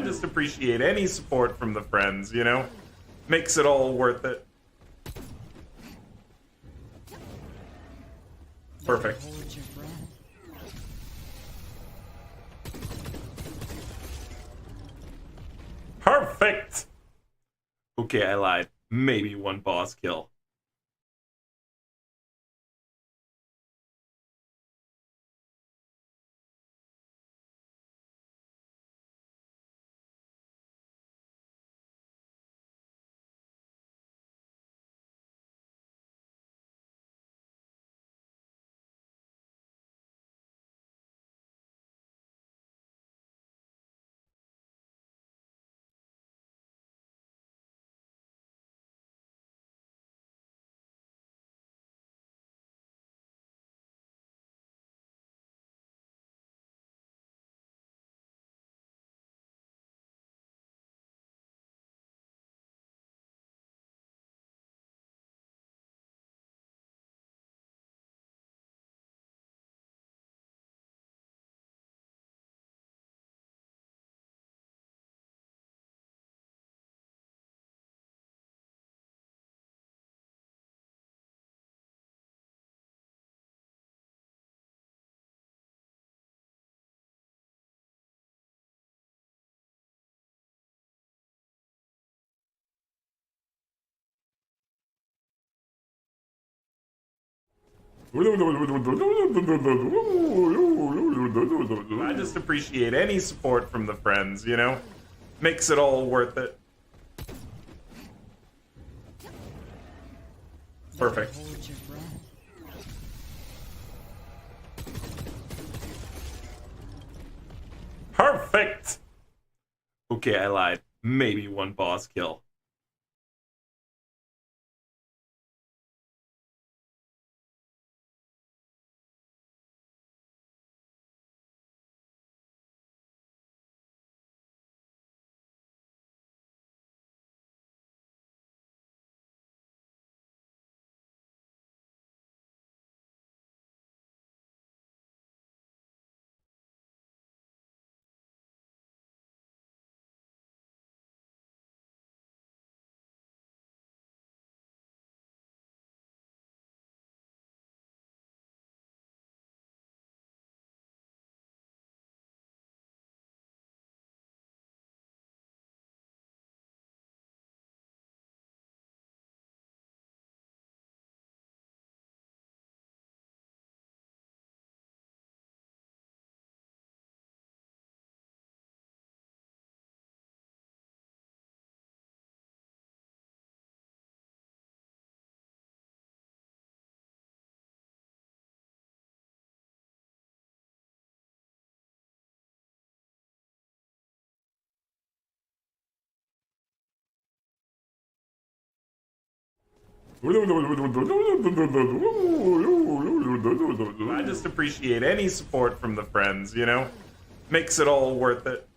I just appreciate any support from the friends, you know? Makes it all worth it. Perfect. Hold your breath. Perfect! Okay, I lied. Maybe one boss kill. I just appreciate any support from the friends, you know? Makes it all worth it. Perfect. Hold your breath. Perfect! Okay, I lied. Maybe one boss kill. I just appreciate any support from the friends, you know? Makes it all worth it.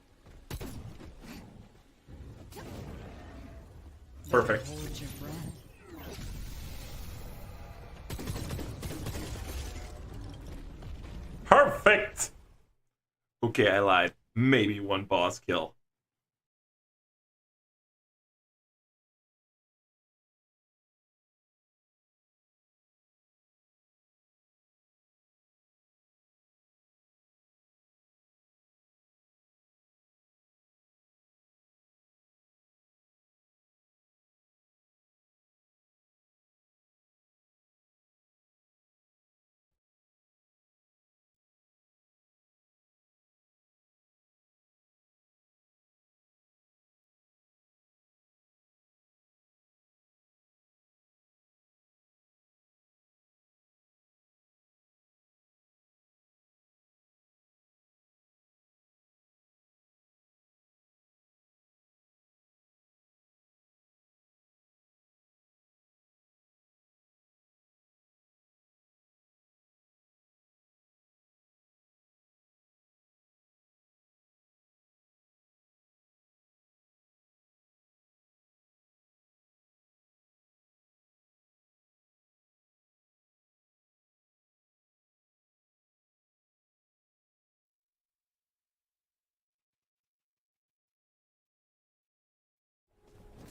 Perfect. Hold your breath. Perfect! Okay, I lied. Maybe one boss kill.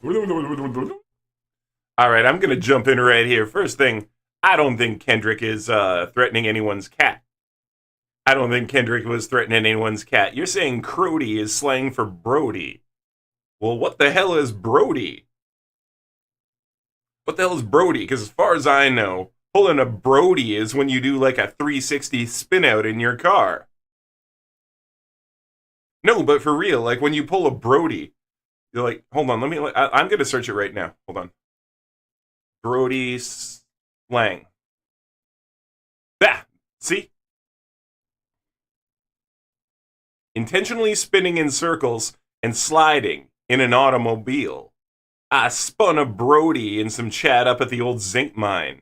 All right, I'm gonna jump in right here. First thing, I don't think Kendrick is threatening anyone's cat. I don't think Kendrick was threatening anyone's cat. You're saying Crody is slang for Brody. Well, what the hell is Brody? What the hell is Brody? Because as far as I know, pulling a Brody is when you do like a 360 spin out in your car. No, but for real, like when you pull a Brody, you're like, hold on, I'm going to search it right now. Hold on. Brody slang. See? Intentionally spinning in circles and sliding in an automobile. I spun a Brody in some chat up at the old zinc mine.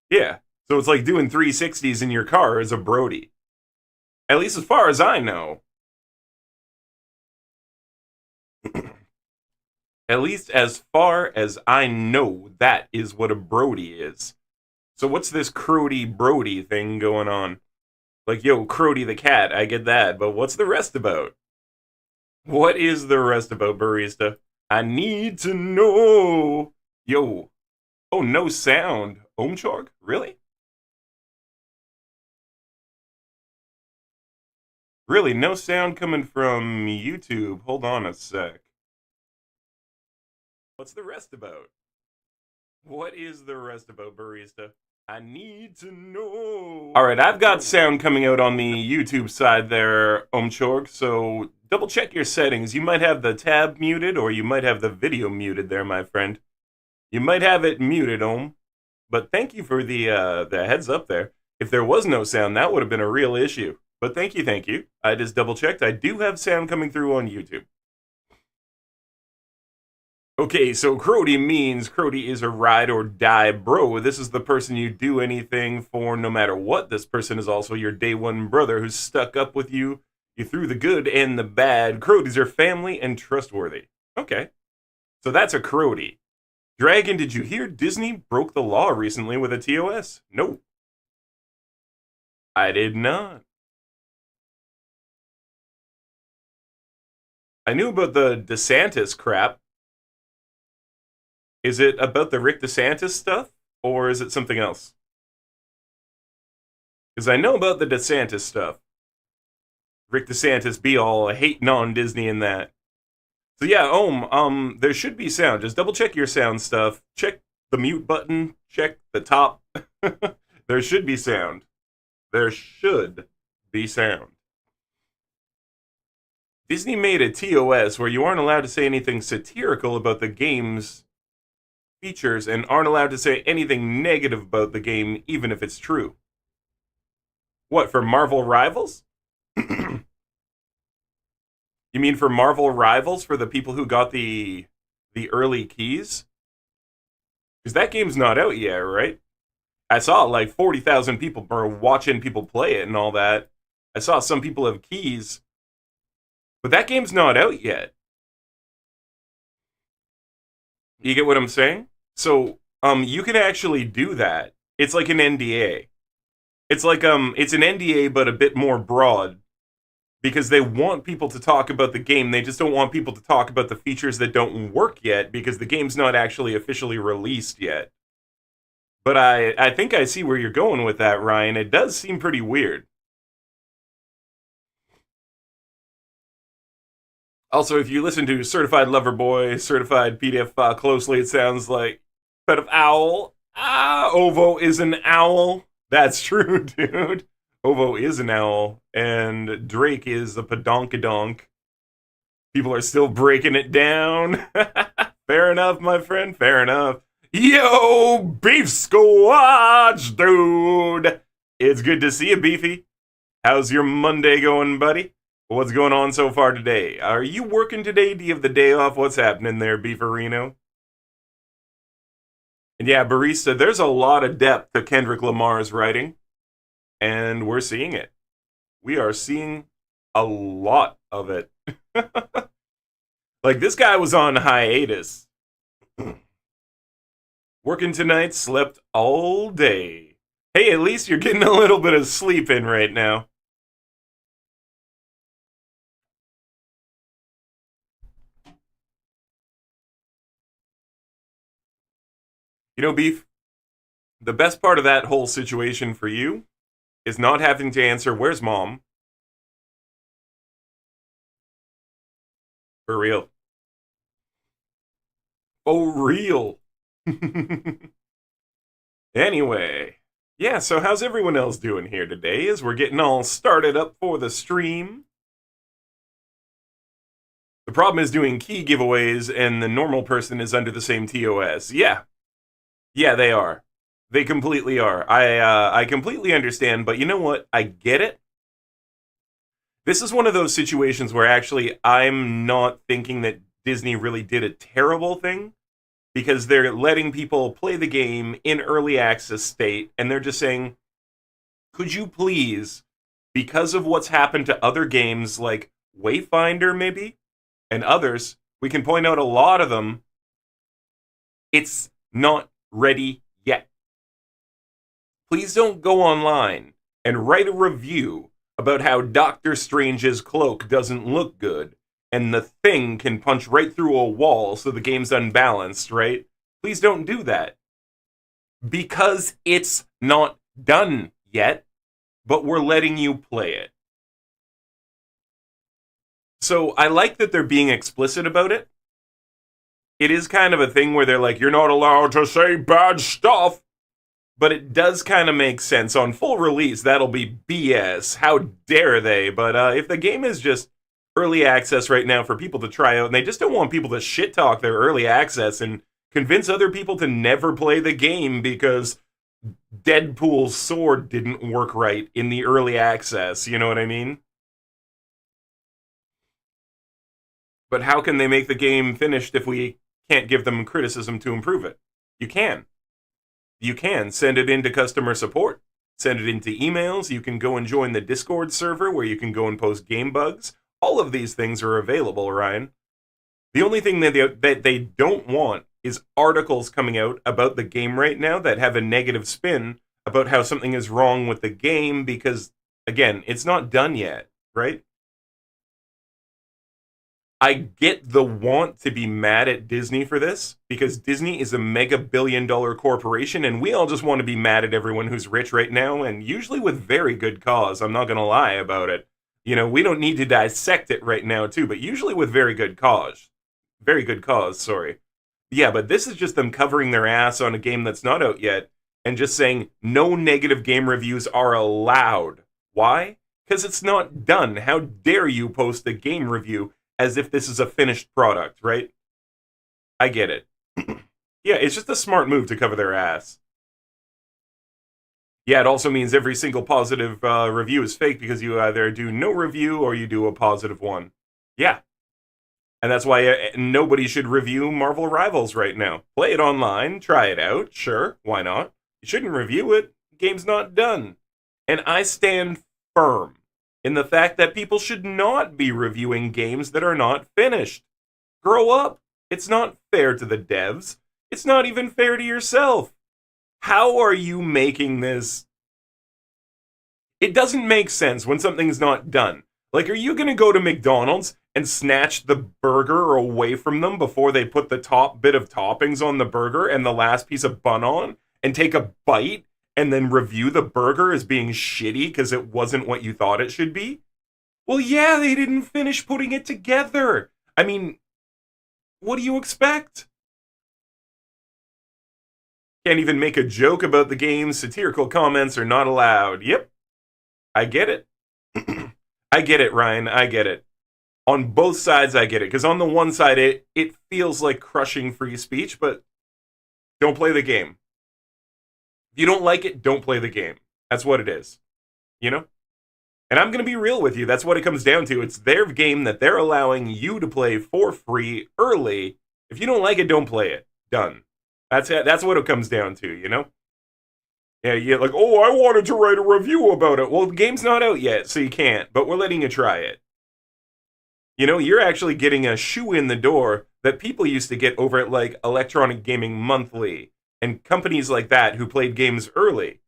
Yeah, so it's like doing 360s in your car as a Brody. At least as far as I know. At least as far as I know, that is what a Brody is. So what's this Crody Brody thing going on? Like, yo, Crody the cat, I get that, but what's the rest about? What is the rest about, Barista? I need to know. Yo. Oh, no sound. Omchorg? Really? Really, no sound coming from YouTube. Hold on a sec. What's the rest about? What is the rest about, Barista? I need to know. All right, I've got sound coming out on the YouTube side there, Omchorg, so double check your settings. You might have the tab muted or you might have the video muted there, my friend. You might have it muted, Om. But thank you for the heads up there. If there was no sound, that would have been a real issue. But thank you. I just double checked. I do have sound coming through on YouTube. Okay, so Crody means Crody is a ride or die bro. This is the person you do anything for no matter what. This person is also your day one brother who's stuck up with you through the good and the bad. Crodies are family and trustworthy. Okay, so that's a Crody. Dragon, did you hear Disney broke the law recently with a TOS? No. I did not. I knew about the DeSantis crap. Is it about the Rick DeSantis stuff, or is it something else? Because I know about the DeSantis stuff. Rick DeSantis be all hating on Disney and that. So yeah, Ohm, there should be sound. Just double check your sound stuff. Check the mute button. Check the top. There should be sound. There should be sound. Disney made a TOS where you aren't allowed to say anything satirical about the game's features and aren't allowed to say anything negative about the game, even if it's true. What, for Marvel Rivals? You mean for Marvel Rivals, for the people who got the early keys? Because that game's not out yet, right? I saw like 40,000 people were watching people play it and all that. I saw some people have keys, but that game's not out yet. You get what I'm saying? So, you can actually do that. It's like an NDA. It's like it's an NDA but a bit more broad. Because they want people to talk about the game. They just don't want people to talk about the features that don't work yet because the game's not actually officially released yet. But I think I see where you're going with that, Ryan. It does seem pretty weird. Also, if you listen to Certified Lover Boy, Certified PDF File closely, it sounds like Pet of Owl. Ovo is an owl. That's true, dude. Ovo is an owl, and Drake is a padonkadonk. People are still breaking it down. Fair enough, my friend, fair enough. Yo, Beef Squatch, dude! It's good to see you, Beefy. How's your Monday going, buddy? What's going on so far today? Are you working today? Do you have the day off? What's happening there, Beefarino? And yeah, Barista, there's a lot of depth to Kendrick Lamar's writing. And we're seeing it. We are seeing a lot of it. Like, this guy was on hiatus. Working tonight, slept all day. Hey, at least you're getting a little bit of sleep in right now. You know, Beef, the best part of that whole situation for you is not having to answer, where's mom? For real. Oh, real. Anyway, yeah, so how's everyone else doing here today as we're getting all started up for the stream? The problem is doing key giveaways and the normal person is under the same TOS. Yeah. Yeah, they are. They completely are. I completely understand, but you know what? I get it. This is one of those situations where actually I'm not thinking that Disney really did a terrible thing because they're letting people play the game in early access state and they're just saying, could you please, because of what's happened to other games like Wayfinder maybe and others, we can point out a lot of them, it's not ready yet. Please don't go online and write a review about how Doctor Strange's cloak doesn't look good and the thing can punch right through a wall so the game's unbalanced, right? Please don't do that. Because it's not done yet, but we're letting you play it. So I like that they're being explicit about it. It is kind of a thing where they're like, you're not allowed to say bad stuff. But it does kind of make sense. On full release, that'll be BS. How dare they? But if the game is just early access right now for people to try out, and they just don't want people to shit talk their early access and convince other people to never play the game because Deadpool's sword didn't work right in the early access, you know what I mean? But how can they make the game finished if we can't give them criticism to improve it? You can. You can send it into customer support, send it into emails. You can go and join the Discord server where you can go and post game bugs. All of these things are available, Ryan. The only thing that they don't want is articles coming out about the game right now that have a negative spin about how something is wrong with the game because, again, it's not done yet, right? I get the want to be mad at Disney for this because Disney is a mega billion-dollar corporation and we all just want to be mad at everyone who's rich right now and usually with very good cause. I'm not going to lie about it. You know, we don't need to dissect it right now too, but usually with very good cause. Very good cause, sorry. Yeah, but this is just them covering their ass on a game that's not out yet and just saying no negative game reviews are allowed. Why? Because it's not done. How dare you post a game review as if this is a finished product, right? I get it. Yeah, it's just a smart move to cover their ass. Yeah, it also means every single positive review is fake because you either do no review or you do a positive one. Yeah. And that's why nobody should review Marvel Rivals right now. Play it online, try it out, sure, why not? You shouldn't review it. The game's not done. And I stand firm in the fact that people should not be reviewing games that are not finished. Grow up. It's not fair to the devs. It's not even fair to yourself. How are you making this? It doesn't make sense when something's not done. Like, are you going to go to McDonald's and snatch the burger away from them before they put the top bit of toppings on the burger and the last piece of bun on and take a bite and then review the burger as being shitty because it wasn't what you thought it should be? Well, yeah, they didn't finish putting it together. I mean, what do you expect? Can't even make a joke about the game. Satirical comments are not allowed. Yep. I get it. I get it, Ryan. I get it. On both sides, I get it. Because on the one side, it feels like crushing free speech, but don't play the game. If you don't like it, don't play the game. That's what it is. You know? And I'm going to be real with you. That's what it comes down to. It's their game that they're allowing you to play for free early. If you don't like it, don't play it. Done. That's it. That's what it comes down to, you know? Yeah, you're like, oh, I wanted to write a review about it. Well, the game's not out yet, so you can't. But we're letting you try it. You know, you're actually getting a shoe in the door that people used to get over at, like, Electronic Gaming Monthly and companies like that who played games early.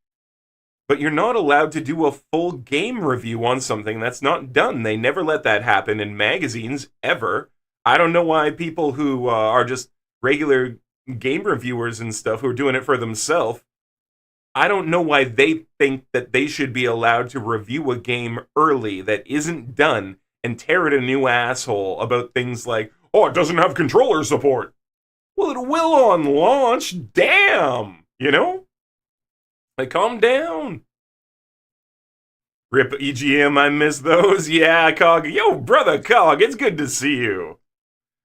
But you're not allowed to do a full game review on something that's not done. They never let that happen in magazines, ever. I don't know why people who are just regular game reviewers and stuff who are doing it for themselves. I don't know why they think that they should be allowed to review a game early that isn't done and tear it a new asshole about things like, oh, it doesn't have controller support. Well, it will on launch. Damn. You know? Like, calm down. Rip EGM, I miss those. Yeah, Cog. Yo, brother Cog, it's good to see you.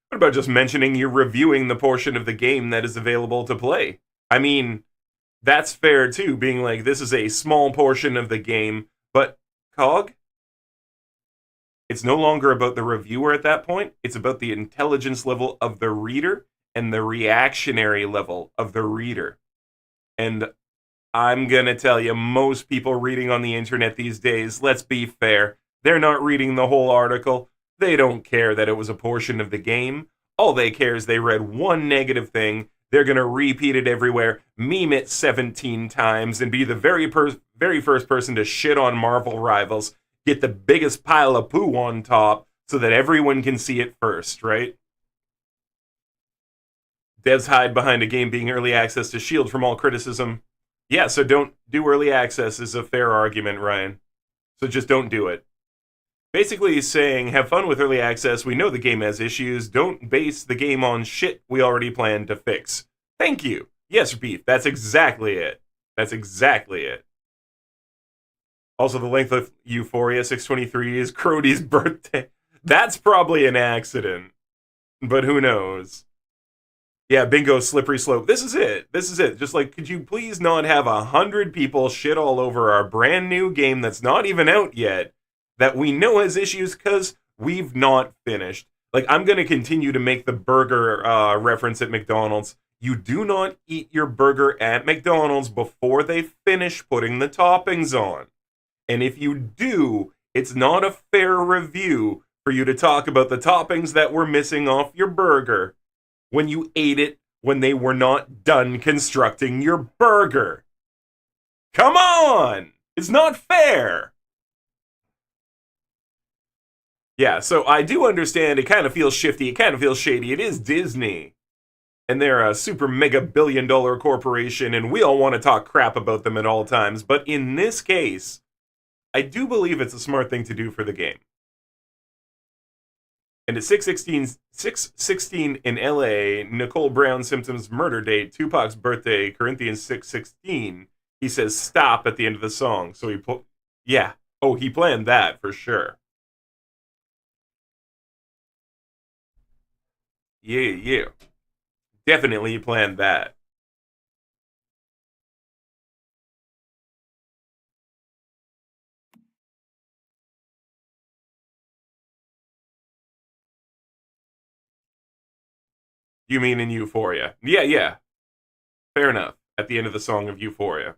What about just mentioning you're reviewing the portion of the game that is available to play? I mean, that's fair too, being like, this is a small portion of the game, but Cog, it's no longer about the reviewer at that point. It's about the intelligence level of the reader and the reactionary level of the reader. And I'm going to tell you, most people reading on the internet these days, let's be fair, they're not reading the whole article. They don't care that it was a portion of the game. All they care is they read one negative thing. They're going to repeat it everywhere, meme it 17 times, and be the very first person to shit on Marvel Rivals, get the biggest pile of poo on top so that everyone can see it first, right? Devs hide behind a game being early access to shield from all criticism. Yeah, so don't do early access is a fair argument, Ryan. So just don't do it. Basically he's saying, have fun with early access. We know the game has issues. Don't base the game on shit we already planned to fix. Thank you. Yes, Beef, that's exactly it. That's exactly it. Also, the length of Euphoria 623 is Crody's birthday. That's probably an accident. But who knows? Yeah, bingo, slippery slope. This is it. This is it. Just like, could you please not have 100 people shit all over our brand new game that's not even out yet, that we know has issues because we've not finished. Like, I'm going to continue to make the burger reference at McDonald's. You do not eat your burger at McDonald's before they finish putting the toppings on. And if you do, it's not a fair review for you to talk about the toppings that were missing off your burger when you ate it when they were not done constructing your burger. Come on! It's not fair! Yeah, so I do understand it kind of feels shifty, it kind of feels shady. It is Disney. And they're a super mega billion-dollar corporation, and we all want to talk crap about them at all times. But in this case, I do believe it's a smart thing to do for the game. And at 6/16 in LA, Nicole Brown Simpson's murder date, Tupac's birthday, Corinthians 6:16, he says stop at the end of the song. So he planned that for sure. Yeah. Definitely planned that. You mean in Euphoria? Yeah. Fair enough. At the end of the song of Euphoria.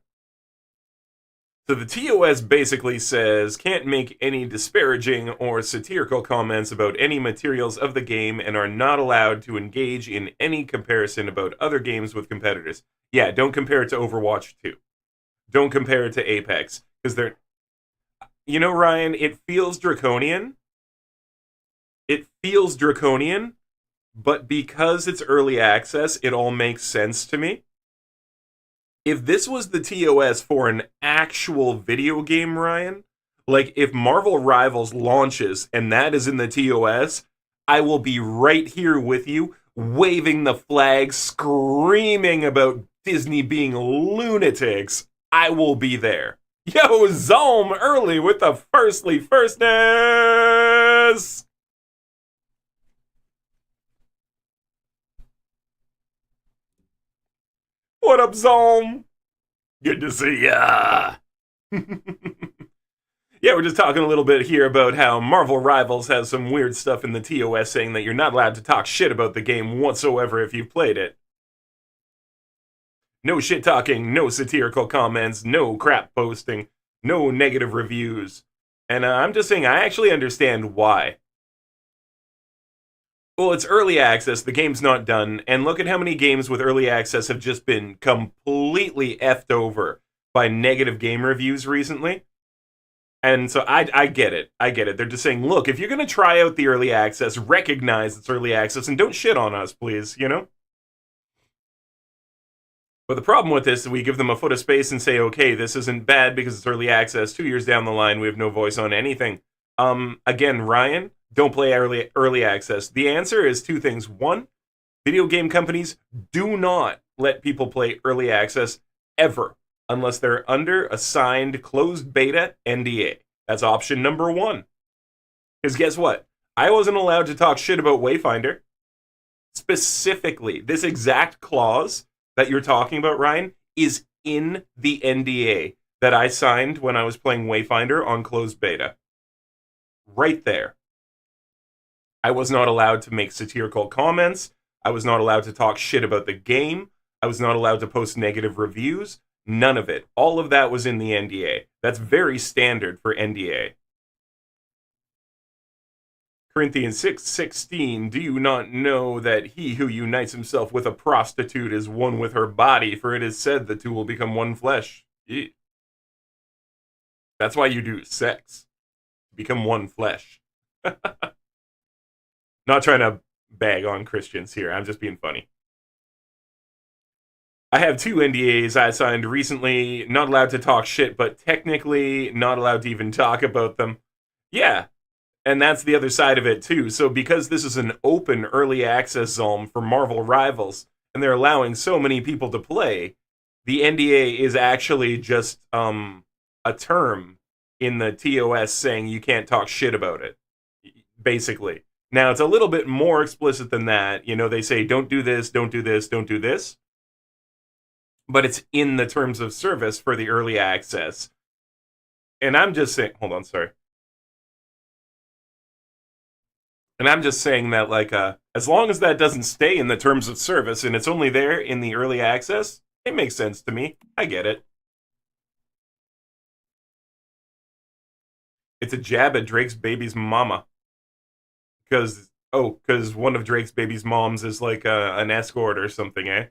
So the TOS basically says, can't make any disparaging or satirical comments about any materials of the game and are not allowed to engage in any comparison about other games with competitors. Yeah, don't compare it to Overwatch 2. Don't compare it to Apex. Because they're... You know, Ryan, it feels draconian. It feels draconian, but because it's early access, it all makes sense to me. If this was the TOS for an actual video game, Ryan, like if Marvel Rivals launches and that is in the TOS, I will be right here with you, waving the flag, screaming about Disney being lunatics. I will be there. Yo, Zalm early with the firstness! What up, Zalm? Good to see ya! Yeah, we're just talking a little bit here about how Marvel Rivals has some weird stuff in the TOS saying that you're not allowed to talk shit about the game whatsoever if you've played it. No shit talking, no satirical comments, no crap posting, no negative reviews. And I'm just saying, I actually understand why. Well, it's early access, the game's not done, and look at how many games with early access have just been completely effed over by negative game reviews recently. And so I get it. They're just saying, look, if you're going to try out the early access, recognize it's early access and don't shit on us, please, you know? But the problem with this is we give them a foot of space and say, okay, this isn't bad because it's early access. 2 years down the line, we have no voice on anything. Again, Ryan, don't play early access. The answer is two things. One, video game companies do not let people play early access ever unless they're under a signed closed beta NDA. That's option number one. Because guess what? I wasn't allowed to talk shit about Wayfinder. Specifically, this exact clause that you're talking about, Ryan, is in the NDA that I signed when I was playing Wayfinder on closed beta. Right there. I was not allowed to make satirical comments. I was not allowed to talk shit about the game. I was not allowed to post negative reviews. None of it. All of that was in the NDA. That's very standard for NDA. Corinthians 6:16, do you not know that he who unites himself with a prostitute is one with her body? For it is said the two will become one flesh. Yeah. That's why you do sex. Become one flesh. Not trying to bag on Christians here. I'm just being funny. I have 2 NDAs I signed recently. Not allowed to talk shit, but technically not allowed to even talk about them. Yeah. And that's the other side of it, too. So because this is an open early access zone for Marvel Rivals, and they're allowing so many people to play, the NDA is actually just a term in the TOS saying you can't talk shit about it, basically. Now, it's a little bit more explicit than that. You know, they say, don't do this, don't do this, don't do this. But it's in the terms of service for the early access. And I'm just saying, hold on, sorry. And I'm just saying that, like, as long as that doesn't stay in the terms of service and it's only there in the early access, it makes sense to me. I get it. It's a jab at Drake's baby's mama. Because one of Drake's baby's moms is like an escort or something, eh?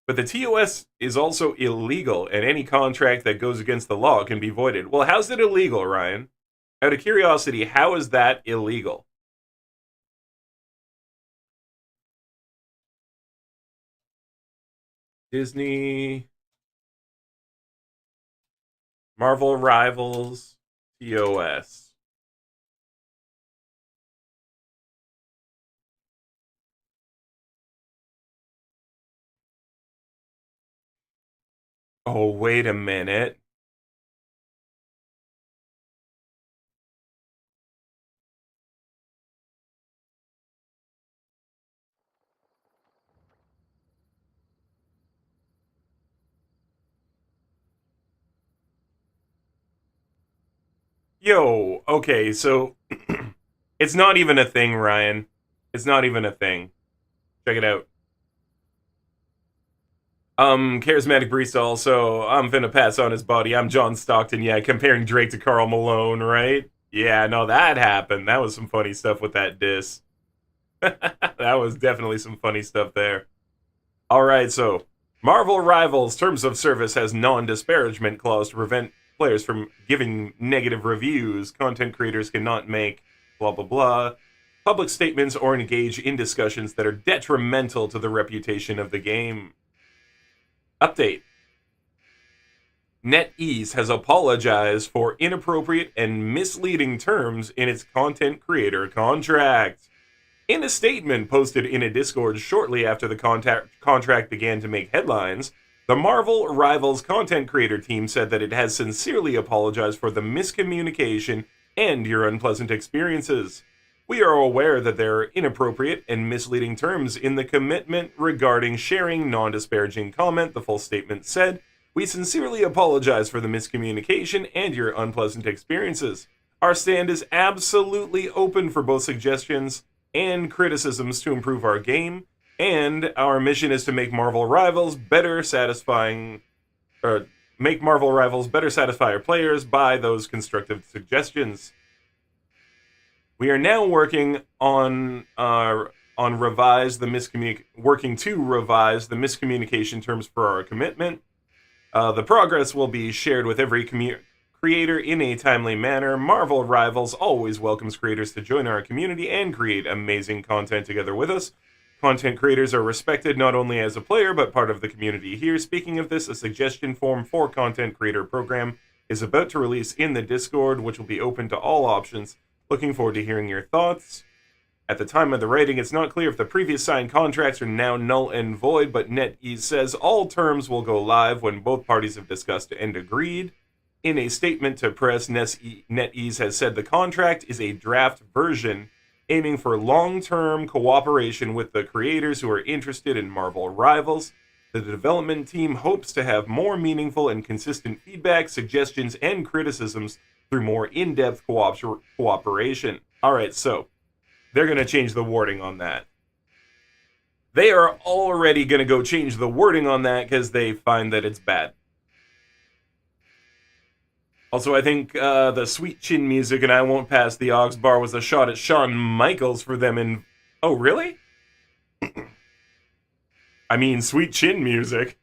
But the TOS is also illegal, and any contract that goes against the law can be voided. Well, how's it illegal, Ryan? Out of curiosity, how is that illegal? Disney, Marvel Rivals, TOS. Oh, wait a minute. Yo, okay, so it's not even a thing, Ryan. It's not even a thing. Check it out. Charismatic Priest also, I'm finna pass on his body. I'm John Stockton, yeah, comparing Drake to Karl Malone, right? Yeah, no, that happened. That was some funny stuff with that diss. That was definitely some funny stuff there. Alright, so Marvel Rivals Terms of Service has non-disparagement clause to prevent players from giving negative reviews. Content creators cannot make blah blah blah public statements or engage in discussions that are detrimental to the reputation of the game. Update. NetEase has apologized for inappropriate and misleading terms in its content creator contract. In a statement posted in a Discord shortly after the contract began to make headlines, the Marvel Rivals content creator team said that it has sincerely apologized for the miscommunication and your unpleasant experiences. We are aware that there are inappropriate and misleading terms in the commitment regarding sharing non-disparaging comment, the full statement said. We sincerely apologize for the miscommunication and your unpleasant experiences. Our stand is absolutely open for both suggestions and criticisms to improve our game, and our mission is to make Marvel Rivals better satisfy our players by those constructive suggestions. We are now working on revise the working to revise the miscommunication terms for our commitment. The progress will be shared with every creator in a timely manner. Marvel Rivals always welcomes creators to join our community and create amazing content together with us. Content creators are respected not only as a player, but part of the community here. Speaking of this, a suggestion form for content creator program is about to release in the Discord, which will be open to all options. Looking forward to hearing your thoughts. At the time of the writing, it's not clear if the previous signed contracts are now null and void, but NetEase says all terms will go live when both parties have discussed and agreed. In a statement to press, NetEase has said the contract is a draft version aiming for long-term cooperation with the creators who are interested in Marvel Rivals. The development team hopes to have more meaningful and consistent feedback, suggestions, and criticisms through more in-depth cooperation. Alright, so they're going to change the wording on that. They are already going to go change the wording on that because they find that it's bad. Also, I think the Sweet Chin music and I Won't Pass the Aux Bar was a shot at Shawn Michaels for them in... Oh, really? I mean, Sweet Chin music.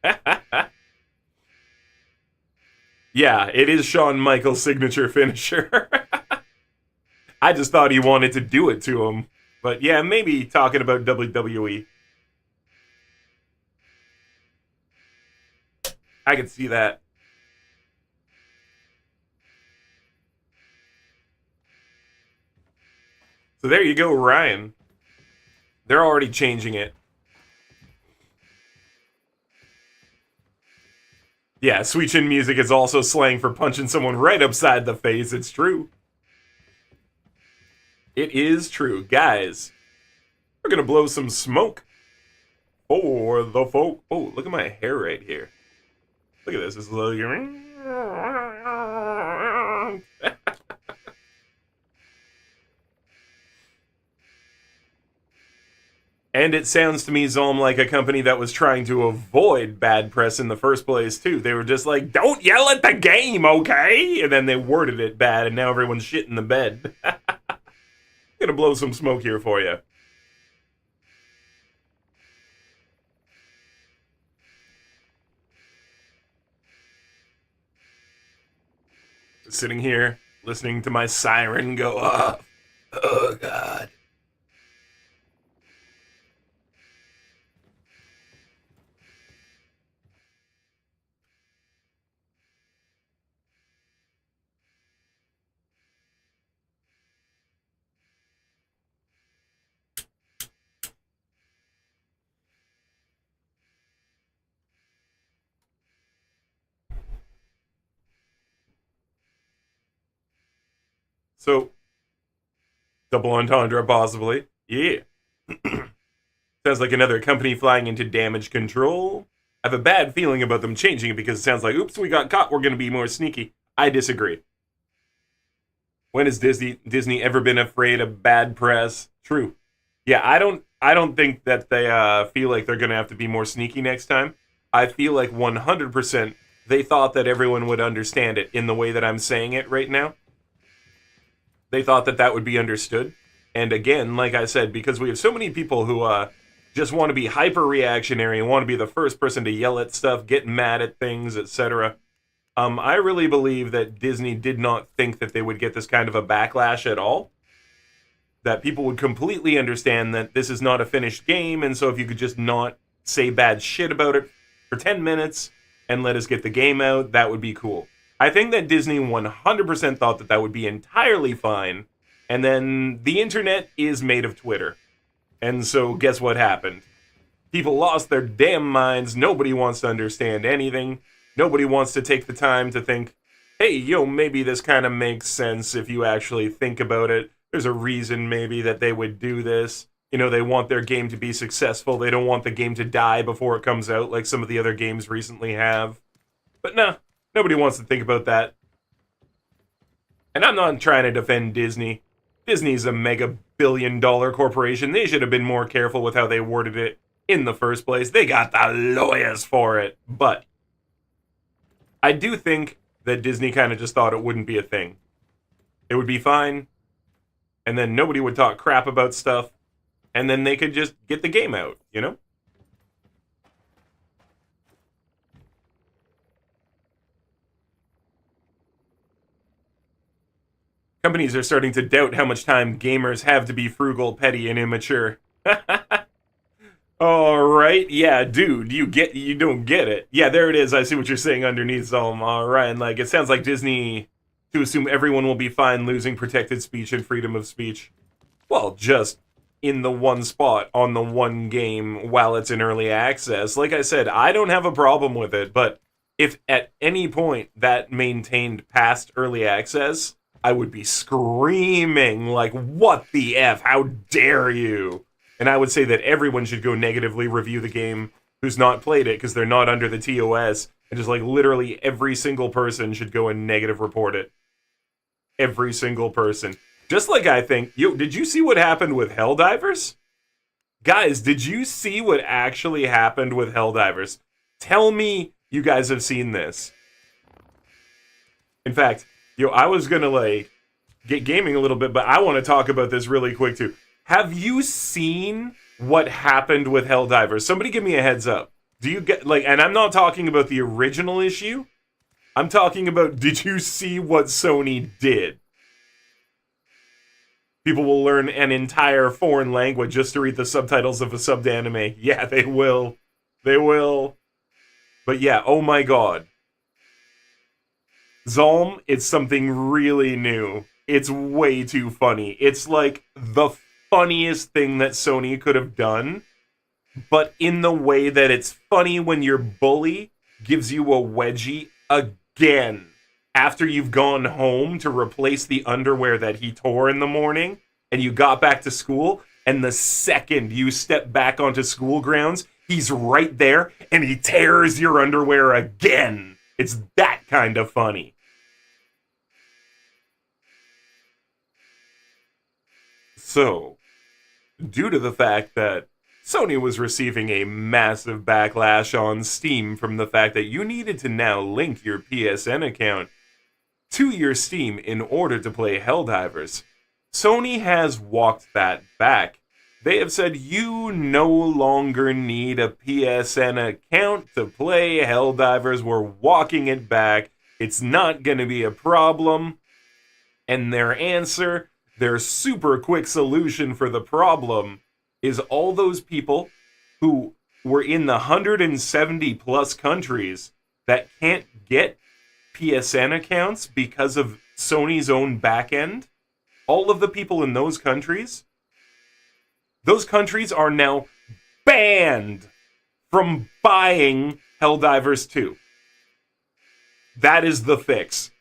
Yeah, it is Shawn Michaels' signature finisher. I just thought he wanted to do it to him. But yeah, maybe talking about WWE. I could see that. So there you go, Ryan. They're already changing it. Yeah, Sweet Chin music is also slang for punching someone right upside the face. It's true. It is true. Guys, we're gonna blow some smoke for the folk. Oh, look at my hair right here. Look at this. This is like... And it sounds to me, Zolm, like a company that was trying to avoid bad press in the first place, too. They were just like, don't yell at the game, okay? And then they worded it bad, and now everyone's shitting the bed. Gonna blow some smoke here for you. Sitting here, listening to my siren go off. Oh, God. So, double entendre, possibly. Yeah. Sounds like another company flying into damage control. I have a bad feeling about them changing it because it sounds like, oops, we got caught, we're going to be more sneaky. I disagree. When has Disney ever been afraid of bad press? True. Yeah, I don't think that they feel like they're going to have to be more sneaky next time. I feel like 100% they thought that everyone would understand it in the way that I'm saying it right now. They thought that that would be understood. And again, like I said, because we have so many people who just want to be hyper-reactionary and want to be the first person to yell at stuff, get mad at things, etc. I really believe that Disney did not think that they would get this kind of a backlash at all. That people would completely understand that this is not a finished game, and so if you could just not say bad shit about it for 10 minutes and let us get the game out, that would be cool. I think that Disney 100% thought that that would be entirely fine, and then the internet is made of Twitter. And so guess what happened? People lost their damn minds, nobody wants to understand anything, nobody wants to take the time to think, hey, maybe this kind of makes sense if you actually think about it. There's a reason maybe that they would do this. They want their game to be successful, they don't want the game to die before it comes out like some of the other games recently have. But no. Nobody wants to think about that. And I'm not trying to defend Disney. Disney's a mega billion-dollar corporation. They should have been more careful with how they worded it in the first place. They got the lawyers for it. But I do think that Disney kind of just thought it wouldn't be a thing. It would be fine. And then nobody would talk crap about stuff. And then they could just get the game out, Companies are starting to doubt how much time gamers have to be frugal, petty, and immature. All right, yeah, dude, you don't get it. Yeah, there it is. I see what you're saying underneath Zolm. All right, and like it sounds like Disney to assume everyone will be fine losing protected speech and freedom of speech. Well, just in the one spot on the one game while it's in early access. Like I said, I don't have a problem with it, but if at any point that maintained past early access, I would be screaming like, "What the f? How dare you?" And I would say that everyone should go negatively review the game who's not played it because they're not under the TOS, and just like literally every single person should go and negative report it. Every single person. Just like I think, did you see what happened with Helldivers? Guys, did you see what actually happened with Helldivers? Tell me you guys have seen this. In fact, I was gonna like get gaming a little bit, but I want to talk about this really quick too. Have you seen what happened with Helldivers? Somebody give me a heads up. Do you get like, and I'm not talking about the original issue. I'm talking about, did you see what Sony did? People will learn an entire foreign language just to read the subtitles of a subbed anime. Yeah, they will. They will. But yeah, oh my god. Zolm, it's something really new. It's way too funny. It's like the funniest thing that Sony could have done, but in the way that it's funny when your bully gives you a wedgie again after you've gone home to replace the underwear that he tore in the morning, and you got back to school, and the second you step back onto school grounds, he's right there, and he tears your underwear again. It's that kind of funny. So, due to the fact that Sony was receiving a massive backlash on Steam from the fact that you needed to now link your PSN account to your Steam in order to play Helldivers, Sony has walked that back. They have said you no longer need a PSN account to play Helldivers. We're walking it back. It's not going to be a problem. And their answer, their super quick solution for the problem, is all those people who were in the 170 plus countries that can't get PSN accounts because of Sony's own backend. All of the people in those countries are now banned from buying Helldivers 2. That is the fix.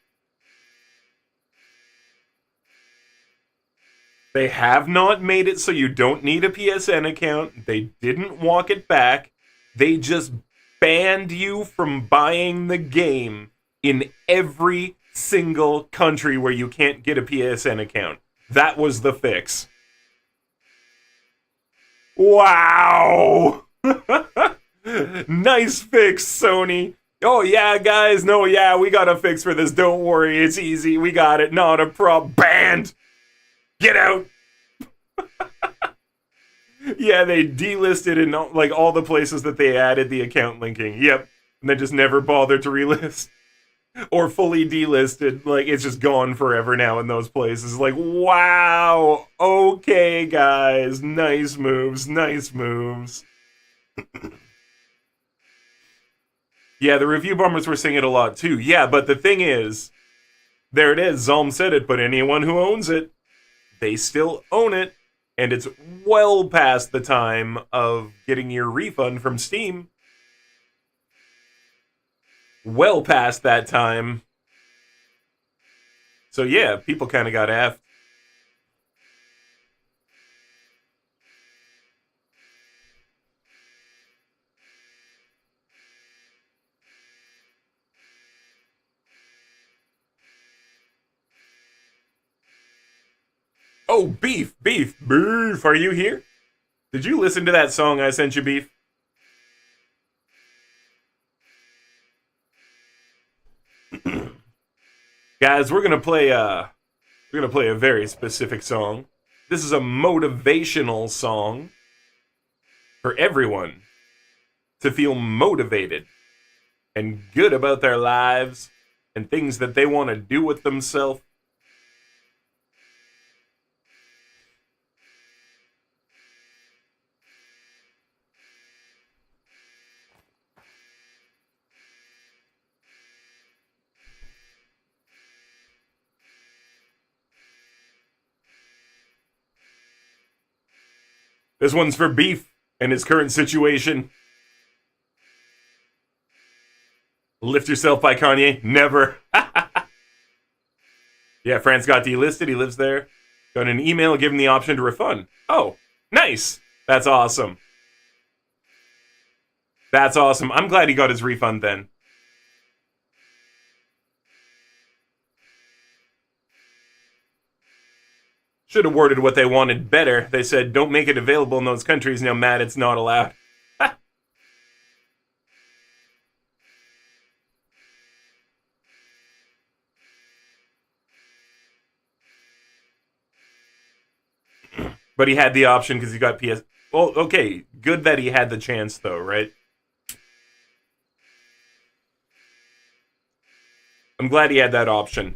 They have not made it so you don't need a PSN account. They didn't walk it back. They just banned you from buying the game in every single country where you can't get a PSN account. That was the fix. Wow! Nice fix, Sony. Oh yeah, guys, no, yeah, we got a fix for this. Don't worry, it's easy. We got it. Not a problem. Banned! Get out! Yeah, they delisted in like all the places that they added the account linking. Yep. And they just never bothered to relist. Or fully delisted. Like, it's just gone forever now in those places. Like, wow! Okay, guys. Nice moves. Nice moves. Yeah, the review bombers were saying it a lot too. Yeah, but the thing is, there it is. Zolm said it, but anyone who owns it, they still own it, and it's well past the time of getting your refund from Steam. Well past that time. So yeah, people kind of got effed. Oh, Beef, are you here? Did you listen to that song I sent you, Beef? Guys, we're gonna play a very specific song. This is a motivational song for everyone to feel motivated and good about their lives and things that they want to do with themselves. This one's for Beef and his current situation. Lift Yourself by Kanye? Never. Yeah, France got delisted. He lives there. Got an email giving the option to refund. Oh, nice. That's awesome. That's awesome. I'm glad he got his refund then. Should have worded what they wanted better. They said, don't make it available in those countries. Now, Matt, it's not allowed. But he had the option because he got PS. Well, okay. Good that he had the chance, though, right? I'm glad he had that option.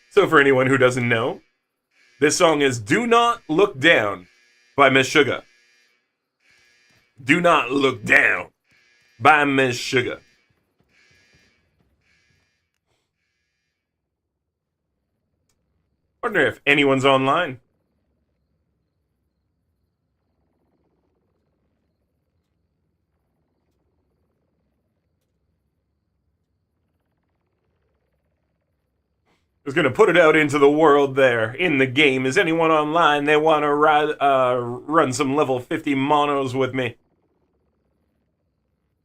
So for anyone who doesn't know, this song is Do Not Look Down by Meshuggah. Do Not Look Down by Meshuggah. Wonder if anyone's online. Is going to put it out into the world there in the game. Is anyone online? They want to run some level 50 monos with me.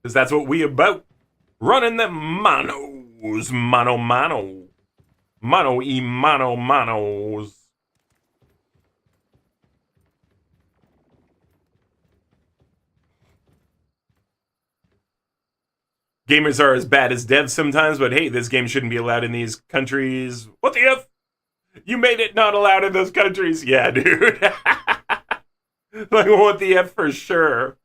Because that's what we about. Running them monos. Mono. Monos. Gamers are as bad as devs sometimes, but hey, this game shouldn't be allowed in these countries. What the F? You made it not allowed in those countries. Yeah, dude. Like, what the F for sure.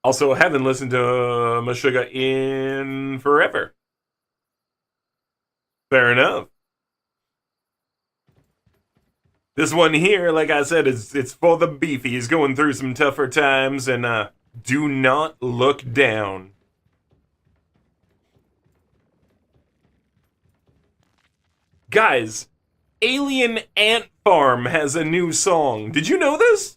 Also, I haven't listened to Meshuggah in forever. Fair enough. This one here, like I said, it's for the beefy. He's going through some tougher times, and do not look down. Guys, Alien Ant Farm has a new song. Did you know this?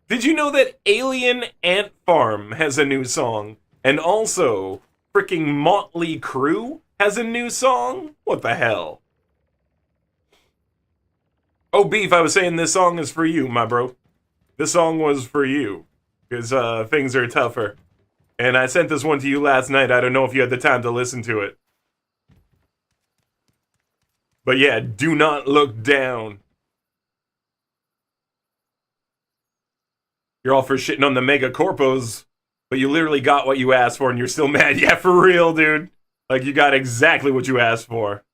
Did you know that Alien Ant Farm has a new song? And also, freaking Motley Crue has a new song? What the hell? Oh, Beef, I was saying this song is for you, my bro. This song was for you. Because things are tougher. And I sent this one to you last night. I don't know if you had the time to listen to it. But yeah, do not look down. You're all for shitting on the mega corpos, but you literally got what you asked for and you're still mad. Yeah, for real, dude. Like, you got exactly what you asked for.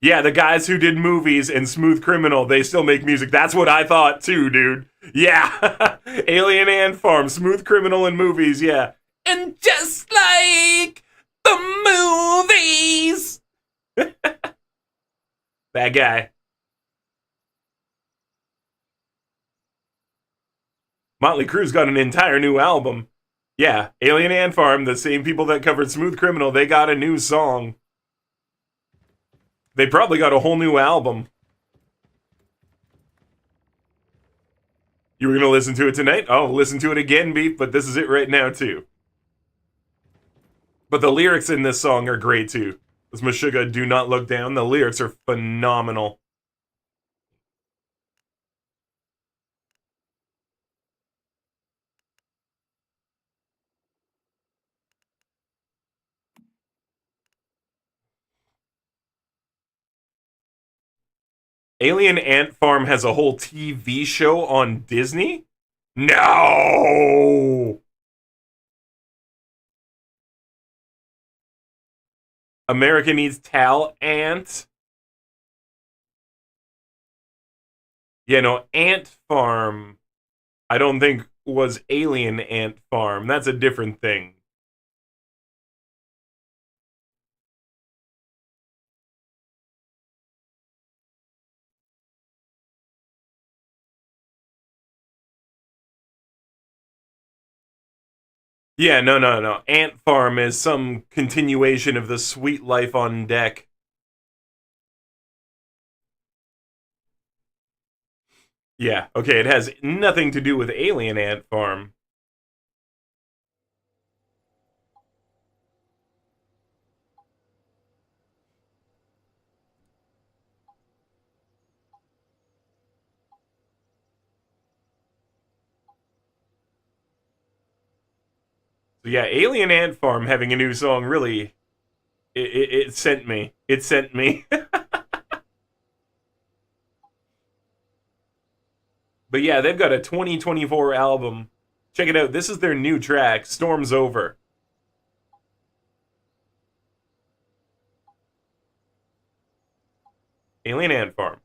Yeah, the guys who did movies and Smooth Criminal, they still make music. That's what I thought too, dude. Yeah. Alien Ant Farm, Smooth Criminal, and movies, yeah. And just like the movies. That guy. Motley Crue's got an entire new album. Yeah, Alien Ant Farm, the same people that covered Smooth Criminal, they got a new song. They probably got a whole new album. You were going to listen to it tonight? Oh, listen to it again, Beef, but this is it right now, too. But the lyrics in this song are great, too. This Meshuggah, Do Not Look Down. The lyrics are phenomenal. Alien Ant Farm has a whole TV show on Disney? No! America Needs Tal Ant. Yeah, no, Ant Farm, I don't think was Alien Ant Farm. That's a different thing. Yeah, no, no, no. Ant Farm is some continuation of the Sweet Life on Deck. Yeah, okay, it has nothing to do with Alien Ant Farm. So yeah, Alien Ant Farm having a new song really it sent me. It sent me. But yeah, they've got a 2024 album. Check it out. This is their new track, Storm's Over. Alien Ant Farm.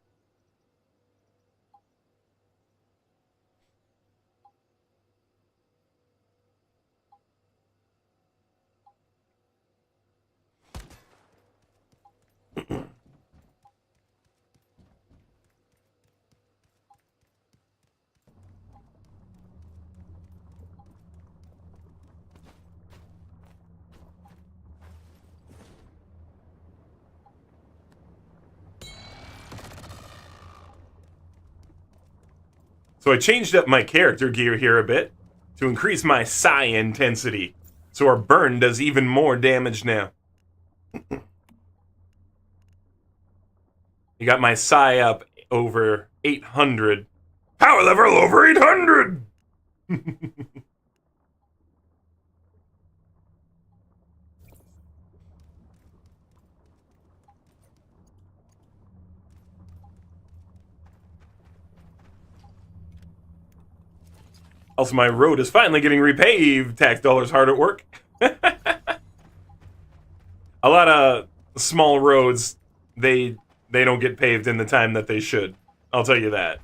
So I changed up my character gear here a bit to increase my psi intensity. So our burn does even more damage now. You got my psi up over 800. Power level over 800! Also, my road is finally getting repaved. Tax dollars hard at work. A lot of small roads, they don't get paved in the time that they should. I'll tell you that.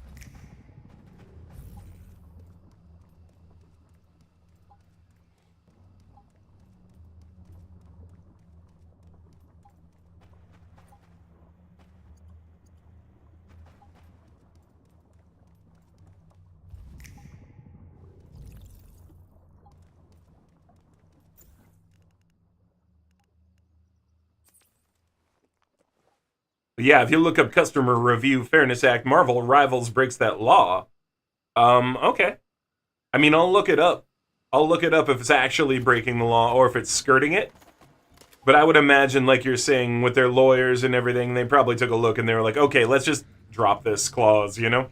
Yeah, if you look up Customer Review Fairness Act, Marvel Rivals breaks that law. Okay. I mean, I'll look it up. I'll look it up if it's actually breaking the law or if it's skirting it. But I would imagine, like you're saying, with their lawyers and everything, they probably took a look and they were like, okay, let's just drop this clause, you know?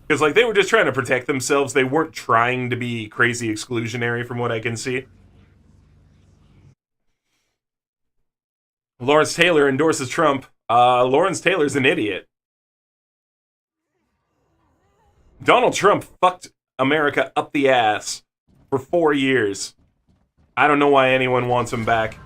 Because, like, they were just trying to protect themselves. They weren't trying to be crazy exclusionary, from what I can see. Lawrence Taylor endorses Trump. Lawrence Taylor's an idiot. Donald Trump fucked America up the ass for 4 years. I don't know why anyone wants him back.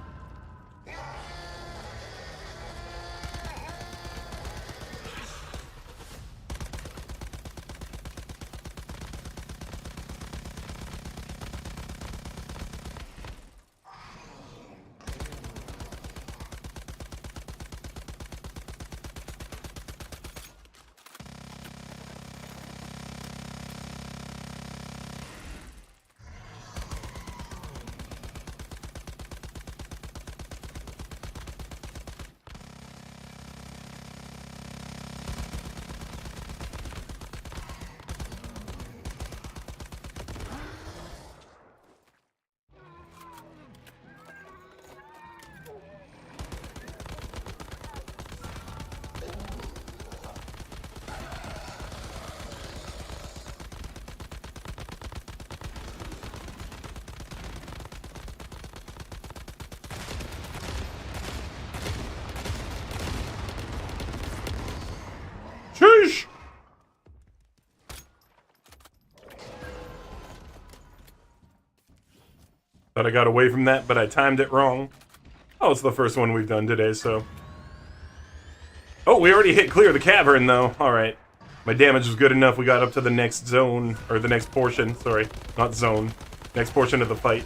Sheesh! Thought I got away from that, but I timed it wrong. Oh, it's the first one we've done today, so... Oh, we already hit clear the cavern, though. Alright. My damage was good enough. We got up to the next zone, or the next portion. Sorry, not zone. Next portion of the fight.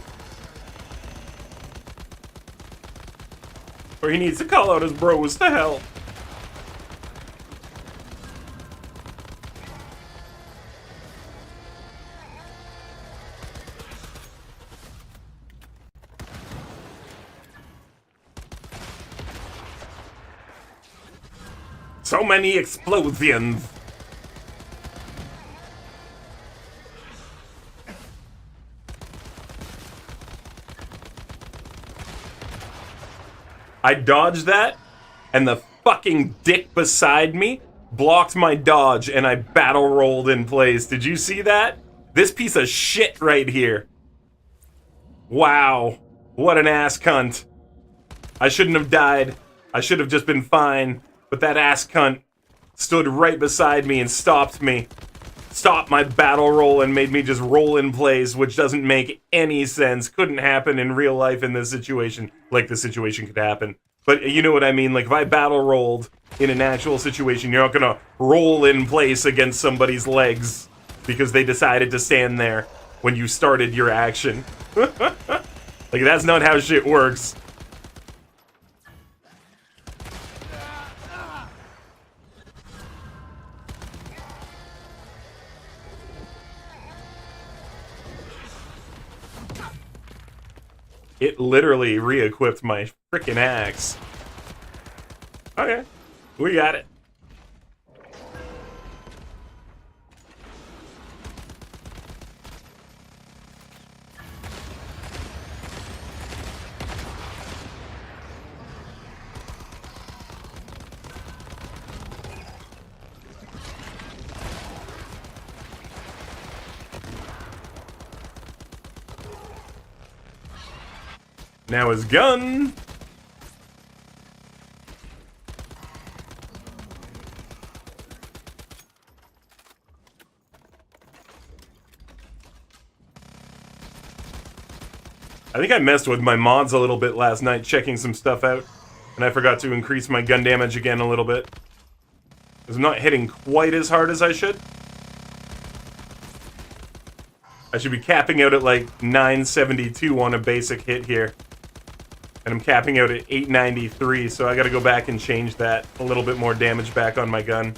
Where he needs to call out his bros to help. So many explosions. I dodged that, and the fucking dick beside me blocked my dodge, and I battle rolled in place. Did you see that? This piece of shit right here. Wow. What an ass cunt. I shouldn't have died. I should have just been fine. But that ass cunt stood right beside me and stopped me. Stopped my battle roll and made me just roll in place, which doesn't make any sense. Couldn't happen in real life in this situation. Like, the situation could happen. But you know what I mean? Like, if I battle rolled in an actual situation, you're not gonna roll in place against somebody's legs because they decided to stand there when you started your action. Like, that's not how shit works. It literally re-equipped my frickin' axe. Okay, we got it. Now his gun. I think I messed with my mods a little bit last night, checking some stuff out, and I forgot to increase my gun damage again a little bit. Because I'm not hitting quite as hard as I should. I should be capping out at like 972 on a basic hit here. And I'm capping out at 893, so I gotta go back and change that. A little bit more damage back on my gun.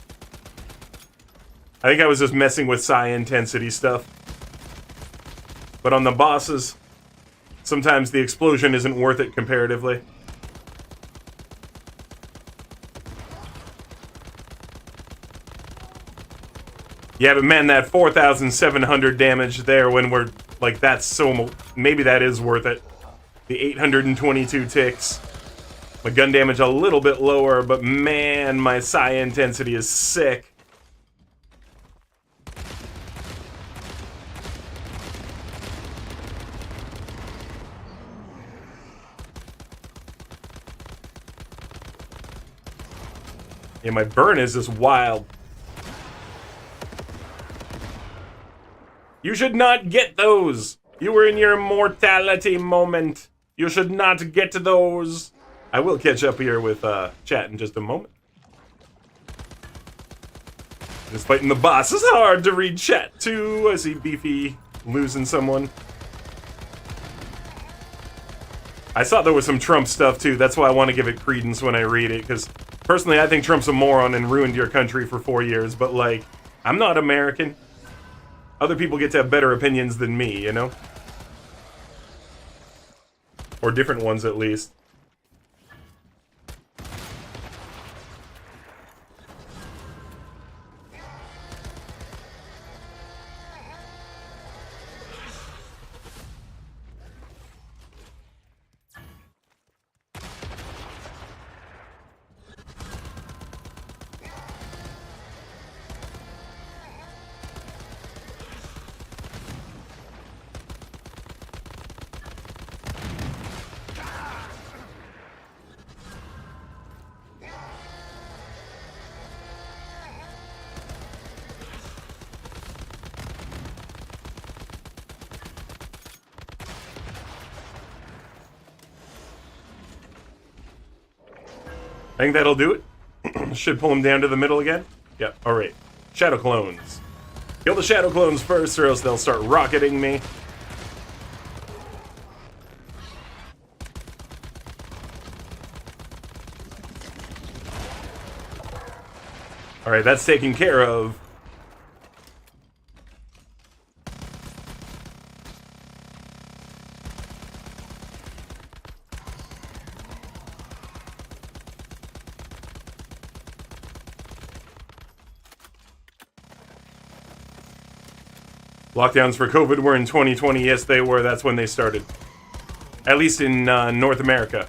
I think I was just messing with psi intensity stuff. But on the bosses, sometimes the explosion isn't worth it comparatively. Yeah, but man, that 4,700 damage there when we're, like, that's so... Maybe that is worth it. The 822 ticks. My gun damage a little bit lower, but man, my psi intensity is sick. Yeah, my burn is just wild. You should not get those! You were in your mortality moment. You should not get those. I will catch up here with chat in just a moment. Just fighting the boss is hard to read chat too. I see Beefy losing someone. I saw there was some Trump stuff too. That's why I want to give it credence when I read it, because personally I think Trump's a moron and ruined your country for 4 years, but like, I'm not American. Other people get to have better opinions than me, you know? Or different ones, at least. I think that'll do it. Should pull him down to the middle again. Yep, alright. Shadow clones. Kill the shadow clones first, or else they'll start rocketing me. Alright, that's taken care of. Lockdowns for COVID were in 2020. Yes, they were. That's when they started. At least in North America.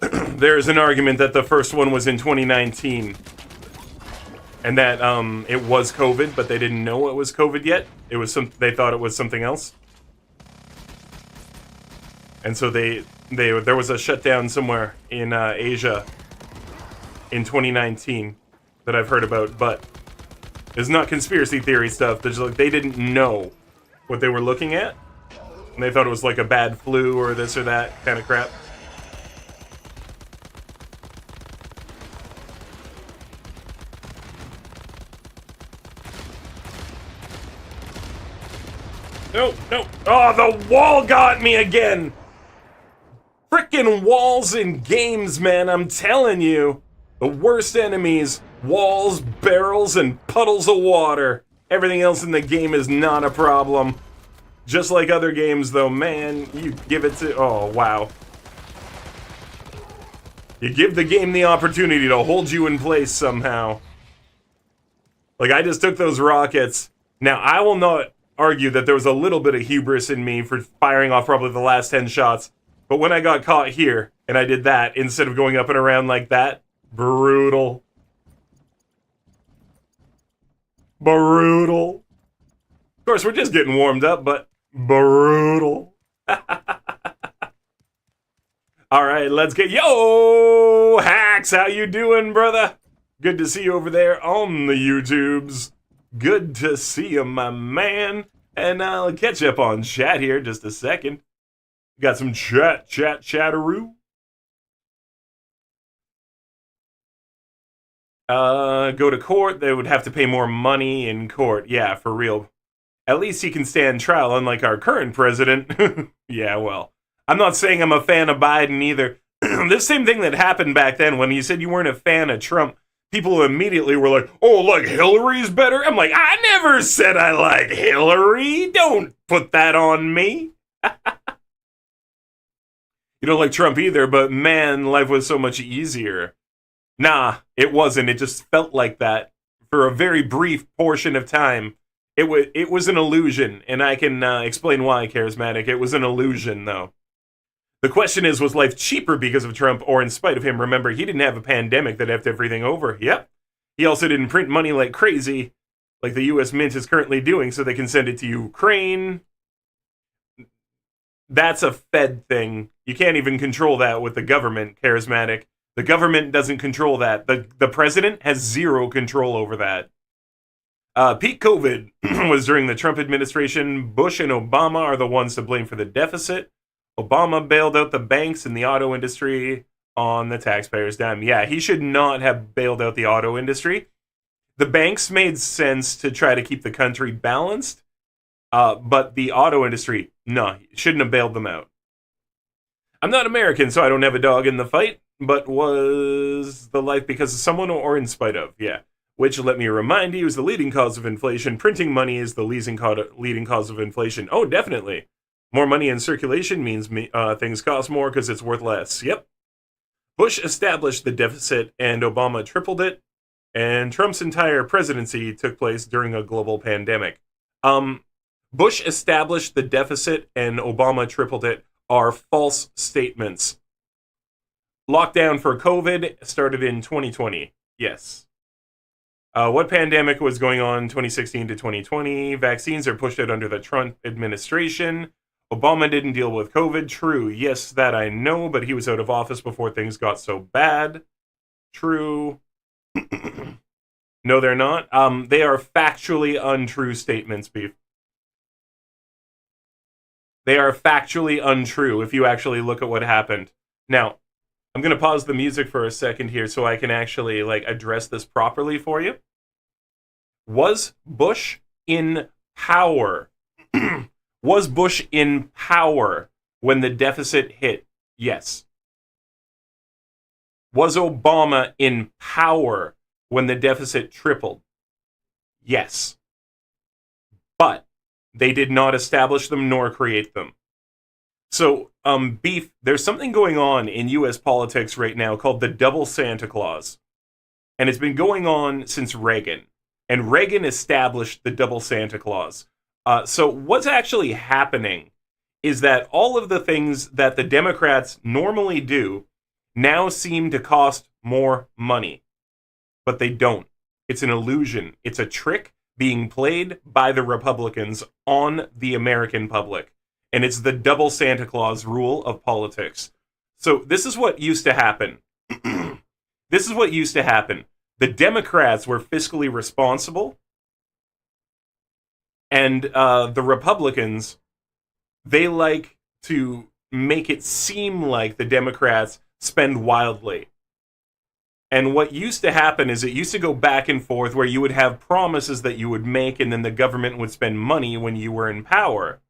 There's an argument that the first one was in 2019. And that it was COVID, but they didn't know it was COVID yet. It was they thought it was something else. And so there was a shutdown somewhere in Asia in 2019 that I've heard about, but it's not conspiracy theory stuff. There's like they didn't know what they were looking at, and they thought it was like a bad flu or this or that kind of crap. No, no. Oh, the wall got me again. Frickin' walls in games, man, I'm telling you. The worst enemies, walls, barrels, and puddles of water. Everything else in the game is not a problem. Just like other games, though, man, you give it to... Oh, wow. You give the game the opportunity to hold you in place somehow. Like, I just took those rockets. Now, I will not argue that there was a little bit of hubris in me for firing off probably the last 10 shots. But when I got caught here, and I did that, instead of going up and around like that, brutal. Brutal. Of course, we're just getting warmed up, but brutal. Alright, let's get... Yo! Hacks, how you doing, brother? Good to see you over there on the YouTubes. Good to see you, my man. And I'll catch up on chat here just a second. Got some chatteroo. Go to court. They would have to pay more money in court. Yeah, for real. At least he can stand trial, unlike our current president. Yeah, well. I'm not saying I'm a fan of Biden either. This same thing that happened back then when you said you weren't a fan of Trump. People immediately were like, oh, like Hillary's better? I'm like, I never said I like Hillary. Don't put that on me. You don't like Trump either, but man, life was so much easier. Nah, it wasn't. It just felt like that for a very brief portion of time. It was an illusion, and I can explain why, Charismatic. It was an illusion, though. The question is, was life cheaper because of Trump or in spite of him? Remember, he didn't have a pandemic that effed everything over. Yep. He also didn't print money like crazy, like the U.S. Mint is currently doing, so they can send it to Ukraine. That's a Fed thing. You can't even control that with the government, Charismatic. The government doesn't control that. The president has zero control over that. Peak COVID was during the Trump administration. Bush and Obama are the ones to blame for the deficit. Obama bailed out the banks and the auto industry on the taxpayers' dime. Yeah, he should not have bailed out the auto industry. The banks made sense to try to keep the country balanced, but the auto industry, no, shouldn't have bailed them out. I'm not American, so I don't have a dog in the fight, but was the life because of someone or in spite of? Yeah. Which, let me remind you, is the leading cause of inflation. Printing money is the leading cause of inflation. Oh, definitely. More money in circulation means things cost more because it's worth less. Yep. Bush established the deficit and Obama tripled it. And Trump's entire presidency took place during a global pandemic. Bush established the deficit and Obama tripled it are false statements. Lockdown for COVID started in 2020. Yes. What pandemic was going on 2016 to 2020? Vaccines are pushed out under the Trump administration. Obama didn't deal with COVID. True. Yes, that I know, but he was out of office before things got so bad. True. No, they're not. They are factually untrue statements, Beef. They are factually untrue if you actually look at what happened. Now, I'm going to pause the music for a second here so I can actually address this properly for you. Was Bush in power? Was Bush in power when the deficit hit? Yes. Was Obama in power when the deficit tripled? Yes. But they did not establish them nor create them. So, Beef, there's something going on in U.S. politics right now called the double Santa Claus. And it's been going on since Reagan. And Reagan established the double Santa Claus. So, what's actually happening is that all of the things that the Democrats normally do now seem to cost more money. But they don't. It's an illusion. It's a trick being played by the Republicans on the American public. And it's the double Santa Claus rule of politics. So this is what used to happen. This is what used to happen. The Democrats were fiscally responsible, and the Republicans, they like to make it seem like the Democrats spend wildly. And what used to happen is it used to go back and forth where you would have promises that you would make, and then the government would spend money when you were in power.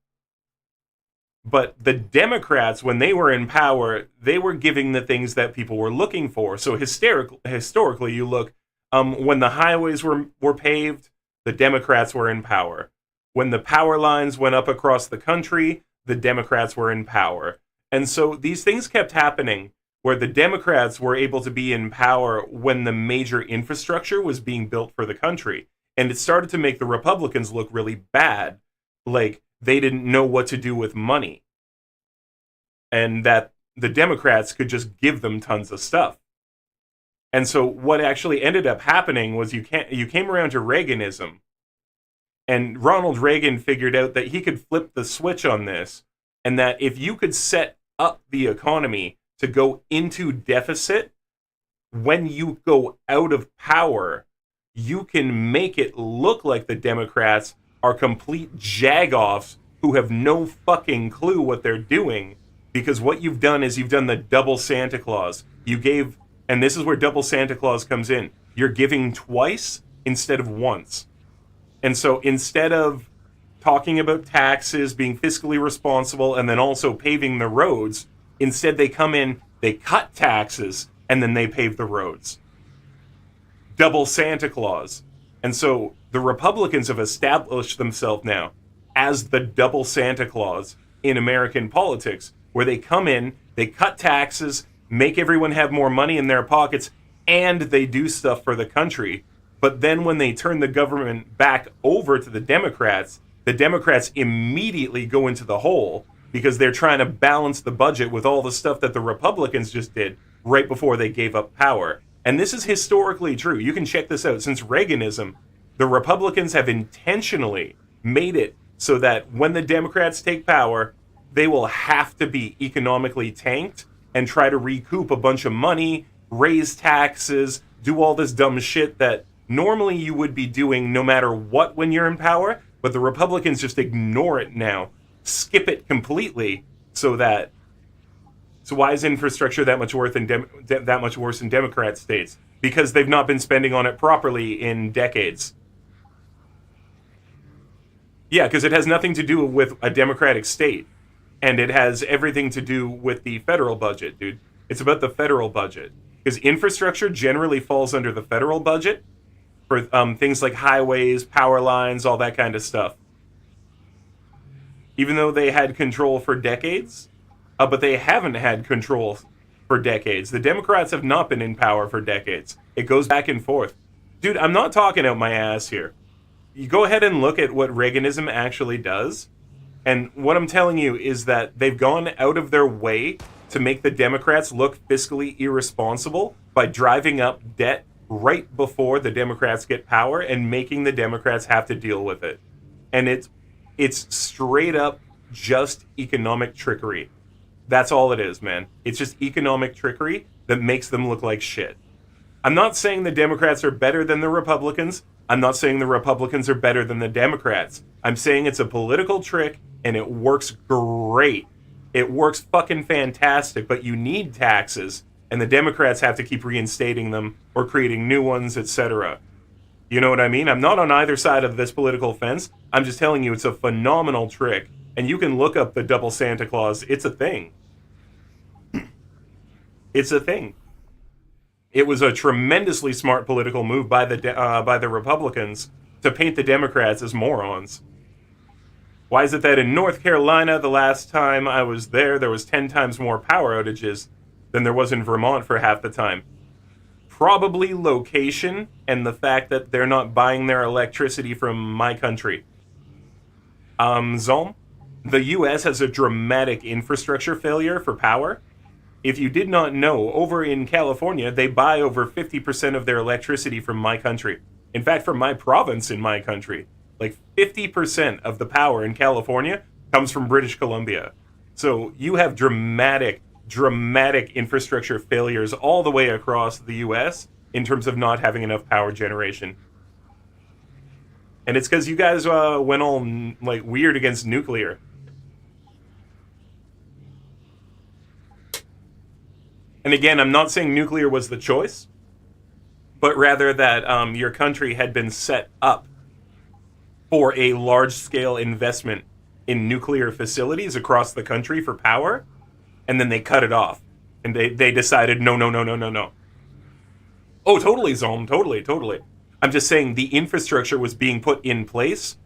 But the Democrats, when they were in power, they were giving the things that people were looking for. So historically, you look, when the highways were paved, the Democrats were in power. When the power lines went up across the country, the Democrats were in power. And so these things kept happening where the Democrats were able to be in power when the major infrastructure was being built for the country. And it started to make the Republicans look really bad. Like, they didn't know what to do with money. And that the Democrats could just give them tons of stuff. And so what actually ended up happening was you came around to Reaganism. And Ronald Reagan figured out that he could flip the switch on this. And that if you could set up the economy to go into deficit, when you go out of power, you can make it look like the Democrats are complete jagoffs who have no fucking clue what they're doing, because what you've done is you've done the double Santa Claus. You gave, and this is where double Santa Claus comes in. You're giving twice instead of once. And so instead of talking about taxes, being fiscally responsible, and then also paving the roads, instead they come in, they cut taxes, and then they pave the roads. Double Santa Claus. And so the Republicans have established themselves now as the double Santa Claus in American politics, where they come in, they cut taxes, make everyone have more money in their pockets, and they do stuff for the country. But then when they turn the government back over to the Democrats immediately go into the hole because they're trying to balance the budget with all the stuff that the Republicans just did right before they gave up power. And this is historically true. You can check this out. Since Reaganism, the Republicans have intentionally made it so that when the Democrats take power, they will have to be economically tanked and try to recoup a bunch of money, raise taxes, do all this dumb shit that normally you would be doing no matter what when you're in power, but the Republicans just ignore it now, skip it completely, so why is infrastructure that much worse in Democrat states? Because they've not been spending on it properly in decades. Yeah, because it has nothing to do with a Democratic state. And it has everything to do with the federal budget, dude. It's about the federal budget. Because infrastructure generally falls under the federal budget for things like highways, power lines, all that kind of stuff. Even though they had control for decades, but they haven't had control for decades. The Democrats have not been in power for decades. It goes back and forth. Dude, I'm not talking out my ass here. You go ahead and look at what Reaganism actually does. And what I'm telling you is that they've gone out of their way to make the Democrats look fiscally irresponsible by driving up debt right before the Democrats get power and making the Democrats have to deal with it. And it's straight up just economic trickery. That's all it is, man. It's just economic trickery that makes them look like shit. I'm not saying the Democrats are better than the Republicans. I'm not saying the Republicans are better than the Democrats. I'm saying it's a political trick, and it works great. It works fucking fantastic, but you need taxes, and the Democrats have to keep reinstating them or creating new ones, etc. You know what I mean? I'm not on either side of this political fence. I'm just telling you it's a phenomenal trick, and you can look up the double Santa Claus. It's a thing. It's a thing. It was a tremendously smart political move by the Republicans to paint the Democrats as morons. Why is it that in North Carolina, the last time I was there was 10 times more power outages than there was in Vermont for half the time? Probably location and the fact that they're not buying their electricity from my country. Zolm, the US has a dramatic infrastructure failure for power. If you did not know, over in California, they buy over 50% of their electricity from my country. In fact, from my province in my country. Like 50% of the power in California comes from British Columbia. So you have dramatic infrastructure failures all the way across the US in terms of not having enough power generation. And it's because you guys went all like weird against nuclear. And again, I'm not saying nuclear was the choice, but rather that your country had been set up for a large-scale investment in nuclear facilities across the country for power, and then they cut it off. And they decided, no. Oh, totally, Zolm, totally. I'm just saying the infrastructure was being put in place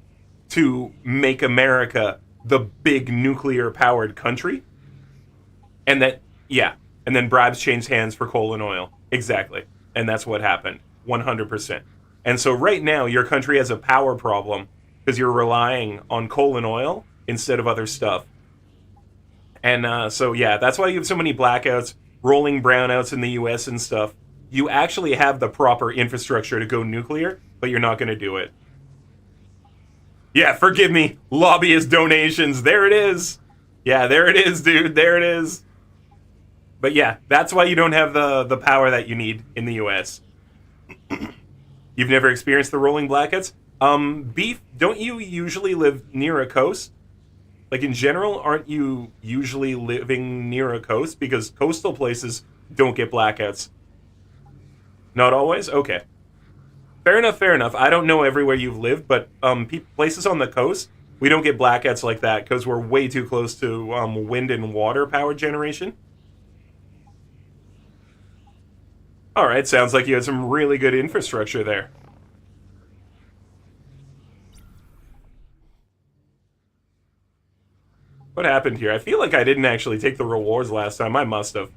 to make America the big nuclear-powered country. And that, yeah. And then bribes changed hands for coal and oil. Exactly. And that's what happened. 100%. And so right now, your country has a power problem because you're relying on coal and oil instead of other stuff. And so, yeah, that's why you have so many blackouts, rolling brownouts in the US and stuff. You actually have the proper infrastructure to go nuclear, but you're not going to do it. Yeah, forgive me. Lobbyist donations. There it is. Yeah, there it is, dude. There it is. But yeah, that's why you don't have the power that you need in the US. You've never experienced the rolling blackouts? Beef, don't you usually live near a coast? Like in general, aren't you usually living near a coast? Because coastal places don't get blackouts. Not always? Okay. Fair enough. I don't know everywhere you've lived, but places on the coast, we don't get blackouts like that because we're way too close to wind and water power generation. Alright, sounds like you had some really good infrastructure there. What happened here? I feel like I didn't actually take the rewards last time. I must have.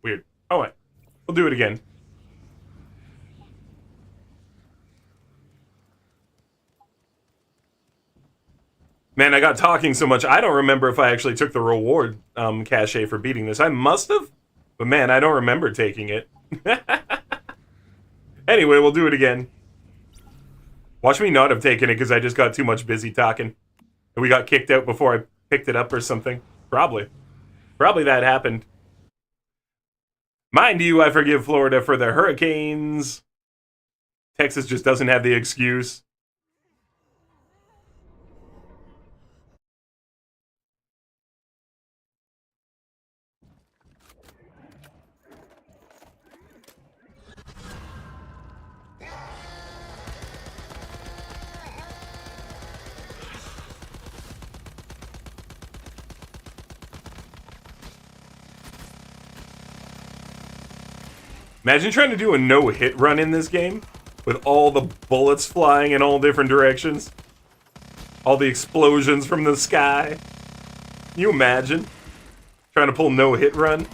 Weird. Oh, wait. We'll do it again. Man, I got talking so much, I don't remember if I actually took the reward cachet for beating this. I must have, but man, I don't remember taking it. Anyway, we'll do it again. Watch me not have taken it because I just got too much busy talking. And we got kicked out before I picked it up or something. Probably that happened. Mind you, I forgive Florida for their hurricanes. Texas just doesn't have the excuse. Imagine trying to do a no-hit run in this game with all the bullets flying in all different directions. All the explosions from the sky. Can you imagine? Trying to pull no-hit run?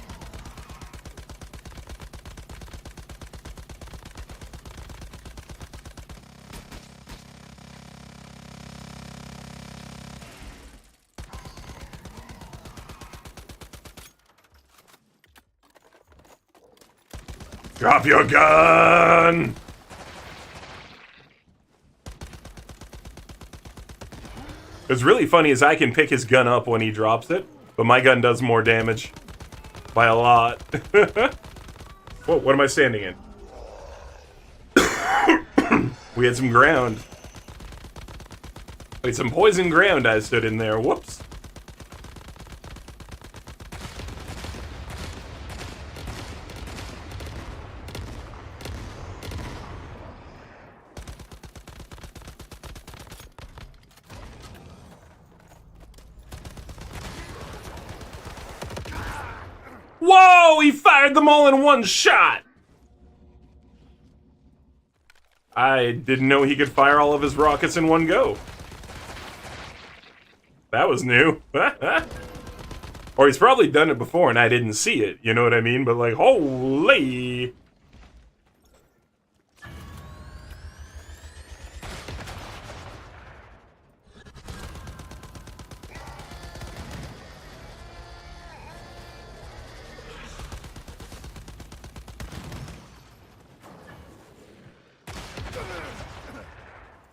Drop your gun! What's really funny is I can pick his gun up when he drops it, but my gun does more damage. By a lot. Whoa, what am I standing in? We had some ground. Wait, some poison ground I stood in there. Whoops. Whoa! He fired them all in one shot! I didn't know he could fire all of his rockets in one go. That was new. Or he's probably done it before and I didn't see it, you know what I mean? But like, holy...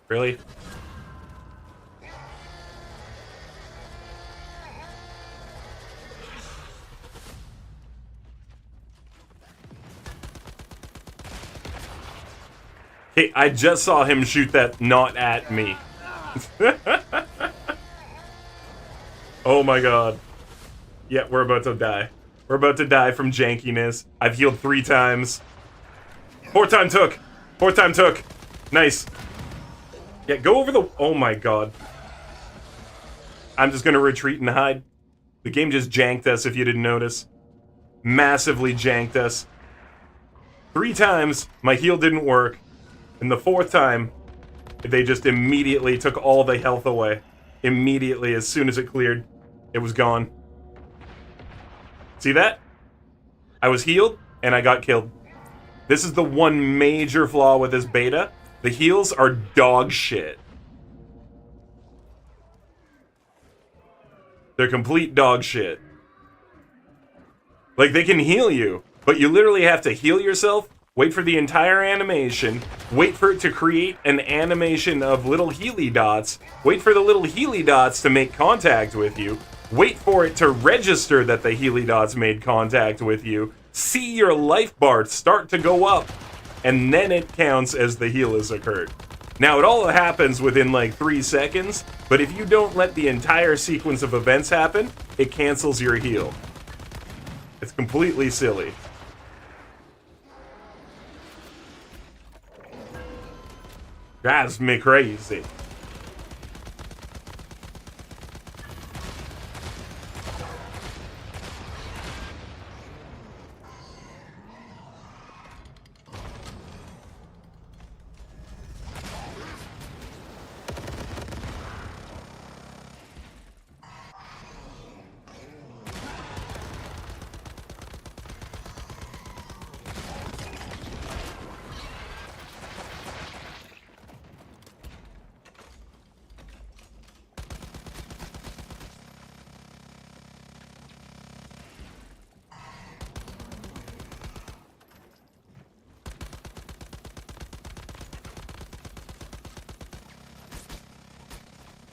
Really? Hey, I just saw him shoot that not at me. Oh my god. Yeah, we're about to die. We're about to die from jankiness. I've healed 3 times. 4th time took. 4th time took. Nice. Yeah, go over the... Oh my god. I'm just gonna retreat and hide. The game just janked us if you didn't notice. Massively janked us. 3 times, my heal didn't work. And the 4th time, they just immediately took all the health away. Immediately, as soon as it cleared, it was gone. See that? I was healed, and I got killed. This is the one major flaw with this beta. The heals are dog shit. They're complete dog shit. Like, they can heal you, but you literally have to heal yourself, wait for the entire animation, wait for it to create an animation of little Healy dots, wait for the little Healy dots to make contact with you, wait for it to register that the Healy dots made contact with you, see your life bar start to go up, and then it counts as the heal has occurred. Now, it all happens within like 3 seconds, but if you don't let the entire sequence of events happen, it cancels your heal. It's completely silly. Drives me crazy.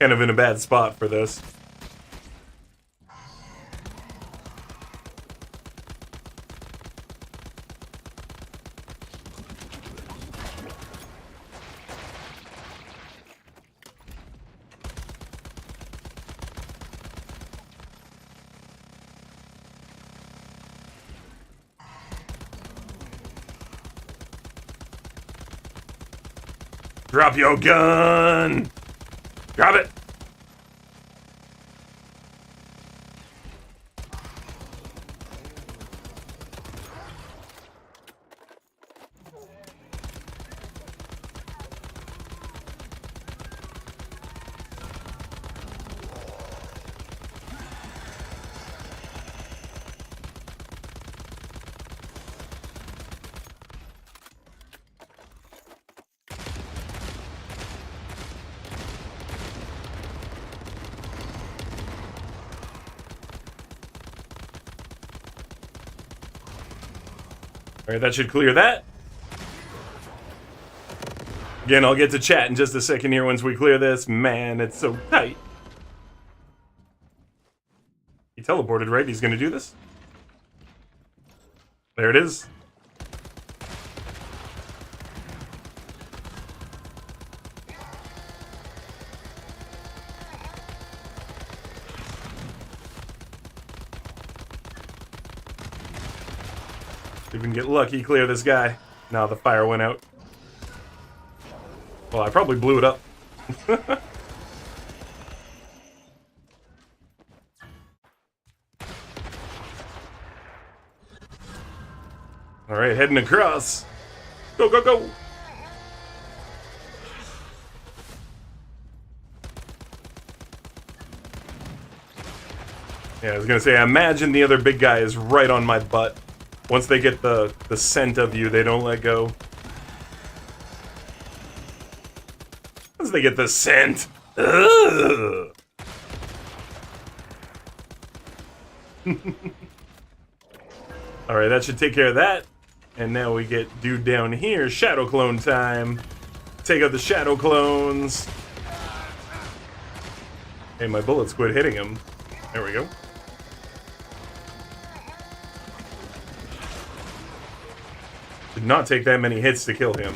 Kind of in a bad spot for this. Drop your gun! Drop it! Alright, that should clear that. Again, I'll get to chat in just a second here once we clear this. Man, it's so tight. He teleported, right? He's gonna do this? There it is. See if we can get lucky, clear this guy. Now the fire went out. Well, I probably blew it up. All right, heading across. Go, go, go. Yeah, I was gonna say, I imagine the other big guy is right on my butt. Once they get the scent of you, they don't let go. Once they get the scent. Ugh. Alright, that should take care of that. And now we get dude down here. Shadow clone time. Take out the shadow clones. Hey, my bullets quit hitting him. There we go. Did not take that many hits to kill him.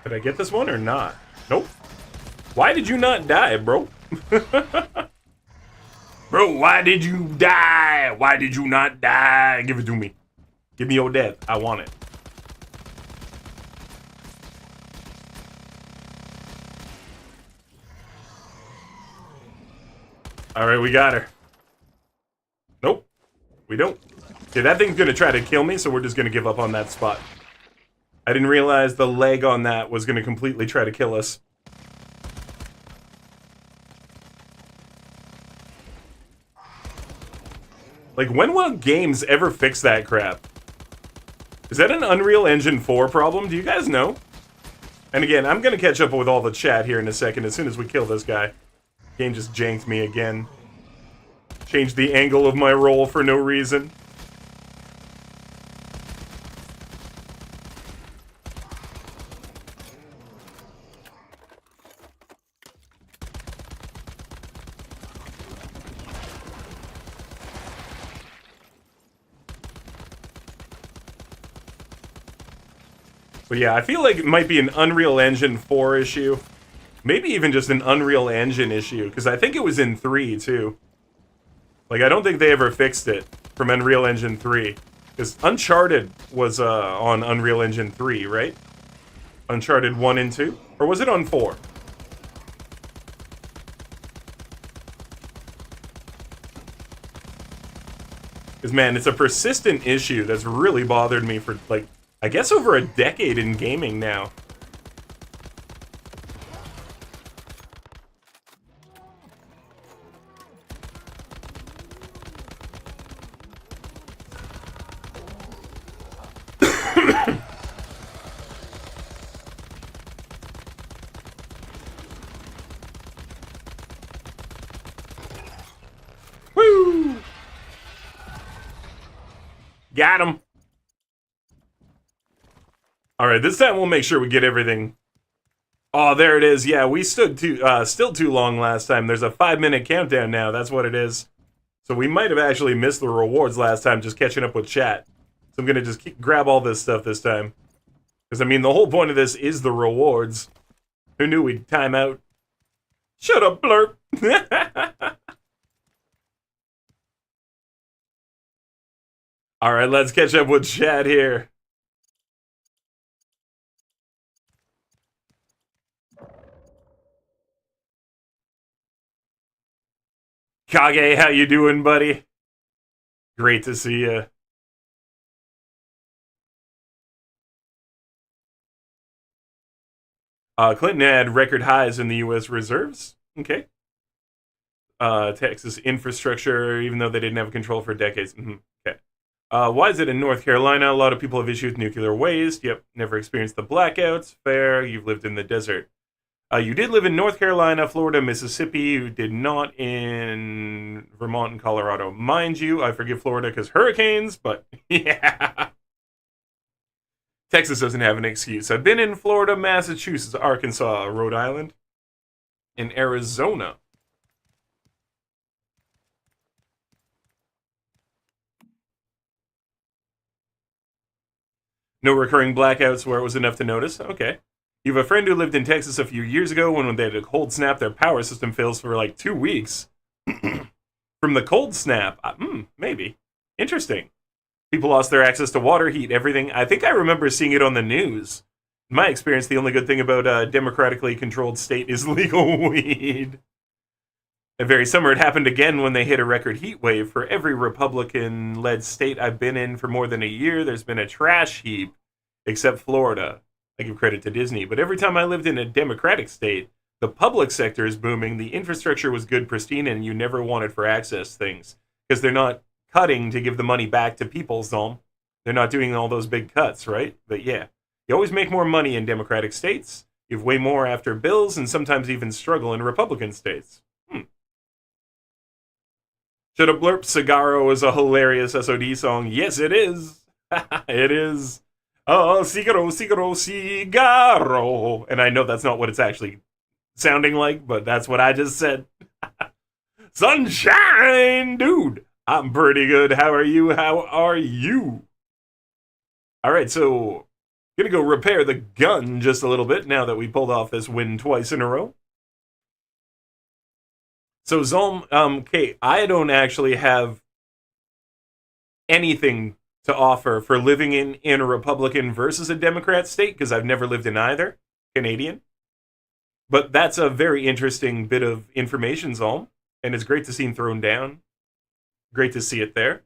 Did I get this one or not? Nope. Why did you not die, bro? Bro, why did you die? Why did you not die? Give it to me. Give me your death. I want it. Alright, we got her. Nope. We don't. Okay, that thing's gonna try to kill me, so we're just gonna give up on that spot. I didn't realize the leg on that was gonna completely try to kill us. Like, when will games ever fix that crap? Is that an Unreal Engine 4 problem? Do you guys know? And again, I'm gonna catch up with all the chat here in a second as soon as we kill this guy. Game just janked me again. Changed the angle of my roll for no reason. But yeah, I feel like it might be an Unreal Engine 4 issue. Maybe even just an Unreal Engine issue, because I think it was in 3, too. Like, I don't think they ever fixed it from Unreal Engine 3. Because Uncharted was on Unreal Engine 3, right? Uncharted 1 and 2? Or was it on 4? Because, man, it's a persistent issue that's really bothered me for, like, I guess over a decade in gaming now. Woo! Got him. Alright, this time we'll make sure we get everything. Oh, there it is. Yeah, we stood still too long last time. There's a 5-minute countdown now. That's what it is. So we might have actually missed the rewards last time just catching up with chat. So I'm going to just grab all this stuff this time. Because, I mean, the whole point of this is the rewards. Who knew we'd time out? Shut up, blurp. Alright, let's catch up with chat here. Kage, how you doing, buddy? Great to see you. Clinton had record highs in the U.S. reserves. Okay. Texas infrastructure, even though they didn't have control for decades. Okay. Why is it in North Carolina? A lot of people have issues with nuclear waste. Yep, never experienced the blackouts. Fair. You've lived in the desert. You did live in North Carolina, Florida, Mississippi. You did not in Vermont and Colorado. Mind you, I forgive Florida because hurricanes, but yeah. Texas doesn't have an excuse. I've been in Florida, Massachusetts, Arkansas, Rhode Island, and Arizona. No recurring blackouts where it was enough to notice. Okay. You have a friend who lived in Texas a few years ago when they had a cold snap, their power system fails for like 2 weeks. From the cold snap, maybe. Interesting. People lost their access to water, heat, everything. I think I remember seeing it on the news. In my experience, the only good thing about a democratically controlled state is legal weed. That very summer, it happened again when they hit a record heat wave. For every Republican led state I've been in for more than a year, there's been a trash heap, except Florida. I give credit to Disney. But every time I lived in a Democratic state, the public sector is booming, the infrastructure was good, pristine, and you never wanted for access things. Because they're not cutting to give the money back to people, Zom. They're not doing all those big cuts, right? But yeah, you always make more money in Democratic states. You have way more after bills, and sometimes even struggle in Republican states. Should have blurped Cigarro is a hilarious SOD song. Yes, it is. It is. Oh, Cigaro, Cigaro, Cigarro. And I know that's not what it's actually sounding like, but that's what I just said. Sunshine, dude. I'm pretty good. How are you? How are you? All right, so gonna go repair the gun just a little bit now that we pulled off this win twice in a row. So Zolm, okay, I don't actually have anything to offer for living in a Republican versus a Democrat state because I've never lived in either. Canadian. But that's a very interesting bit of information, Zolm, and it's great to see him thrown down. Great to see it there.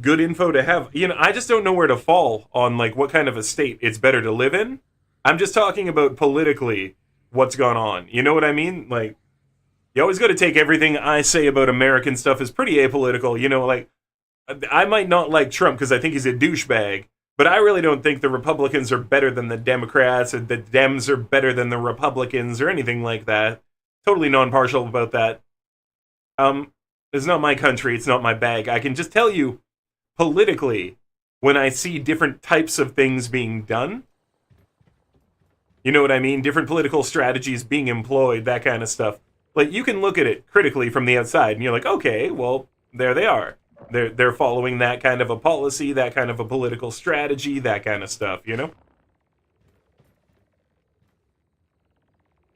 Good info to have. You know, I just don't know where to fall on like what kind of a state it's better to live in. I'm just talking about politically what's gone on. You know what I mean? Like, you always got to take everything I say about American stuff as pretty apolitical. You know, like, I might not like Trump because I think he's a douchebag, but I really don't think the Republicans are better than the Democrats or the Dems are better than the Republicans or anything like that. Totally non-partial about that. It's not my country. It's not my bag. I can just tell you politically when I see different types of things being done. You know what I mean? Different political strategies being employed, that kind of stuff. Like, you can look at it critically from the outside, and you're like, okay, well, there they are. They're following that kind of a policy, that kind of a political strategy, that kind of stuff, you know?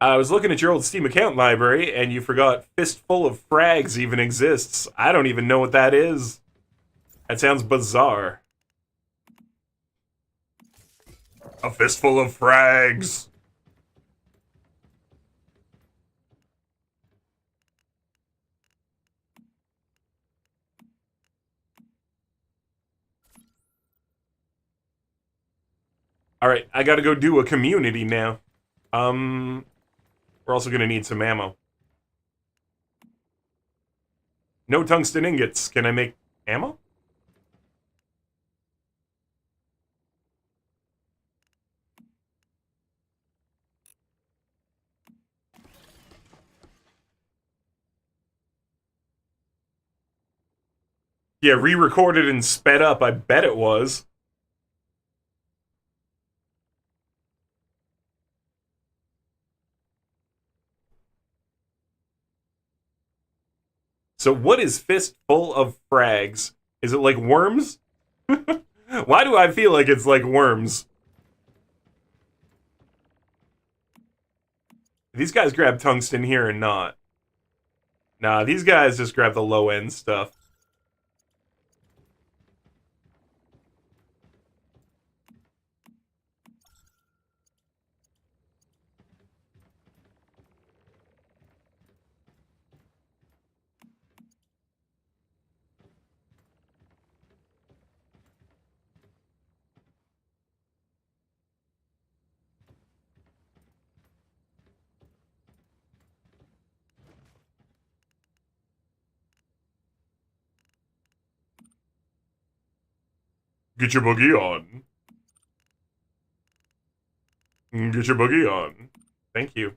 I was looking at your old Steam account library, and you forgot Fistful of Frags even exists. I don't even know what that is. That sounds bizarre. A fistful of frags. All right, I gotta go do a community now. We're also gonna need some ammo. No tungsten ingots. Can I make ammo? Yeah, re-recorded and sped up. I bet it was. So what is fistful of frags? Is it like worms? Why do I feel like it's like worms? These guys grab tungsten here or not? Nah, these guys just grab the low-end stuff. Get your boogie on. Get your boogie on. Thank you.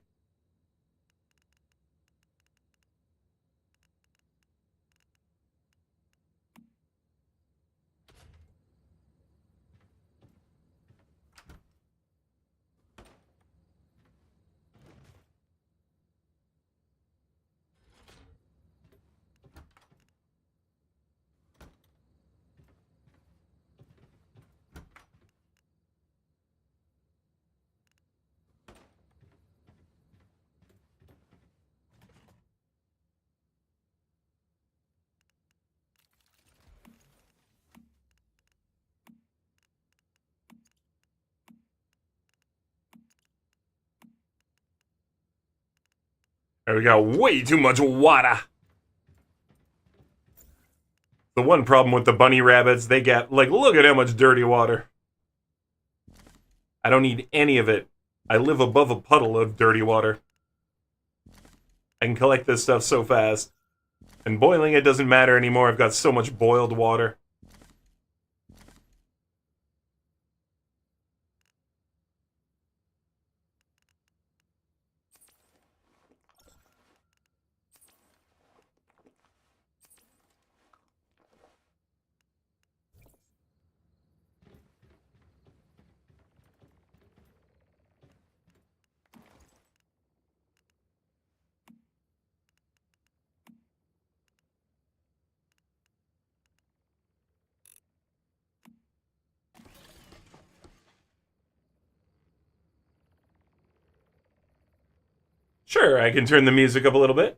There we got way too much water. The one problem with the bunny rabbits, they get, like, look at how much dirty water. I don't need any of it. I live above a puddle of dirty water. I can collect this stuff so fast. And boiling it doesn't matter anymore. I've got so much boiled water. Sure, I can turn the music up a little bit.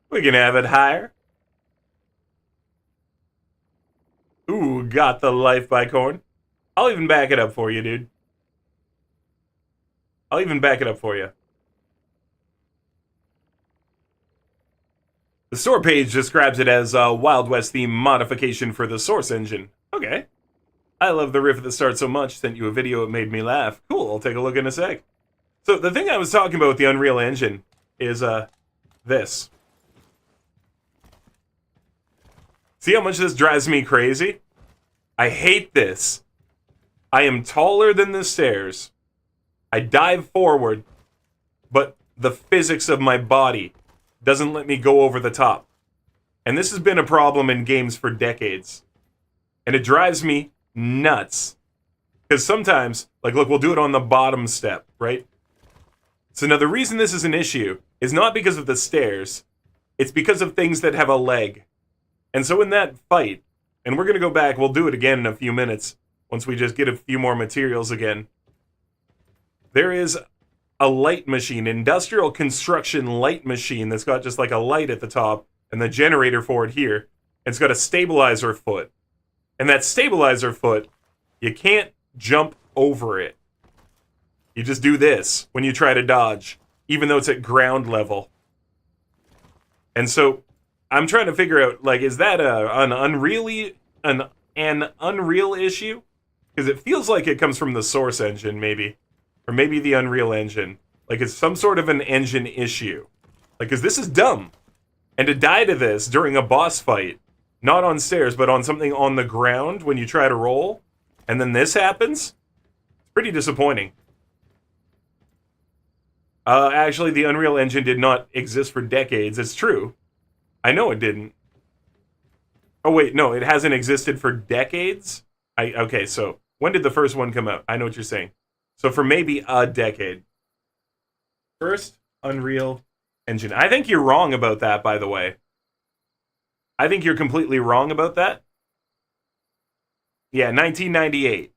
We can have it higher. Ooh, got the life by Korn. I'll even back it up for you, dude. I'll even back it up for you. The store page describes it as a Wild West theme modification for the Source engine. Okay. I love the riff at the start so much, sent you a video, it made me laugh. Cool, I'll take a look in a sec. So the thing I was talking about with the Unreal Engine is, this. See how much this drives me crazy? I hate this. I am taller than the stairs. I dive forward, but the physics of my body doesn't let me go over the top. And this has been a problem in games for decades. And it drives me nuts. Because sometimes, like, look, we'll do it on the bottom step, right? So now the reason this is an issue is not because of the stairs. It's because of things that have a leg. And so in that fight, and we're going to go back, we'll do it again in a few minutes, once we just get a few more materials again. There is a light machine, industrial construction light machine that's got just like a light at the top and the generator for it here. And it's got a stabilizer foot. And that stabilizer foot, you can't jump over it. You just do this when you try to dodge, even though it's at ground level. And so I'm trying to figure out, like, is that an Unreal issue? Because it feels like it comes from the Source engine, maybe. Or maybe the Unreal Engine. Like, it's some sort of an engine issue. Like, because this is dumb. And to die to this during a boss fight, not on stairs, but on something on the ground when you try to roll, and then this happens, it's pretty disappointing. Actually, the Unreal Engine did not exist for decades. It's true. I know it didn't. Oh, wait, no, it hasn't existed for decades? Okay, so when did the first one come out? I know what you're saying. So for maybe a decade. First Unreal Engine. I think you're wrong about that, by the way. I think you're completely wrong about that. Yeah, 1998.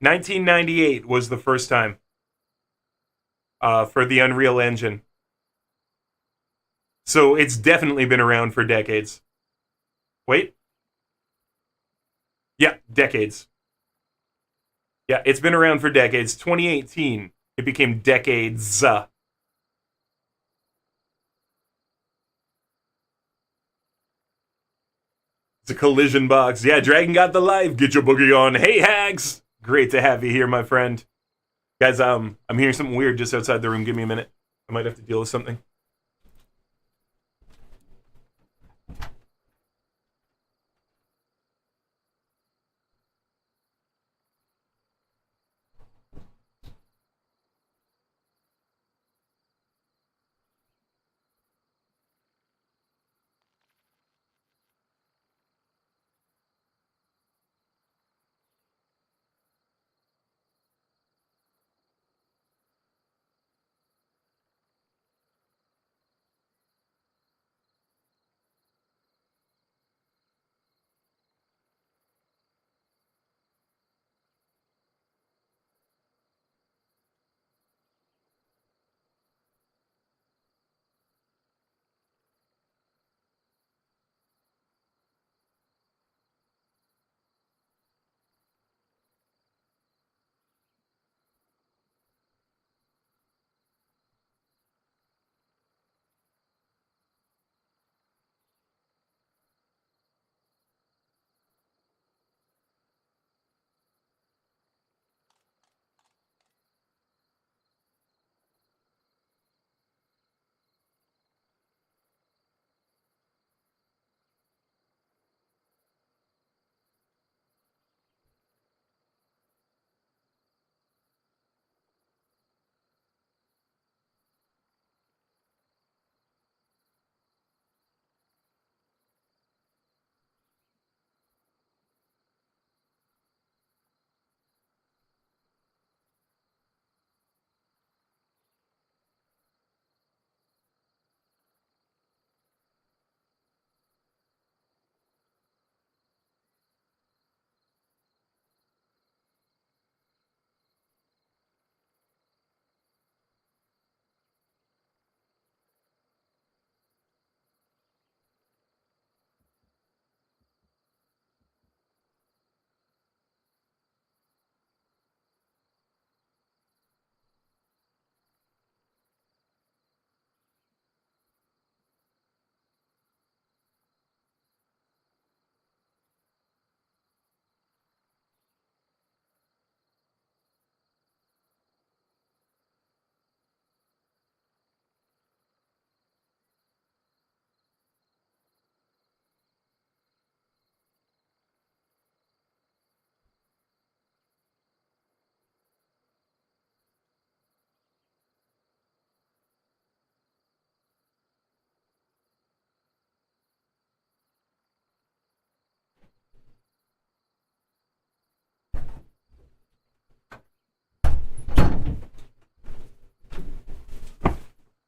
1998 was the first time for the Unreal Engine. So it's definitely been around for decades. Wait. Yeah, decades. Yeah, it's been around for decades. 2018, it became decades. It's a collision box. Yeah, Dragon got the life. Get your boogie on. Hey, Hags! Great to have you here, my friend. Guys, I'm hearing something weird just outside the room. Give me a minute. I might have to deal with something.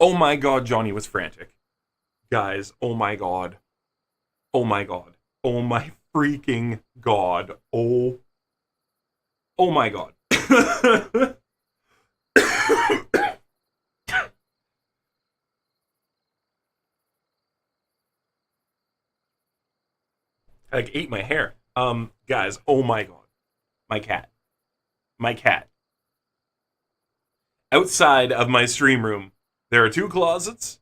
Oh my god, Johnny was frantic. Guys, oh my god. Oh my god. Oh my freaking god. Oh my god. I like ate my hair. Guys, oh my god. My cat. My cat. Outside of my stream room, there are two closets.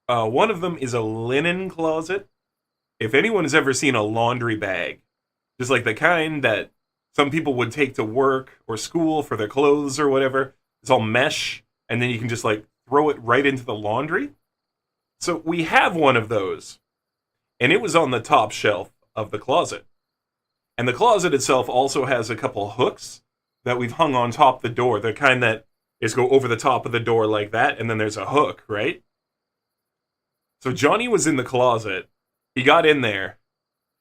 One of them is a linen closet. If anyone has ever seen a laundry bag, just like the kind that some people would take to work or school for their clothes or whatever, it's all mesh, and then you can just like throw it right into the laundry. So we have one of those, and it was on the top shelf of the closet. And the closet itself also has a couple hooks that we've hung on top the door, the kind that is go over the top of the door like that, and then there's a hook, right? So Johnny was in the closet, he got in there,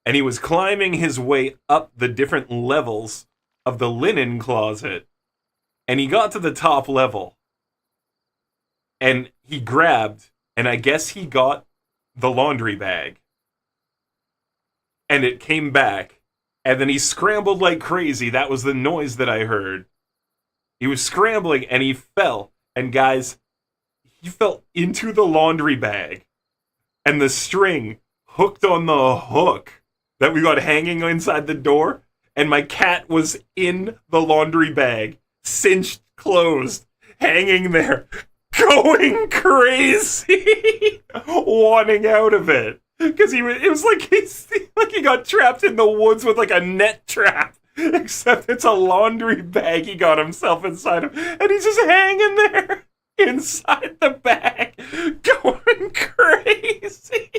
and he was climbing his way up the different levels of the linen closet, and he got to the top level, and he grabbed, and I guess he got the laundry bag, and it came back, and then he scrambled like crazy. That was the noise that I heard. He was scrambling, and he fell, and guys, he fell into the laundry bag, and the string hooked on the hook that we got hanging inside the door, and my cat was in the laundry bag, cinched closed, hanging there, going crazy, wanting out of it. Because it was like he got trapped in the woods with like a net trap, except it's a laundry bag he got himself inside of, and he's just hanging there inside the bag, going crazy.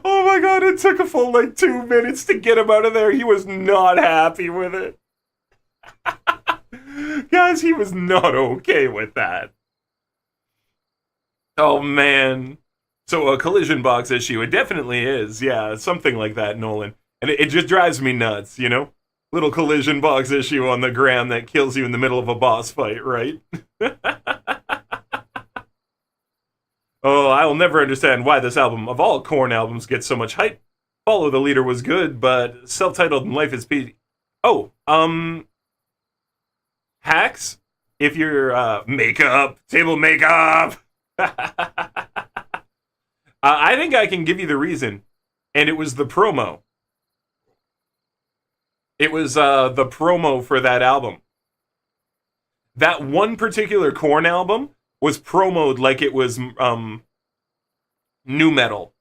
Oh my god, it took a full like 2 minutes to get him out of there. He was not happy with it. Guys, he was not okay with that. Oh man. So a collision box issue, it definitely is. Yeah, something like that, Nolan. And it just drives me nuts, you know? Little collision box issue on the gram that kills you in the middle of a boss fight, right? Oh, I'll never understand why this album, of all Korn albums, gets so much hype. Follow the Leader was good, but self-titled and Life is Peace. Oh, Hacks? If you're, makeup, table makeup! I think I can give you the reason, and it was the promo. It was the promo for that album. That one particular Korn album was promoted like it was nu metal,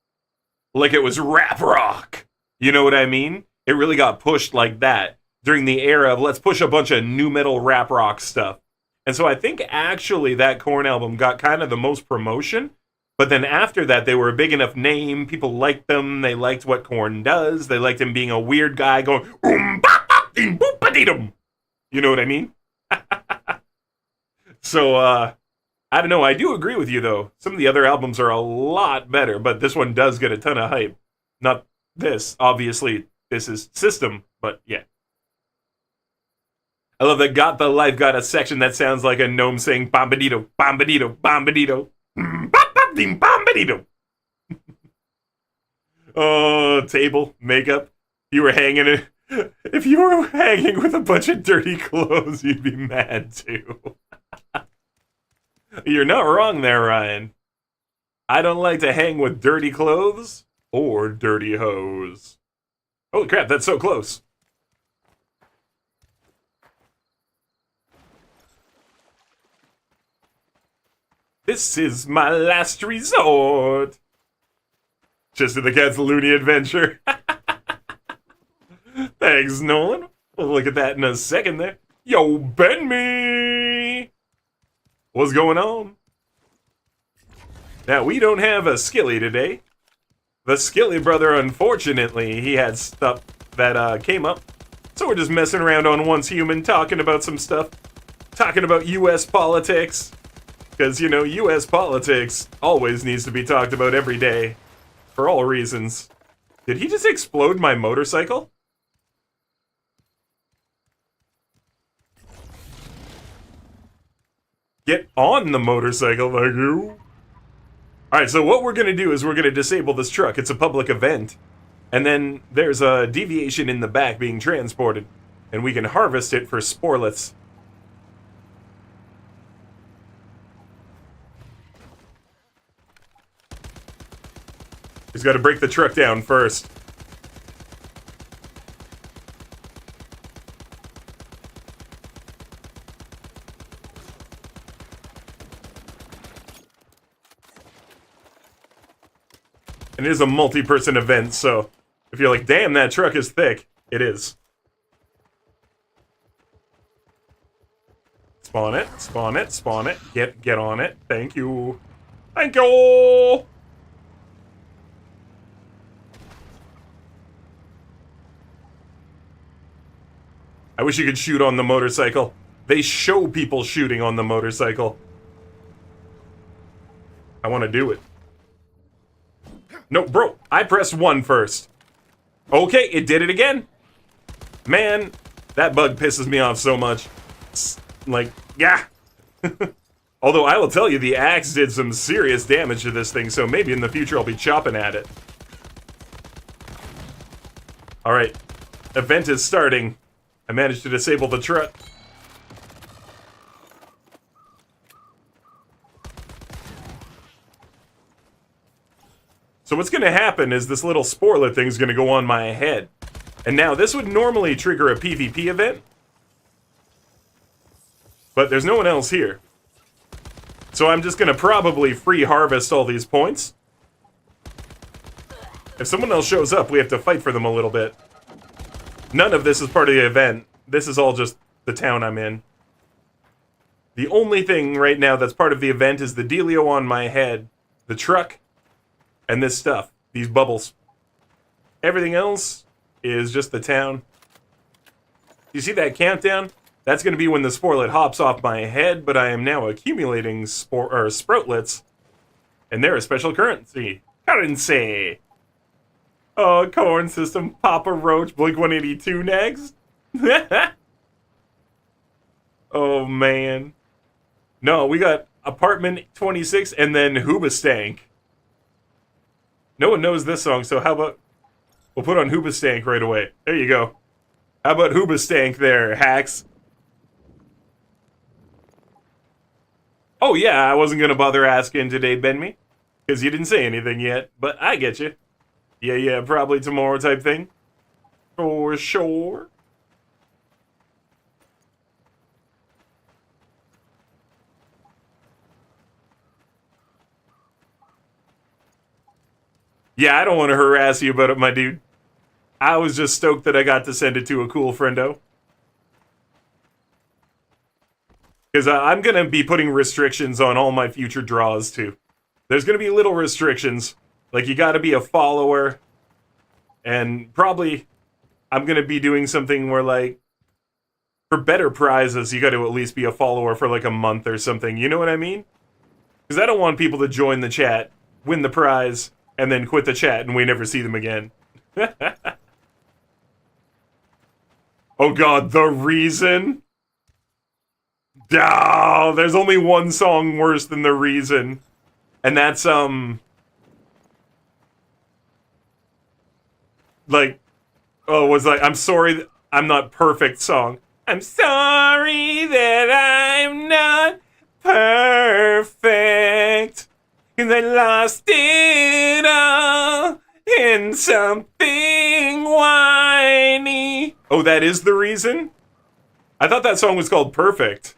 like it was rap rock. You know what I mean? It really got pushed like that during the era of let's push a bunch of nu metal rap rock stuff. And so I think actually that Korn album got kind of the most promotion. But then after that, they were a big enough name. People liked them. They liked what Korn does. They liked him being a weird guy going, boop, ba dum. You know what I mean? So, I don't know. I do agree with you, though. Some of the other albums are a lot better, but this one does get a ton of hype. Not this. Obviously, this is System, but yeah. I love that Got the Life got a section that sounds like a gnome saying bombadito, bombadito, bombadito. Oh, table, makeup. If you were hanging with a bunch of dirty clothes, you'd be mad too. You're not wrong there, Ryan. I don't like to hang with dirty clothes or dirty hoes. Holy crap, that's so close. This is my last resort. Just in the Cat's Looney Adventure. Thanks, Nolan. We'll look at that in a second there. Yo, Ben me! What's going on? Now, we don't have a Skilly today. The Skilly brother, unfortunately, he had stuff that came up. So we're just messing around on Once Human, talking about some stuff. Talking about U.S. politics. Because, you know, U.S. politics always needs to be talked about every day. For all reasons. Did he just explode my motorcycle? Get on the motorcycle, thank you. Alright, so what we're gonna do is we're gonna disable this truck. It's a public event. And then there's a deviation in the back being transported. And we can harvest it for sporlets. He's got to break the truck down first. And it is a multi-person event, so if you're like, damn, that truck is thick, it is. Spawn it, spawn it, spawn it. Get on it. Thank you. Thank you! I wish you could shoot on the motorcycle. They show people shooting on the motorcycle. I want to do it. No, bro, I pressed 1 first. Okay, it did it again. Man, that bug pisses me off so much. It's like, yeah. Although I will tell you, the axe did some serious damage to this thing, so maybe in the future I'll be chopping at it. Alright, event is starting. I managed to disable the truck. So what's going to happen is this little sporlet thing's going to go on my head. And now this would normally trigger a PvP event. But there's no one else here. So I'm just going to probably free harvest all these points. If someone else shows up, we have to fight for them a little bit. None of this is part of the event. This is all just the town I'm in. The only thing right now that's part of the event is the dealio on my head, the truck, and this stuff, these bubbles. Everything else is just the town. You see that countdown? That's going to be when the sporlet hops off my head, but I am now accumulating sproutlets, and they're a special currency. Currency! Oh, Corn System, Papa Roach, Blink-182 next? Oh, man. No, we got Apartment 26 and then Hoobastank. No one knows this song, so how about... We'll put on Hoobastank right away. There you go. How about Hoobastank there, hacks? Oh, yeah, I wasn't going to bother asking today, Benme, because you didn't say anything yet, but I get you. Yeah, probably tomorrow type thing. For sure. Yeah, I don't want to harass you about it, my dude. I was just stoked that I got to send it to a cool friendo. Because I'm going to be putting restrictions on all my future draws, too. There's going to be little restrictions. Like, you got to be a follower. And probably, I'm going to be doing something where, like, for better prizes, you got to at least be a follower for, like, a month or something. You know what I mean? Because I don't want people to join the chat, win the prize, and then quit the chat and we never see them again. Oh god, The Reason? Oh, there's only one song worse than The Reason. And that's, like, oh, was like, I'm sorry I'm not perfect song. I'm sorry that I'm not perfect. 'Cause I lost it all in something whiny. Oh, that is The Reason? I thought that song was called Perfect.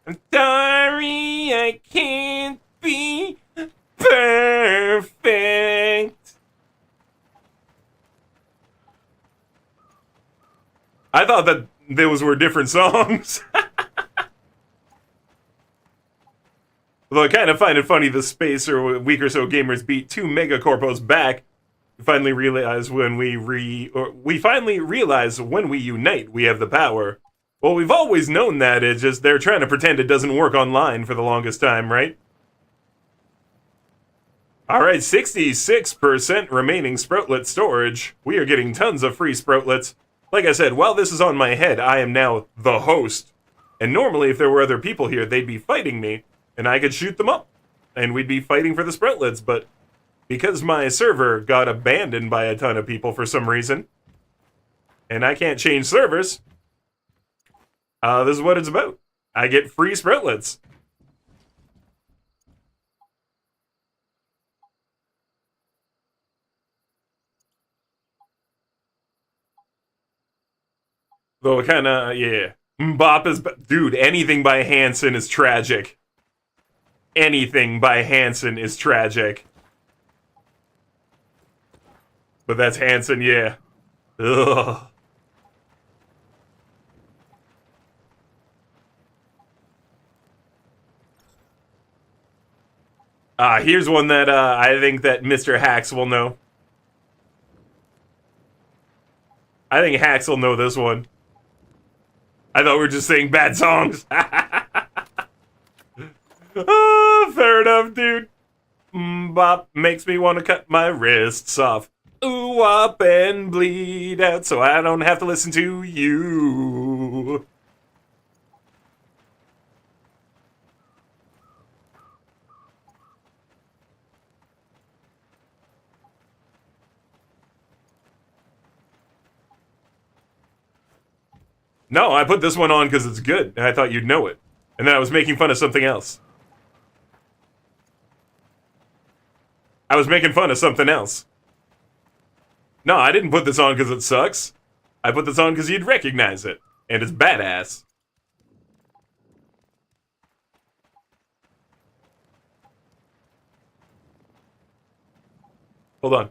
I'm sorry I can't be perfect. I thought that those were different songs. Although I kind of find it funny the Space or Week or So Gamers beat 2 Megacorpos back. We finally realize when we realize when we unite, we have the power. Well, we've always known that. It's just they're trying to pretend it doesn't work online for the longest time, right? Alright, 66% remaining Sproutlet storage. We are getting tons of free Sproutlets. Like I said, while this is on my head, I am now the host. And normally, if there were other people here, they'd be fighting me, and I could shoot them up, and we'd be fighting for the Sproutlets, but because my server got abandoned by a ton of people for some reason, and I can't change servers, this is what it's about. I get free Sproutlets. Though it kinda, yeah. Mbop is, dude, anything by Hanson is tragic. Anything by Hanson is tragic. But that's Hanson, yeah. Ugh. Here's one that I think that Mr. Hacks will know. I think Hacks will know this one. I thought we were just saying bad songs. Fair enough, dude. Bop makes me want to cut my wrists off. Ooh, up and bleed out so I don't have to listen to you. No, I put this one on because it's good, and I thought you'd know it. And then I was making fun of something else. I was making fun of something else. No, I didn't put this on because it sucks. I put this on because you'd recognize it. And it's badass. Hold on.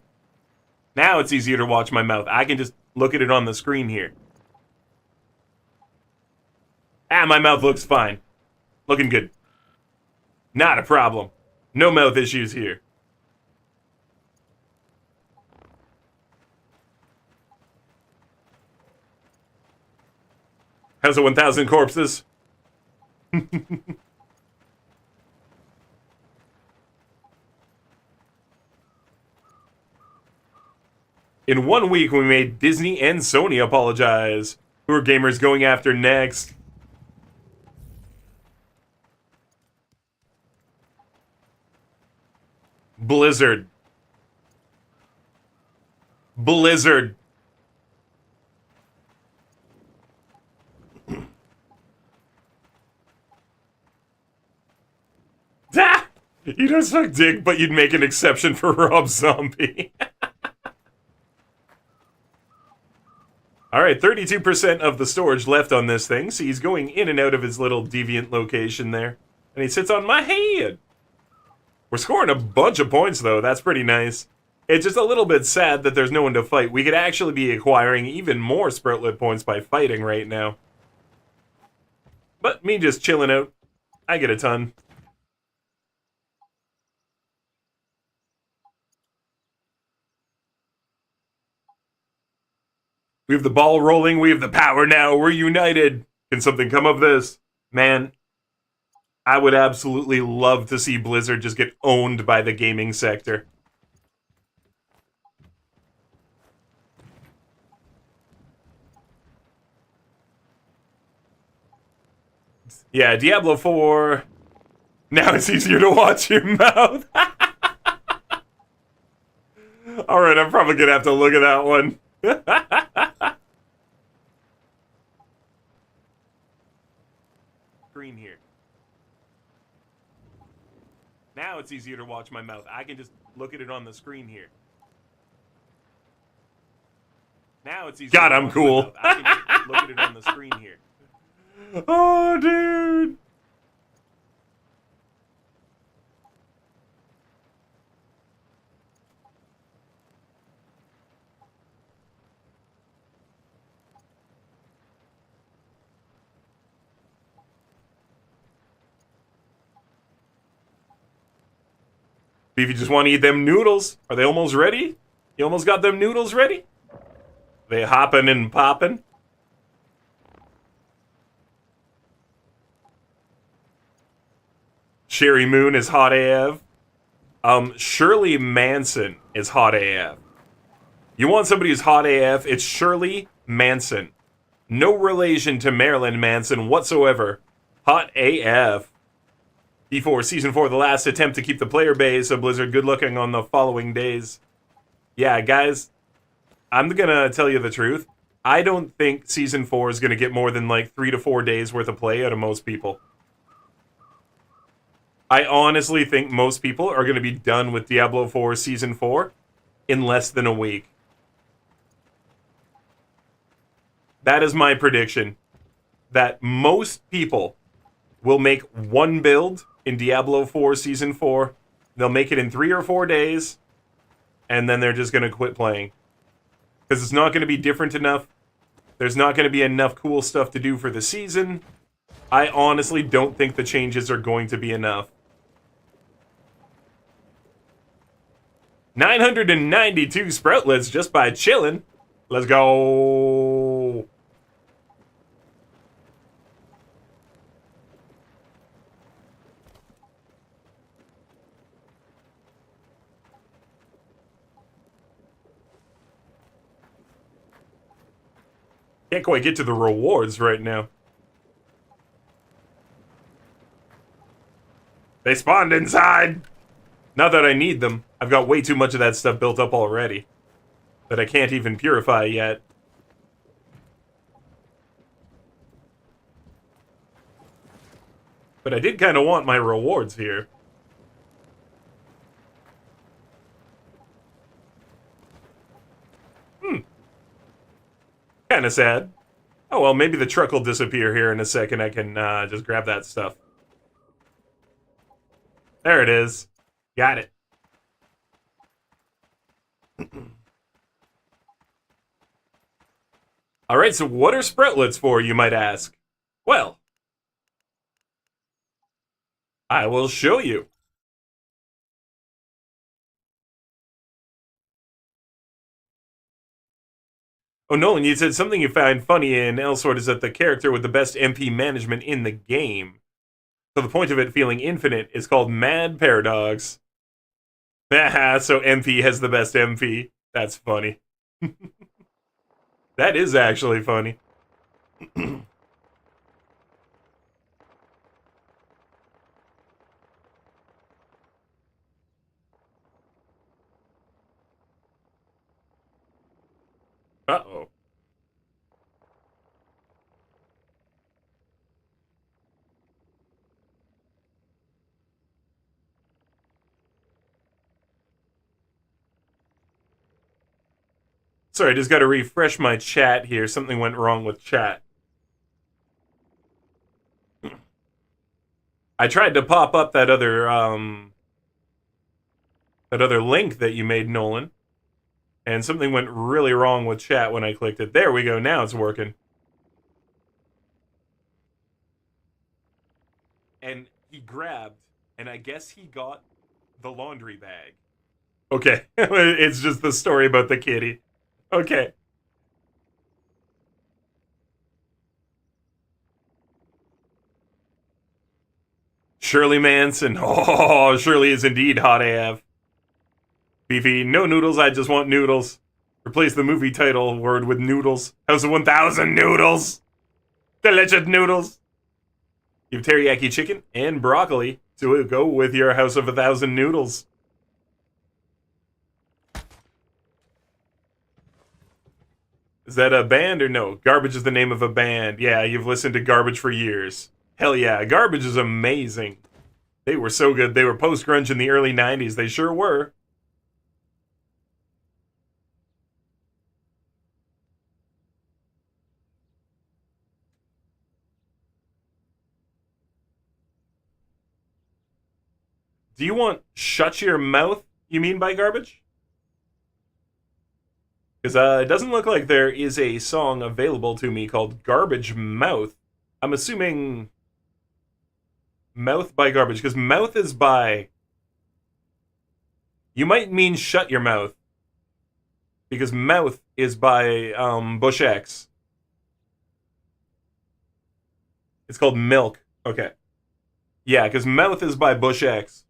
Now it's easier to watch my mouth. I can just look at it on the screen here. My mouth looks fine. Looking good. Not a problem. No mouth issues here. How's it 1,000 corpses? In 1 week, we made Disney and Sony apologize. Who are gamers going after next? Blizzard. Blizzard. You don't suck dick, but you'd make an exception for Rob Zombie. Alright, 32% of the storage left on this thing, so he's going in and out of his little deviant location there. And he sits on my head. We're scoring a bunch of points, though. That's pretty nice. It's just a little bit sad that there's no one to fight. We could actually be acquiring even more Sproutlet points by fighting right now. But me just chilling out, I get a ton. We have the ball rolling. We have the power now. We're united. Can something come of this? Man, I would absolutely love to see Blizzard just get owned by the gaming sector. Yeah, Diablo 4. Now it's easier to watch your mouth. Alright, I'm probably gonna have to look at that one. Screen here. Now it's easier to watch my mouth. I can just look at it on the screen here. Now it's easier. God, I'm cool. I can just look at it on the screen here. Oh, dude. Beefy just want to eat them noodles. Are they almost ready? You almost got them noodles ready? They hopping and popping? Sherry Moon is hot AF. Shirley Manson is hot AF. You want somebody who's hot AF? It's Shirley Manson. No relation to Marilyn Manson whatsoever. Hot AF. P4 Season 4, the last attempt to keep the player base, so Blizzard good looking on the following days. Yeah, guys, I'm gonna tell you the truth. I don't think Season 4 is gonna get more than like 3 to 4 days worth of play out of most people. I honestly think most people are gonna be done with Diablo 4 Season 4 in less than a week. That is my prediction. That most people will make one build in Diablo 4 Season 4. They'll make it in 3 or 4 days, and then they're just going to quit playing. Because it's not going to be different enough. There's not going to be enough cool stuff to do for the season. I honestly don't think the changes are going to be enough. 992 sproutlets just by chilling. Let's go. Can't quite get to the rewards right now. They spawned inside! Not that I need them. I've got way too much of that stuff built up already. That I can't even purify yet. But I did kind of want my rewards here. Kind of sad. Oh well, maybe the truck will disappear here in a second. I can just grab that stuff. There it is. Got it. Alright, so what are sproutlets for, you might ask? Well, I will show you. Oh, Nolan, you said something you found funny in Elsword is that the character with the best MP management in the game. So the point of it feeling infinite is called Mad Paradox. Haha, so MP has the best MP. That's funny. That is actually funny. Uh-oh. Sorry, I just got to refresh my chat here. Something went wrong with chat. I tried to pop up that other link that you made, Nolan, and something went really wrong with chat when I clicked it. There we go. Now it's working. And he grabbed, and I guess he got the laundry bag. Okay, it's just the story about the kitty. Okay. Shirley Manson. Oh, Shirley is indeed hot AF. Beefy, no noodles, I just want noodles. Replace the movie title word with noodles. House of 1,000 noodles. Delicious noodles. You have teriyaki chicken and broccoli to go with your House of 1,000 noodles. Is that a band or no? Garbage is the name of a band. Yeah, you've listened to Garbage for years. Hell yeah, Garbage is amazing. They were so good. They were post-grunge in the early 90s. They sure were. Do you want Shut Your Mouth, you mean by Garbage? Because it doesn't look like there is a song available to me called Garbage Mouth. I'm assuming Mouth by Garbage, because Mouth is by... You might mean Shut Your Mouth, because Mouth is by Bush X. It's called Milk. Okay. Yeah, because Mouth is by Bush X.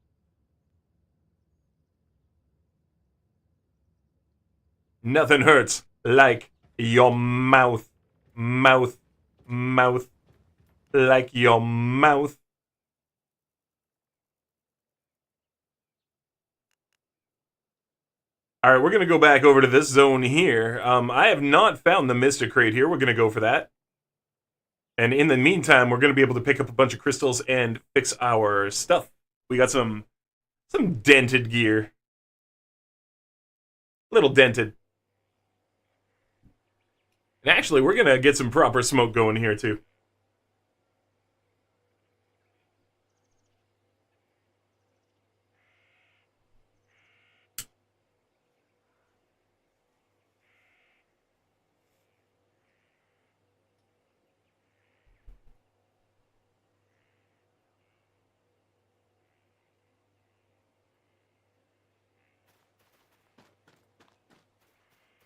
Nothing hurts like your mouth. mouth, mouth, like your mouth. All right, we're going to go back over to this zone here. I have not found the Mystic Crate here. We're going to go for that. And in the meantime, we're going to be able to pick up a bunch of crystals and fix our stuff. We got some dented gear. Little dented. And actually, we're going to get some proper smoke going here, too.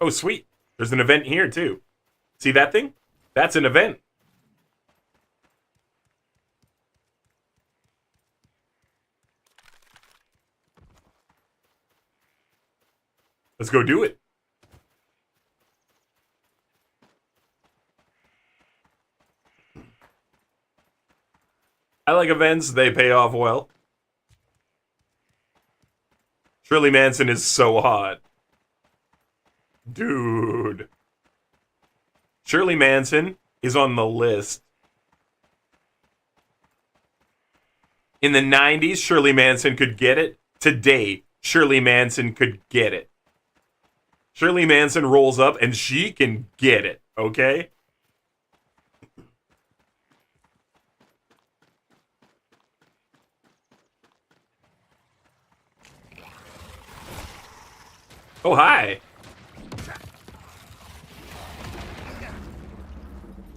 Oh, sweet. There's an event here, too. See that thing? That's an event. Let's go do it. I like events. They pay off well. Shirley Manson is so hot. Dude. Shirley Manson is on the list. In the 90s, Shirley Manson could get it. Today, Shirley Manson could get it. Shirley Manson rolls up and she can get it, okay? Oh, hi.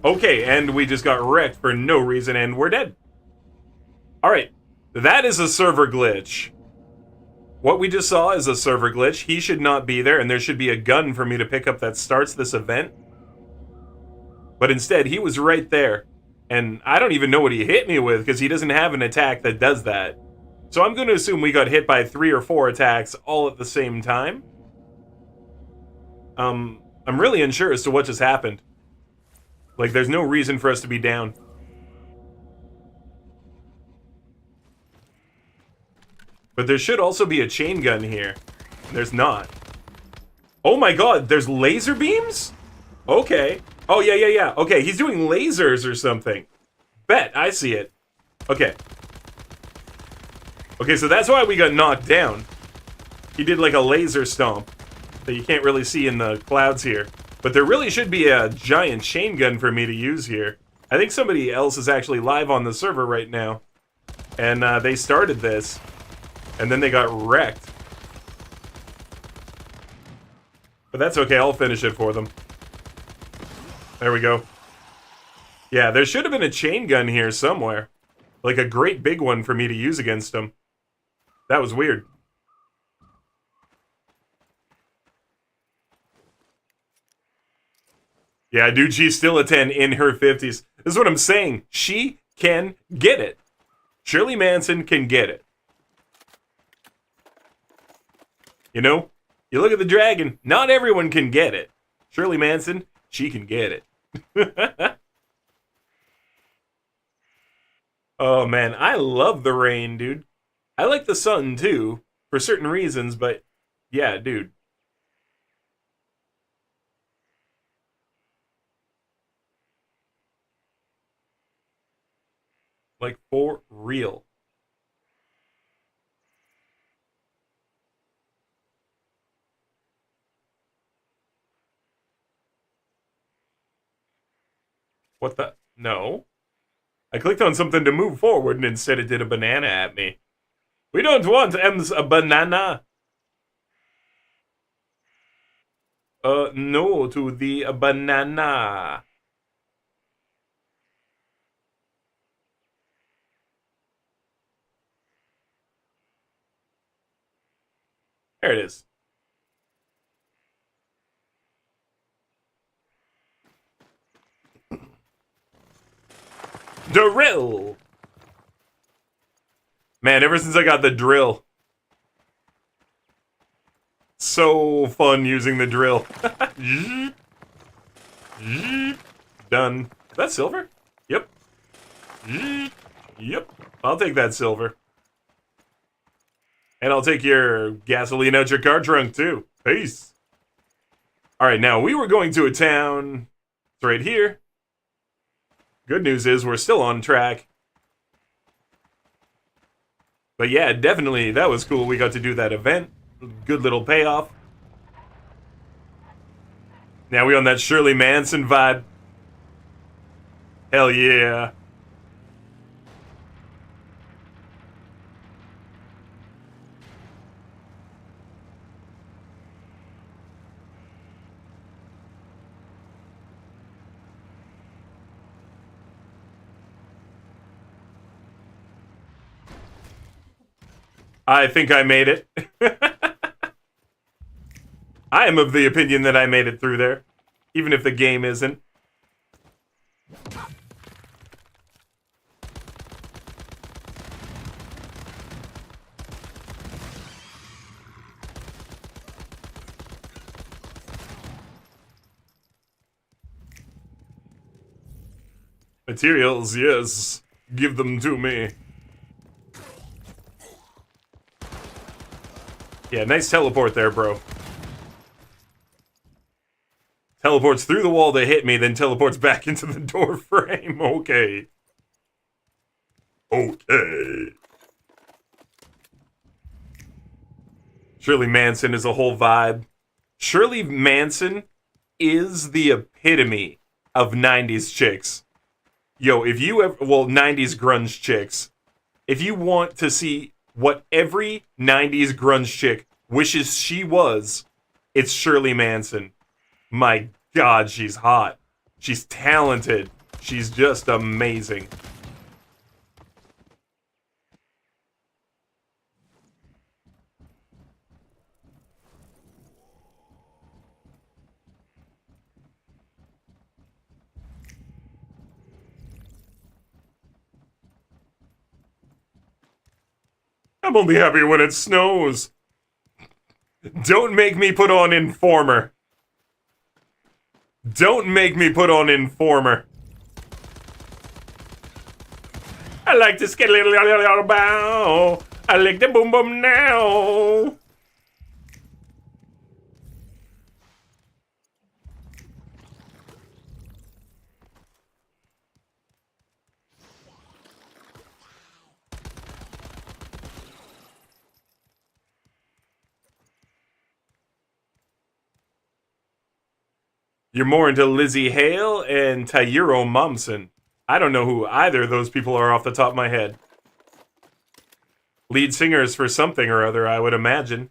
Okay, and we just got wrecked for no reason, and we're dead. Alright, that is a server glitch. What we just saw is a server glitch. He should not be there, and there should be a gun for me to pick up that starts this event. But instead, he was right there. And I don't even know what he hit me with, because he doesn't have an attack that does that. So I'm going to assume we got hit by 3 or 4 attacks all at the same time. I'm really unsure as to what just happened. Like, there's no reason for us to be down. But there should also be a chain gun here. There's not. Oh my god, there's laser beams? Okay. Oh, yeah. Okay, he's doing lasers or something. Bet, I see it. Okay. Okay, so that's why we got knocked down. He did like a laser stomp that you can't really see in the clouds here. But there really should be a giant chain gun for me to use here. I think somebody else is actually live on the server right now. And they started this. And then they got wrecked. But that's okay, I'll finish it for them. There we go. Yeah, there should have been a chain gun here somewhere. Like a great big one for me to use against them. That was weird. Yeah, dude, she's still a 10 in her 50s. This is what I'm saying. She can get it. Shirley Manson can get it. You know? You look at the dragon. Not everyone can get it. Shirley Manson, she can get it. Oh, man. I love the rain, dude. I like the sun, too. For certain reasons, but... Yeah, dude. Like, for real. What the? No. I clicked on something to move forward, and instead it did a banana at me. We don't want M's a banana. No to the banana. There it is. Drill! Man, ever since I got the drill. So fun using the drill. Done. Is that silver? Yep. Yep. I'll take that silver. And I'll take your gasoline out your car trunk, too. Peace. Alright, now we were going to a town. It's right here. Good news is we're still on track. But yeah, definitely, that was cool. We got to do that event. Good little payoff. Now we on that Shirley Manson vibe. Hell yeah. I think I made it. I am of the opinion that I made it through there, even if the game isn't. Materials, yes. Give them to me. Yeah, nice teleport there, bro. Teleports through the wall to hit me, then teleports back into the door frame. Okay. Okay. Shirley Manson is a whole vibe. Shirley Manson is the epitome of 90s chicks. Yo, if you ever... Well, 90s grunge chicks. If you want to see what every 90s grunge chick wishes she was, it's Shirley Manson. My God, she's hot. She's talented. She's just amazing. I'm only happy when it snows. Don't make me put on Informer. Don't make me put on Informer. I like to skate a little bow. I like the boom boom now. You're more into Lizzie Hale and Tairo Momsen. I don't know who either of those people are off the top of my head. Lead singers for something or other, I would imagine.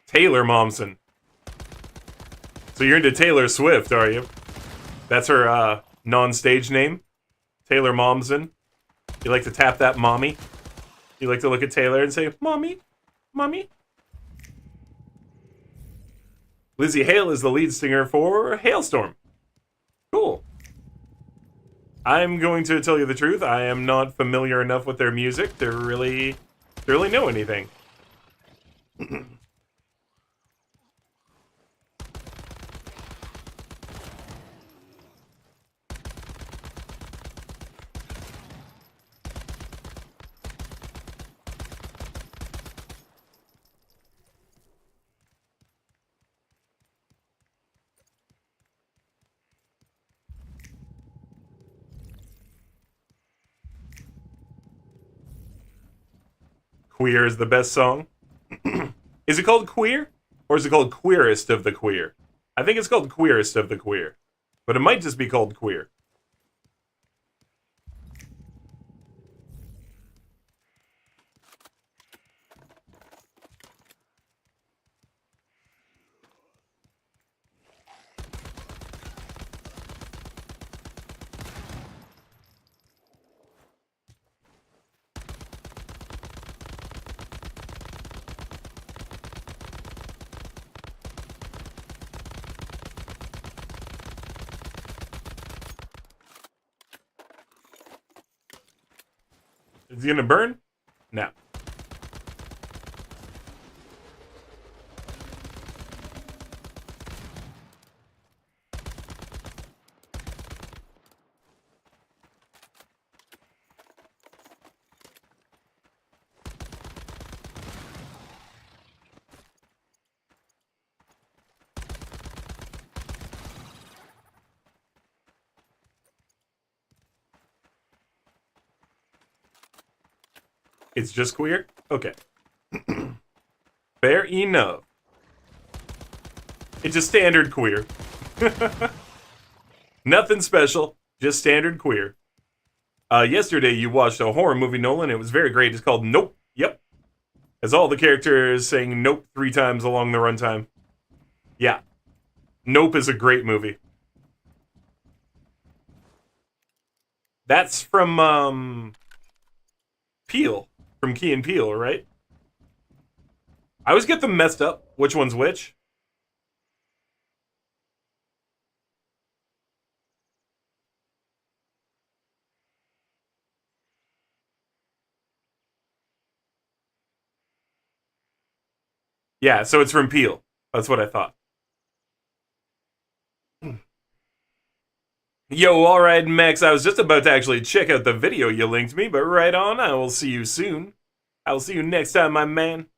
Taylor Momsen. So you're into Taylor Swift, are you? That's her non-stage name? Taylor Momsen. You like to tap that mommy? You like to look at Taylor and say, Mommy? Mommy? Lizzie Hale is the lead singer for Halestorm. Cool. I'm going to tell you the truth. I am not familiar enough with their music to really know anything. Queer is the best song. Is it called Queer? Or is it called Queerest of the Queer? I think it's called Queerest of the Queer. But it might just be called Queer. Is he gonna burn? No. It's just queer? Okay. Fair enough. It's just standard queer. Nothing special, just standard queer. Yesterday you watched a horror movie, Nolan. It was very great. It's called Nope. Yep. As all the characters saying nope 3 times along the runtime. Yeah. Nope is a great movie. That's from, Peele. From Key and Peele, right? I always get them messed up. Which one's which? Yeah, so it's from Peele. That's what I thought. Yo, alright, Max, I was just about to actually check out the video you linked me, but right on, I will see you soon. I will see you next time, my man.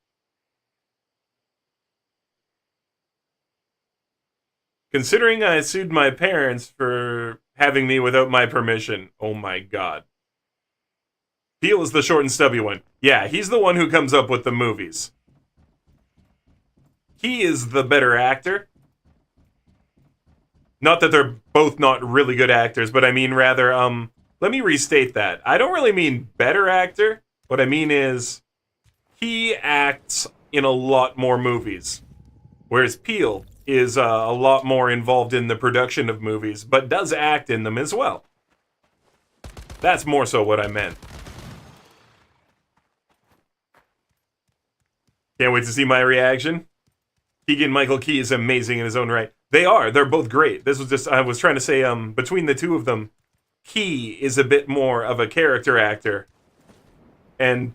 Considering I sued my parents for having me without my permission, oh my god. Peele is the short and stubby one. Yeah, he's the one who comes up with the movies. He is the better actor. Not that they're both not really good actors, but I mean rather, let me restate that. I don't really mean better actor. What I mean is, he acts in a lot more movies. Whereas Peele is a lot more involved in the production of movies, but does act in them as well. That's more so what I meant. Can't wait to see my reaction. Keegan-Michael Key is amazing in his own right. They are. They're both great. This was just, I was trying to say, between the two of them, Key is a bit more of a character actor, and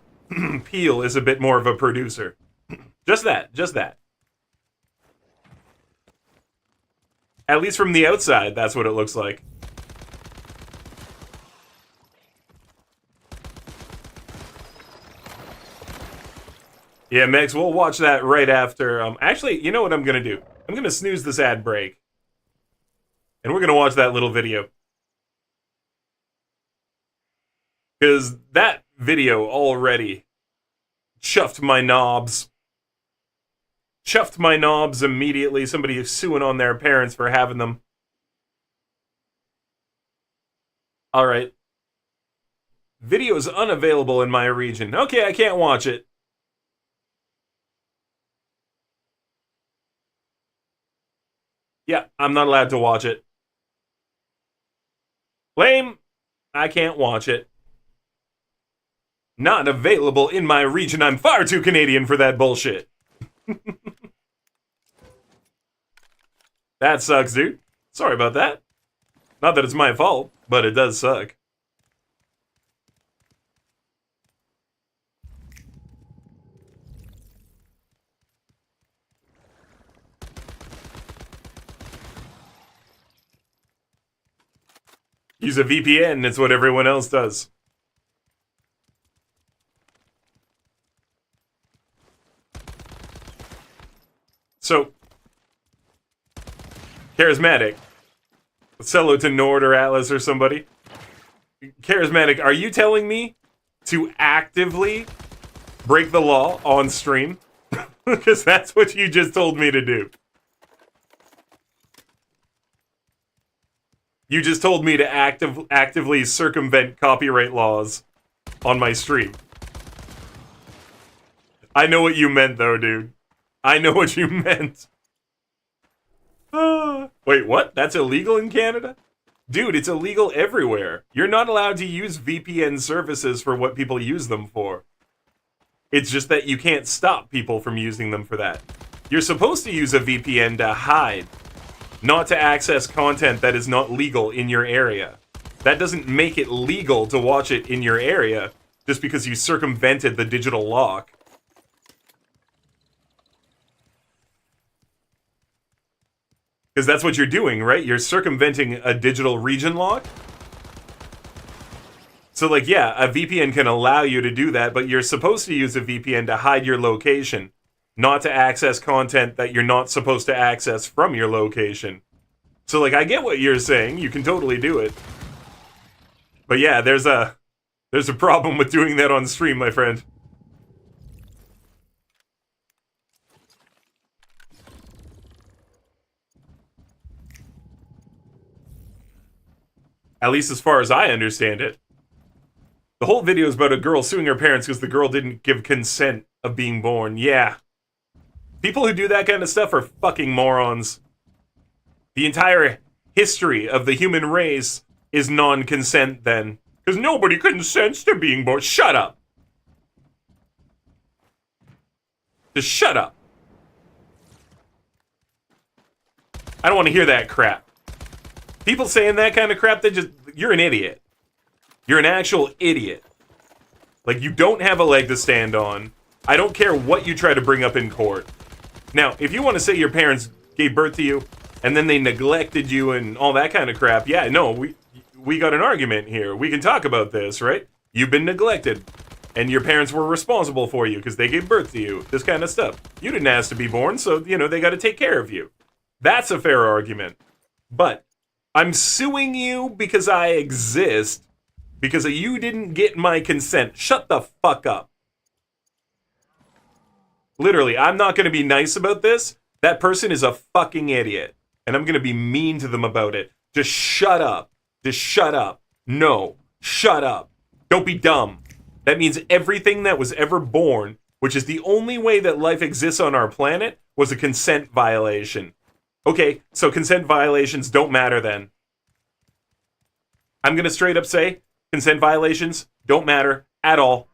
Peele is a bit more of a producer. Just that. Just that. At least from the outside, that's what it looks like. Yeah, Megs, we'll watch that right after. Actually, you know what I'm going to do? I'm going to snooze this ad break. And we're going to watch that little video. Because that video already chuffed my knobs. Chuffed my knobs immediately. Somebody suing on their parents for having them. Alright. Video is unavailable in my region. Okay, I can't watch it. Yeah, I'm not allowed to watch it. Lame. I can't watch it. Not available in my region. I'm far too Canadian for that bullshit. That sucks, dude. Sorry about that. Not that it's my fault, but it does suck. Use a VPN, it's what everyone else does. So, Charismatic. Sell it to Nord or Atlas or somebody. Charismatic, are you telling me to actively break the law on stream? Because that's what you just told me to do. You just told me to actively circumvent copyright laws on my stream. I know what you meant, though, dude. I know what you meant. Wait, what? That's illegal in Canada? Dude, it's illegal everywhere. You're not allowed to use VPN services for what people use them for. It's just that you can't stop people from using them for that. You're supposed to use a VPN to hide, not to access content that is not legal in your area. That doesn't make it legal to watch it in your area just because you circumvented the digital lock. Because that's what you're doing, right? You're circumventing a digital region lock. So, like, yeah, a VPN can allow you to do that, but you're supposed to use a VPN to hide your location, not to access content that you're not supposed to access from your location. So, like, I get what you're saying. You can totally do it. But yeah, there's a problem with doing that on stream, my friend. At least as far as I understand it. The whole video is about a girl suing her parents because the girl didn't give consent of being born. Yeah. People who do that kind of stuff are fucking morons. The entire history of the human race is non-consent then. Because nobody consents to being born. Shut up. Just shut up. I don't want to hear that crap. People saying that kind of crap, you're an idiot. You're an actual idiot. Like, you don't have a leg to stand on. I don't care what you try to bring up in court. Now, if you want to say your parents gave birth to you, and then they neglected you and all that kind of crap, yeah, no, we got an argument here. We can talk about this, right? You've been neglected, and your parents were responsible for you because they gave birth to you. This kind of stuff. You didn't ask to be born, so, they got to take care of you. That's a fair argument. But I'm suing you because I exist, because you didn't get my consent. Shut the fuck up. Literally, I'm not going to be nice about this. That person is a fucking idiot. And I'm going to be mean to them about it. Just shut up. Just shut up. No. Shut up. Don't be dumb. That means everything that was ever born, which is the only way that life exists on our planet, was a consent violation. Okay, so consent violations don't matter then. I'm going to straight up say, consent violations don't matter at all.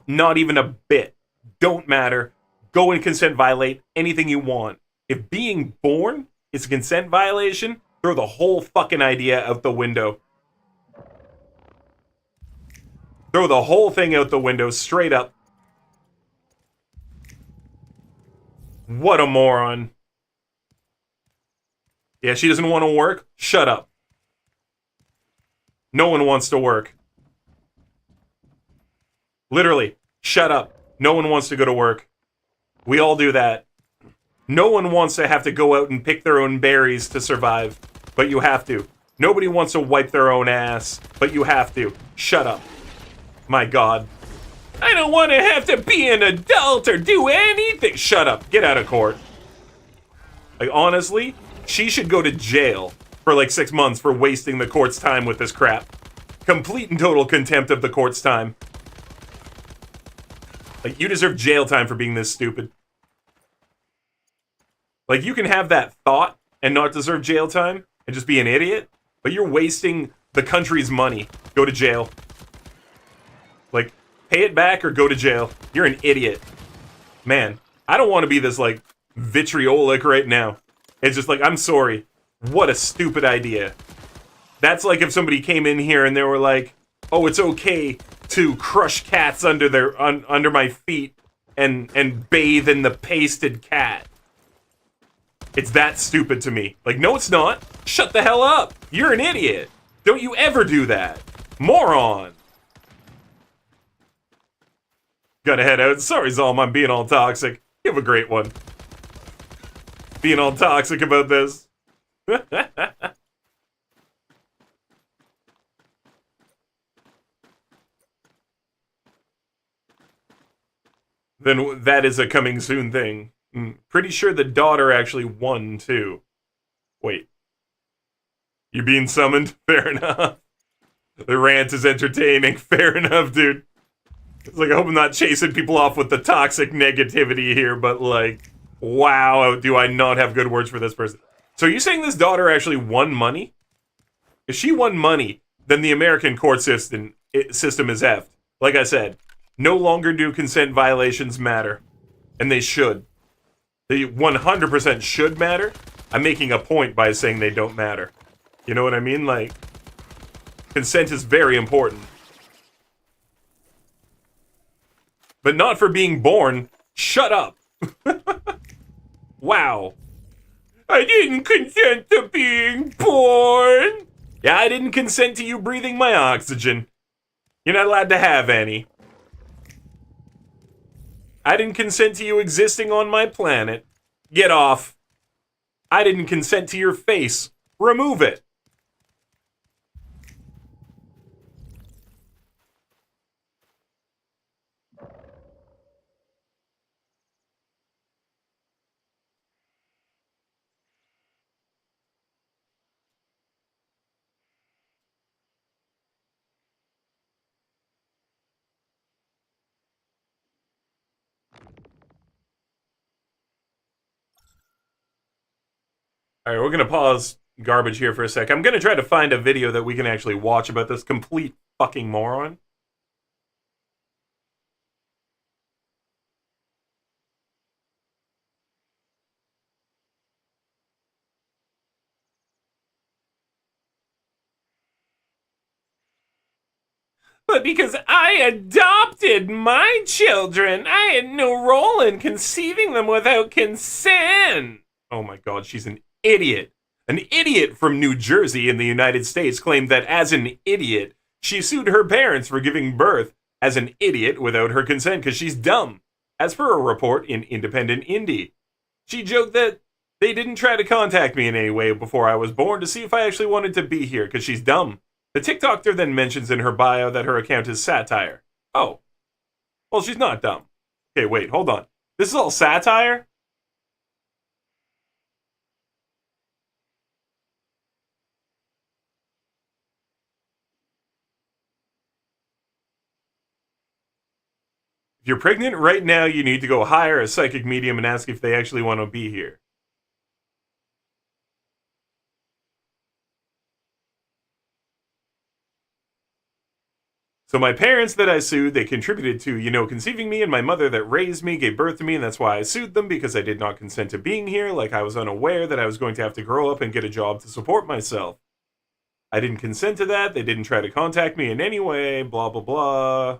Not even a bit. Don't matter. Go and consent violate anything you want. If being born is a consent violation, throw the whole fucking idea out the window. Throw the whole thing out the window, straight up. What a moron. Yeah, she doesn't want to work? Shut up. No one wants to work. Literally, shut up. No one wants to go to work. We all do that. No one wants to have to go out and pick their own berries to survive, but you have to. Nobody wants to wipe their own ass, but you have to. Shut up. My God. I don't want to have to be an adult or do anything. Shut up. Get out of court. Like, honestly, she should go to jail for like 6 months for wasting the court's time with this crap. Complete and total contempt of the court's time. Like, you deserve jail time for being this stupid. Like, you can have that thought and not deserve jail time and just be an idiot, but you're wasting the country's money. Go to jail. Like, pay it back or go to jail. You're an idiot. Man, I don't want to be this, like, vitriolic right now. It's just like, I'm sorry. What a stupid idea. That's like if somebody came in here and they were like, oh, it's okay to crush cats under my feet and bathe in the pasted cat. It's that stupid to me. Like, no, it's not. Shut the hell up. You're an idiot. Don't you ever do that. Moron. Gotta head out. Sorry, Zalm, I'm being all toxic. You have a great one. Being all toxic about this. Then that is a coming soon thing. Pretty sure the daughter actually won, too. Wait. You being summoned? Fair enough. The rant is entertaining. Fair enough, dude. It's like, I hope I'm not chasing people off with the toxic negativity here, but like, wow, do I not have good words for this person. So are you saying this daughter actually won money? If she won money, then the American court system is effed. Like I said, no longer do consent violations matter. And they should. They 100% should matter. I'm making a point by saying they don't matter. You know what I mean? Like, consent is very important. But not for being born. Shut up. Wow. I didn't consent to being born. Yeah, I didn't consent to you breathing my oxygen. You're not allowed to have any. I didn't consent to you existing on my planet. Get off. I didn't consent to your face. Remove it. All right, we're gonna pause garbage here for a sec. I'm gonna try to find a video that we can actually watch about this complete fucking moron. But because I adopted my children, I had no role in conceiving them without consent. Oh my god, she's an idiot. An idiot from New Jersey in the United States claimed that as an idiot, she sued her parents for giving birth as an idiot without her consent because she's dumb, as per a report in Independent Indie. She joked that they didn't try to contact me in any way before I was born to see if I actually wanted to be here because she's dumb. The TikToker then mentions in her bio that her account is satire. Oh. Well, she's not dumb. Okay, wait, hold on. This is all satire? If you're pregnant right now, you need to go hire a psychic medium and ask if they actually want to be here. So my parents that I sued, they contributed to, conceiving me, and my mother that raised me gave birth to me, and that's why I sued them, because I did not consent to being here, like I was unaware that I was going to have to grow up and get a job to support myself. I didn't consent to that, they didn't try to contact me in any way, blah blah blah.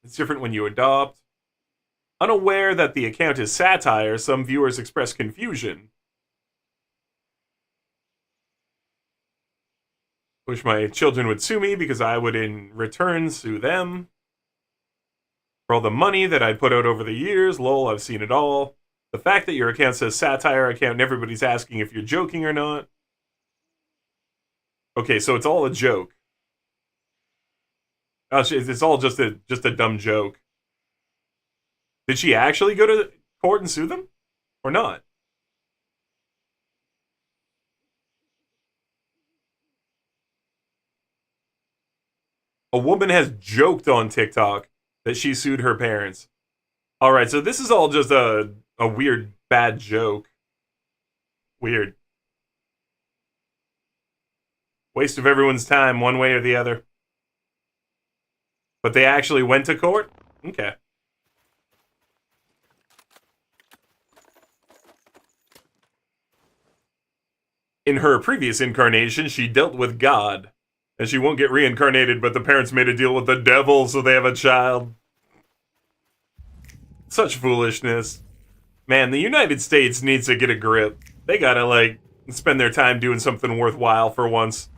It's different when you adopt. Unaware that the account is satire, some viewers express confusion. Wish my children would sue me because I would in return sue them. For all the money that I'd put out over the years, lol, I've seen it all. The fact that your account says satire account and everybody's asking if you're joking or not. Okay, so it's all a joke. Oh, it's all just a dumb joke. Did she actually go to court and sue them? Or not? A woman has joked on TikTok that she sued her parents. Alright, so this is all just a weird, bad joke. Weird. Waste of everyone's time, one way or the other. But they actually went to court? Okay. In her previous incarnation, she dealt with God. And she won't get reincarnated, but the parents made a deal with the devil so they have a child. Such foolishness. Man, the United States needs to get a grip. They gotta, spend their time doing something worthwhile for once.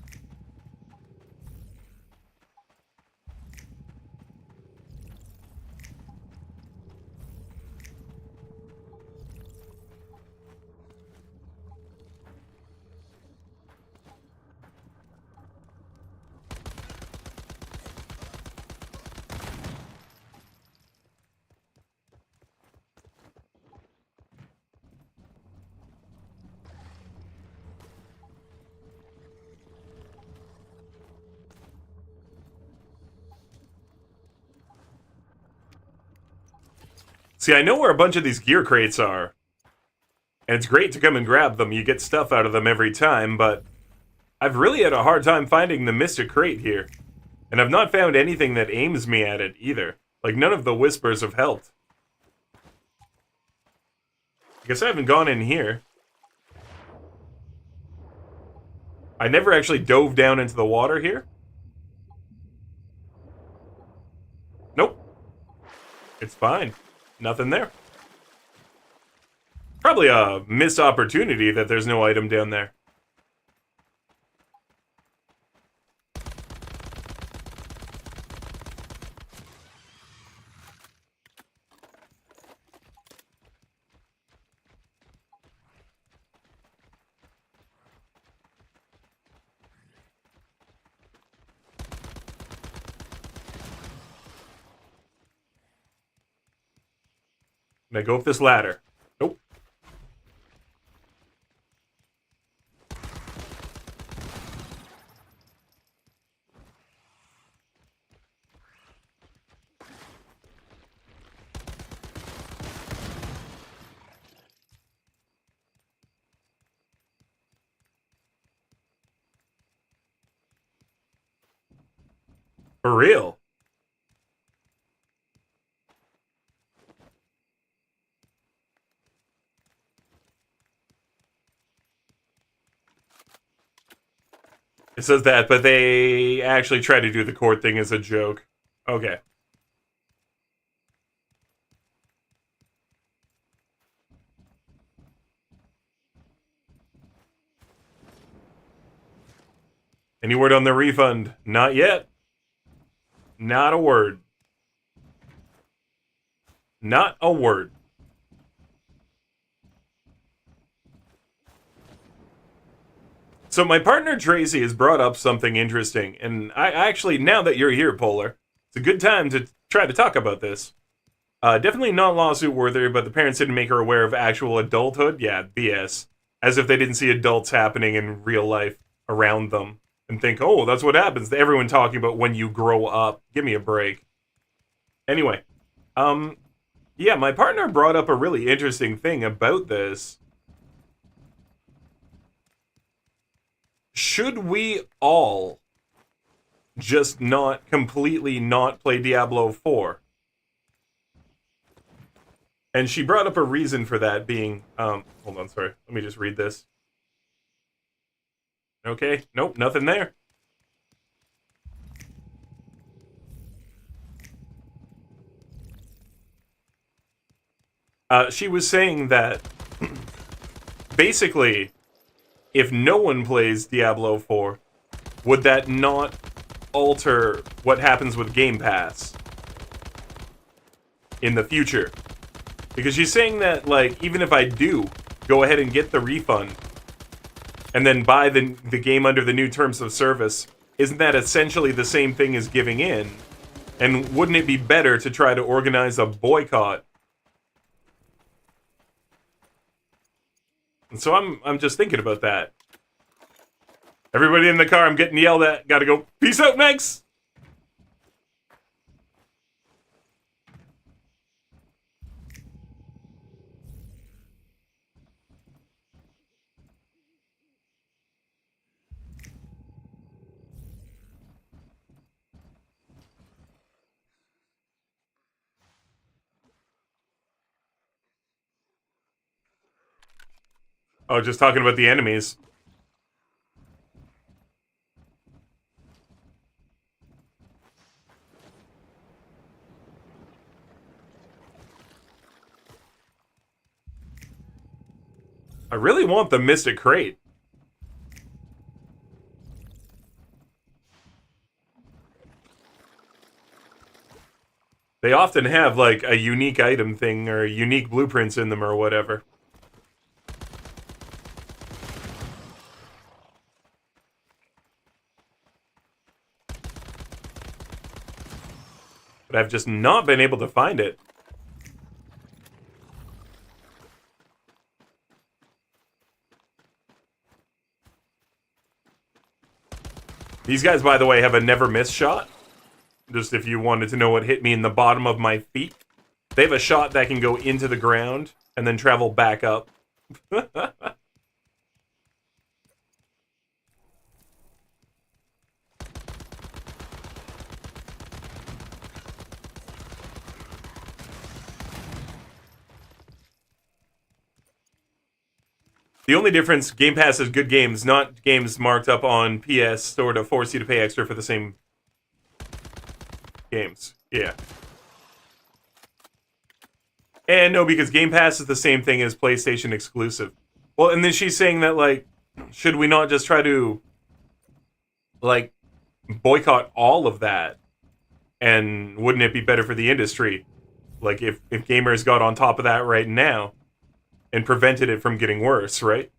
See, I know where a bunch of these gear crates are. And it's great to come and grab them. You get stuff out of them every time, but I've really had a hard time finding the Mystic Crate here. And I've not found anything that aims me at it either. Like, none of the whispers have helped. I guess I haven't gone in here. I never actually dove down into the water here. Nope. It's fine. Nothing there. Probably a missed opportunity that there's no item down there. Can I go up this ladder? Nope. For real. It says that, but they actually try to do the court thing as a joke. Okay. Any word on the refund? Not yet. Not a word. Not a word. So my partner Tracy has brought up something interesting, and I actually, now that you're here, Polar, it's a good time to try to talk about this. Definitely not lawsuit worthy, but the parents didn't make her aware of actual adulthood. Yeah, BS. As if they didn't see adults happening in real life around them and think, oh, that's what happens. Everyone talking about when you grow up. Give me a break. Anyway, yeah, my partner brought up a really interesting thing about this. Should we all just not completely not play Diablo 4? And she brought up a reason for that being, hold on, sorry. Let me just read this. Okay, nope, nothing there. She was saying that, basically, if no one plays Diablo 4, would that not alter what happens with Game Pass in the future? Because she's saying that, like, even if I do go ahead and get the refund and then buy the game under the new terms of service, isn't that essentially the same thing as giving in? And wouldn't it be better to try to organize a boycott? And so I'm just thinking about that. Everybody in the car, I'm getting yelled at. Gotta go. Peace out, Megs! Oh, just talking about the enemies. I really want the Mystic Crate. They often have, like, a unique item thing or unique blueprints in them or whatever. But I've just not been able to find it. These guys, by the way, have a never miss shot. Just if you wanted to know what hit me in the bottom of my feet. They have a shot that can go into the ground and then travel back up. The only difference, Game Pass is good games, not games marked up on PS Store to force you to pay extra for the same games. Yeah. And no, because Game Pass is the same thing as PlayStation exclusive. Well, and then she's saying that, like, should we not just try to, like, boycott all of that? And wouldn't it be better for the industry? Like, if gamers got on top of that right now and prevented it from getting worse, right?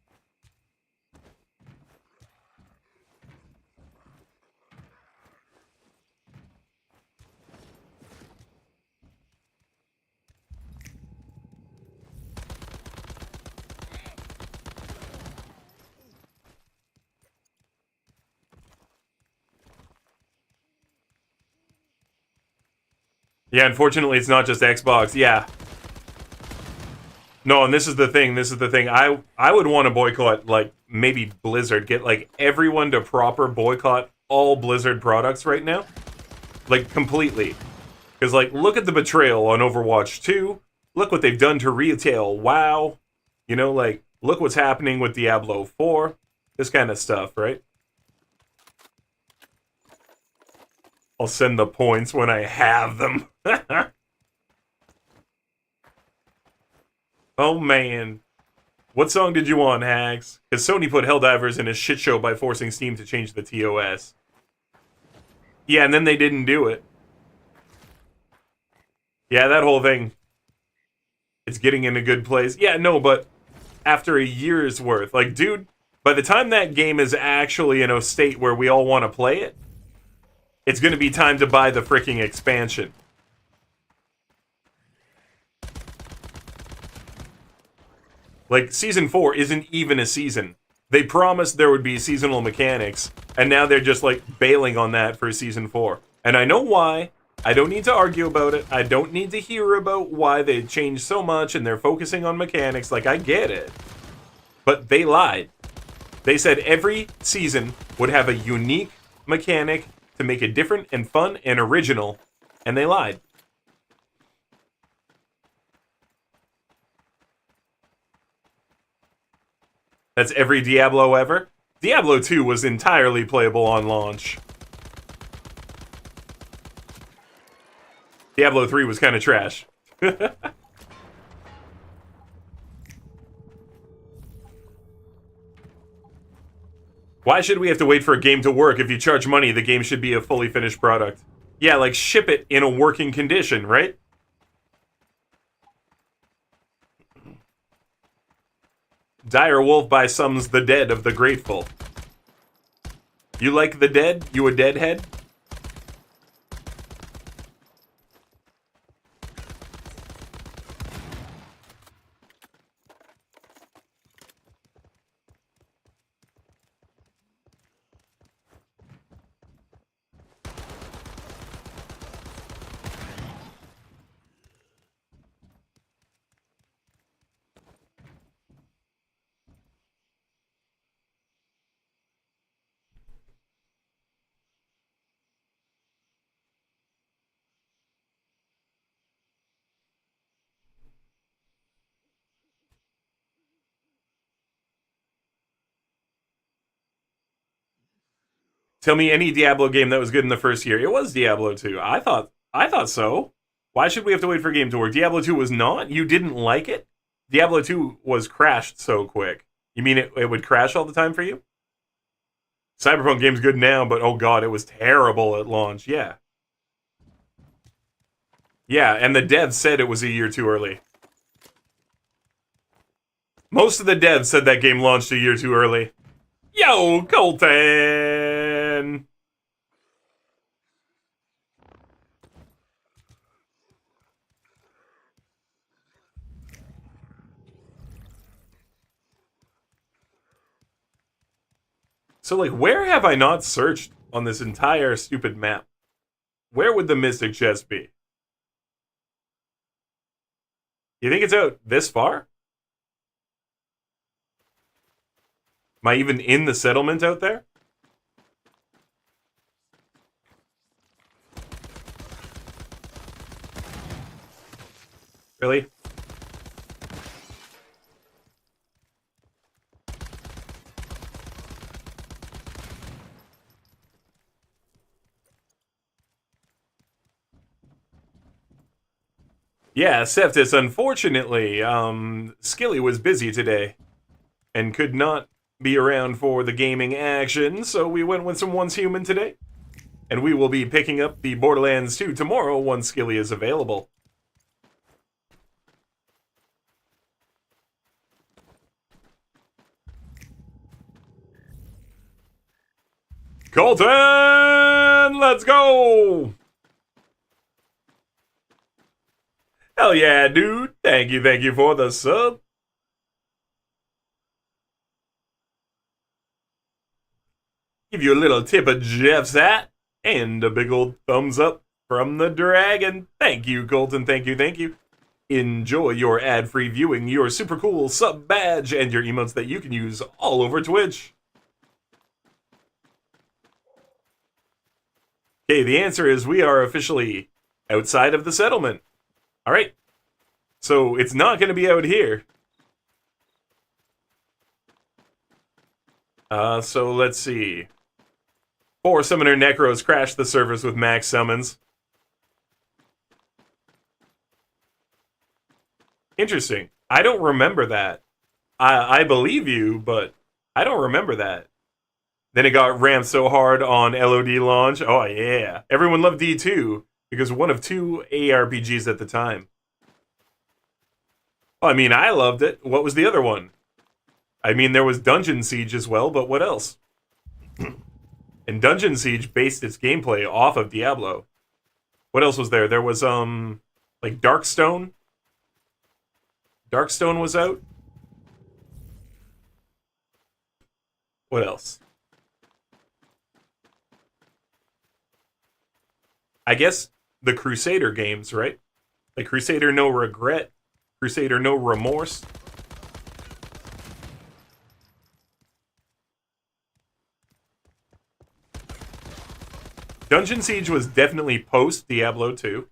Yeah, unfortunately, it's not just Xbox. Yeah. No, and this is the thing. I would want to boycott, like, maybe Blizzard. Get, like, everyone to proper boycott all Blizzard products right now. Like, completely. Because, like, look at the betrayal on Overwatch 2. Look what they've done to retail WoW. You know, like, look what's happening with Diablo 4. This kind of stuff, right? I'll send the points when I have them. Oh, man. What song did you want, Hags? Because Sony put Helldivers in a shit show by forcing Steam to change the TOS. Yeah, and then they didn't do it. Yeah, that whole thing. It's getting in a good place. Yeah, no, but after a year's worth. Like, dude, by the time that game is actually in a state where we all want to play it, it's going to be time to buy the freaking expansion. Like, Season 4 isn't even a season. They promised there would be seasonal mechanics, and now they're just, like, bailing on that for Season 4. And I know why. I don't need to argue about it. I don't need to hear about why they changed so much and they're focusing on mechanics. Like, I get it. But they lied. They said every season would have a unique mechanic to make it different and fun and original, and they lied. That's every Diablo ever? Diablo 2 was entirely playable on launch. Diablo 3 was kind of trash. Why should we have to wait for a game to work? If you charge money, the game should be a fully finished product. Yeah, like ship it in a working condition, right? Dire Wolf by some's The Dead of the Grateful. You like The Dead? You a deadhead? Tell me any Diablo game that was good in the first year. It was Diablo 2. I thought so. Why should we have to wait for a game to work? Diablo 2 was not? You didn't like it? Diablo 2 was crashed so quick. You mean it would crash all the time for you? Cyberpunk game's good now, but oh god, it was terrible at launch. Yeah. Yeah, and the devs said it was a year too early. Most of the devs said that game launched a year too early. Yo, Colton! So, like, where have I not searched on this entire stupid map? Where would the Mystic Chest be? You think it's out this far? Am I even in the settlement out there? Really? Yeah, Septis, unfortunately, Skilly was busy today and could not be around for the gaming action, so we went with some Once Human today. And we will be picking up the Borderlands 2 tomorrow once Skilly is available. Colton! Let's go! Hell yeah, dude. Thank you for the sub. Give you a little tip of Jeff's hat and a big old thumbs up from the dragon. Thank you, Colton. Thank you. Enjoy your ad-free viewing, your super cool sub badge, and your emotes that you can use all over Twitch. Okay, the answer is we are officially outside of the settlement. All right. So it's not going to be out here. So let's see. 4 Summoner Necros crashed the servers with max summons. Interesting. I don't remember that. I believe you, but I don't remember that. Then it got ramped so hard on LOD launch. Oh, yeah. Everyone loved D2 because one of 2 ARPGs at the time. Well, I mean, I loved it. What was the other one? I mean, there was Dungeon Siege as well, but what else? And Dungeon Siege based its gameplay off of Diablo. What else was there? There was, like Darkstone. Darkstone was out. What else? I guess the Crusader games, right? Like Crusader No Regret, Crusader No Remorse. Dungeon Siege was definitely post Diablo 2.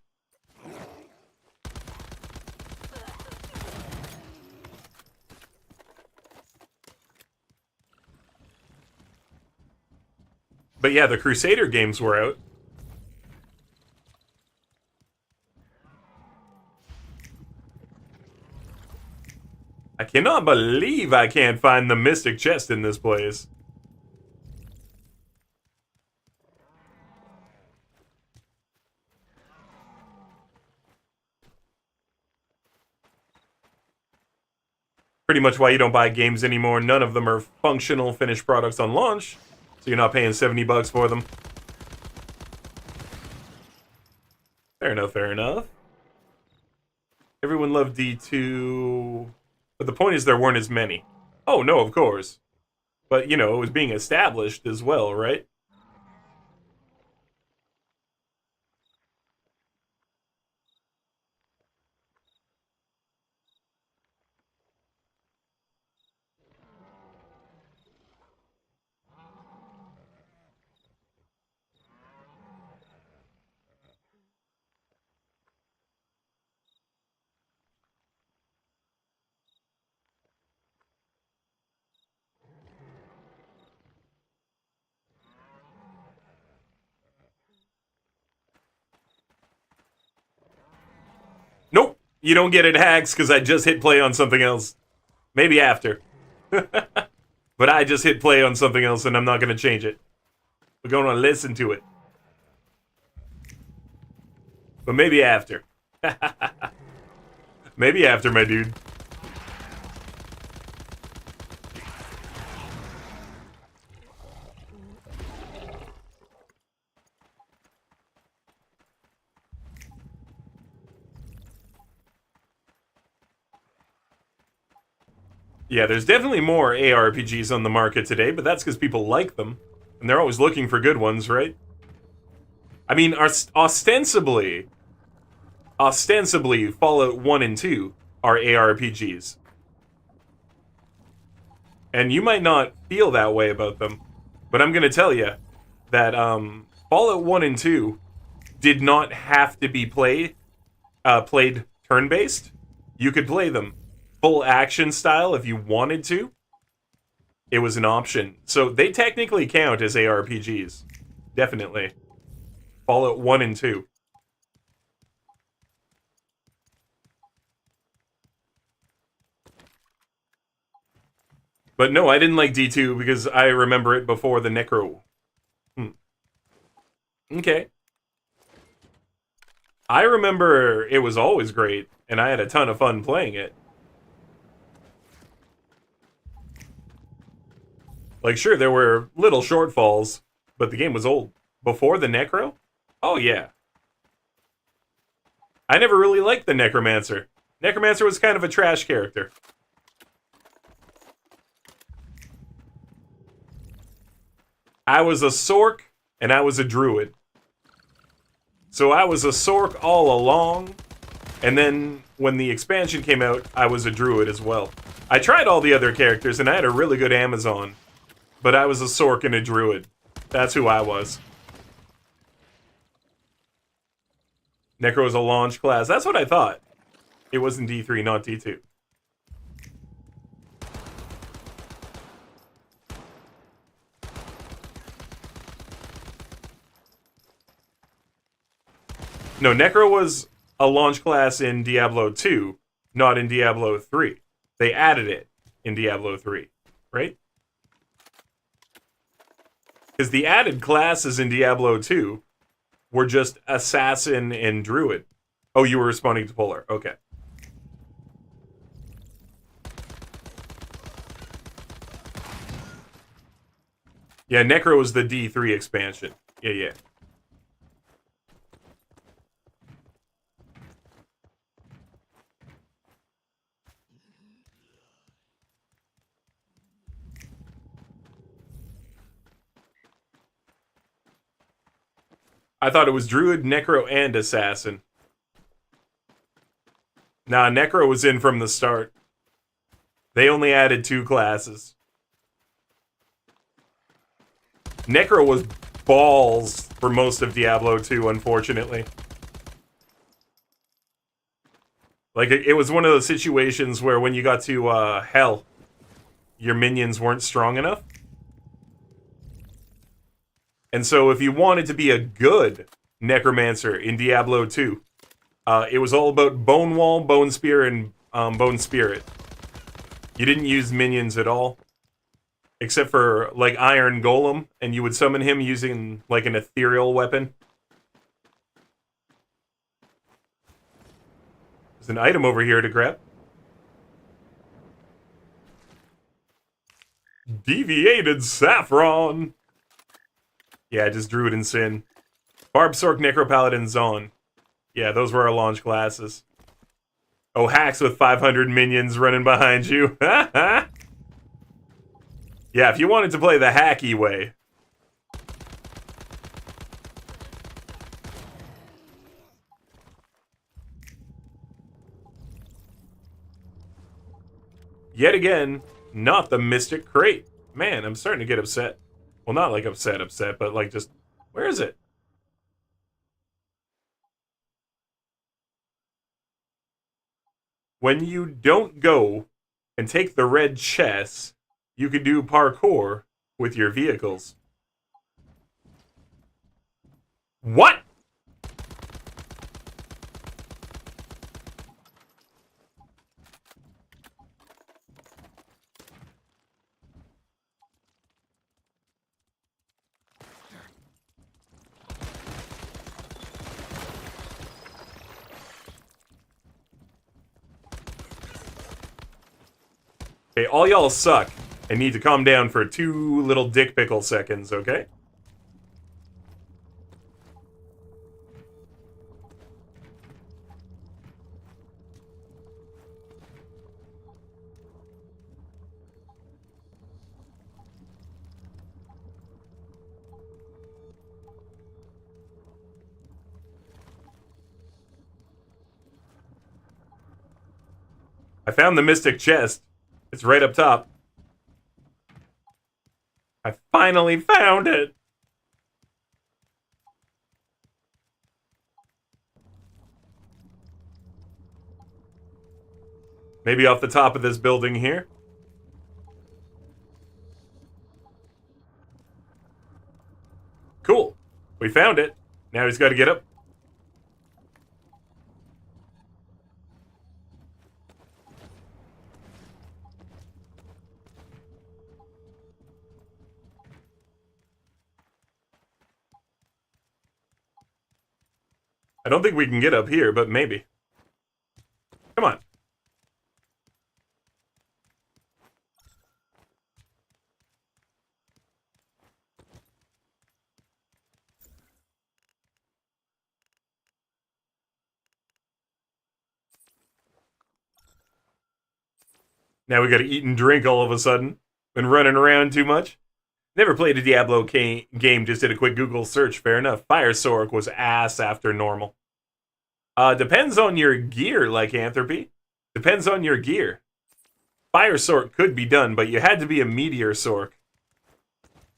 But yeah, the Crusader games were out. I cannot believe I can't find the Mystic Chest in this place. Pretty much why you don't buy games anymore. None of them are functional finished products on launch, so you're not paying $70 for them. Fair enough, fair enough. Everyone loved D2, but the point is there weren't as many. Oh, no, of course. But, you know, it was being established as well, right? Nope, you don't get it, Hacks, because I just hit play on something else. Maybe after. But I just hit play on something else and I'm not going to change it. We're going to listen to it. But maybe after. Maybe after, my dude. Yeah, there's definitely more ARPGs on the market today, but that's because people like them. And they're always looking for good ones, right? I mean, ostensibly, Fallout 1 and 2 are ARPGs. And you might not feel that way about them, but I'm going to tell you that Fallout 1 and 2 did not have to be played turn-based. You could play them full action style if you wanted to. It was an option. So they technically count as ARPGs. Definitely. Fallout 1 and 2. But no, I didn't like D2 because I remember it before the Necro. Okay. I remember it was always great, and I had a ton of fun playing it. Like, sure, there were little shortfalls, but the game was old. Before the Necro? Oh, yeah. I never really liked the Necromancer. Necromancer was kind of a trash character. I was a Sork, and I was a Druid. So I was a Sork all along, and then when the expansion came out, I was a Druid as well. I tried all the other characters, and I had a really good Amazon. But I was a Sork and a Druid. That's who I was. Necro is a launch class. That's what I thought. It was in D3, not D2. No, Necro was a launch class in Diablo 2, not in Diablo 3. They added it in Diablo 3, right? Because the added classes in Diablo 2 were just Assassin and Druid. Oh, you were responding to Polar. Okay. Yeah, Necro was the D3 expansion. Yeah. I thought it was Druid, Necro, and Assassin. Nah, Necro was in from the start. They only added 2 classes. Necro was balls for most of Diablo 2, unfortunately. Like, it was one of those situations where when you got to Hell, your minions weren't strong enough. And so if you wanted to be a good Necromancer in Diablo 2, it was all about Bone Wall, Bone Spear, and Bone Spirit. You didn't use minions at all. Except for, like, Iron Golem, and you would summon him using, like, an ethereal weapon. There's an item over here to grab. Deviated Saffron! Yeah, just Druid and Sin. Barb, Sork, Necropaladin, Zon. Yeah, those were our launch classes. Oh, hacks with 500 minions running behind you. Yeah, if you wanted to play the hacky way. Yet again, not the Mystic Crate. Man, I'm starting to get upset. Well, not like upset, but like just, where is it? When you don't go and take the red chest, you can do parkour with your vehicles. What? Okay, all y'all suck and need to calm down for 2 little dick pickle seconds, okay? I found the Mystic Chest. It's right up top. I finally found it! Maybe off the top of this building here. Cool. We found it. Now he's got to get up. I don't think we can get up here, but maybe. Come on. Now we gotta eat and drink all of a sudden. Been running around too much. Never played a Diablo game, just did a quick Google search, fair enough. Fire Sork was ass after normal. Depends on your gear, Lycanthropy. Depends on your gear. Fire Sork could be done, but you had to be a Meteor Sork.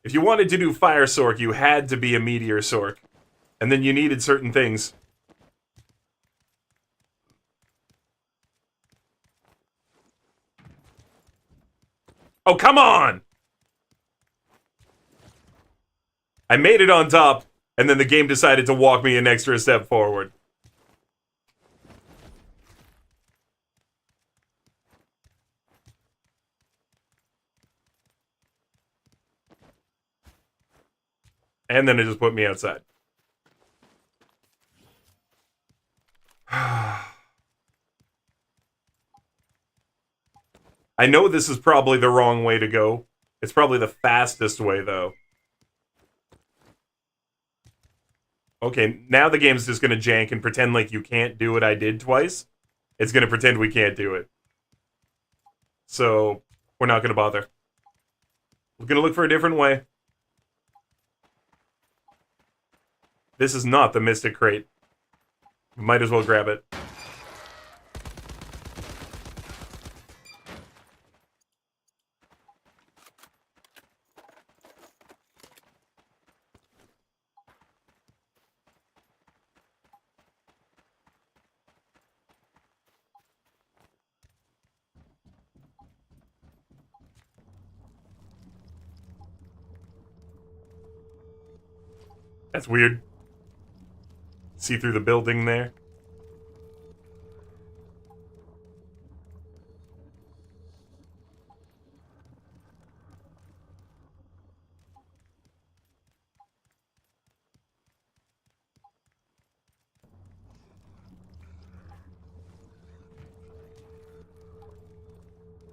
If you wanted to do Fire Sork, you had to be a Meteor Sork. And then you needed certain things. Oh, come on! I made it on top, and then the game decided to walk me an extra step forward. And then it just put me outside. I know this is probably the wrong way to go. It's probably the fastest way, though. Okay, now the game's just gonna jank and pretend like you can't do what I did twice. It's gonna pretend we can't do it. So, we're not gonna bother. We're gonna look for a different way. This is not the Mystic Crate. We might as well grab it. That's weird. See through the building there.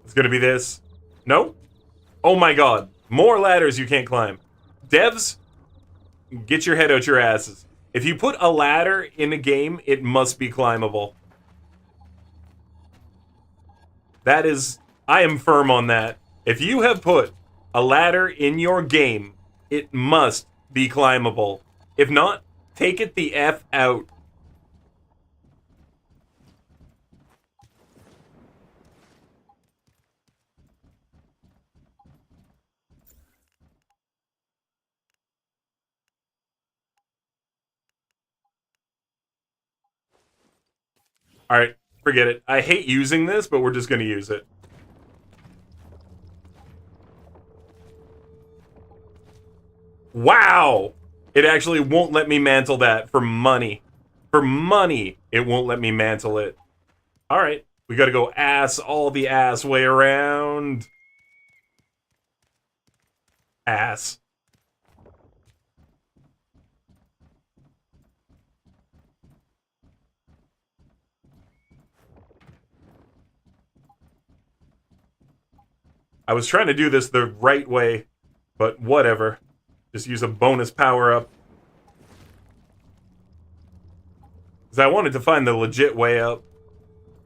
It's gonna be this. No? Oh my god. More ladders you can't climb. Devs, get your head out your asses. If you put a ladder in a game, it must be climbable. That is... I am firm on that. If you have put a ladder in your game, it must be climbable. If not, take it the F out. Alright, forget it. I hate using this, but we're just gonna use it. Wow! It actually won't let me mantle that for money. For money, it won't let me mantle it. Alright, we gotta go all the ass way around. Ass. I was trying to do this the right way, but whatever. Just use a bonus power-up. Because I wanted to find the legit way up,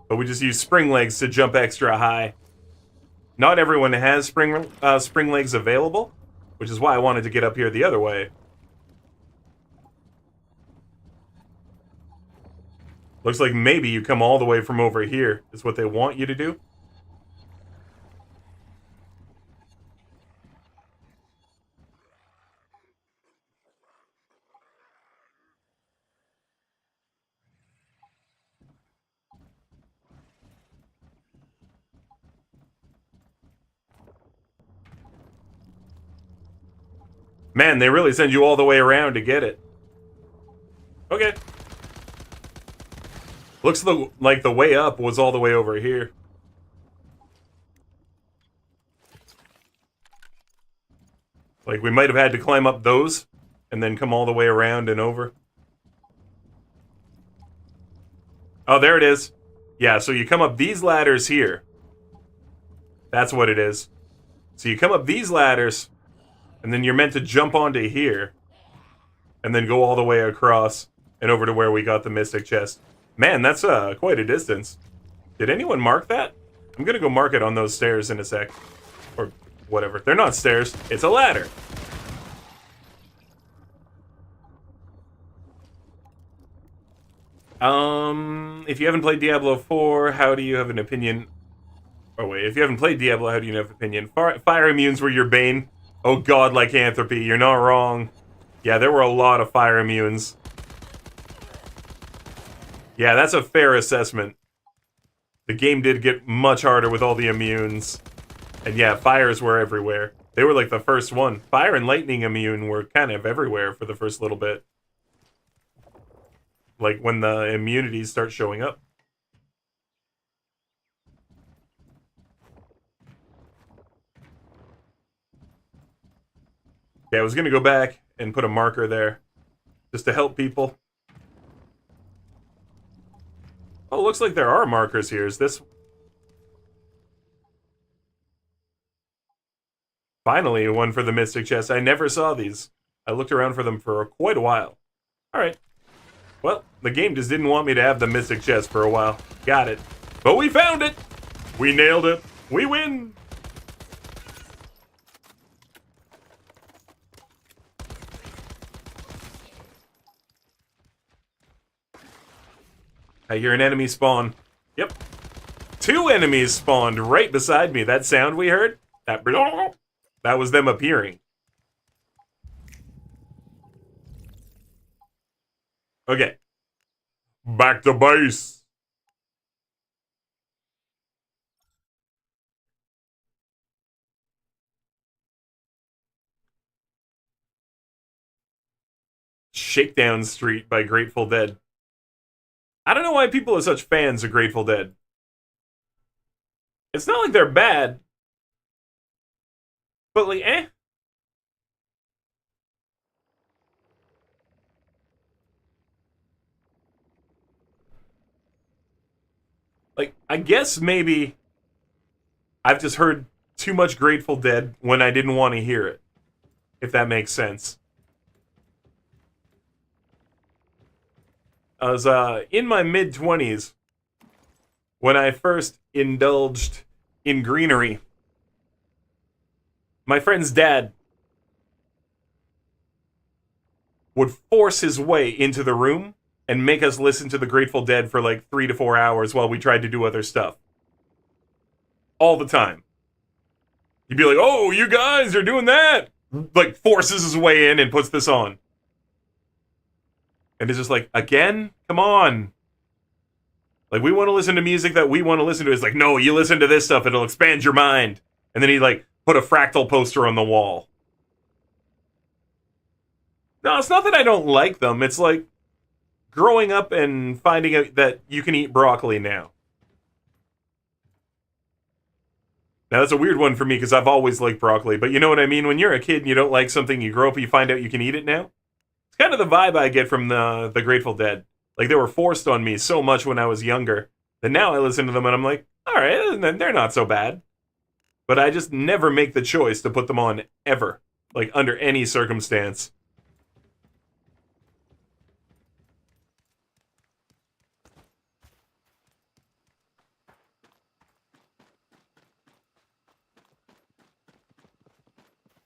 but we just use spring legs to jump extra high. Not everyone has spring legs available, which is why I wanted to get up here the other way. Looks like maybe you come all the way from over here, is what they want you to do. Man, they really send you all the way around to get it. Okay. Looks like the way up was all the way over here. Like, we might have had to climb up those, and then come all the way around and over. Oh, there it is. Yeah, so you come up these ladders here. That's what it is. So you come up these ladders, and then you're meant to jump onto here, and then go all the way across, and over to where we got the Mystic Chest. Man, that's quite a distance. Did anyone mark that? I'm gonna go mark it on those stairs in a sec. Or whatever. They're not stairs, it's a ladder. If you haven't played Diablo 4, how do you have an opinion? Oh wait, if you haven't played Diablo, how do you have an opinion? Fire immunes were your bane. Oh god, lycanthropy, you're not wrong. Yeah, there were a lot of fire immunes. Yeah, that's a fair assessment. The game did get much harder with all the immunes. And yeah, fires were everywhere. They were like the first one. Fire and lightning immune were kind of everywhere for the first little bit. Like when the immunities start showing up. Yeah, I was gonna go back and put a marker there. Just to help people. Oh, looks like there are markers here. Is this... Finally, one for the Mystic Chest. I never saw these. I looked around for them for quite a while. Alright. Well, the game just didn't want me to have the Mystic Chest for a while. Got it. But we found it! We nailed it. We win! I hear an enemy spawn. Yep. 2 enemies spawned right beside me. That sound we heard? That was them appearing. Okay. Back to base. Shakedown Street by Grateful Dead. I don't know why people are such fans of Grateful Dead. It's not like they're bad. But like, eh. Like, I guess maybe I've just heard too much Grateful Dead when I didn't want to hear it. If that makes sense. I was in my mid-20s when I first indulged in greenery. My friend's dad would force his way into the room and make us listen to the Grateful Dead for like 3 to 4 hours while we tried to do other stuff. All the time. He'd be like, oh, you guys are doing that! Like, forces his way in and puts this on. And it's just like, again? Come on. Like, we want to listen to music that we want to listen to. It's like, no, you listen to this stuff, it'll expand your mind. And then he, like, put a Fractal poster on the wall. No, it's not that I don't like them. It's like growing up and finding out that you can eat broccoli now. Now, that's a weird one for me because I've always liked broccoli. But you know what I mean? When you're a kid and you don't like something, you grow up, you find out you can eat it now. It's kind of the vibe I get from the Grateful Dead. Like, they were forced on me so much when I was younger that now I listen to them and I'm like, all right, they're not so bad. But I just never make the choice to put them on ever. Like, under any circumstance.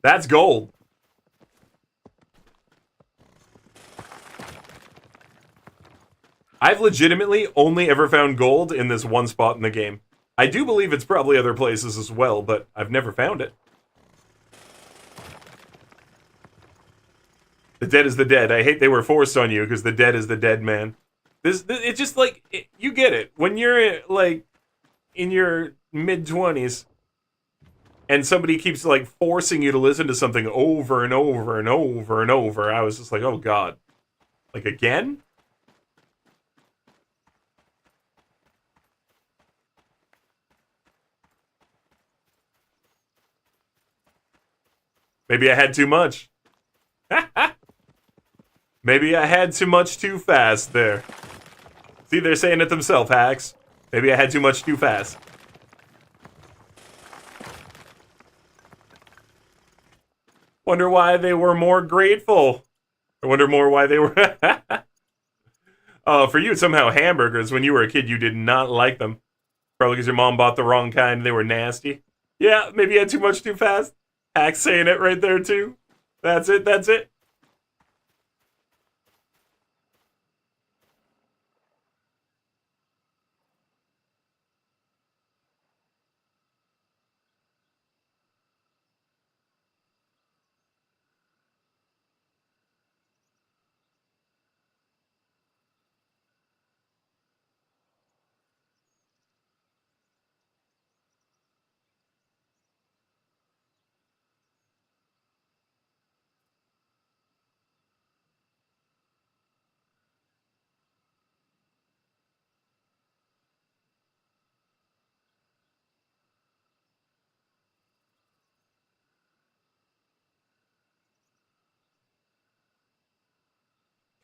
That's gold. I've legitimately only ever found gold in this one spot in the game. I do believe it's probably other places as well, but I've never found it. The dead is the dead. I hate they were forced on you because the dead is the dead, man. It's just like, you get it. When you're like in your mid-20s and somebody keeps like forcing you to listen to something over and over and over and over, I was just like, oh god. Like, again? Maybe I had too much. Maybe I had too much too fast there. See, they're saying it themselves, hacks. Maybe I had too much too fast. Wonder why they were more grateful. I wonder more why they were... Oh, for you, somehow hamburgers, when you were a kid, you did not like them. Probably because your mom bought the wrong kind and they were nasty. Yeah, maybe you had too much too fast. Hack's saying it right there, too. That's it, that's it.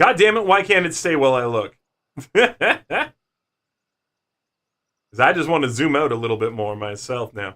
God damn it, why can't it stay while I look? Because I just want to zoom out a little bit more myself now.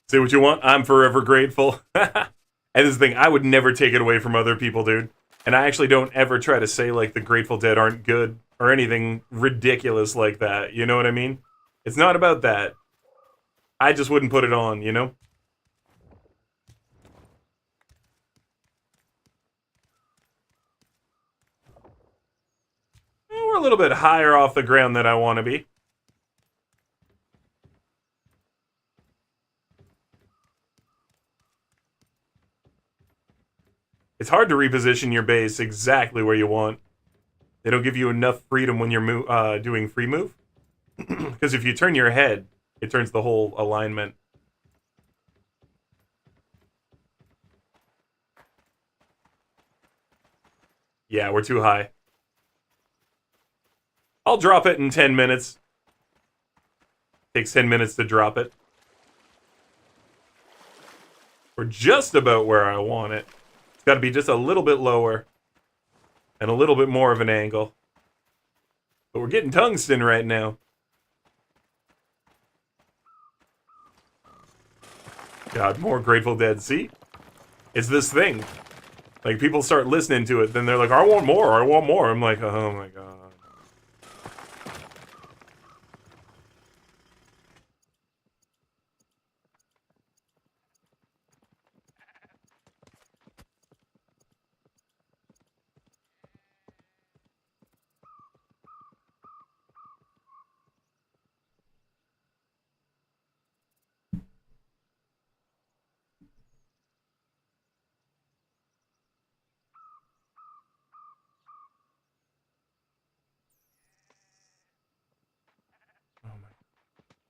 Say what you want, I'm forever grateful. And this thing, I would never take it away from other people, dude. And I actually don't ever try to say, like, the Grateful Dead aren't good or anything ridiculous like that. You know what I mean? It's not about that. I just wouldn't put it on, you know? We're a little bit higher off the ground than I want to be. It's hard to reposition your base exactly where you want. They don't give you enough freedom when you're doing free move. Because if you turn your head, it turns the whole alignment. Yeah, we're too high. I'll drop it in 10 minutes. Takes 10 minutes to drop it. We're just about where I want it. It's got to be just a little bit lower. And a little bit more of an angle. But we're getting tungsten right now. God, more Grateful Dead. See? It's this thing. Like, people start listening to it, then they're like, I want more, I want more. I'm like, oh my god.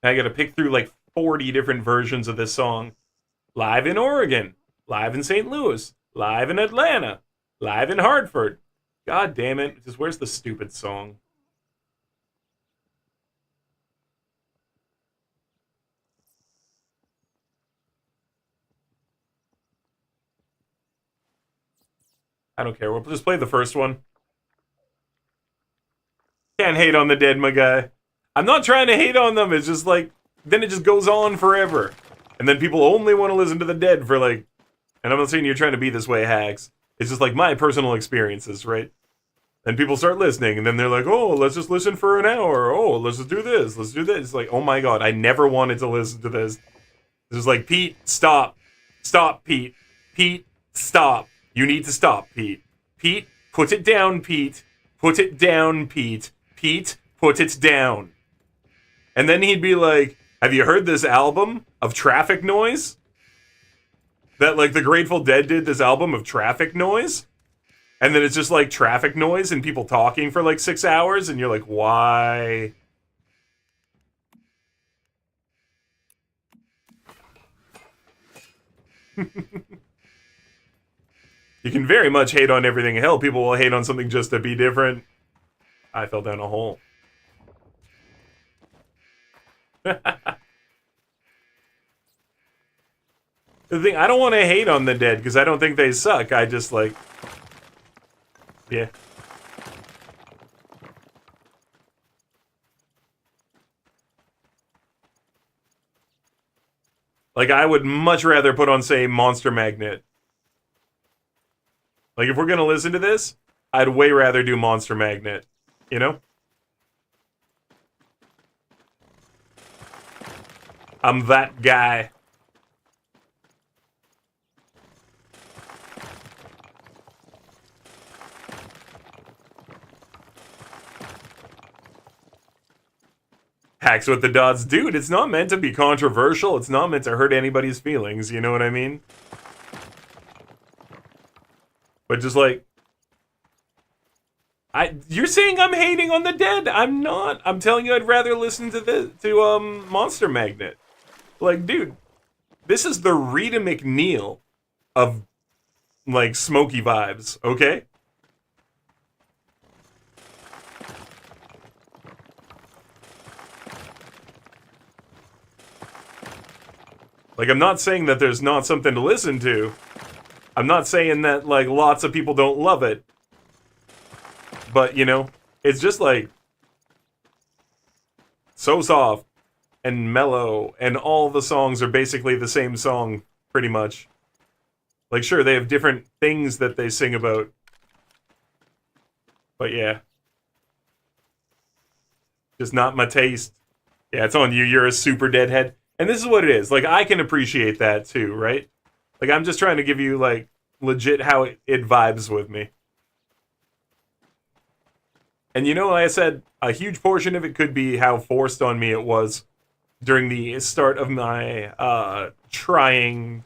I gotta pick through like 40 different versions of this song. Live in Oregon, live in St. Louis, live in Atlanta, live in Hartford. God damn it. Just where's the stupid song? I don't care. We'll just play the first one. Can't hate on the Dead, my guy. I'm not trying to hate on them. It's just like, then it just goes on forever. And then people only want to listen to the Dead for like, and I'm not saying you're trying to be this way, Hags. It's just like my personal experiences, right? And people start listening, and then they're like, oh, let's just listen for an hour. Oh, let's just do this. Let's do this. It's like, oh my god, I never wanted to listen to this. This is like, Pete, stop. Stop, Pete. Pete, stop. You need to stop, Pete. Pete, put it down, Pete. Put it down, Pete. Pete, put it down. And then he'd be like, have you heard this album of Traffic Noise? That, like, the Grateful Dead did this album of Traffic Noise? And then it's just, like, traffic noise and people talking for, like, 6 hours, and you're like, why? You can very much hate on everything. Hell, people will hate on something just to be different. I fell down a hole. The thing, I don't want to hate on the Dead, because I don't think they suck. I just, like... Yeah. Like, I would much rather put on, say, Monster Magnet. Like, if we're gonna listen to this, I'd way rather do Monster Magnet. You know? I'm that guy. Hacks with the dots. Dude, it's not meant to be controversial. It's not meant to hurt anybody's feelings. You know what I mean? But just like... You're saying I'm hating on the Dead. I'm not. I'm telling you, I'd rather listen to Monster Magnet. Like, dude, this is the Rita McNeil of like Smokey vibes. Okay. Like, I'm not saying that there's not something to listen to. I'm not saying that, like, lots of people don't love it. But, you know, it's just, like, so soft and mellow, and all the songs are basically the same song, pretty much. Like, sure, they have different things that they sing about. But, yeah. Just not my taste. Yeah, it's on you. You're a super deadhead. And this is what it is. Like, I can appreciate that too, right? Like, I'm just trying to give you, like, legit how it vibes with me. And you know, like I said, a huge portion of it could be how forced on me it was during the start of my trying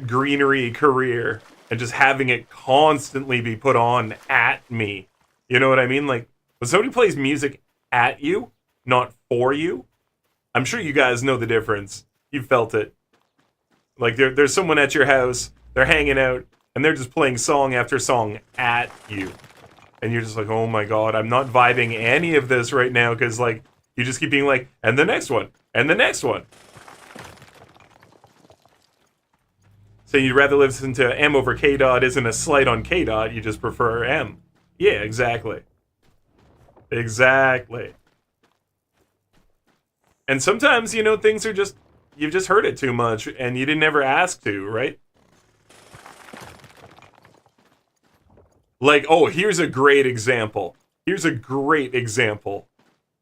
greenery career and just having it constantly be put on at me. You know what I mean? Like, when somebody plays music at you, not for you, I'm sure you guys know the difference. You've felt it. Like, there's someone at your house, they're hanging out, and they're just playing song after song at you. And you're just like, oh my god, I'm not vibing any of this right now, because, like, you just keep being like, and the next one, and the next one. So you'd rather listen to M over K dot isn't a slight on K dot, you just prefer M. Yeah, exactly. Exactly. And sometimes, you know, things are just, you've just heard it too much, and you didn't ever ask to, right? Like, oh, here's a great example. Here's a great example.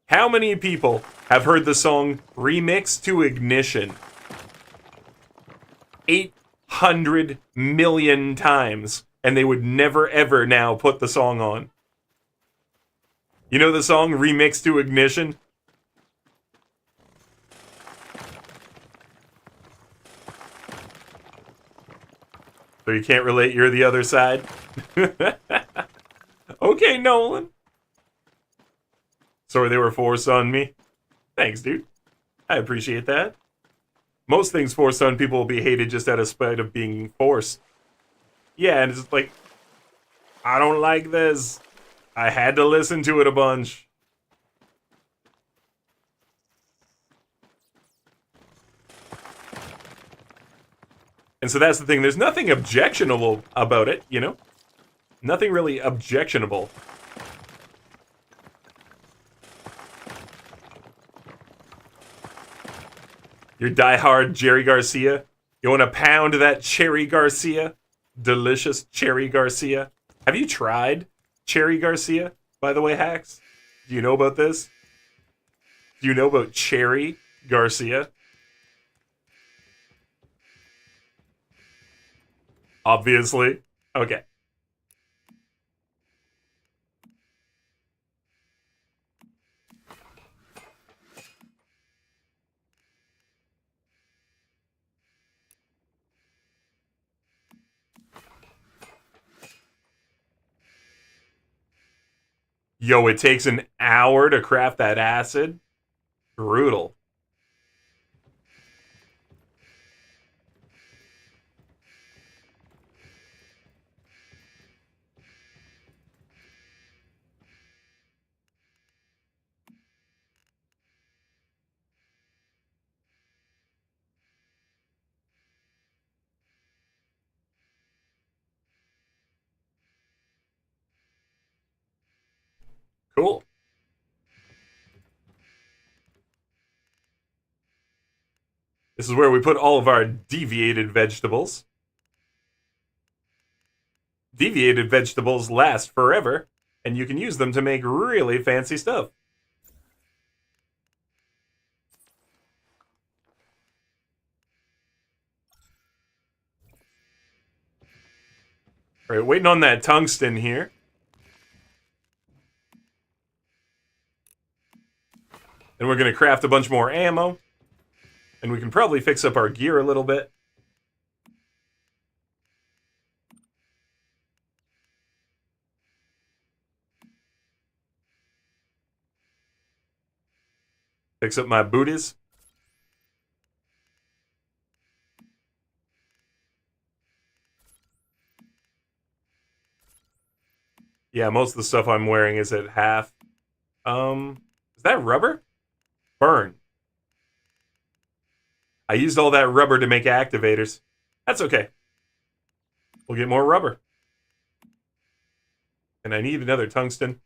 How many people have heard the song Remix to Ignition 800 million times, and they would never ever now put the song on? You know the song Remix to Ignition? So you can't relate, you're the other side? Okay, Nolan. Sorry they were forced on me. Thanks, dude. I appreciate that. Most things forced on people will be hated just out of spite of being forced. Yeah, and it's like, I don't like this. I had to listen to it a bunch. And so that's the thing. There's nothing objectionable about it, you know? Nothing really objectionable. You're diehard Jerry Garcia? You want to pound that Cherry Garcia? Delicious Cherry Garcia? Have you tried Cherry Garcia, by the way, Hacks? Do you know about this? Do you know about Cherry Garcia? Obviously. Okay. Yo, it takes an hour to craft that acid? Brutal. Cool. This is where we put all of our deviated vegetables. Deviated vegetables last forever, and you can use them to make really fancy stuff. All right, waiting on that tungsten here. And we're going to craft a bunch more ammo. And we can probably fix up our gear a little bit. Fix up my booties. Yeah, most of the stuff I'm wearing is at half. Is that rubber? Burn. I used all that rubber to make activators. That's okay. We'll get more rubber. And I need another tungsten.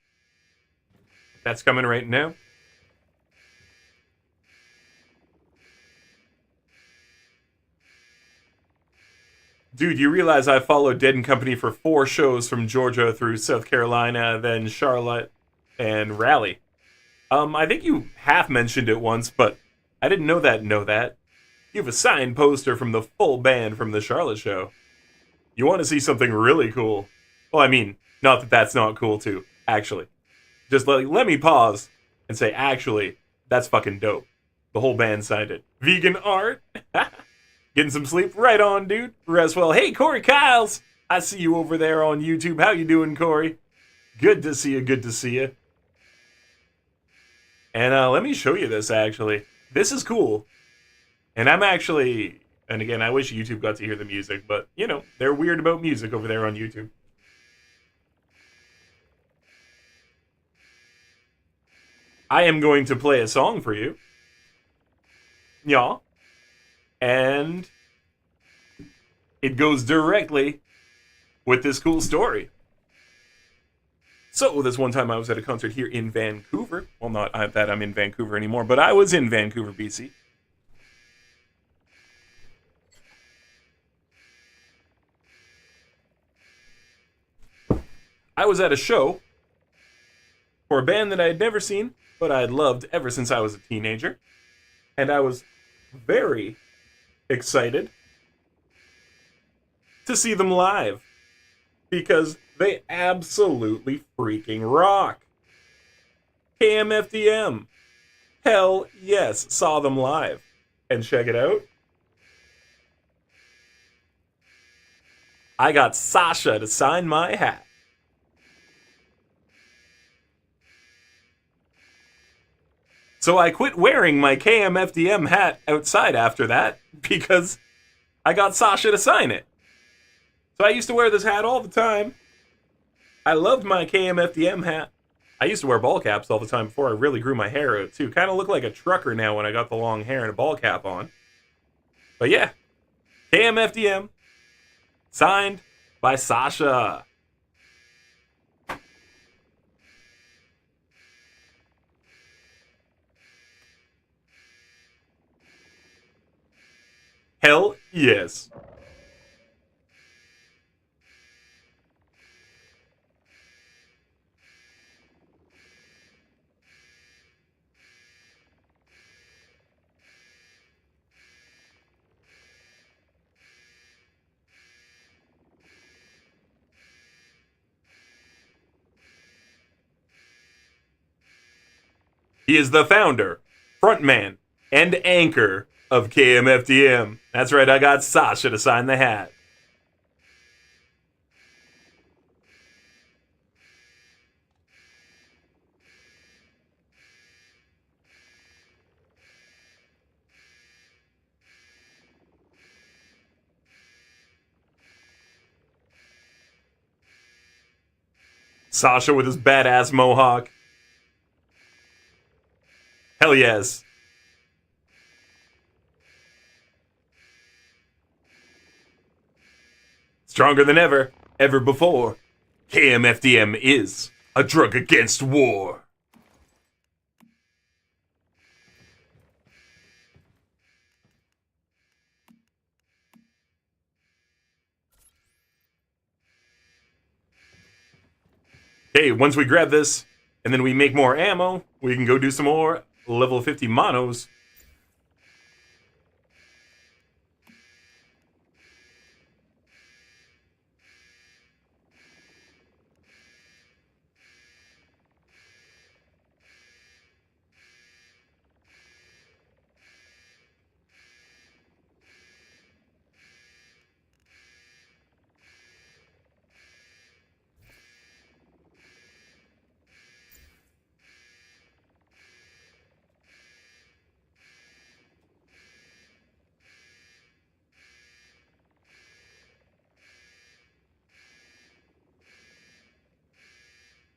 That's coming right now. Dude, you realize I followed Dead and Company for 4 shows from Georgia through South Carolina, then Charlotte, and Raleigh. I think you half mentioned it once, but I didn't know that. You have a signed poster from the full band from the Charlotte show. You want to see something really cool. Well, I mean, not that that's not cool too, actually. Just let me pause and say, actually, that's fucking dope. The whole band signed it. Vegan art? Getting some sleep? Right on, dude. Rest well. Hey, Corey Kyles! I see you over there on YouTube. How you doing, Corey? Good to see you. And let me show you this, actually. This is cool. And I'm actually... And again, I wish YouTube got to hear the music, but, you know, they're weird about music over there on YouTube. I am going to play a song for you. Yeah. And it goes directly with this cool story. So, this one time I was at a concert here in Vancouver. Well, not that I'm in Vancouver anymore, but I was in Vancouver, BC. I was at a show for a band that I had never seen, but I had loved ever since I was a teenager. And I was very excited to see them live because they absolutely freaking rock. KMFDM. Hell yes, saw them live. And check it out. I got Sasha to sign my hat. So I quit wearing my KMFDM hat outside after that because I got Sasha to sign it. So I used to wear this hat all the time. I loved my KMFDM hat. I used to wear ball caps all the time before I really grew my hair out too. Kind of look like a trucker now when I got the long hair and a ball cap on. But yeah, KMFDM, signed by Sasha. Hell yes. He is the founder, frontman, and anchor of KMFDM. That's right, I got Sasha to sign the hat. Sasha with his badass mohawk. Hell yes. Stronger than ever before. KMFDM is a drug against war. Okay, once we grab this, and then we make more ammo, we can go do some more level 50 monos.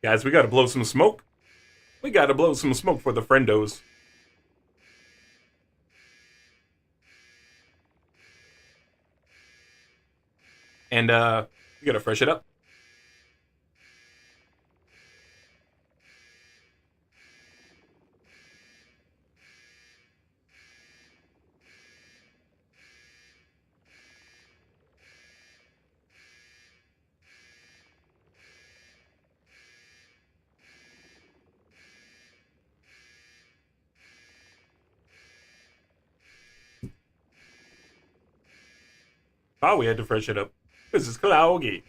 Guys, we gotta blow some smoke. We gotta blow some smoke for the friendos. And, we gotta fresh it up. Oh, we had to fresh it up. This is cloudy.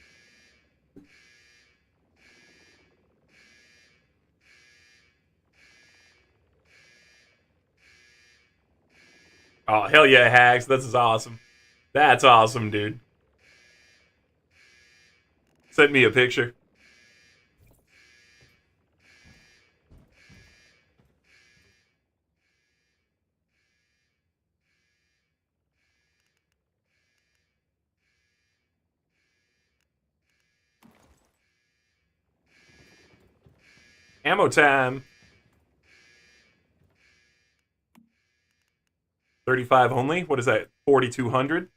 Oh, hell yeah, Hags. This is awesome. That's awesome, dude. Send me a picture. Ammo time. 35 only? What is that? 4,200?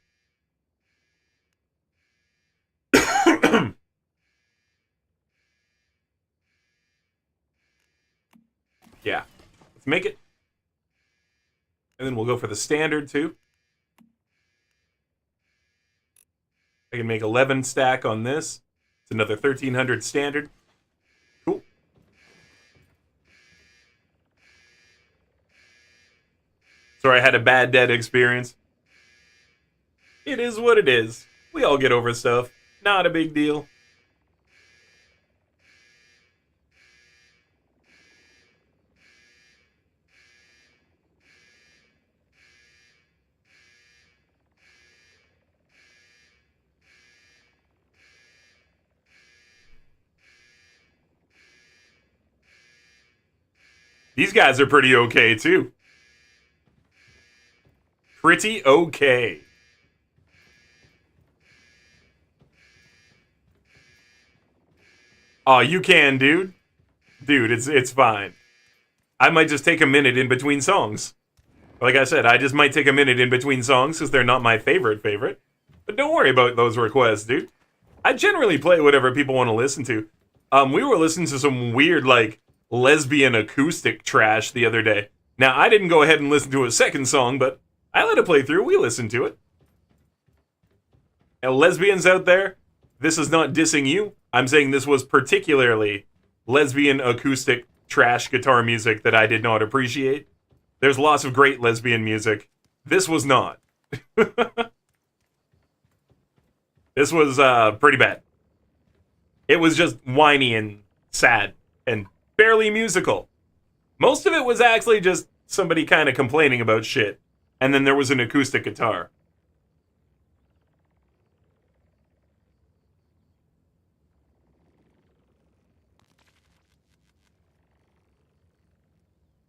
Yeah. Let's make it. And then we'll go for the standard, too. I can make 11 stack on this. It's another 1,300 standard. Cool. Sorry, I had a bad dead experience. It is what it is. We all get over stuff. Not a big deal. These guys are pretty okay, too. Pretty okay. Oh, you can, dude. Dude, it's fine. I might just take a minute in between songs. Like I said, I just might take a minute in between songs because they're not my favorite. But don't worry about those requests, dude. I generally play whatever people want to listen to. We were listening to some weird, like, lesbian acoustic trash the other day. Now, I didn't go ahead and listen to a second song, but I let it play through. We listened to it. Now, lesbians out there, this is not dissing you. I'm saying this was particularly lesbian acoustic trash guitar music that I did not appreciate. There's lots of great lesbian music. This was not. This was pretty bad. It was just whiny and sad and barely musical. Most of it was actually just somebody kind of complaining about shit. And then there was an acoustic guitar.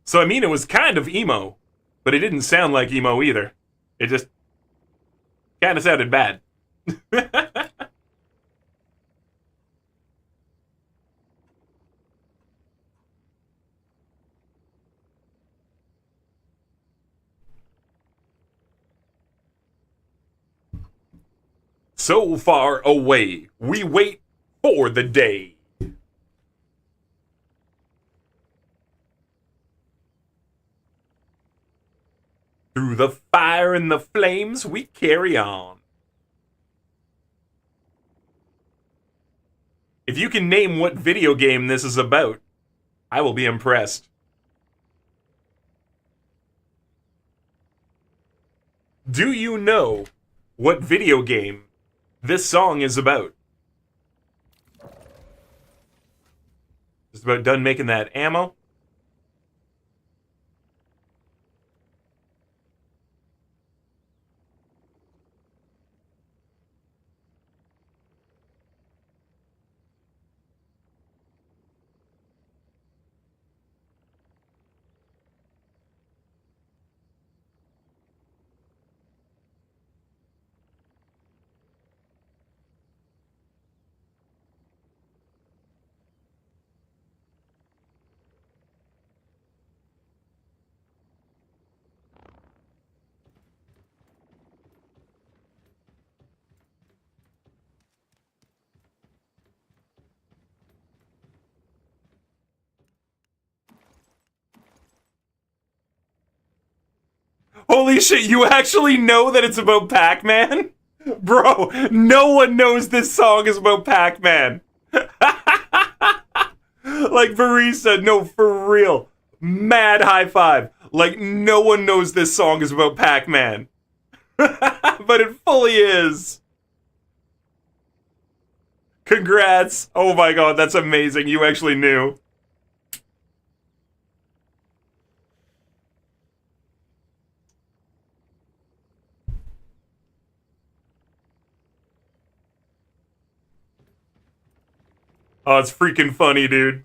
So, I mean, it was kind of emo, but it didn't sound like emo either. It just kind of sounded bad. So far away, we wait for the day. Through the fire and the flames, we carry on. If you can name what video game this is about, I will be impressed. Do you know what video game this song is about? Just about done making that ammo. Holy shit, you actually know that it's about Pac-Man? Bro, no one knows this song is about Pac-Man. Like, Barista, no, for real. Mad high five. Like, no one knows this song is about Pac-Man. But it fully is. Congrats. Oh my god, that's amazing. You actually knew. Oh, it's freaking funny, dude.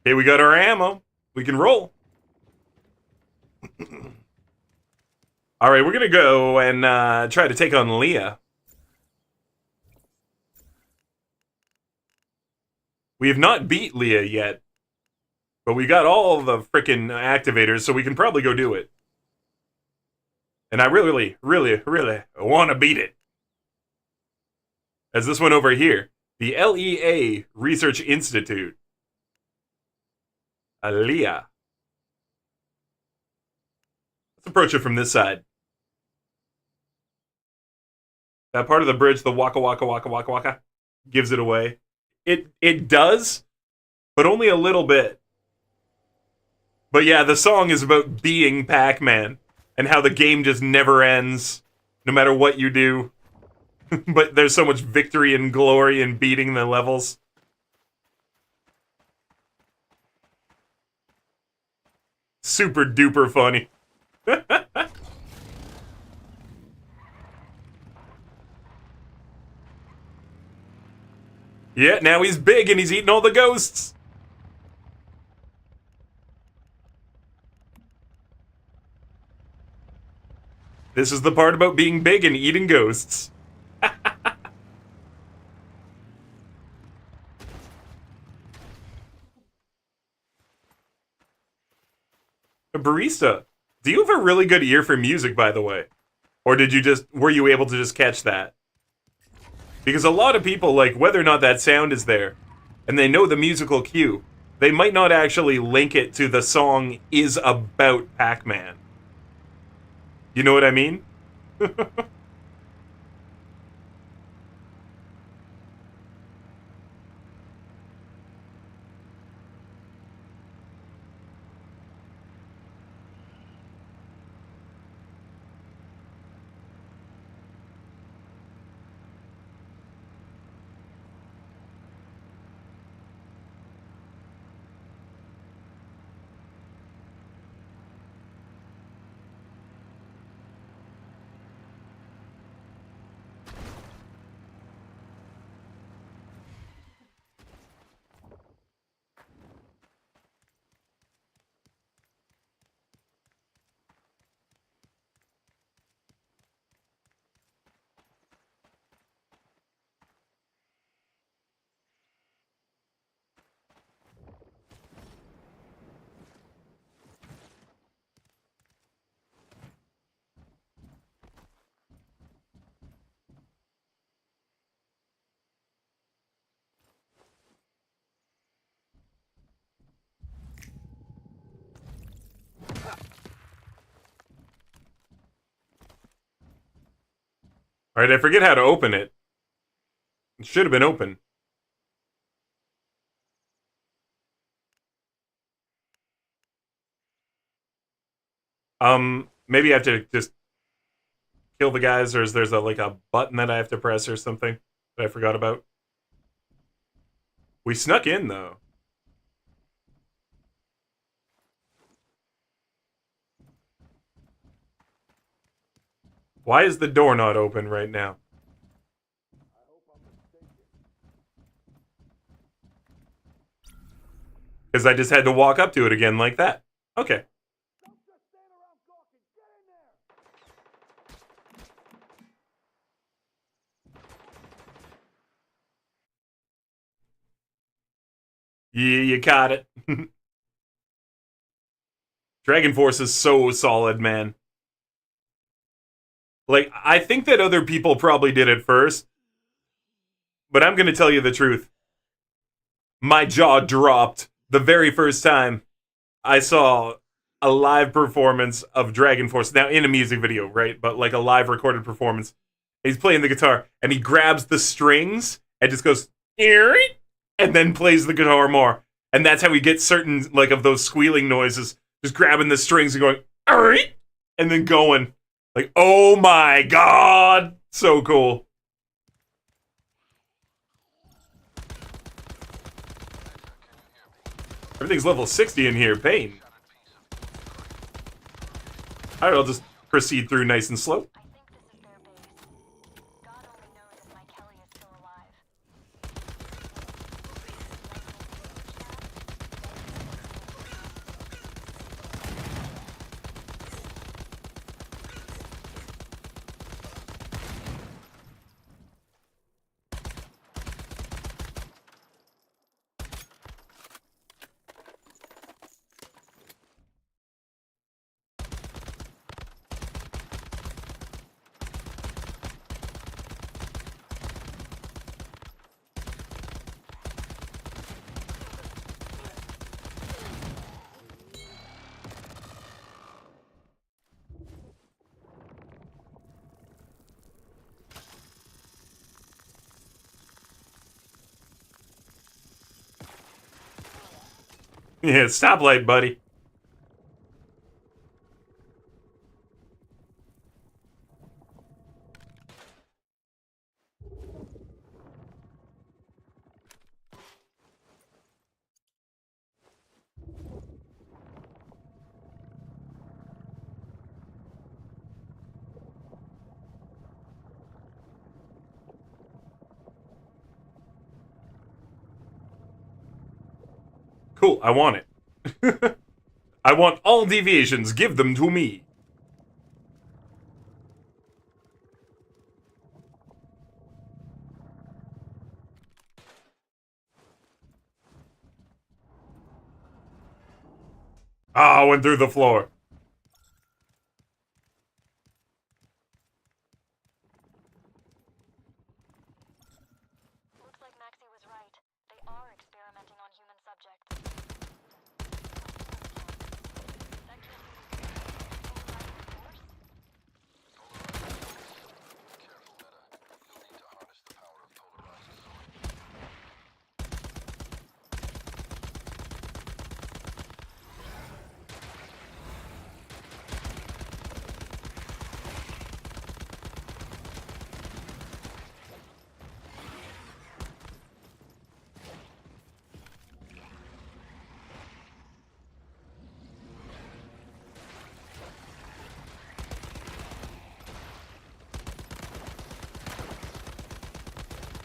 Okay, we got our ammo. We can roll. Alright, we're gonna go and try to take on Leah. We have not beat Leah yet. But we got all the frickin' activators, so we can probably go do it. And I really, really, really want to beat it. As this one over here. The LEA Research Institute. Leah. Let's approach it from this side. That part of the bridge, the waka waka waka waka waka, gives it away. It does, but only a little bit. But yeah, the song is about being Pac-Man and how the game just never ends, no matter what you do. But there's so much victory and glory in beating the levels. Super duper funny. Yeah, now he's big and he's eating all the ghosts. This is the part about being big and eating ghosts. Barista, do you have a really good ear for music, by the way? Or were you able to just catch that? Because a lot of people, like, whether or not that sound is there, and they know the musical cue, they might not actually link it to the song is about Pac-Man. You know what I mean? Alright, I forget how to open it. It should have been open. Maybe I have to just kill the guys, or is there like a button that I have to press or something that I forgot about? We snuck in, though. Why is the door not open right now? Because I just had to walk up to it again like that. Okay. Yeah, you caught it. Dragon Force is so solid, man. Like, I think that other people probably did it first, but I'm gonna tell you the truth. My jaw dropped the very first time I saw a live performance of Dragon Force, now in a music video, right? But like a live recorded performance. He's playing the guitar and he grabs the strings and just goes, "Eerie," and then plays the guitar more. And that's how we get certain like of those squealing noises, just grabbing the strings and going, "Eerie," and then going. Like, oh my god, so cool. Everything's level 60 in here, pain. Alright, I'll just proceed through nice and slow. I think this is their base. God only knows if my Kelly is still alive. Yeah, stoplight, buddy. Cool, I want it. I want all deviations, give them to me. Ah, I went through the floor. Looks like Maxie was right. They are experimenting on human subjects.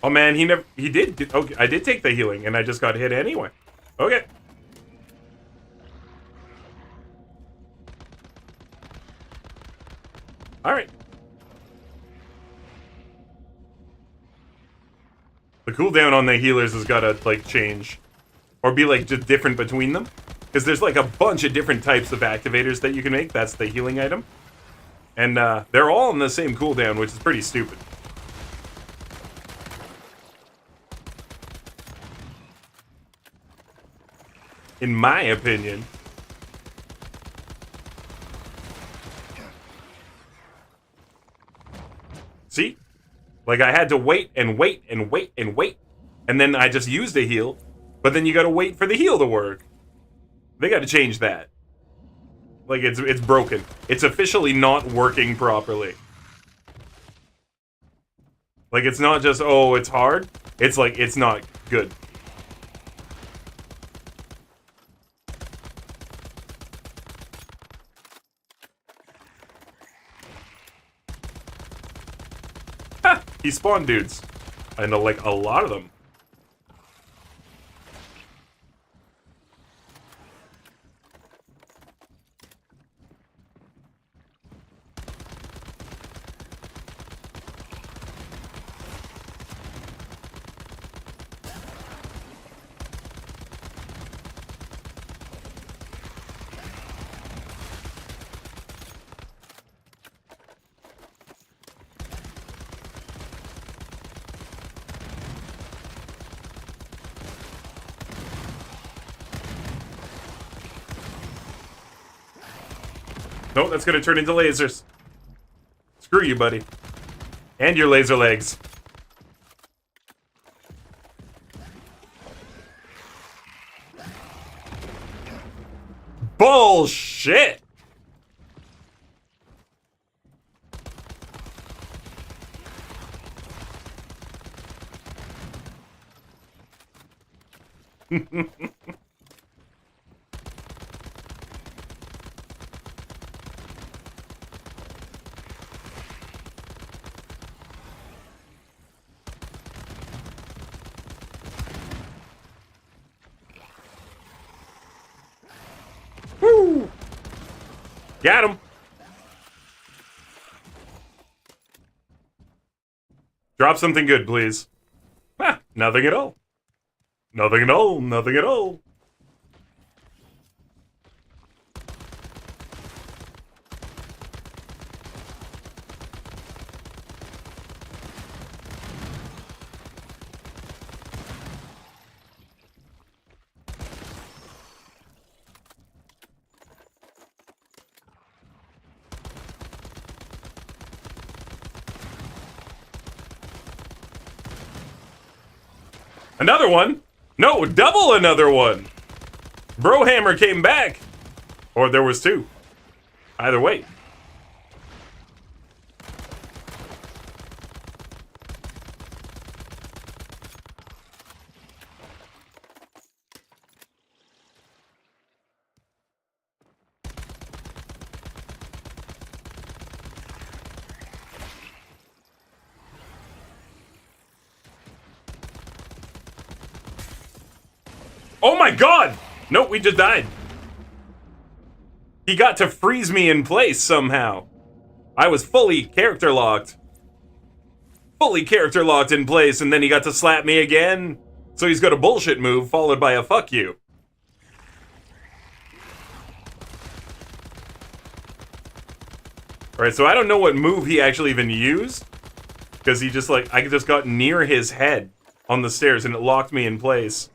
Oh man, he did, okay, I did take the healing and I just got hit anyway. Okay. Alright. The cooldown on the healers has gotta, like, change. Or be, like, just different between them. Because there's, like, a bunch of different types of activators that you can make. That's the healing item. And, they're all on the same cooldown, which is pretty stupid. In my opinion. See? Like, I had to wait and wait and wait and wait. And then I just used a heal. But then you gotta wait for the heal to work. They gotta change that. Like, it's broken. It's officially not working properly. Like, it's not just, oh, it's hard. It's like, it's not good. Ha! He spawned dudes. I know, like, a lot of them. No, that's gonna turn into lasers. Screw you, buddy. And your laser legs. Bullshit! Woo! Got him. Drop something good, please. Ah, nothing at all. Nothing at all. Nothing at all. Another one? No, double another one. Brohammer came back. Or there was two. Either way. Oh my god! Nope, we just died. He got to freeze me in place somehow. I was fully character locked. Fully character locked in place, and then he got to slap me again. So he's got a bullshit move followed by a fuck you. Alright, so I don't know what move he actually even used. Because he just like, I just got near his head on the stairs and it locked me in place.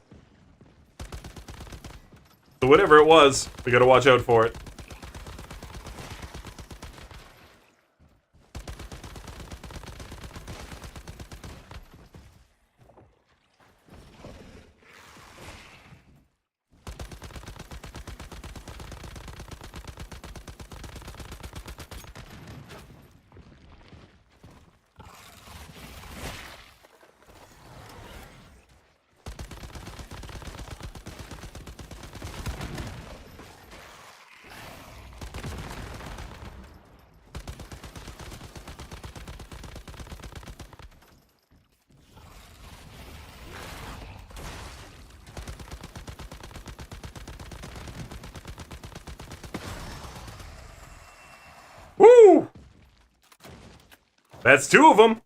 So whatever it was, we gotta watch out for it. Woo! That's two of them.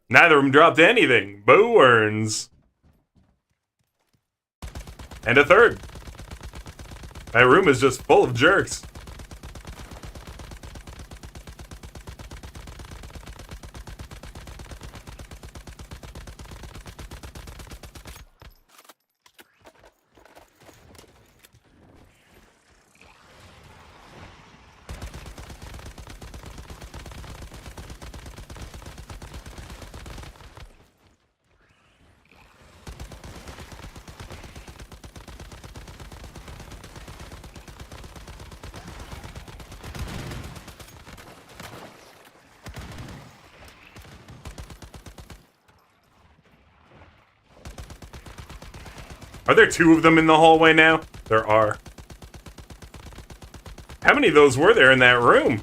Neither of them dropped anything. Boo earns. And a third. That room is just full of jerks. Are there two of them in the hallway now? There are. How many of those were there in that room?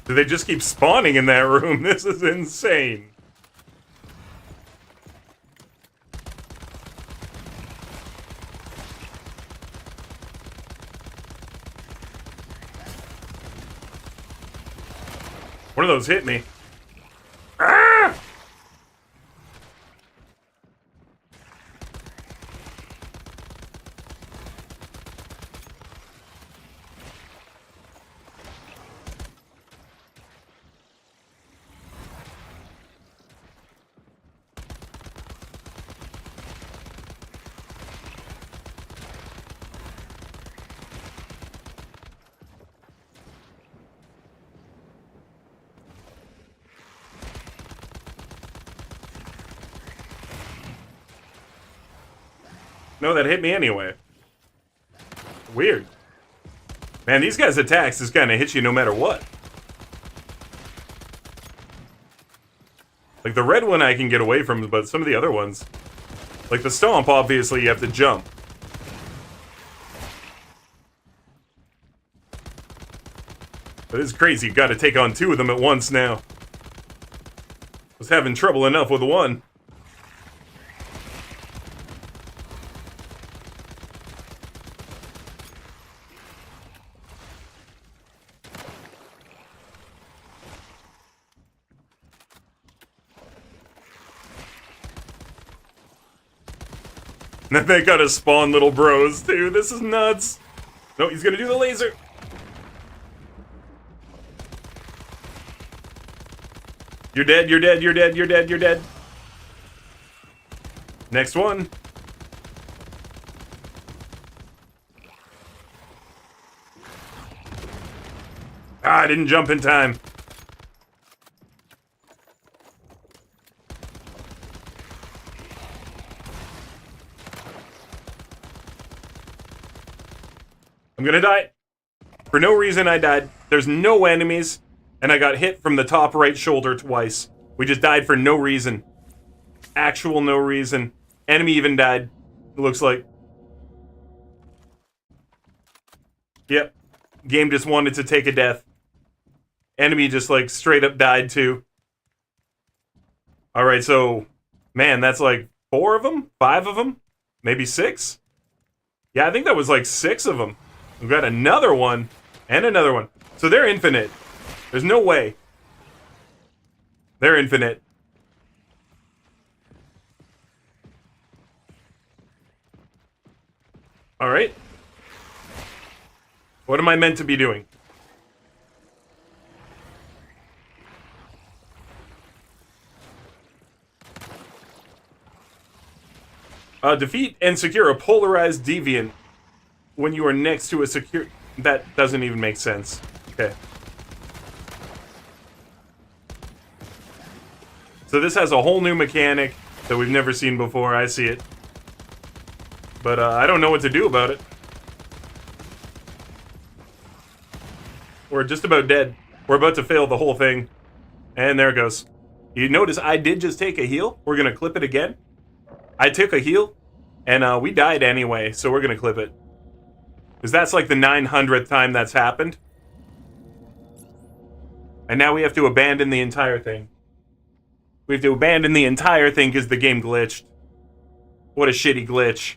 Do they just keep spawning in that room? This is insane. One of those hit me. Ah! No, that hit me anyway. Weird. Man, these guys' attacks just kind of hit you no matter what. Like, the red one I can get away from, but some of the other ones... Like, the stomp, obviously, you have to jump. But it's crazy, you gotta take on 2 of them at once now. Was having trouble enough with one. And then they gotta spawn little bros, too. This is nuts. No, he's gonna do the laser. You're dead, you're dead, you're dead, you're dead, you're dead. Next one. Ah, I didn't jump in time. I'm gonna die. For no reason I died. There's no enemies, and I got hit from the top right shoulder twice. We just died for no reason. Actual no reason. Enemy even died, it looks like. Yep. Game just wanted to take a death. Enemy just, like, straight up died, too. Alright, so... Man, that's like 4 of them? 5 of them? Maybe 6? Yeah, I think that was like 6 of them. We've got another one, and another one. So they're infinite. There's no way. They're infinite. Alright. What am I meant to be doing? Defeat and secure a polarized deviant when you are next to a secure... That doesn't even make sense. Okay. So this has a whole new mechanic that we've never seen before. I see it. But I don't know what to do about it. We're just about dead. We're about to fail the whole thing. And there it goes. You notice I did just take a heal. We're going to clip it again. I took a heal, and we died anyway, so we're going to clip it. Because that's like the 900th time that's happened. And now we have to abandon the entire thing. We have to abandon the entire thing because the game glitched. What a shitty glitch.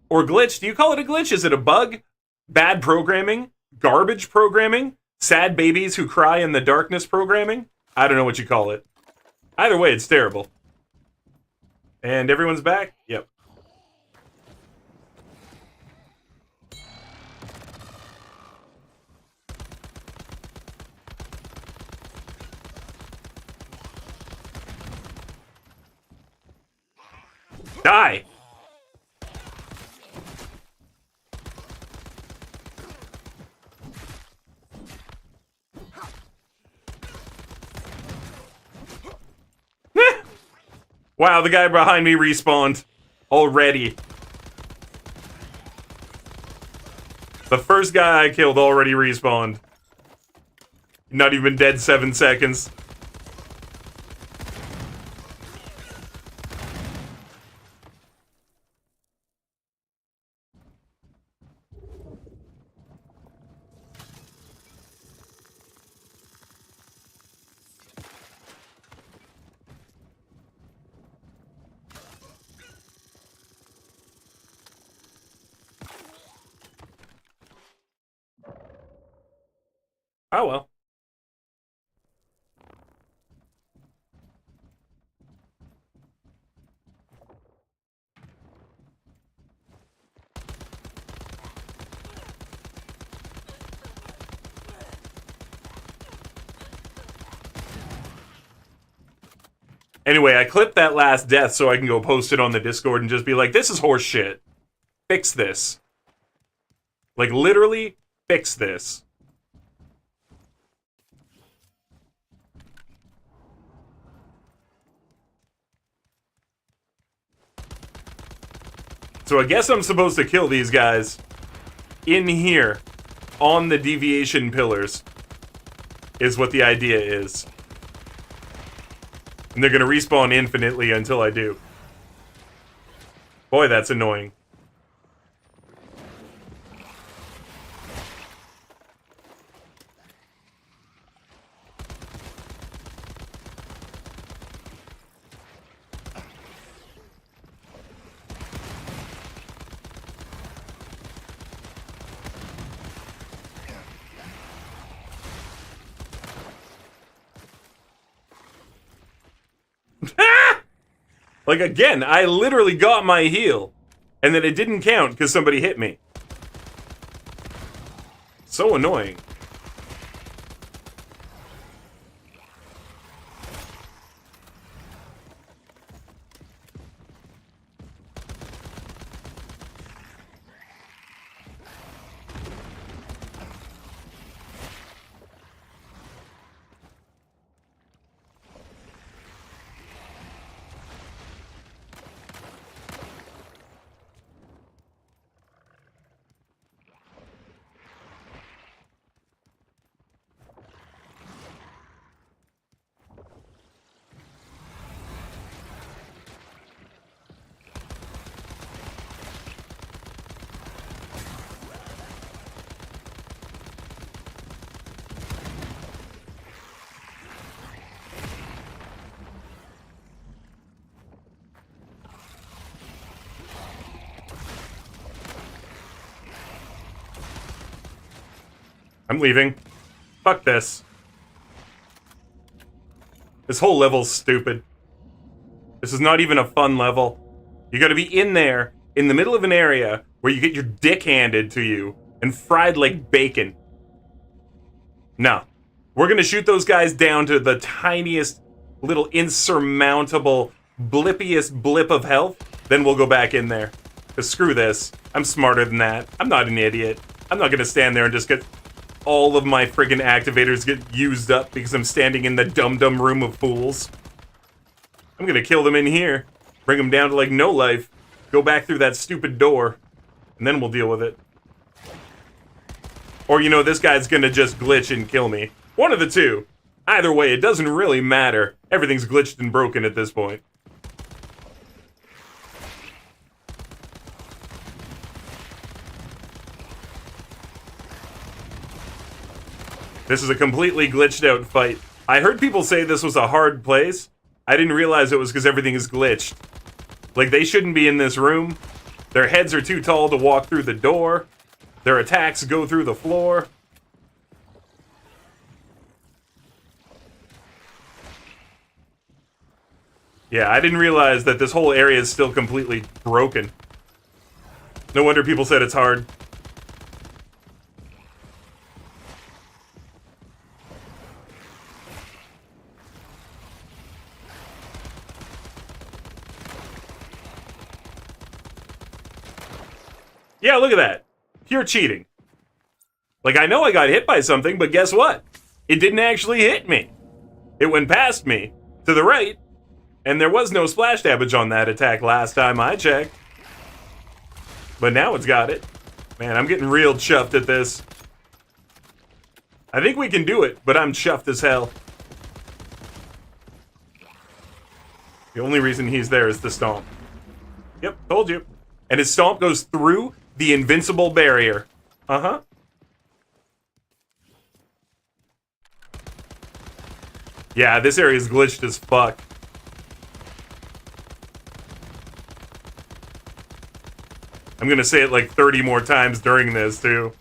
Or glitch? Do you call it a glitch? Is it a bug? Bad programming? Garbage programming? Sad babies who cry in the darkness programming? I don't know what you call it. Either way, it's terrible. And everyone's back? Yep. Die! Wow, the guy behind me respawned. Already. The first guy I killed already respawned. Not even dead 7 seconds. Oh well. Anyway, I clipped that last death so I can go post it on the Discord and just be like, this is horse shit. Fix this. Like, literally, fix this. So I guess I'm supposed to kill these guys in here on the deviation pillars is what the idea is. And they're gonna respawn infinitely until I do. Boy, that's annoying. Like, again, I literally got my heal, and then it didn't count because somebody hit me. So annoying. I'm leaving. Fuck this. This whole level's stupid. This is not even a fun level. You gotta be in there, in the middle of an area, where you get your dick handed to you and fried like bacon. No. We're gonna shoot those guys down to the tiniest little insurmountable blippiest blip of health, then we'll go back in there. Cause screw this. I'm smarter than that. I'm not an idiot. I'm not gonna stand there and just get all of my friggin' activators get used up because I'm standing in the dum-dum room of fools. I'm gonna kill them in here. Bring them down to like no life. Go back through that stupid door. And then we'll deal with it. Or, you know, this guy's gonna just glitch and kill me. One of the two. Either way, it doesn't really matter. Everything's glitched and broken at this point. This is a completely glitched out fight. I heard people say this was a hard place. I didn't realize it was because everything is glitched. Like, they shouldn't be in this room. Their heads are too tall to walk through the door. Their attacks go through the floor. Yeah, I didn't realize that this whole area is still completely broken. No wonder people said it's hard. Yeah, look at that. Pure cheating. Like, I know I got hit by something, but guess what? It didn't actually hit me. It went past me, to the right, and there was no splash damage on that attack last time I checked. But now it's got it. Man, I'm getting real chuffed at this. I think we can do it, but I'm chuffed as hell. The only reason he's there is the stomp. Yep, told you. And his stomp goes through the invincible barrier. Uh-huh. Yeah, this area is glitched as fuck. I'm gonna say it like 30 more times during this, too.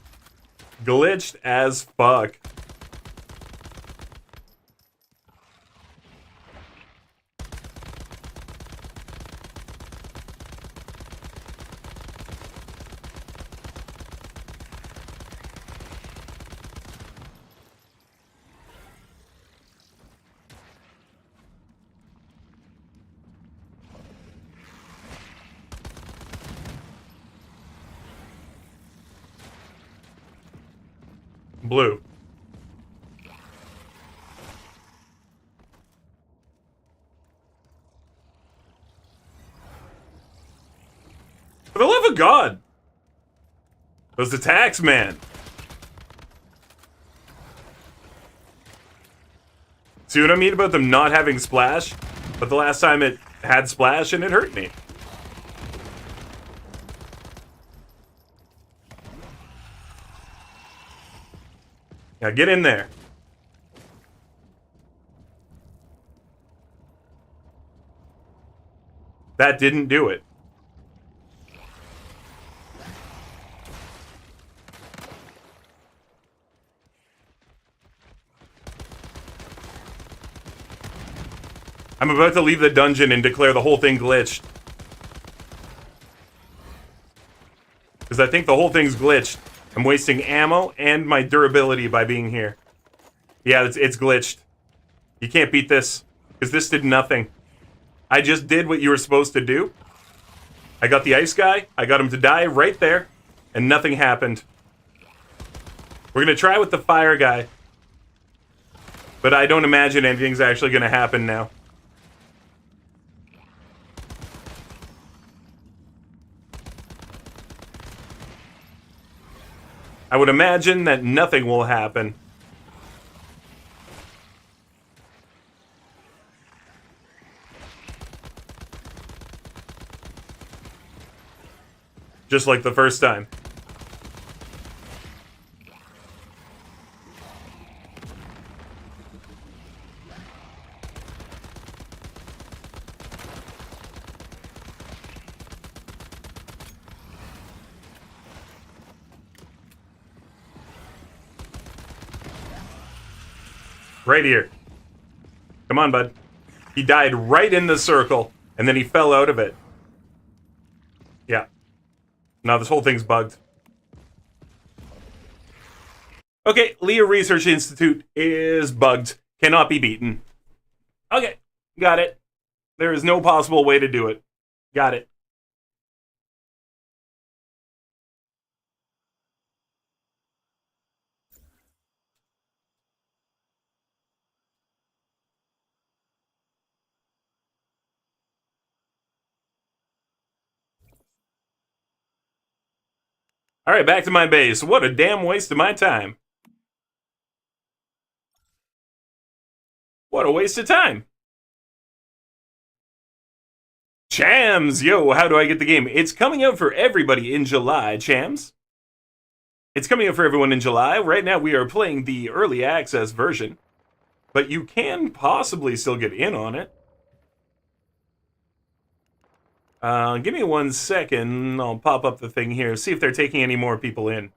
Glitched as fuck. Blue. For the love god! Those attacks, man! See what I mean about them not having splash? But the last time it had splash and it hurt me. Now get in there. That didn't do it. I'm about to leave the dungeon and declare the whole thing glitched. Because I think the whole thing's glitched. I'm wasting ammo and my durability by being here. Yeah, it's glitched. You can't beat this. Because this did nothing. I just did what you were supposed to do. I got the ice guy. I got him to die right there. And nothing happened. We're going to try with the fire guy. But I don't imagine anything's actually going to happen now. I would imagine that nothing will happen. Just like the first time. Right here. Come on, bud. He died right in the circle, and then he fell out of it. Yeah. No, this whole thing's bugged. Okay, Leah Research Institute is bugged. Cannot be beaten. Okay, got it. There is no possible way to do it. Got it. Alright, back to my base. What a damn waste of my time. What a waste of time. Chams! Yo, how do I get the game? It's coming out for everybody in July, Chams. It's coming out for everyone in July. Right now we are playing the early access version. But you can possibly still get in on it. Give me 1 second. I'll pop up the thing here. See if they're taking any more people in.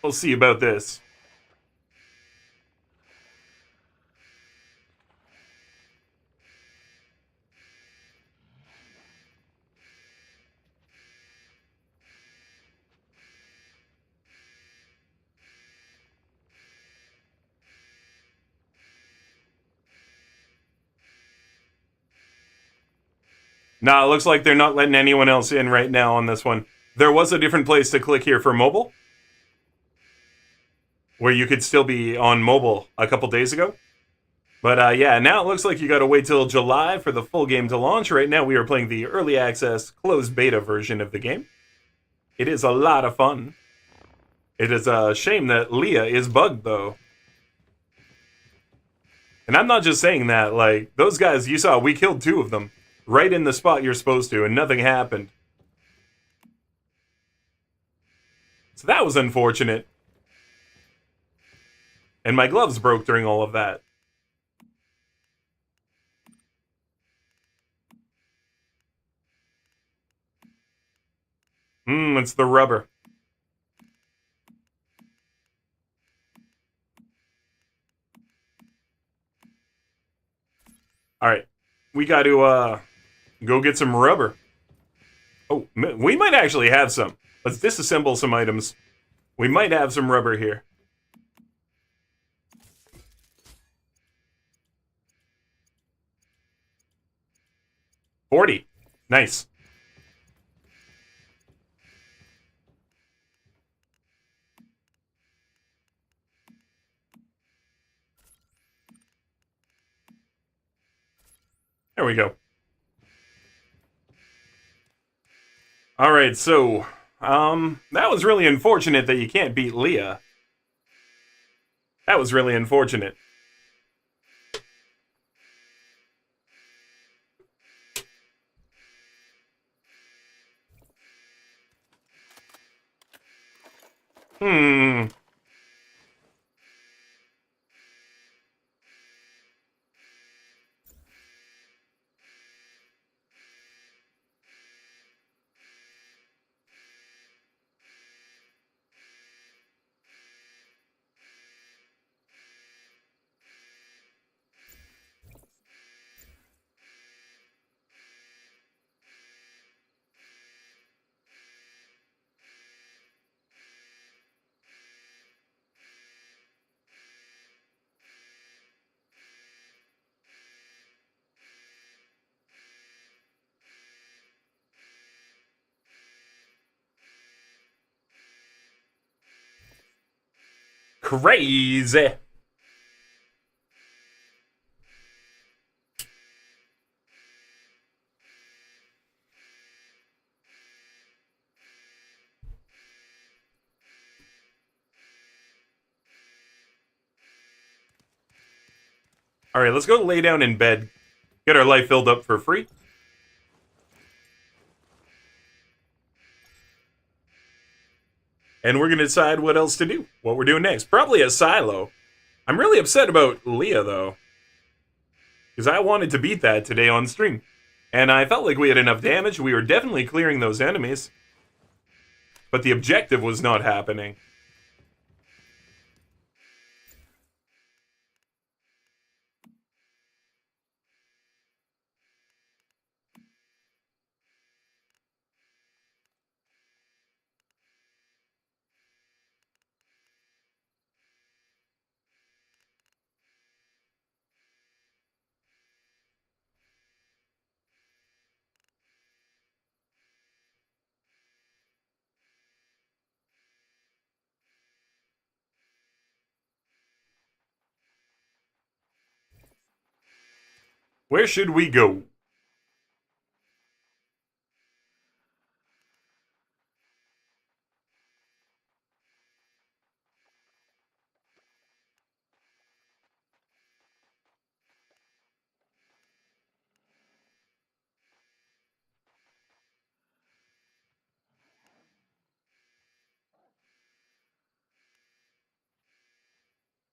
We'll see about this. Nah, it looks like they're not letting anyone else in right now on this one. There was a different place to click here for mobile, where you could still be on mobile a couple days ago. But yeah, now it looks like you gotta wait till July for the full game to launch. Right now we are playing the early access closed beta version of the game. It is a lot of fun. It is a shame that Leah is bugged, though. And I'm not just saying that, like, those guys you saw, we killed 2 of them. Right in the spot you're supposed to, and nothing happened. So that was unfortunate. And my gloves broke during all of that. It's the rubber. Alright. We got to, go get some rubber. Oh, we might actually have some. Let's disassemble some items. We might have some rubber here. $40. Nice. There we go. Alright, so, that was really unfortunate that you can't beat Leah. That was really unfortunate. Hmm. Crazy. Alright, let's go lay down in bed. Get our life filled up for free. And we're gonna decide what else to do. What we're doing next. Probably a silo. I'm really upset about Leah, though. Because I wanted to beat that today on stream. And I felt like we had enough damage. We were definitely clearing those enemies. But the objective was not happening. Where should we go?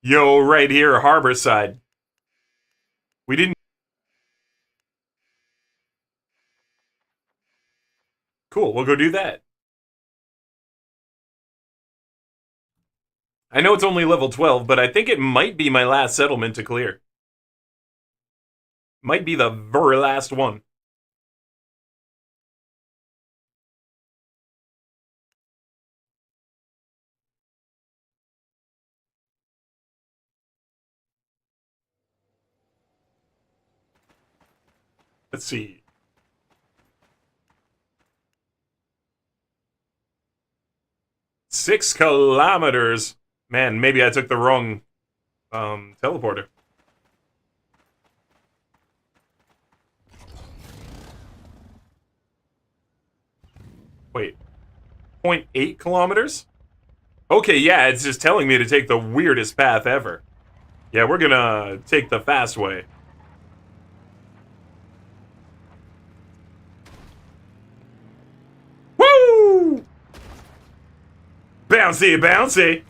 Yo, right here, Harborside. We didn't... Cool, we'll go do that. I know it's only level 12, but I think it might be my last settlement to clear. Might be the very last one. Let's see. 6 kilometers. Man, maybe I took the wrong teleporter. Wait. 0.8 kilometers? Okay, yeah, it's just telling me to take the weirdest path ever. Yeah, we're gonna take the fast way. Woo! Bouncy, bouncy!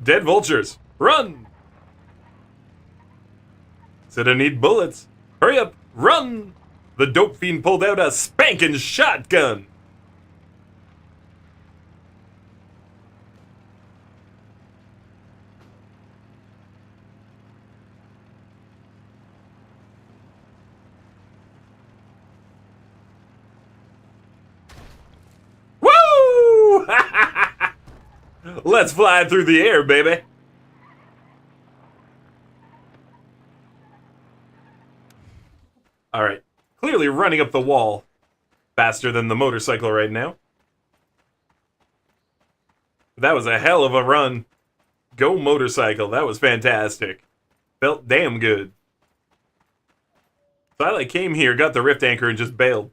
Dead vultures, run! Said I need bullets. Hurry up, run! The dope fiend pulled out a spanking shotgun. Let's fly through the air, baby. All right. Clearly running up the wall faster than the motorcycle right now. That was a hell of a run. Go motorcycle. That was fantastic. Felt damn good. So I came here, got the rift anchor, and just bailed.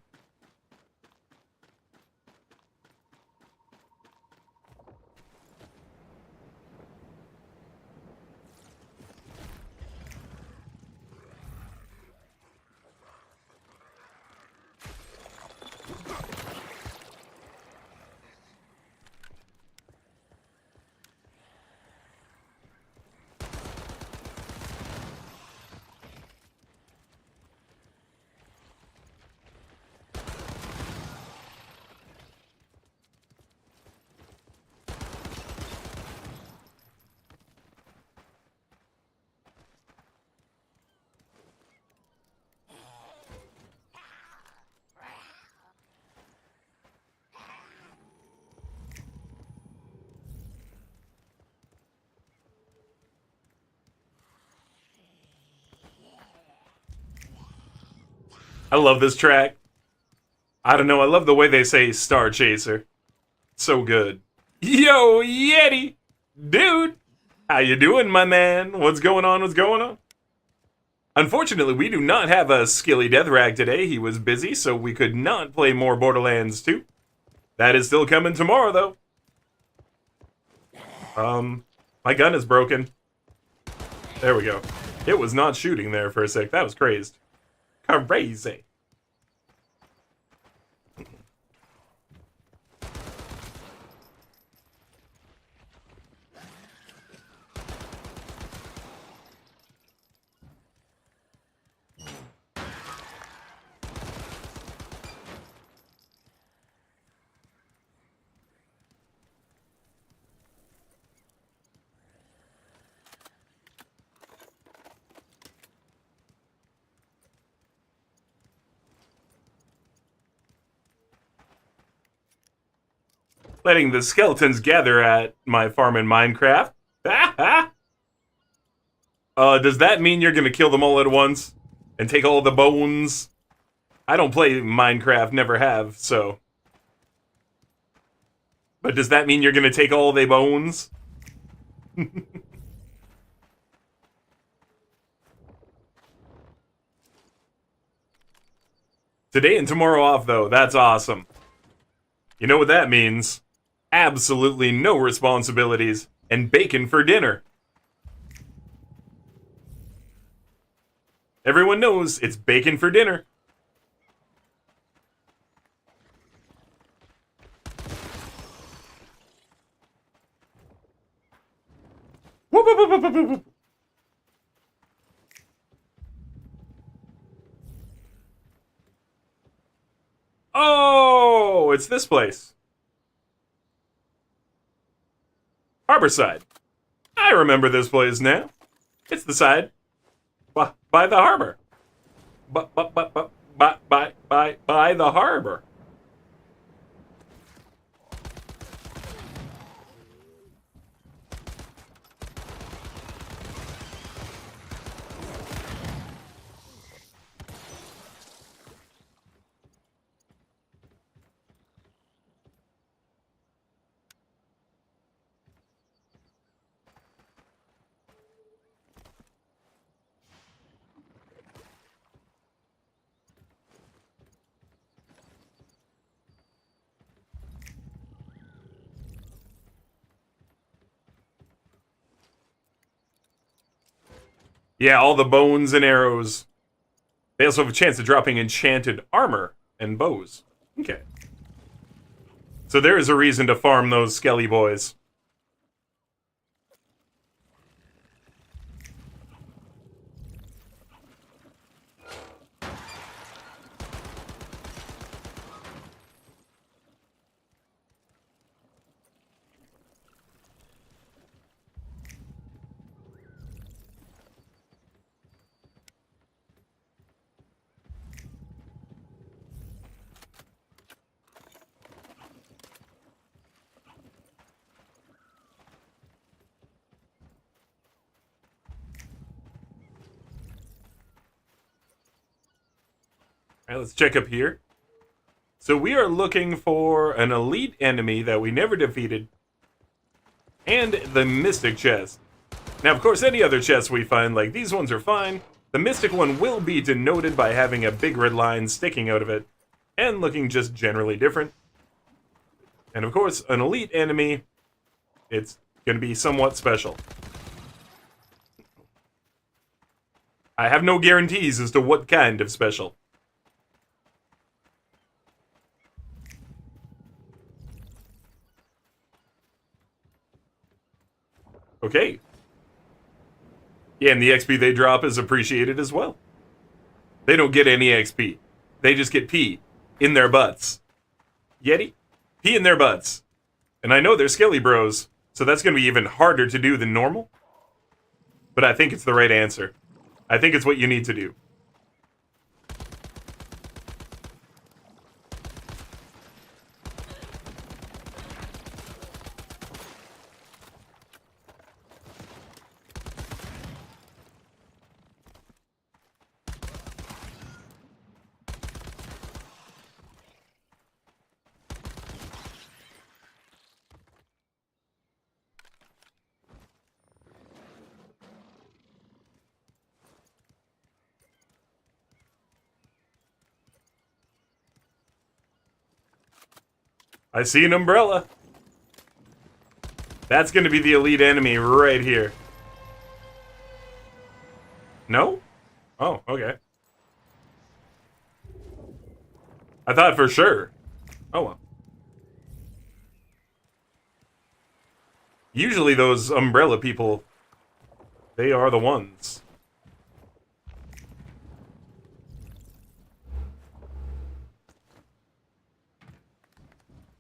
I love this track. I don't know, I love the way they say Star Chaser. So good. Yo, Yeti! Dude! How you doing, my man? What's going on? What's going on? Unfortunately, we do not have a Skilly Deathrag today. He was busy, so we could not play more Borderlands 2. That is still coming tomorrow, though. My gun is broken. There we go. It was not shooting there for a sec. That was crazed. Crazy. Letting the skeletons gather at my farm in Minecraft. Does that mean you're gonna kill them all at once? And take all the bones? I don't play Minecraft, never have, so... But does that mean you're gonna take all the bones? Today and tomorrow off, though. That's awesome. You know what that means? Absolutely no responsibilities, and bacon for dinner. Everyone knows it's bacon for dinner. Whoop, whoop, whoop, whoop, whoop, whoop. Oh, it's this place. Harborside. I remember this place now. It's the side by the harbor. By the harbor. Yeah, all the bones and arrows. They also have a chance of dropping enchanted armor and bows. Okay. So there is a reason to farm those skelly boys. Alright, let's check up here. So we are looking for an elite enemy that we never defeated, and the Mystic chest. Now, of course, any other chests we find, like these ones, are fine. The Mystic one will be denoted by having a big red line sticking out of it, and looking just generally different. And of course, an elite enemy, it's going to be somewhat special. I have no guarantees as to what kind of special. Okay. Yeah, and the XP they drop is appreciated as well. They don't get any XP. They just get P in their butts. Yeti? P in their butts. And I know they're Skelly Bros, so that's going to be even harder to do than normal. But I think it's the right answer. I think it's what you need to do. I see an umbrella. That's going to be the elite enemy right here. No? Oh, okay. I thought for sure. Oh well. Usually those umbrella people, they are the ones.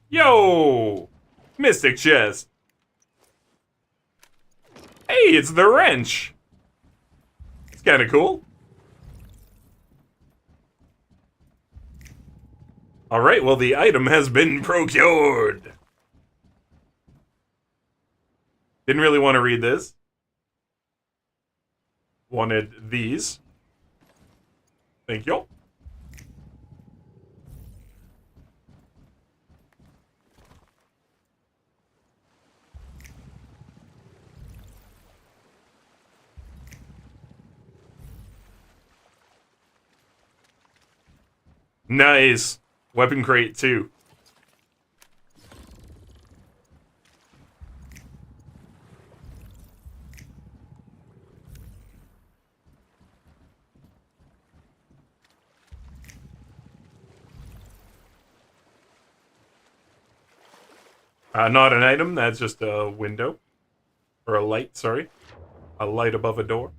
Yo! Mystic chest. Hey, it's the wrench. It's kind of cool. Alright, well, the item has been procured. Didn't really want to read this. Wanted these. Thank you. Nice. Weapon crate, too. Not an item, that's just a window. Or a light, sorry. A light above a door.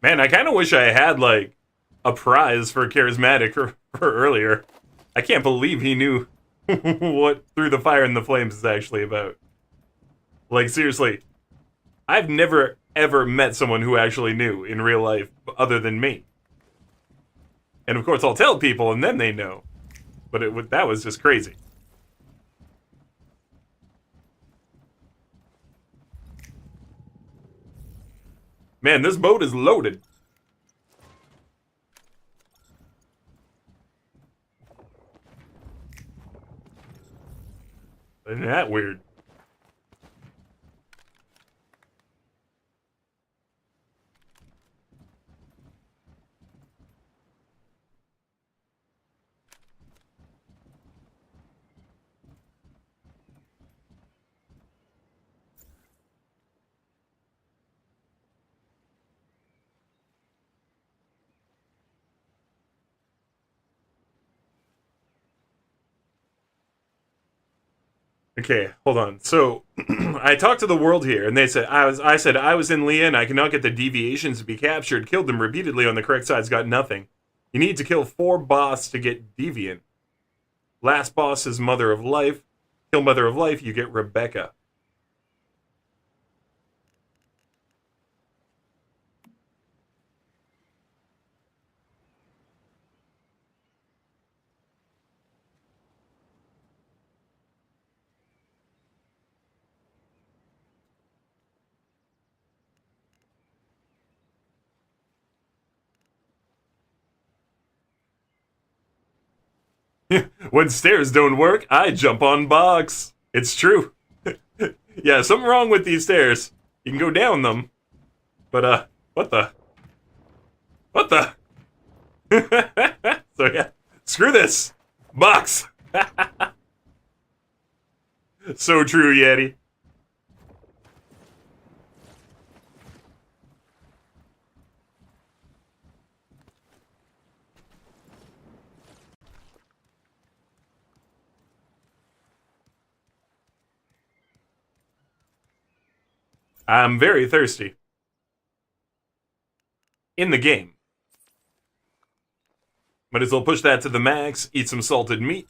Man, I kind of wish I had, like, a prize for Charismatic for earlier. I can't believe he knew what Through the Fire and the Flames is actually about. Like, seriously. I've never, ever met someone who actually knew in real life other than me. And of course, I'll tell people and then they know. But that was just crazy. Man, this boat is loaded. Isn't that weird? Okay, hold on. So, I talked to the world here, and they said I said I was in Leah, and I cannot get the deviations to be captured. Killed them repeatedly on the correct sides, got nothing. You need to kill 4 boss to get deviant. Last boss is Mother of Life. Kill Mother of Life, you get Rebecca. When stairs don't work, I jump on box. It's true. Yeah, something wrong with these stairs. You can go down them. But, what the? What the? So, yeah. Screw this. Box. So true, Yeti. I'm very thirsty. In the game. Might as well push that to the max, eat some salted meat,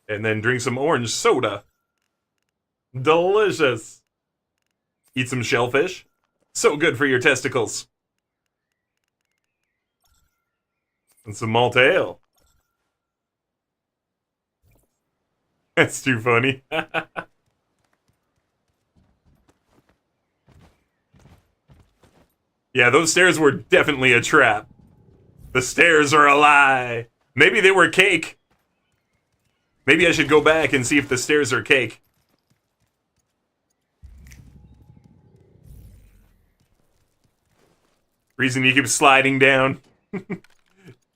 and then drink some orange soda. Delicious. Eat some shellfish. So good for your testicles. And some malt ale. That's too funny. Yeah, those stairs were definitely a trap. The stairs are a lie. Maybe they were cake. Maybe I should go back and see if the stairs are cake. Reason you keep sliding down.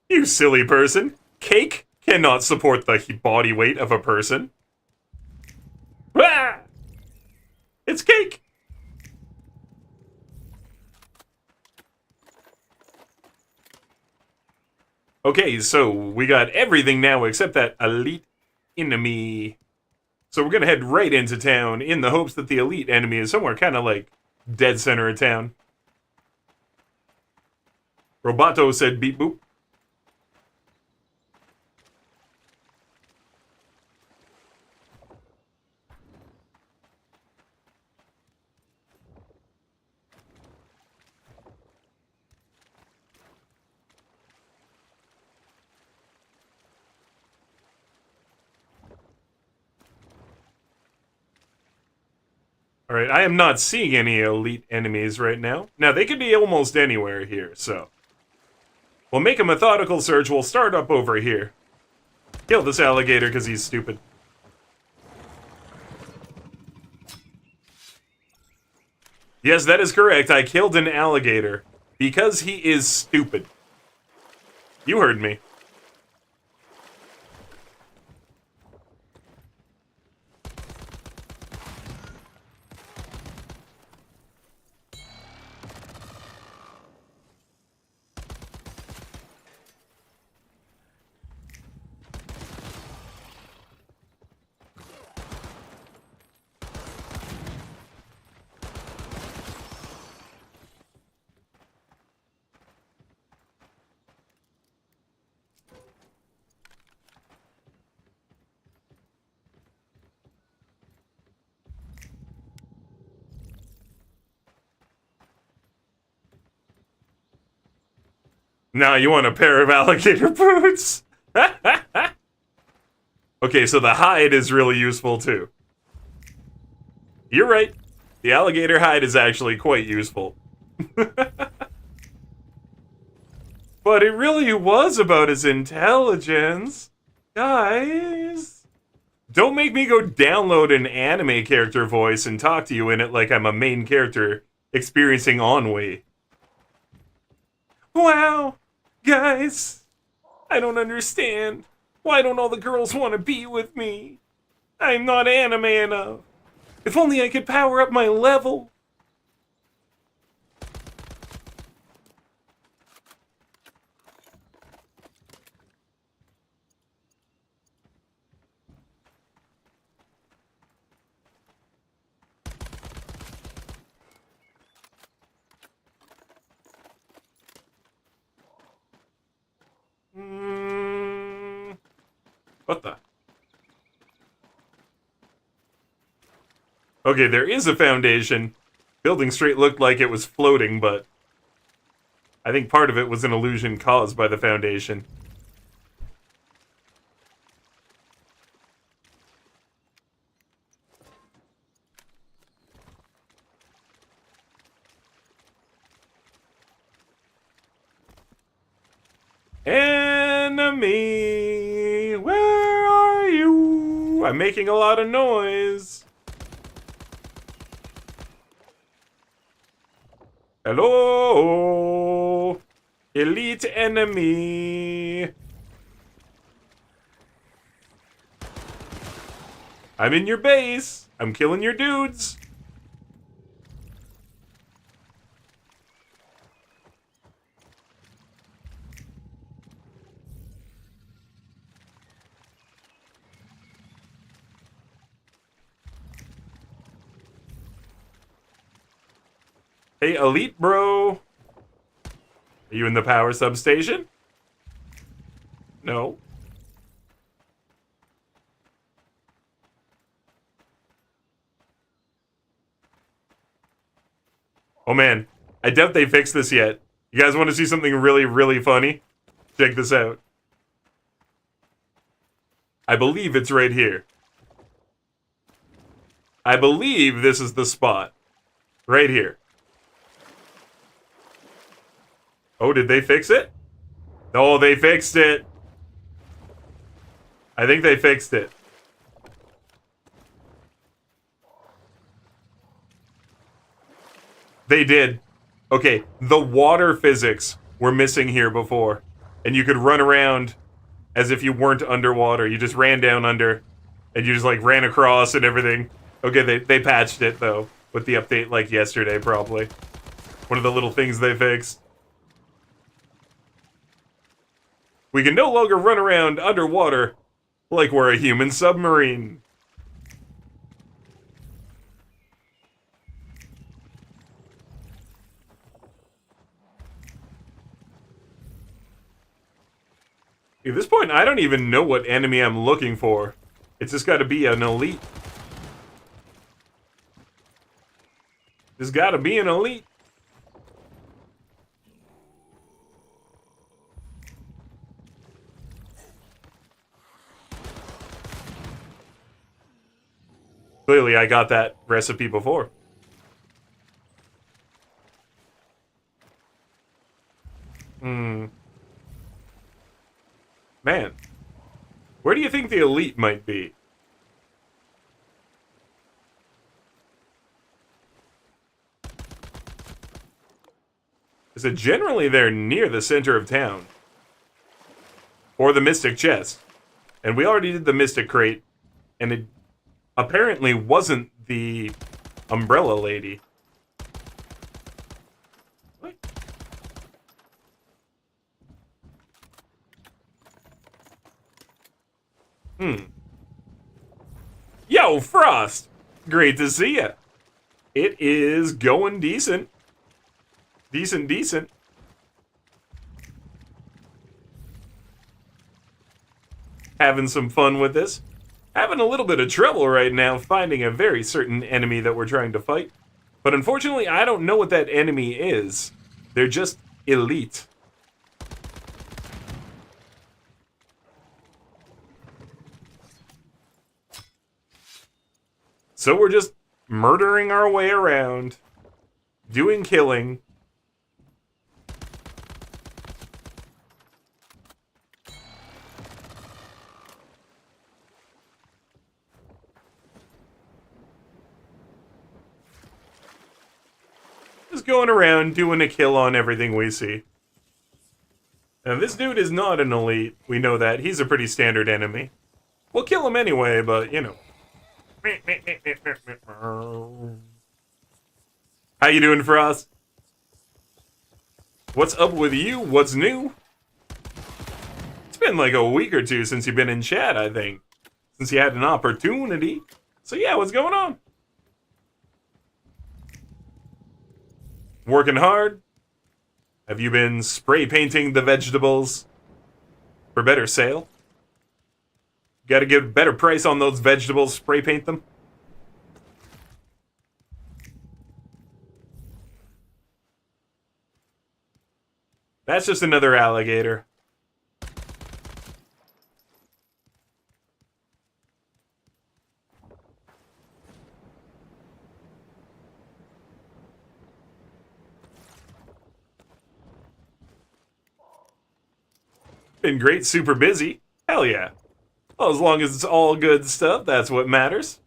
You silly person. Cake cannot support the body weight of a person. Ah! It's cake. Okay, so we got everything now except that elite enemy. So we're gonna head right into town in the hopes that the elite enemy is somewhere kind of like dead center of town. Roboto said beep boop. Alright, I am not seeing any elite enemies right now. Now, they could be almost anywhere here, so. We'll make a methodical search. We'll start up over here. Kill this alligator because he's stupid. Yes, that is correct. I killed an alligator because he is stupid. You heard me. Now you want a pair of alligator boots? Okay, so the hide is really useful too. You're right. The alligator hide is actually quite useful. But it really was about his intelligence. Guys. Don't make me go download an anime character voice and talk to you in it like I'm a main character experiencing ennui. Wow. Guys. I don't understand. Why don't all the girls want to be with me? I'm not anime enough. If only I could power up my level. What the? Okay, there is a foundation. Building straight looked like it was floating, but I think part of it was an illusion caused by the foundation. Enemy, where I'm making a lot of noise. Hello? Elite enemy. I'm in your base. I'm killing your dudes. Hey, Elite bro. Are you in the power substation? No. Oh man, I doubt they fixed this yet. You guys want to see something really, really funny? Check this out. I believe it's right here. I believe this is the spot. Right here. Oh, did they fix it? No, they fixed it. I think they fixed it. They did. Okay, the water physics were missing here before. And you could run around as if you weren't underwater. You just ran down under, and you just, like, ran across and everything. Okay, they patched it, though, with the update, like, yesterday, probably. One of the little things they fixed. We can no longer run around underwater like we're a human submarine. At this point, I don't even know what enemy I'm looking for. It's just gotta be an elite. There's gotta be an elite. Clearly, I got that recipe before. Man, where do you think the elite might be? Is it generally they're near the center of town? Or the Mystic Chest? And we already did the Mystic Crate, and it apparently wasn't the Umbrella Lady. What? Yo, Frost! Great to see ya. It is going decent. Decent. Having some fun with this. Having a little bit of trouble right now finding a very certain enemy that we're trying to fight. But unfortunately, I don't know what that enemy is. They're just elite. So we're just murdering our way around, doing killing. Just going around doing a kill on everything we see. Now this dude is not an elite, we know that. He's a pretty standard enemy. We'll kill him anyway, but you know. How you doing, Frost? What's up with you? What's new? It's been like a week or two since you've been in chat, I think. Since you had an opportunity. So yeah, what's going on? Working hard? Have you been spray painting the vegetables for better sale? Gotta get a better price on those vegetables, spray paint them. That's just another alligator. Been great, super busy. Hell yeah. Well, as long as it's all good stuff, that's what matters.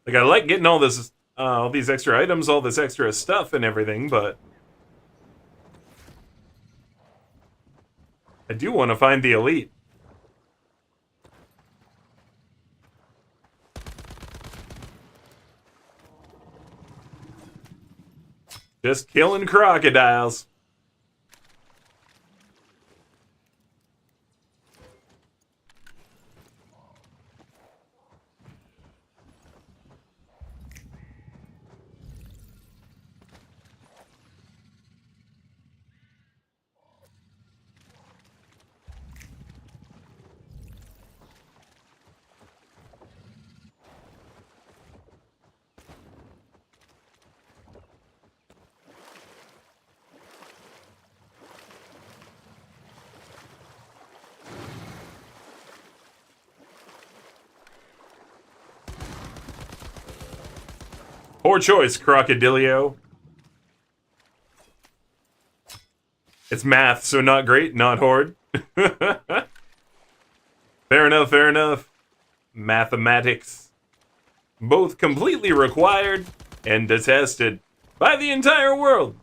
Like, I like getting all these extra items, all this extra stuff and everything, but I do want to find the elite. Just killing crocodiles. Poor choice, Crocodilio. It's math, so not great, not horde. Fair enough, fair enough. Mathematics. Both completely required and detested by the entire world.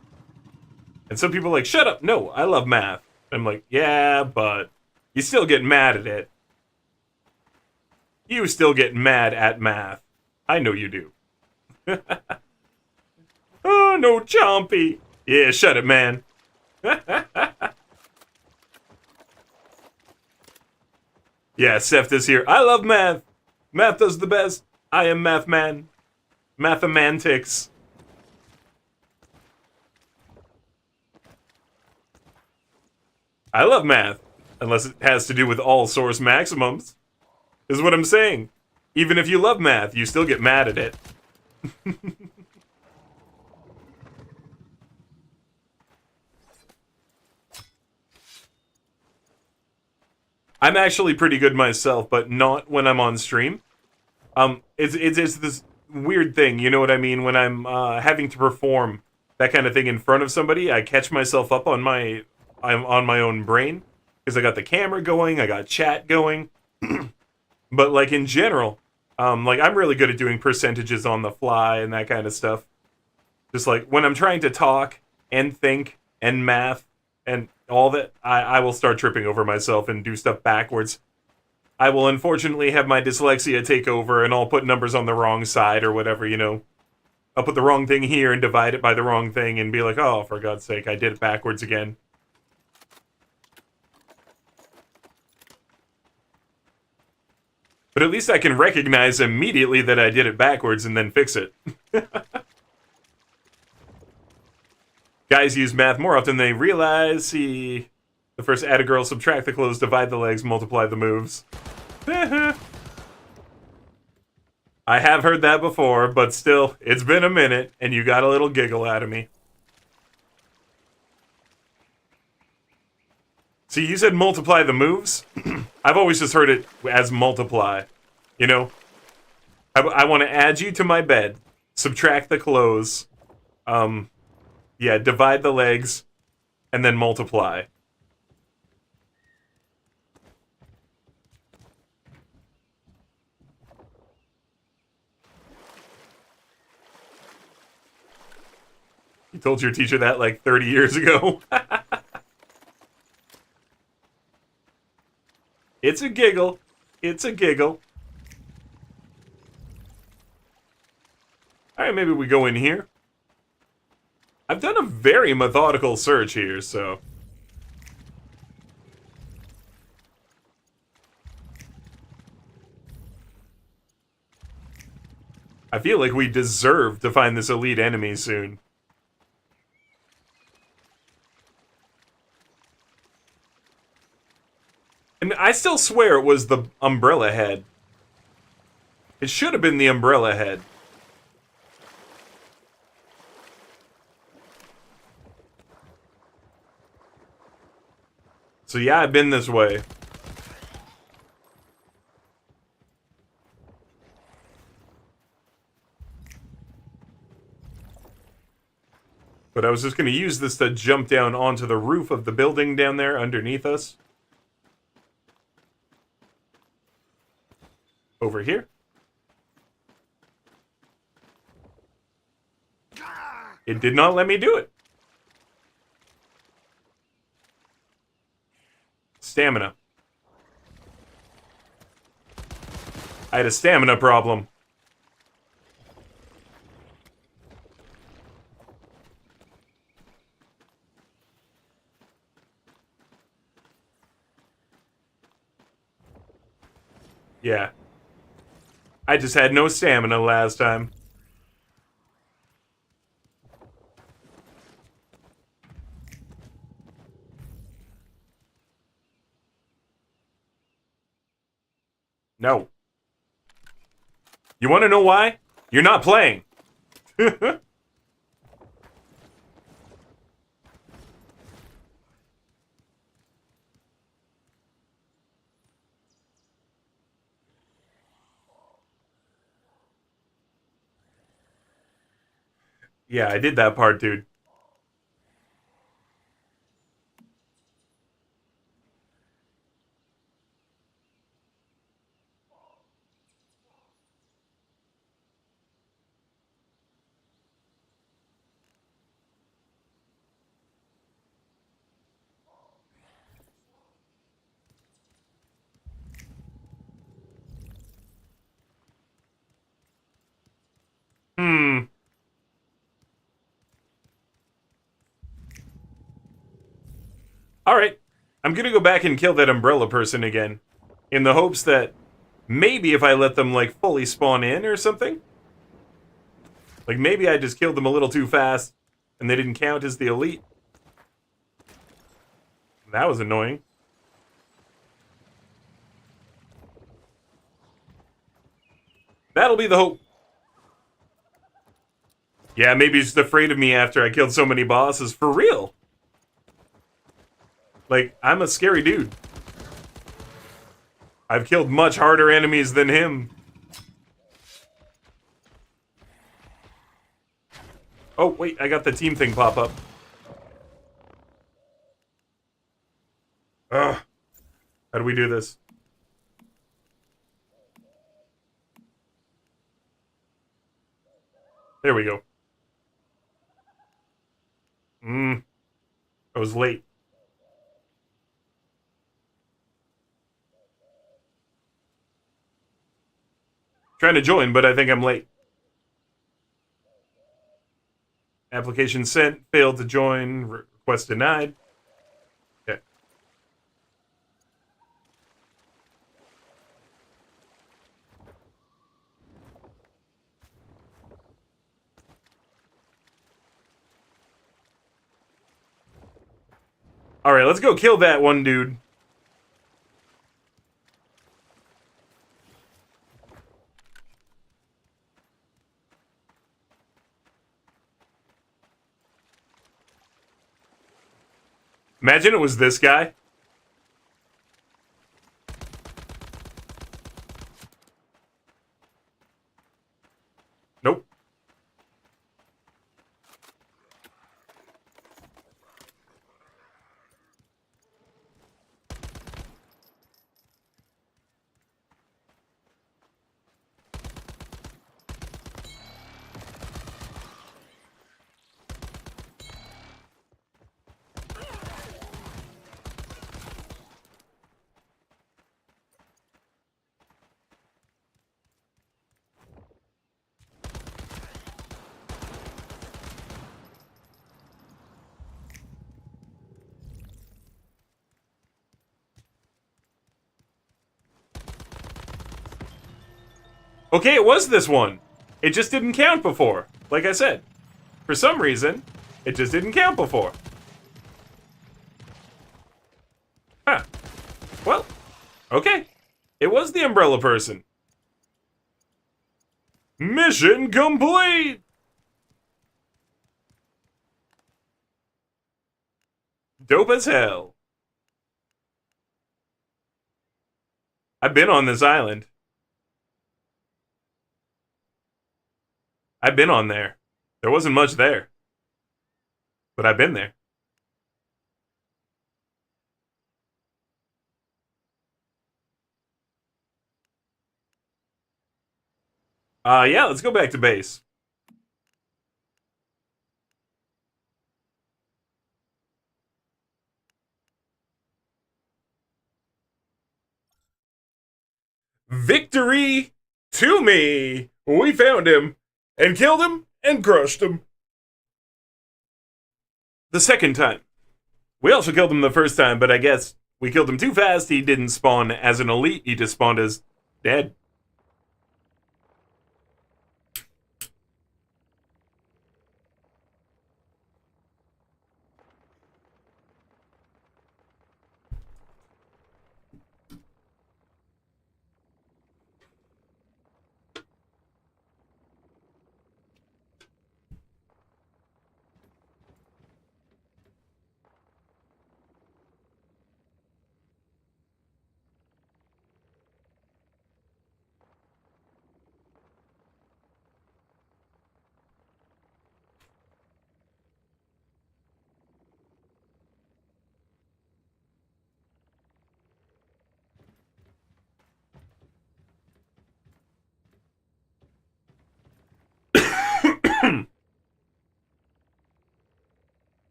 And some people are like, shut up, no, I love math. I'm like, yeah, but you still get mad at it. You still get mad at math. I know you do. Oh, no, Chompy. Yeah, shut it, man. Yeah, Seth is here. I love math. Math does the best. I am math man. Mathematics. I love math. Unless it has to do with all source maximums. Is what I'm saying. Even if you love math, you still get mad at it. I'm actually pretty good myself, but not when I'm on stream. It's this weird thing, you know what I mean? When I'm having to perform that kind of thing in front of somebody, I catch myself up on I'm on my own brain because I got the camera going, I got chat going. But like in general, like I'm really good at doing percentages on the fly and that kind of stuff. Just like when I'm trying to talk and think and math and all that, I will start tripping over myself and do stuff backwards. I will unfortunately have my dyslexia take over and I'll put numbers on the wrong side or whatever, you know. I'll put the wrong thing here and divide it by the wrong thing and be like, oh, for God's sake, I did it backwards again. But at least I can recognize immediately that I did it backwards and then fix it. Guys use math more often than they realize. See, the first add a girl, subtract the clothes, divide the legs, multiply the moves. I have heard that before, but still, it's been a minute, and you got a little giggle out of me. See, you said multiply the moves? I've always just heard it as multiply. You know? I want to add you to my bed, subtract the clothes, yeah, divide the legs, and then multiply. You told your teacher that like 30 years ago. It's a giggle. It's a giggle. Alright, maybe we go in here. I've done a very methodical search here, so... I feel like we deserve to find this elite enemy soon. And I still swear it was the umbrella head. It should have been the umbrella head. So yeah, I've been this way. But I was just going to use this to jump down onto the roof of the building down there underneath us. Over here. It did not let me do it. Stamina. I had a stamina problem. Yeah. I just had no stamina last time. No. You want to know why? You're not playing. Yeah, I did that part, dude. Hmm. Alright. I'm gonna go back and kill that umbrella person again. In the hopes that maybe if I let them, like, fully spawn in or something. Like, maybe I just killed them a little too fast and they didn't count as the elite. That was annoying. That'll be the hope. Yeah, maybe he's just afraid of me after I killed so many bosses. For real. Like, I'm a scary dude. I've killed much harder enemies than him. Oh, wait, I got the team thing pop up. Ugh. How do we do this? There we go. I was late. Trying to join, but I think I'm late. Application sent, failed to join, request denied. Okay. Alright, let's go kill that one dude. Imagine it was this guy. Nope. Okay, it was this one. It just didn't count before. Like I said. For some reason, it just didn't count before. Huh. Well, okay. It was the umbrella person. Mission complete! Dope as hell. I've been on this island. I've been on there. There wasn't much there, but I've been there. Yeah, let's go back to base. Victory to me! We found him, and killed him, and crushed him. The second time. We also killed him the first time, but I guess we killed him too fast. He didn't spawn as an elite, he just spawned as dead.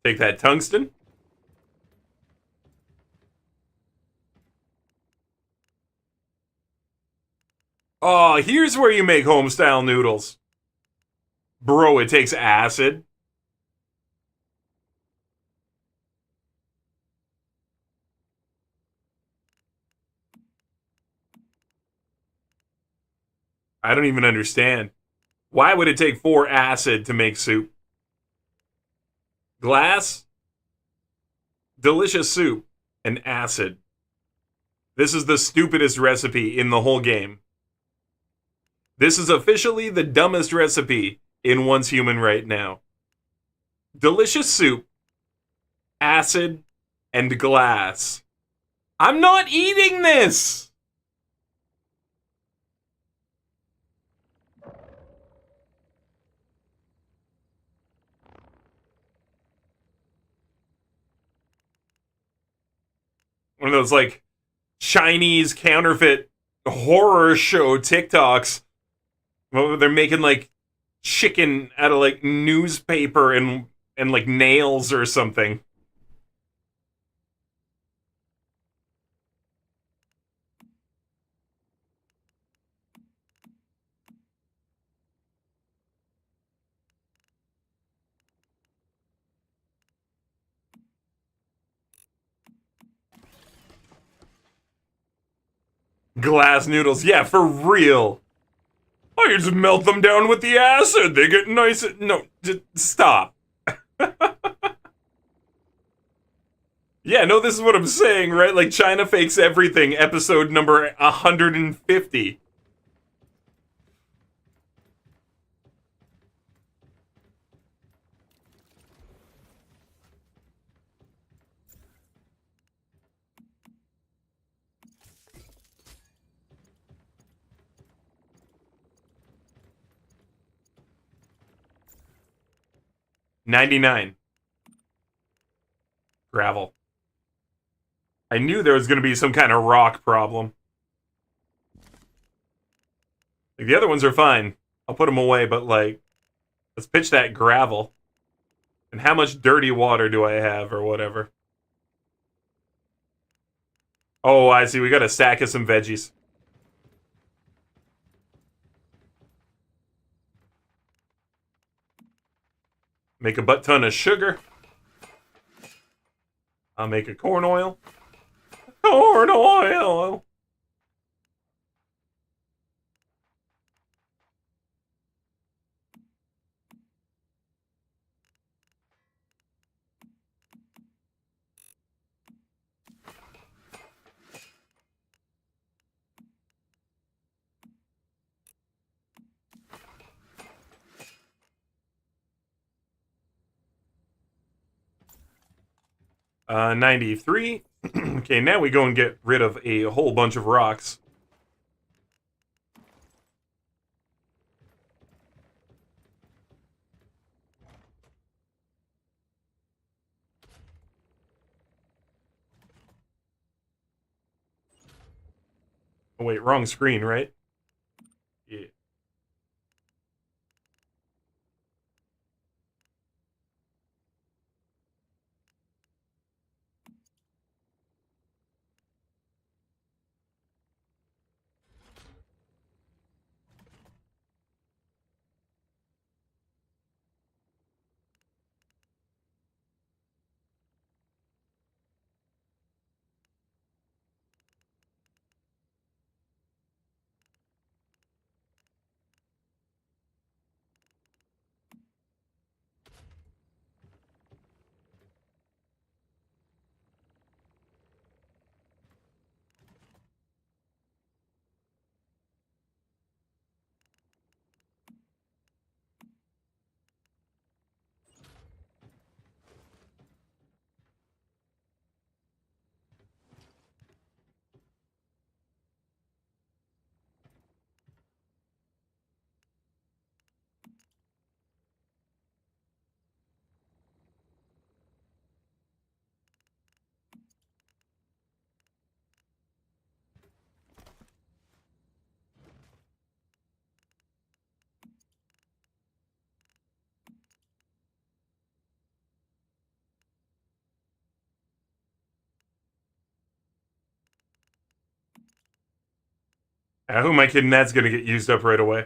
Take that tungsten. Oh, here's where you make homestyle noodles. Bro, it takes acid. I don't even understand. Why would it take 4 acid to make soup? Glass, delicious soup, and acid. This is the stupidest recipe in the whole game. This is officially the dumbest recipe in Once Human right now. Delicious soup, acid, and glass. I'm not eating this! One of those, like, Chinese counterfeit horror show TikToks. Well, they're making, like, chicken out of, like, newspaper and like, nails or something. Glass noodles. Yeah, for real. I just melt them down with the acid. They get nice. No, just stop. Yeah, no, this is what I'm saying, right? Like, China fakes everything, episode number 150. $99. Gravel. I knew there was going to be some kind of rock problem. Like, the other ones are fine. I'll put them away, but, like, let's pitch that gravel. And how much dirty water do I have, or whatever? Oh, I see. We got a stack of some veggies. Make a butt ton of sugar. I'll make a corn oil. Corn oil! 93. Okay, now we go and get rid of a whole bunch of rocks. Oh, wait, wrong screen, right? Yeah. Who am I kidding? That's gonna get used up right away.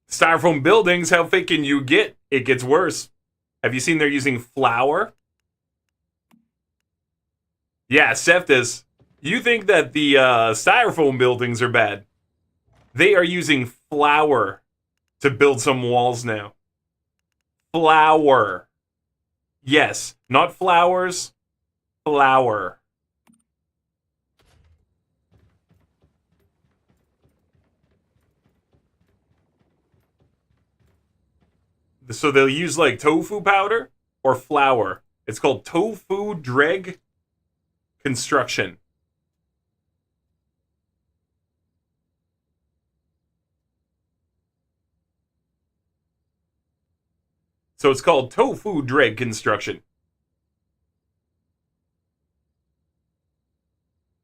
Styrofoam buildings, how fake can you get? It gets worse. Have you seen they're using flour? Yeah, Septis. You think that the styrofoam buildings are bad? They are using flour to build some walls now. Flour. Yes, not flowers. Flour. So they'll use like tofu powder or flour. It's called tofu dreg construction. So it's called tofu dreg construction.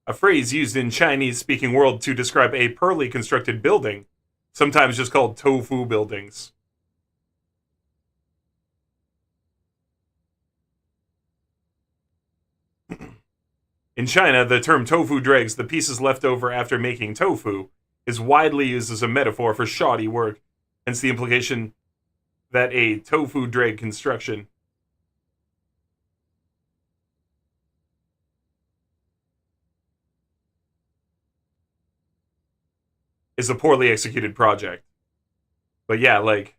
A phrase used in Chinese-speaking world to describe a poorly constructed building, sometimes just called tofu buildings. In China, the term tofu dregs, the pieces left over after making tofu, is widely used as a metaphor for shoddy work, hence the implication that a tofu dreg construction is a poorly executed project. But yeah, like,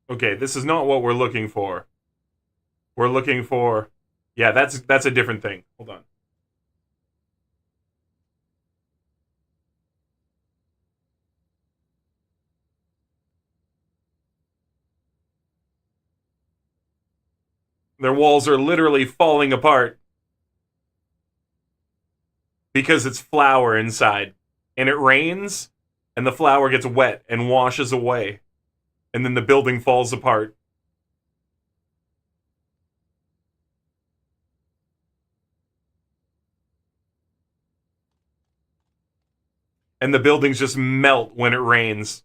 okay, this is not what we're looking for. We're looking for, yeah, that's a different thing. Hold on. Their walls are literally falling apart because it's flour inside. And it rains, and the flour gets wet and washes away. And then the building falls apart. And the buildings just melt when it rains.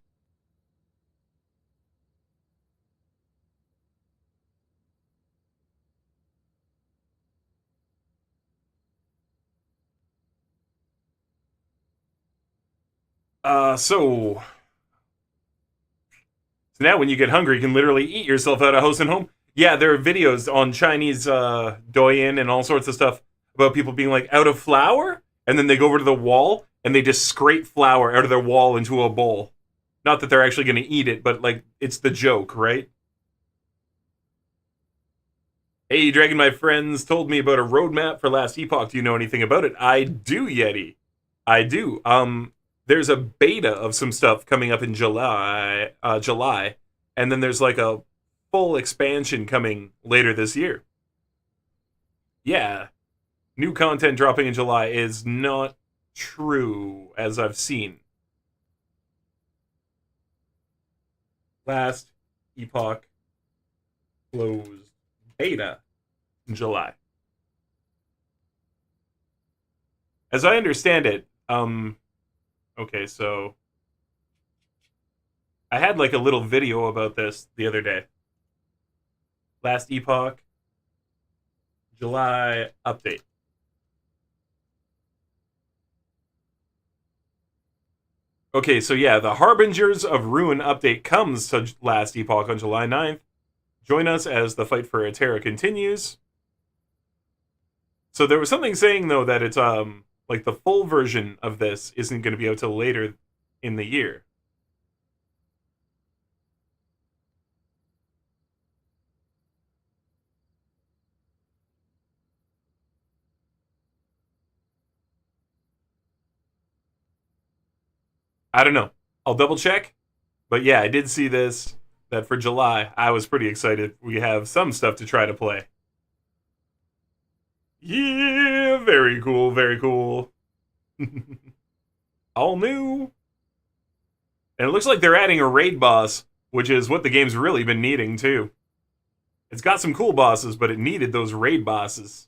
So now when you get hungry, you can literally eat yourself out of house and home. Yeah, there are videos on Chinese Douyin and all sorts of stuff about people being like out of flour, and then they go over to the wall and they just scrape flour out of their wall into a bowl. Not that they're actually going to eat it, but like it's the joke, right? Hey, Dragon, my friends told me about a roadmap for Last Epoch. Do you know anything about it? I do, Yeti. I do. There's a beta of some stuff coming up in July, and then there's like a full expansion coming later this year. Yeah, new content dropping in July is not true, as I've seen. Last Epoch closed beta in July. As I understand it, okay, so I had like a little video about this the other day. Last Epoch July update. Okay, so yeah, the Harbingers of Ruin update comes to Last Epoch on July 9th. Join us as the fight for Eterra continues. So there was something saying though that it's like the full version of this isn't going to be out till later in the year. I don't know. I'll double check. But yeah, I did see this that for July, I was pretty excited. We have some stuff to try to play. Yeah, very cool, very cool. All new. And it looks like they're adding a raid boss, which is what the game's really been needing too. It's got some cool bosses, but it needed those raid bosses.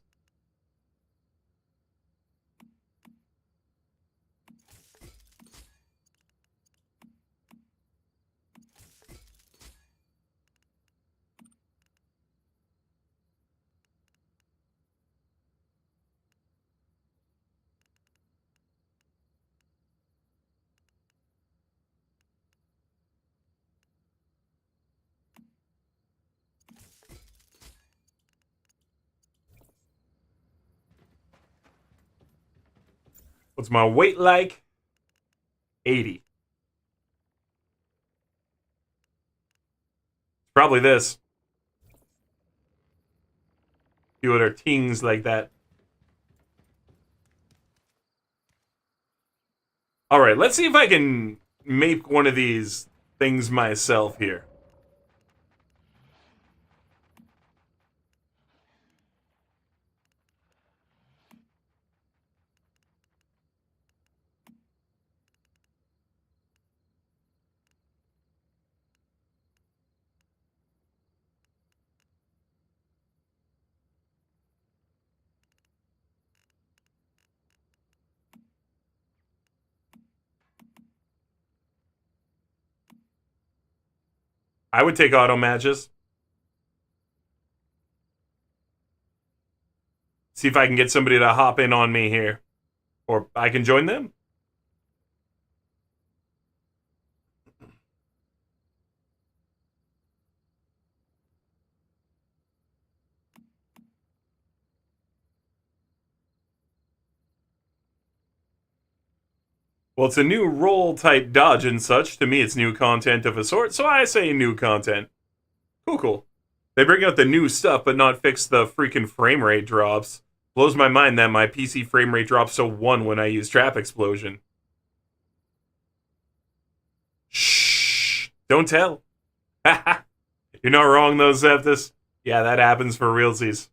What's my weight like? 80. Probably this. Do other things like that. Alright, let's see if I can make one of these things myself here. I would take auto matches. See if I can get somebody to hop in on me here. Or I can join them. Well, it's a new roll type dodge and such. To me, it's new content of a sort, so I say new content. Cool, cool. They bring out the new stuff, but not fix the freaking frame rate drops. Blows my mind that my PC frame rate drops to 1 when I use Trap Explosion. Shh. Don't tell. You're not wrong, though, Zeptus. Yeah, that happens for realsies.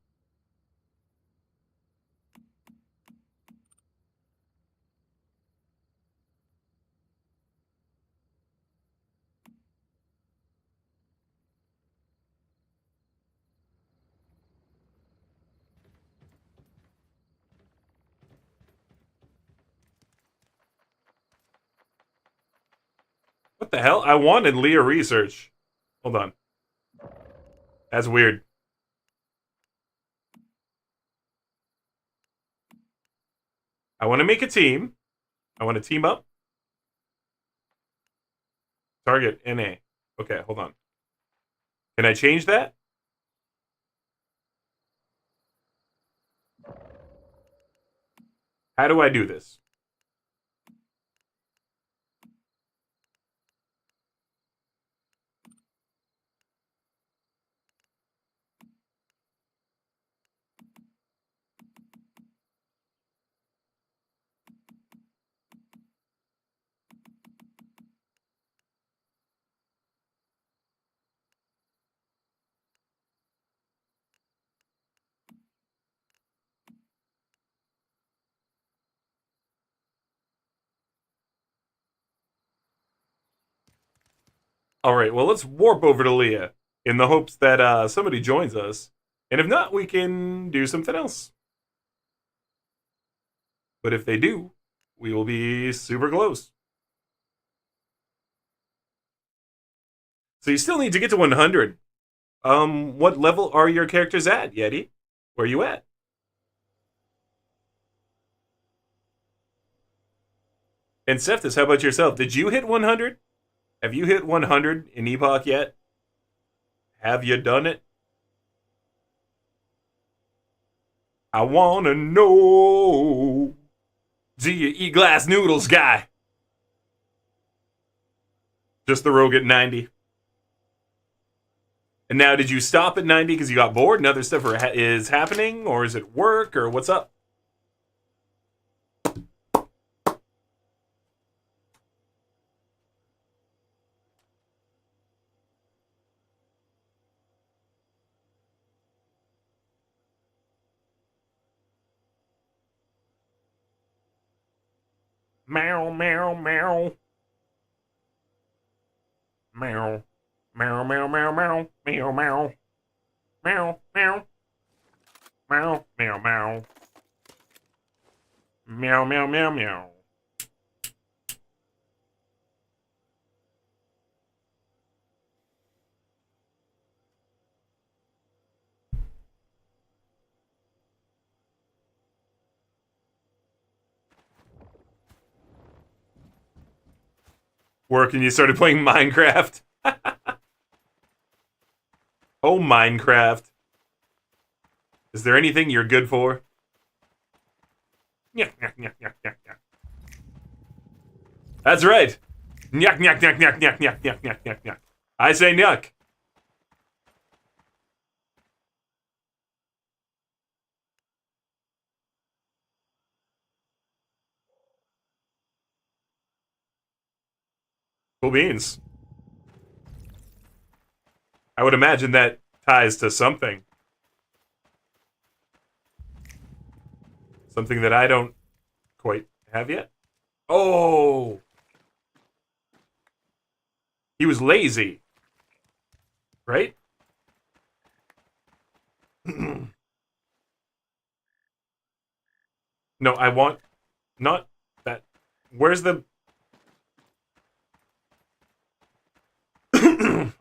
What the hell? I wanted Leah Research. Hold on. That's weird. I want to make a team. I want to team up. Target NA. Okay, hold on. Can I change that? How do I do this? All right, well, let's warp over to Leah in the hopes that somebody joins us. And if not, we can do something else. But if they do, we will be super close. So you still need to get to 100. What level are your characters at, Yeti? Where are you at? And Cephas, how about yourself? Did you hit 100? Have you hit 100 in Epoch yet? Have you done it? I wanna know. Do you eat glass noodles, guy? Just the rogue at 90. And now, did you stop at 90 because you got bored and other stuff is happening? Or is it work? Or what's up? Meow, meow, meow. Meow. Meow, meow, meow, meow. Meow, meow. Meow, meow. Meow, meow, meow. Meow, meow, meow, meow. Work and you started playing Minecraft. Oh, Minecraft. Is there anything you're good for? Nyah, nyah, nyah, nyah, nyah, nyah. That's right. Nyah, nyah, nyah, nyah, nyah, nyah, nyah, nyah, nyah, nyah. I say nyah. Cool beans. I would imagine that ties to something. Something that I don't quite have yet. Oh! He was lazy. Right? No, I want... Not that... Where's the...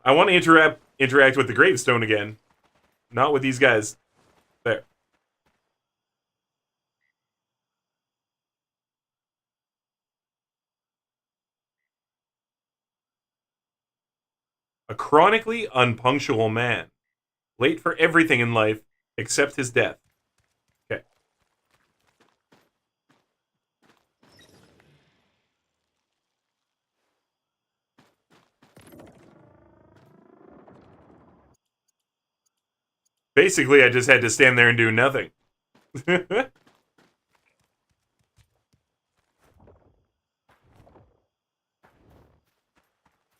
I want to interact with the gravestone again. Not with these guys. There. A chronically unpunctual man. Late for everything in life except his death. Okay. Basically, I just had to stand there and do nothing.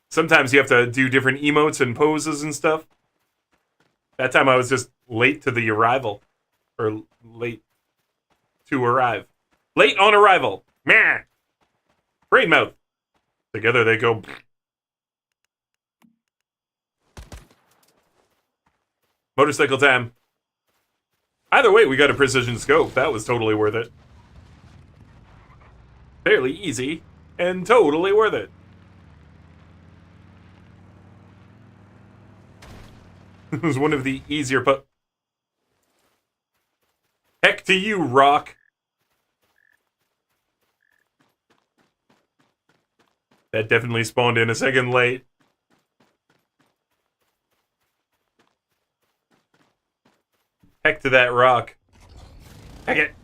Sometimes you have to do different emotes and poses and stuff. That time I was just late to the arrival. Or late to arrive. Late on arrival. Meh. Brain mouth. Together they go. Motorcycle time. Either way, we got a precision scope. That was totally worth it. Fairly easy. And totally worth it. It was one of the easier Heck to you, Rock. That definitely spawned in a second late. Heck to that rock. Heck it.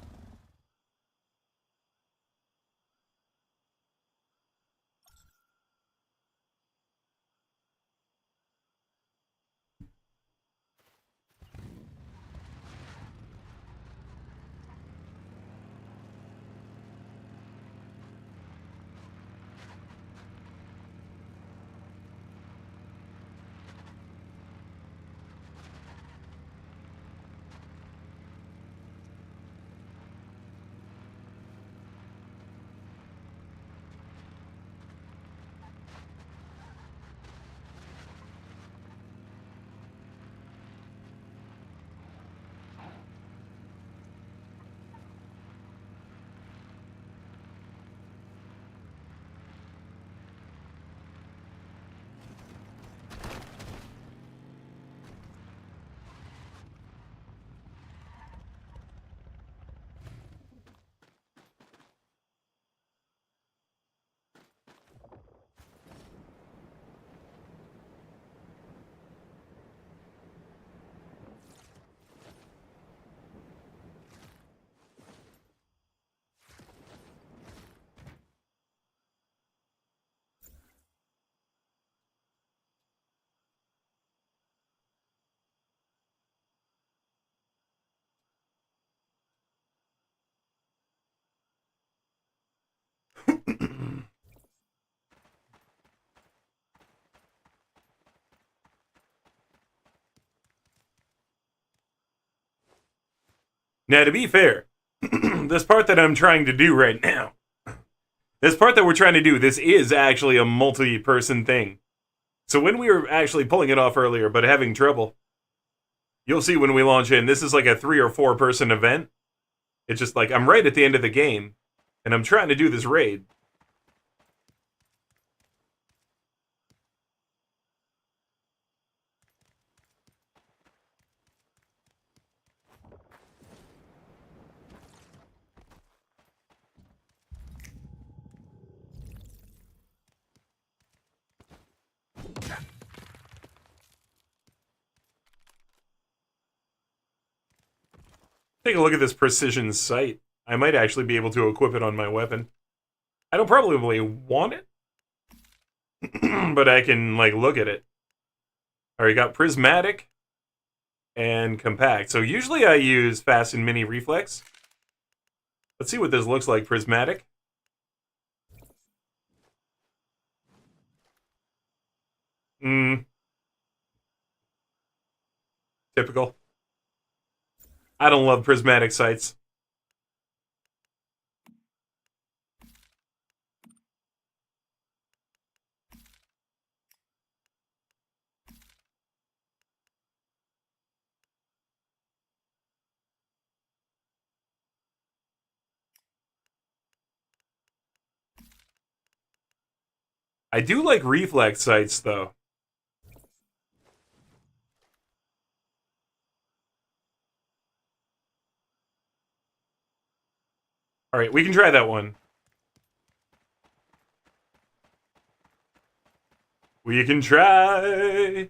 Now, to be fair, this part that I'm trying to do right now, this part that we're trying to do, this is actually a multi-person thing. So when we were actually pulling it off earlier, but having trouble, you'll see when we launch in, this is like a 3 or 4 person event. It's just like, I'm right at the end of the game, and I'm trying to do this raid. Take a look at this precision sight. I might actually be able to equip it on my weapon. I don't probably want it, but I can, like, look at it. Alright, got prismatic and compact. So usually I use fast and mini reflex. Let's see what this looks like, prismatic. Typical. I don't love prismatic sights. I do like reflex sights, though. Alright, we can try that one. We can try.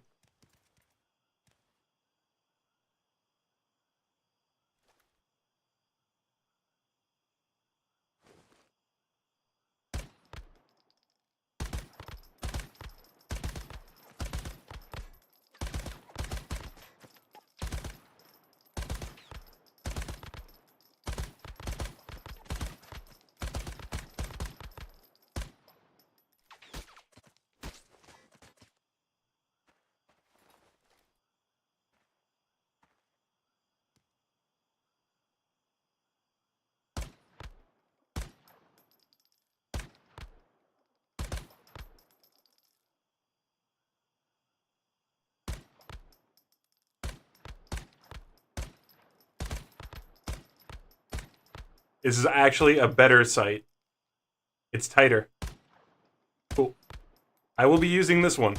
This is actually a better sight. It's tighter. Cool. I will be using this one.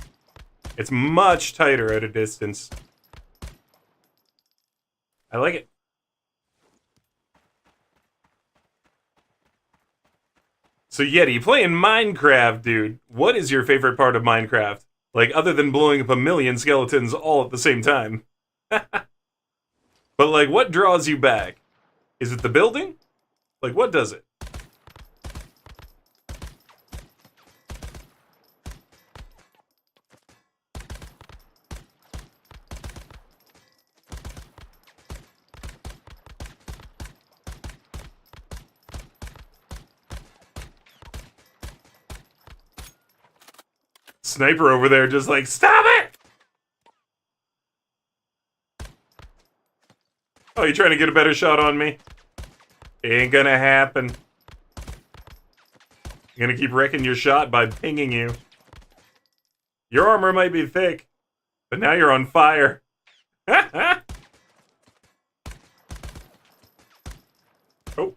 It's much tighter at a distance. I like it. So Yeti, playing Minecraft, dude. What is your favorite part of Minecraft? Like, other than blowing up a million skeletons all at the same time. But, like, what draws you back? Is it the building? Like, what does it? Sniper over there just like, stop it! Oh, you trying to get a better shot on me? Ain't gonna happen. I'm gonna keep wrecking your shot by pinging you. Your armor might be thick, but now you're on fire. Oh.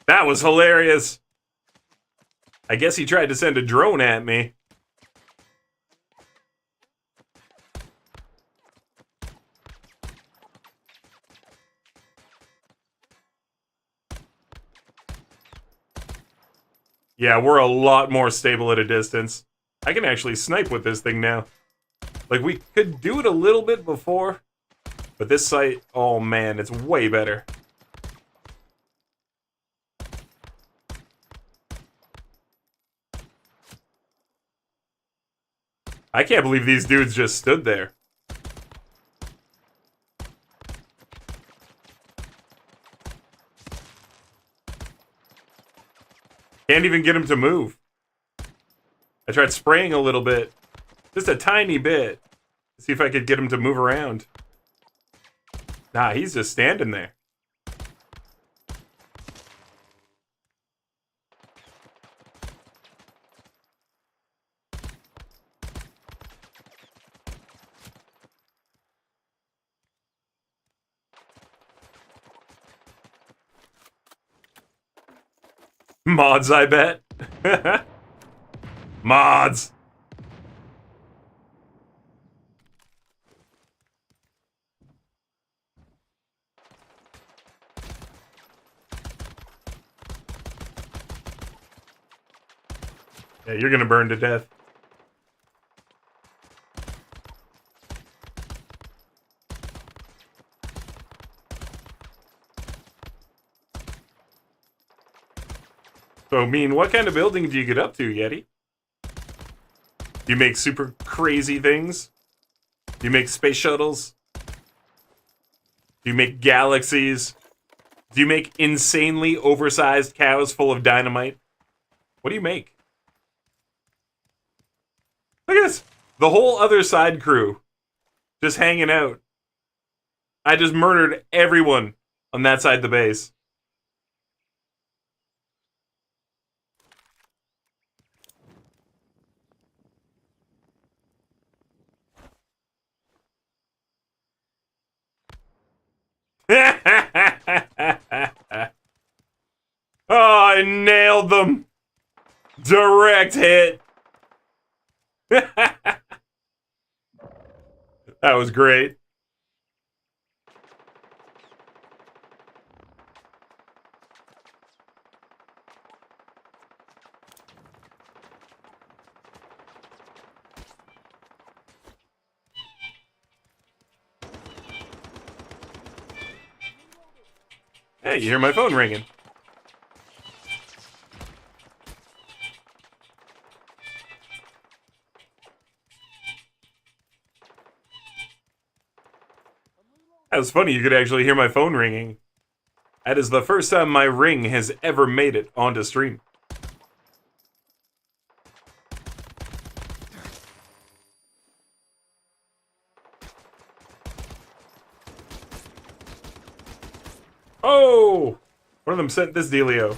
That was hilarious. I guess he tried to send a drone at me. Yeah, we're a lot more stable at a distance. I can actually snipe with this thing now. Like, we could do it a little bit before, but this sight, oh man, it's way better. I can't believe these dudes just stood there. Can't even get him to move. I tried spraying a little bit. Just a tiny bit. See if I could get him to move around. Nah, he's just standing there. Mods, I bet. Mods. Yeah, you're gonna burn to death. So, I mean, what kind of building do you get up to, Yeti? Do you make super crazy things? Do you make space shuttles? Do you make galaxies? Do you make insanely oversized cows full of dynamite? What do you make? Look at this. The whole other side crew just hanging out. I just murdered everyone on that side of the base. Oh, I nailed them. Direct hit. That was great. Hey, you hear my phone ringing. That was funny, you could actually hear my phone ringing. That is the first time my ring has ever made it onto stream. Oh! One of them sent this dealio.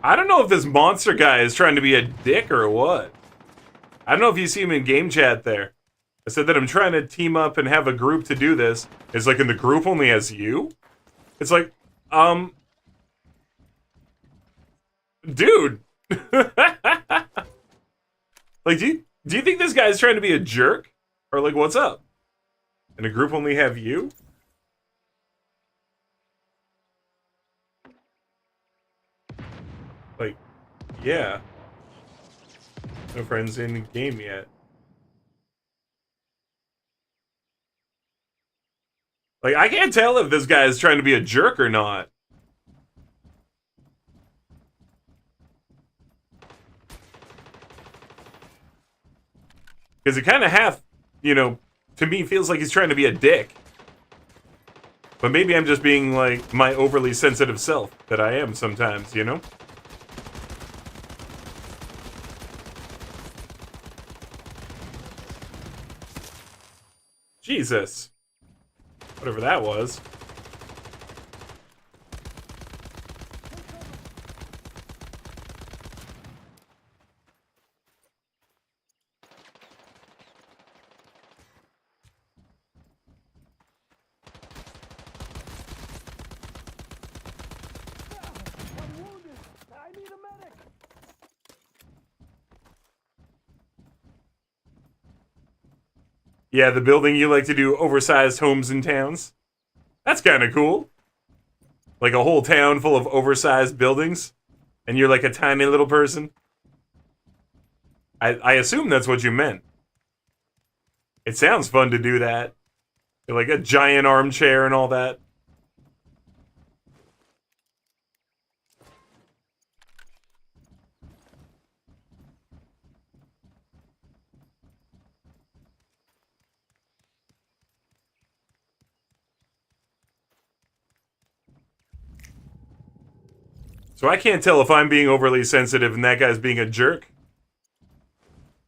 I don't know if this monster guy is trying to be a dick or what. I don't know if you see him in game chat there. I said that I'm trying to team up and have a group to do this. It's like, and the group only has you? It's like, dude. Like, do you think this guy's trying to be a jerk? Or like, what's up? And the group only have you? Like, yeah. No friends in the game yet. Like, I can't tell if this guy is trying to be a jerk or not. Because it kind of half, you know, to me feels like he's trying to be a dick. But maybe I'm just being like my overly sensitive self that I am sometimes, you know? Jesus. Whatever that was. Yeah, the building you like to do oversized homes in towns. That's kind of cool. Like a whole town full of oversized buildings, and you're like a tiny little person. I assume that's what you meant. It sounds fun to do that. Like a giant armchair and all that. So I can't tell if I'm being overly sensitive and that guy's being a jerk.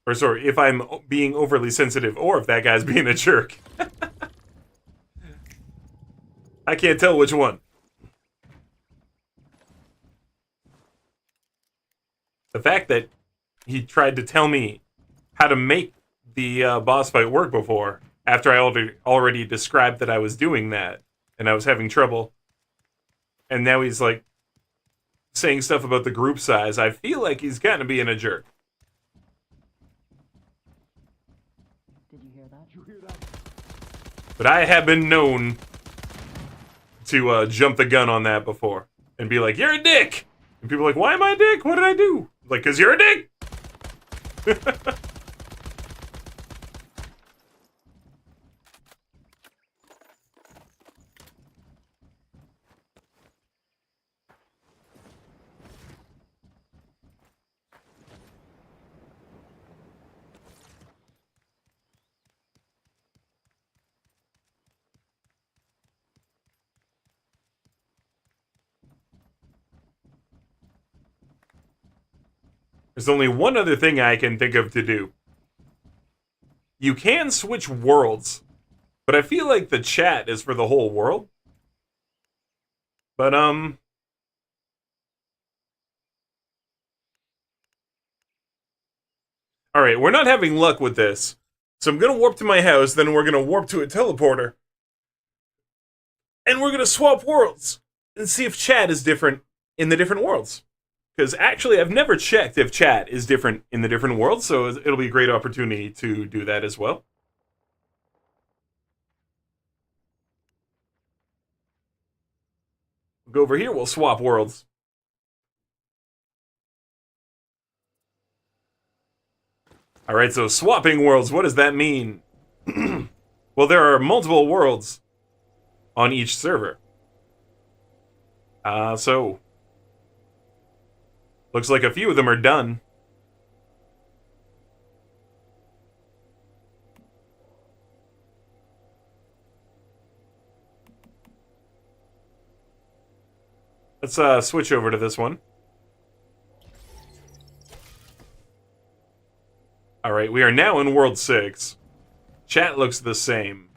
Or sorry, if I'm being overly sensitive or if that guy's being a jerk. I can't tell which one. The fact that he tried to tell me how to make the boss fight work before, after I already described that I was doing that, and I was having trouble, and now he's like saying stuff about the group size, I feel like he's kind of being a jerk. Did you hear that? But I have been known to jump the gun on that before and be like, "You're a dick," and people are like, "Why am I a dick? What did I do?" Like, "'Cause you're a dick." There's only one other thing I can think of to do. You can switch worlds, but I feel like the chat is for the whole world. But, alright, we're not having luck with this. So I'm gonna warp to my house, then we're gonna warp to a teleporter. And we're gonna swap worlds and see if chat is different in the different worlds. Because actually, I've never checked if chat is different in the different worlds, so it'll be a great opportunity to do that as well. We'll go over here, we'll swap worlds. Alright, so swapping worlds, what does that mean? Well, there are multiple worlds on each server. So looks like a few of them are done. Let's switch over to this one. Alright, we are now in World 6. Chat looks the same.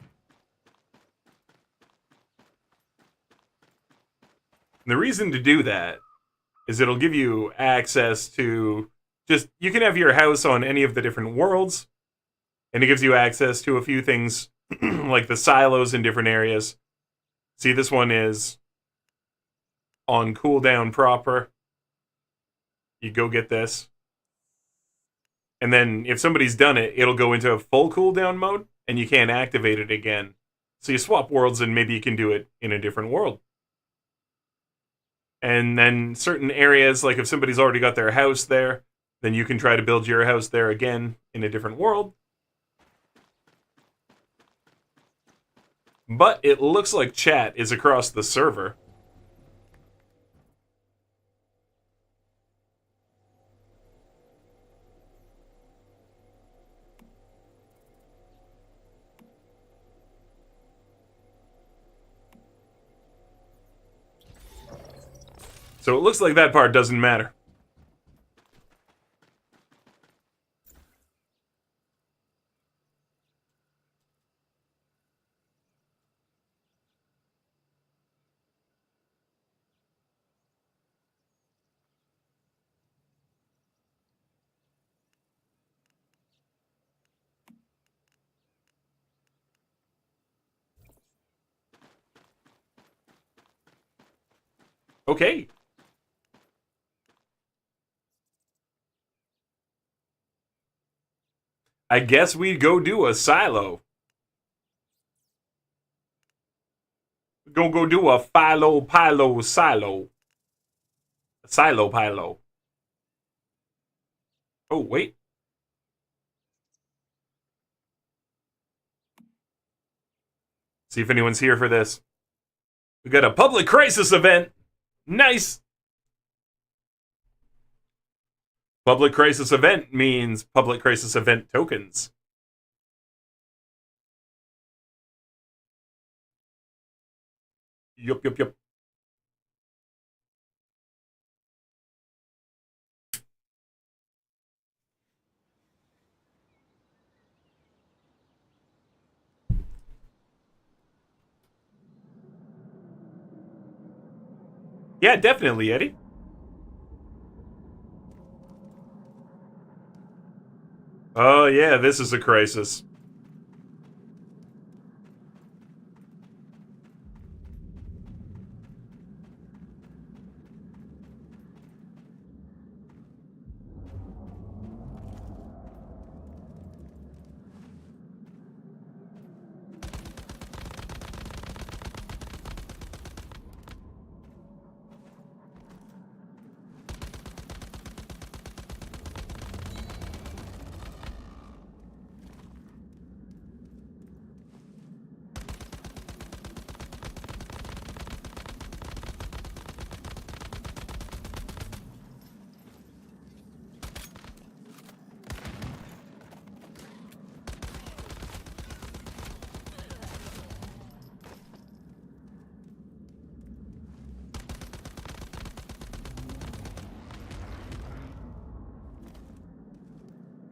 And the reason to do that is it'll give you access to you can have your house on any of the different worlds, and it gives you access to a few things like the silos in different areas. See, this one is on cooldown proper. You go get this. And then if somebody's done it, it'll go into a full cooldown mode, and you can't activate it again. So you swap worlds, and maybe you can do it in a different world. And then certain areas, like if somebody's already got their house there, then you can try to build your house there again in a different world. But it looks like chat is across the server. So it looks like that part doesn't matter. Okay. I guess we'd go do a silo. Gonna go do a philo pilo silo. Silo pilo. Oh, wait. See if anyone's here for this. We got a public crisis event. Nice. Public crisis event means public crisis event tokens. Yup, yup, yup. Yeah, definitely, Eddie. Oh, yeah, this is a crisis.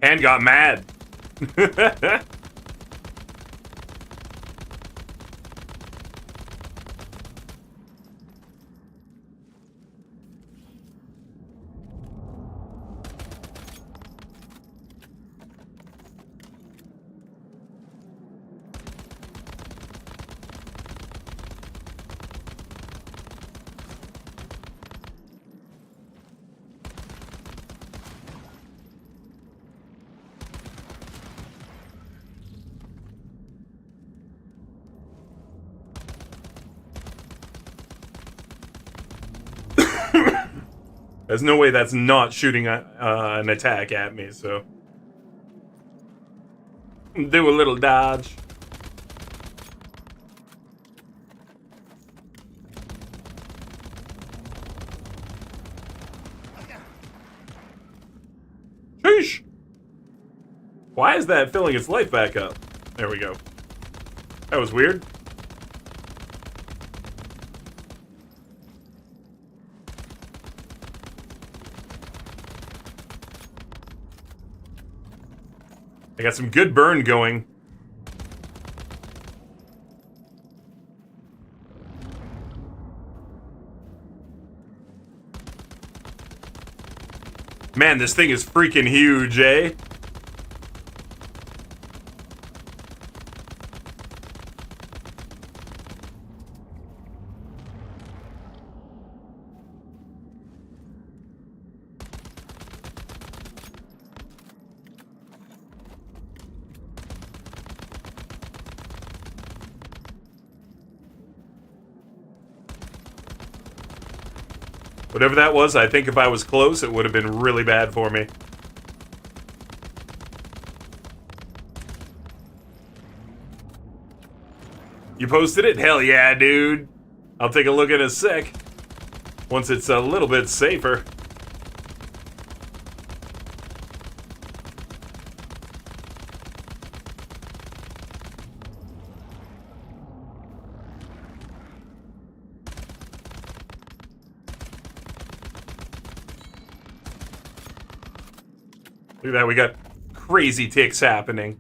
And got mad. There's no way that's not shooting an attack at me, so. Do a little dodge. Sheesh! Why is that filling its life back up? There we go. That was weird. I got some good burn going. Man, this thing is freaking huge, eh? Whatever that was, I think if I was close, it would have been really bad for me. You posted it? Hell yeah, dude. I'll take a look in a sec. Once it's a little bit safer. Look at that, we got crazy ticks happening.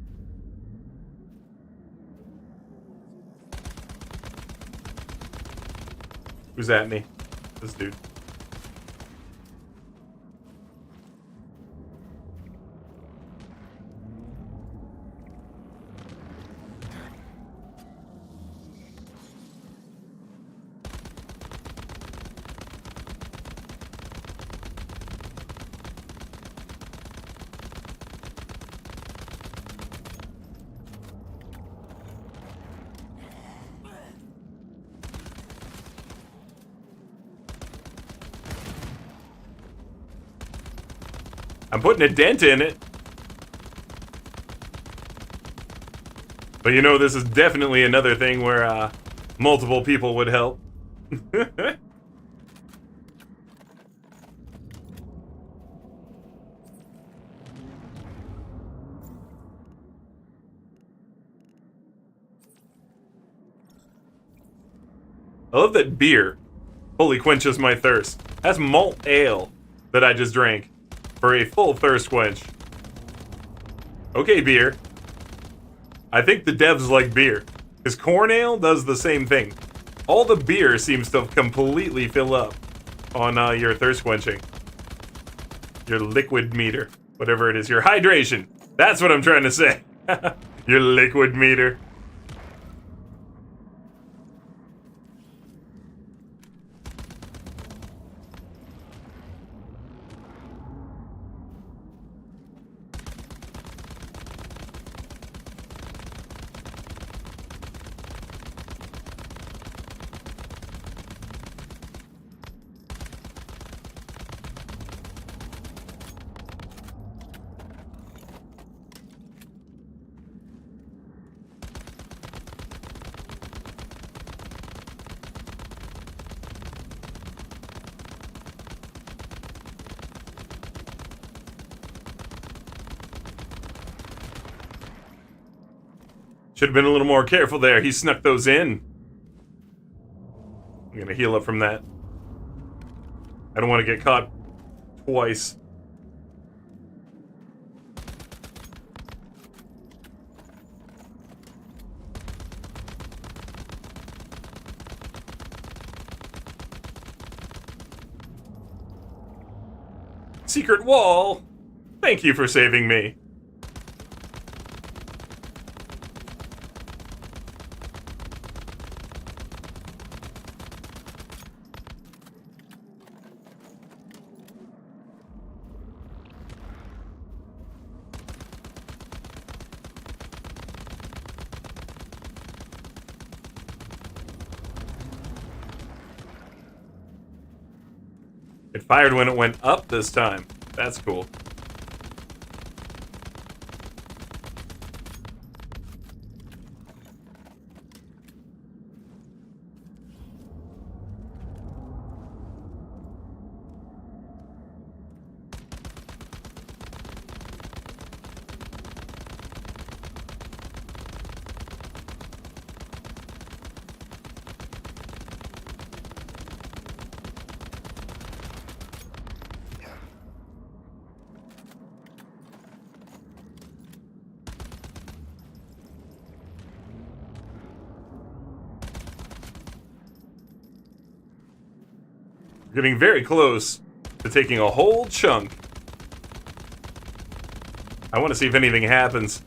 Who's at me? This dude. I'm putting a dent in it. But you know, this is definitely another thing where multiple people would help. I love that beer fully quenches my thirst. That's malt ale that I just drank for a full thirst quench. Okay, beer. I think the devs like beer, because corn ale does the same thing. All the beer seems to completely fill up on your thirst quenching. Your liquid meter, whatever it is, your hydration. That's what I'm trying to say. Your liquid meter. Should have been a little more careful there. He snuck those in. I'm gonna heal up from that. I don't want to get caught twice. Secret wall! Thank you for saving me. It fired when it went up this time. That's cool. Getting very close to taking a whole chunk. I want to see if anything happens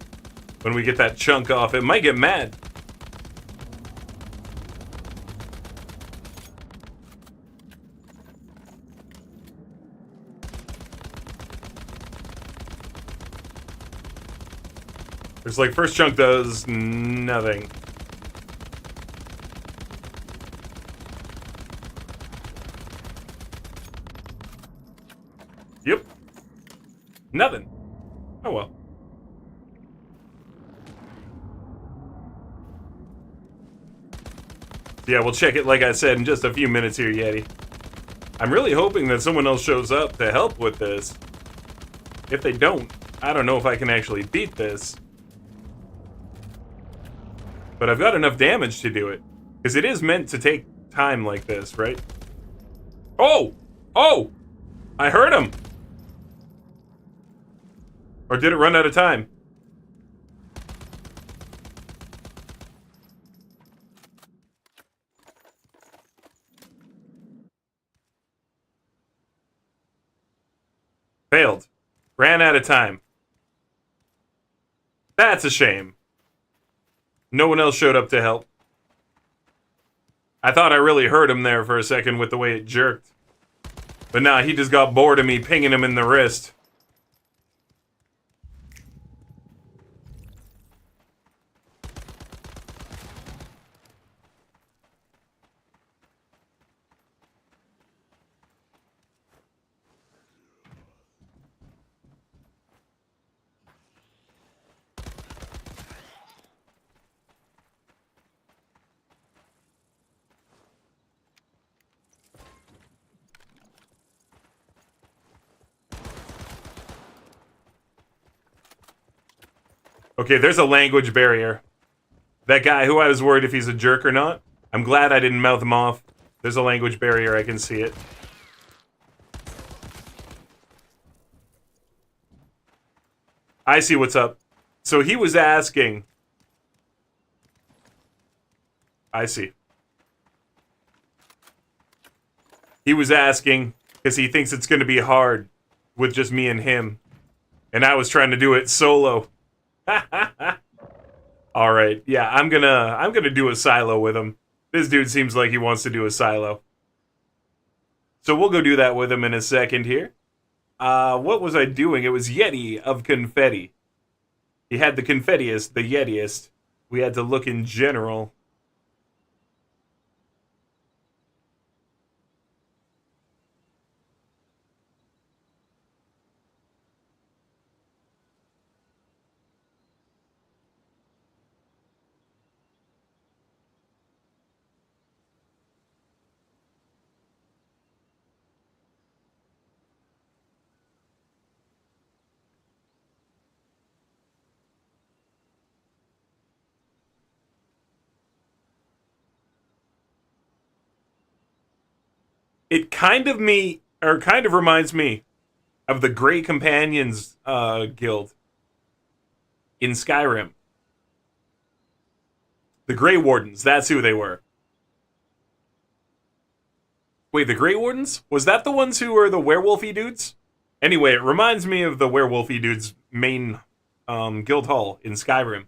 when we get that chunk off. It might get mad. It's like first chunk does nothing. Yep. Nothing. Oh well. Yeah, we'll check it, like I said, in just a few minutes here, Yeti. I'm really hoping that someone else shows up to help with this. If they don't, I don't know if I can actually beat this. But I've got enough damage to do it. Because it is meant to take time like this, right? Oh! Oh! I heard him! Or did it run out of time? Failed. Ran out of time. That's a shame. No one else showed up to help. I thought I really heard him there for a second with the way it jerked. But nah, he just got bored of me pinging him in the wrist. Okay, there's a language barrier. That guy who I was worried if he's a jerk or not, I'm glad I didn't mouth him off. There's a language barrier, I can see it. I see what's up. So he was asking. I see. He was asking because he thinks it's going to be hard with just me and him. And I was trying to do it solo. All right. Yeah, I'm gonna do a silo with him. This dude seems like he wants to do a silo. So we'll go do that with him in a second here. What was I doing? It was Yeti of Confetti. He had the confettiest, the Yetiest. We had to look in general. It kind of reminds me of the Grey Companions guild in Skyrim. The Grey Wardens, that's who they were. Wait, the Grey Wardens? Was that the ones who were the werewolfy dudes? Anyway, it reminds me of the werewolfy dudes' main guild hall in Skyrim.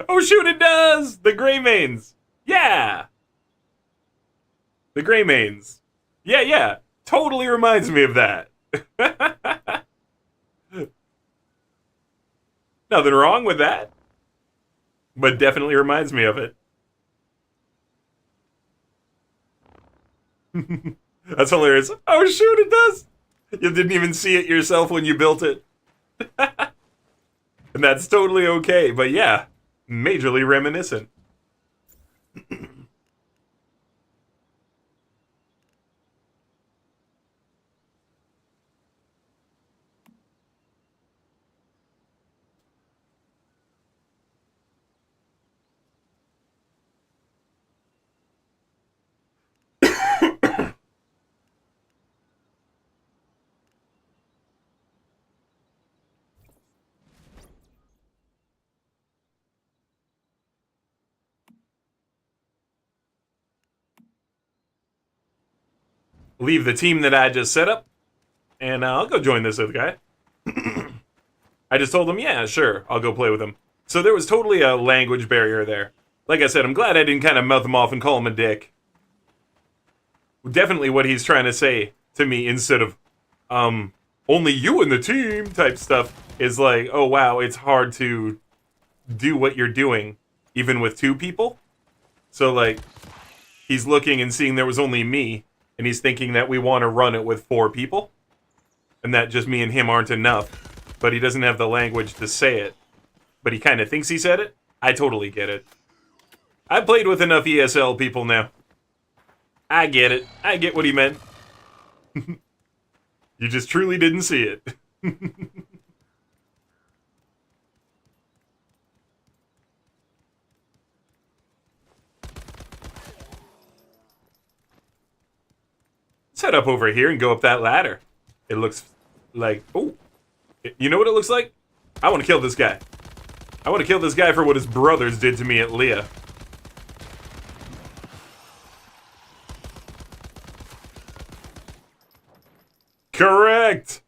Oh shoot, it does! The Greymanes! Yeah! The Greymanes. Yeah. Totally reminds me of that. Nothing wrong with that. But definitely reminds me of it. That's hilarious. Oh shoot, it does! You didn't even see it yourself when you built it. And that's totally okay, but yeah, majorly reminiscent. Leave the team that I just set up, and I'll go join this other guy. I just told him, yeah, sure, I'll go play with him. So there was totally a language barrier there. Like I said, I'm glad I didn't kind of mouth him off and call him a dick. Definitely what he's trying to say to me instead of, only you and the team type stuff is like, oh wow, it's hard to do what you're doing, even with two people. So like, he's looking and seeing there was only me, and he's thinking that we want to run it with 4 people, and that just me and him aren't enough. But he doesn't have the language to say it. But he kind of thinks he said it. I totally get it. I've played with enough ESL people now. I get it. I get what he meant. You just truly didn't see it. Let's head up over here and go up that ladder. It looks like... Oh. You know what it looks like? I want to kill this guy. I want to kill this guy for what his brothers did to me at Leah. Correct!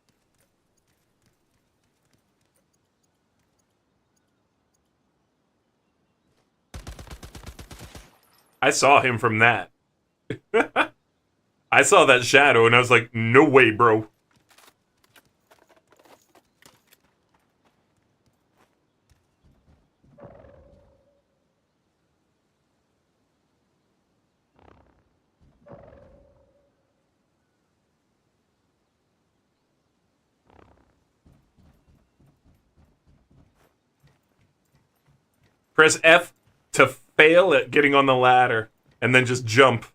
I saw him from that. I saw that shadow and I was like, no way, bro. Press F to fail at getting on the ladder, and then just jump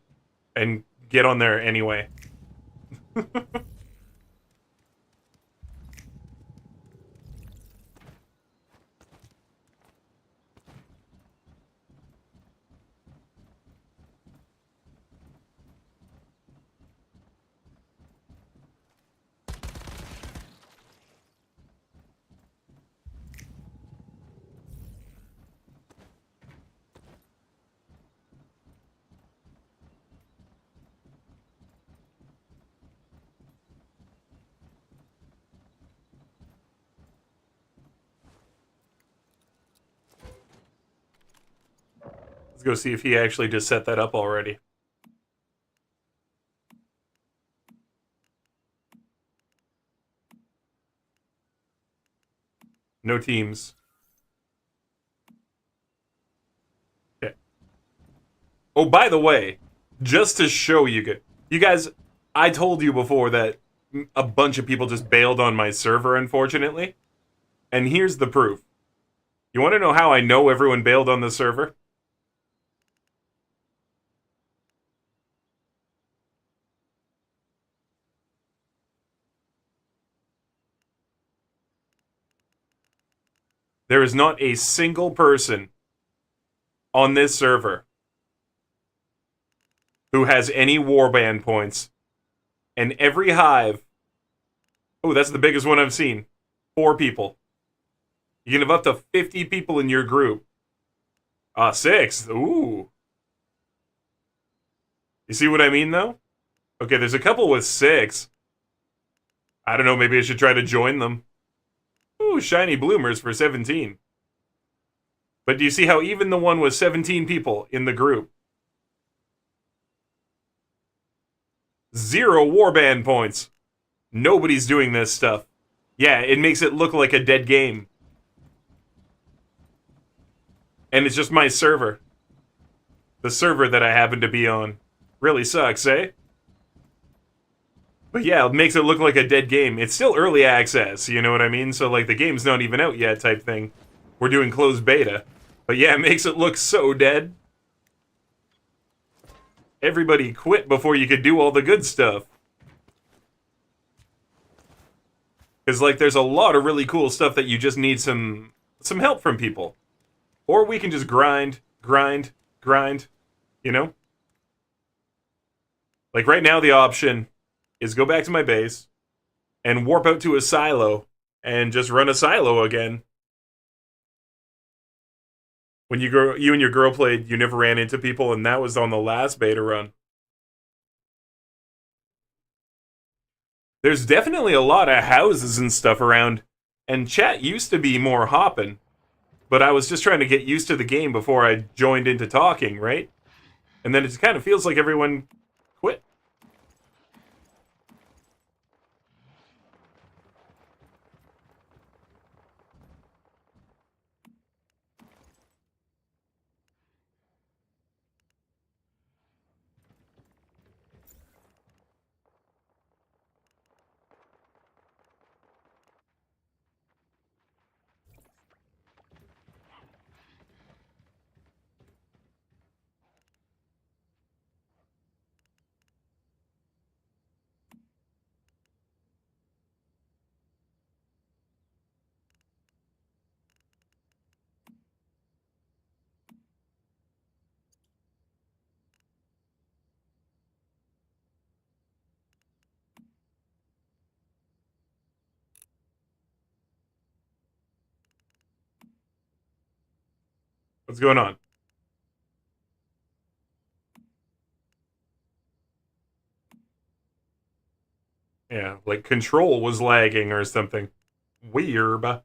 and get on there anyway. Let's go see if he actually just set that up already. No teams. Okay. Oh, by the way, just to show you guys, I told you before that a bunch of people just bailed on my server, unfortunately. And here's the proof. You want to know how I know everyone bailed on the server? There is not a single person on this server who has any warband points. And every hive... Oh, that's the biggest one I've seen. 4 people. You can have up to 50 people in your group. 6. Ooh. You see what I mean, though? Okay, there's a couple with 6. I don't know, maybe I should try to join them. Ooh, shiny bloomers for 17. But do you see how even the one with 17 people in the group? 0 warband points. Nobody's doing this stuff. Yeah, it makes it look like a dead game. And it's just my server. The server that I happen to be on. Really sucks, eh? But yeah, it makes it look like a dead game. It's still early access, you know what I mean? So, like, the game's not even out yet type thing. We're doing closed beta. But yeah, it makes it look so dead. Everybody quit before you could do all the good stuff. Because, like, there's a lot of really cool stuff that you just need some help from people. Or we can just grind, you know? Like, right now the option is go back to my base and warp out to a silo and just run a silo again. When you and your girl played, you never ran into people, and that was on the last beta run. There's definitely a lot of houses and stuff around, and chat used to be more hopping, but I was just trying to get used to the game before I joined into talking, right? And then it kind of feels like everyone quit. What's going on? Yeah, like control was lagging or something. Weird.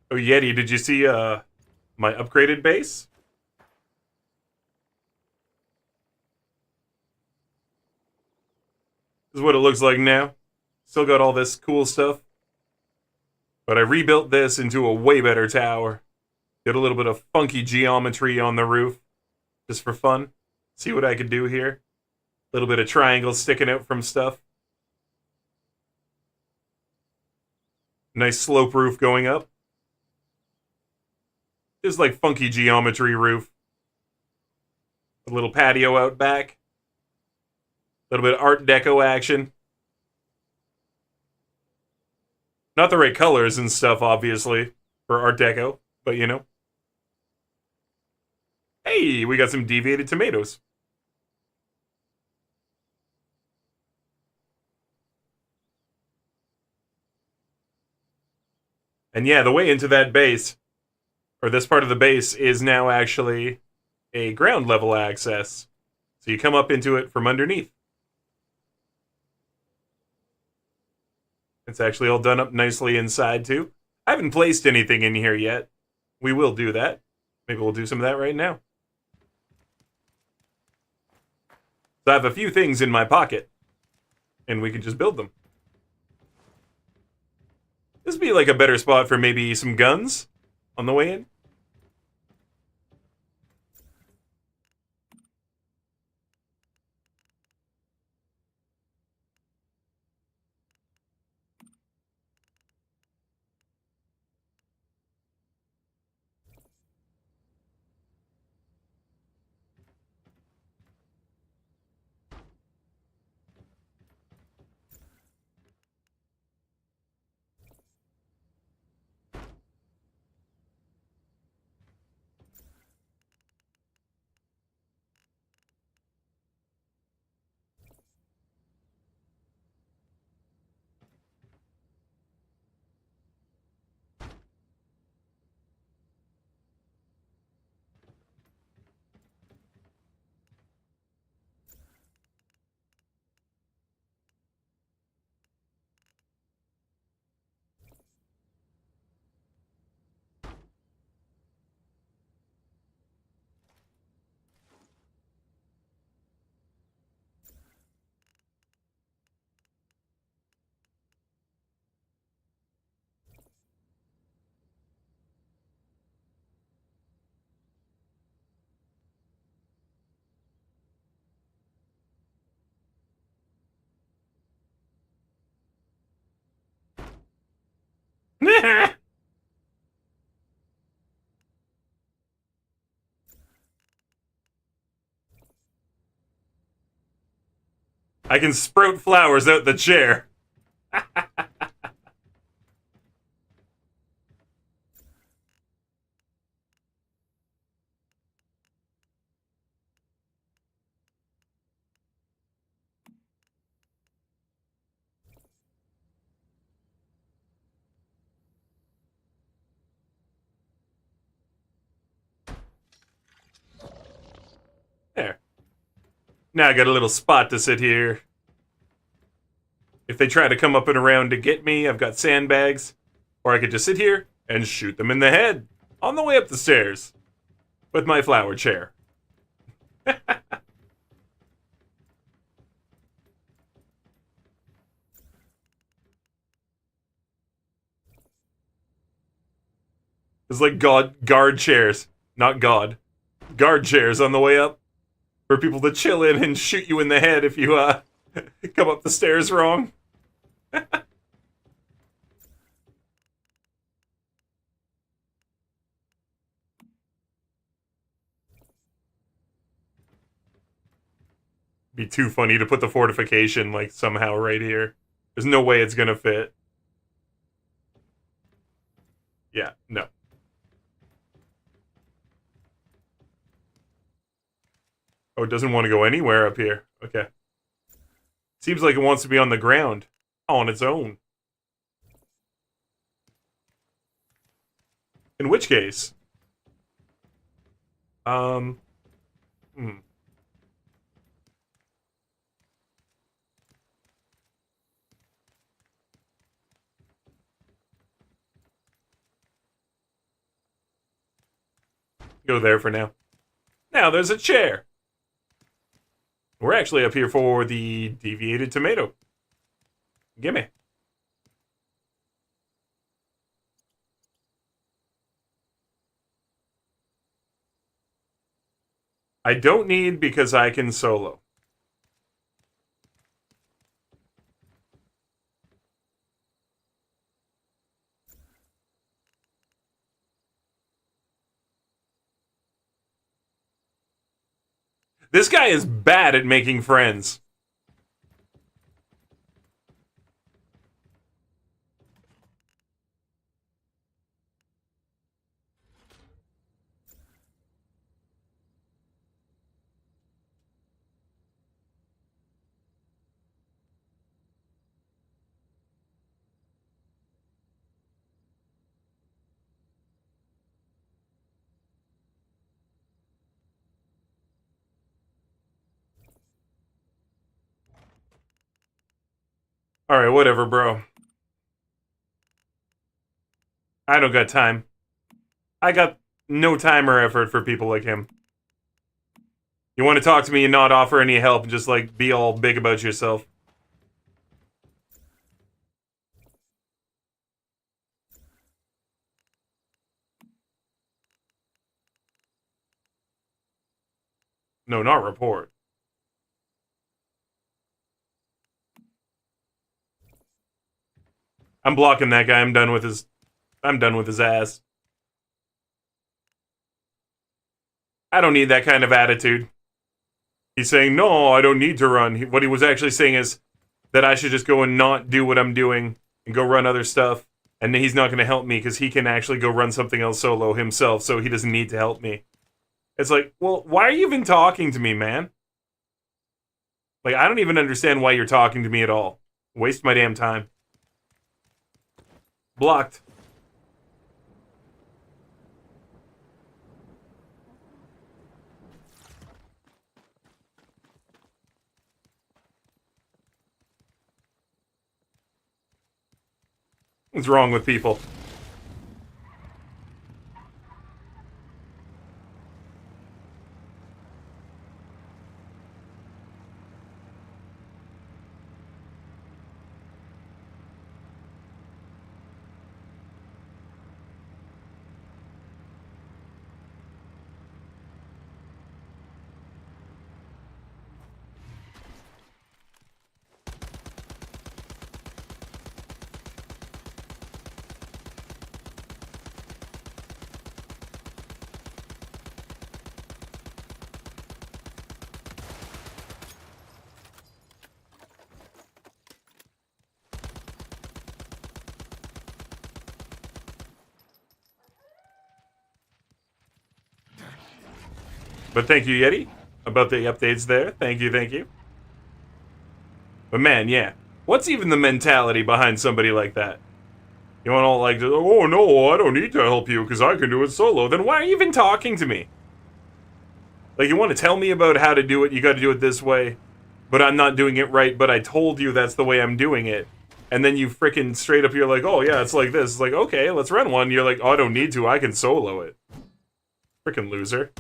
Oh, Yeti, did you see my upgraded base? This is what it looks like now. Still got all this cool stuff. But I rebuilt this into a way better tower. Did a little bit of funky geometry on the roof. Just for fun. See what I could do here. A little bit of triangles sticking out from stuff. Nice slope roof going up. Just like funky geometry roof. A little patio out back. A little bit of Art Deco action. Not the right colors and stuff, obviously, for Art Deco, but you know. Hey, we got some deviated tomatoes. And yeah, the way into that base, or this part of the base, is now actually a ground level access. So you come up into it from underneath. It's actually all done up nicely inside, too. I haven't placed anything in here yet. We will do that. Maybe we'll do some of that right now. So I have a few things in my pocket, and we can just build them. This would be like a better spot for maybe some guns on the way in. I can sprout flowers out the chair. There. Now I got a little spot to sit here. If they try to come up and around to get me, I've got sandbags. Or I could just sit here and shoot them in the head on the way up the stairs with my flower chair. It's like guard chairs, not God. Guard chairs on the way up for people to chill in and shoot you in the head if you come up the stairs wrong. Be too funny to put the fortification like somehow right here. There's no way it's gonna fit. Yeah, no. Oh, it doesn't want to go anywhere up here. Okay. Seems like it wants to be on the ground. On its own. In which case... Hmm. Go there for now. Now there's a chair. We're actually up here for the deviated tomato. Gimme. I don't need because I can solo. This guy is bad at making friends. Alright, whatever, bro. I don't got time. I got no time or effort for people like him. You want to talk to me and not offer any help and just, like, be all big about yourself. No, not report. I'm blocking that guy. I'm done with his ass. I don't need that kind of attitude. He's saying, no, I don't need to run. What he was actually saying is that I should just go and not do what I'm doing and go run other stuff. And he's not going to help me because he can actually go run something else solo himself, so he doesn't need to help me. It's like, well, why are you even talking to me, man? Like, I don't even understand why you're talking to me at all. Waste my damn time. Blocked. What's wrong with people? But thank you, Yeti, about the updates there. Thank you, thank you. But man, yeah. What's even the mentality behind somebody like that? You want all like, oh no, I don't need to help you because I can do it solo. Then why are you even talking to me? Like, you want to tell me about how to do it, you got to do it this way, but I'm not doing it right, but I told you that's the way I'm doing it. And then you frickin' straight up, you're like, oh yeah, it's like this. It's like, okay, let's run one. You're like, oh, I don't need to, I can solo it. Frickin' loser.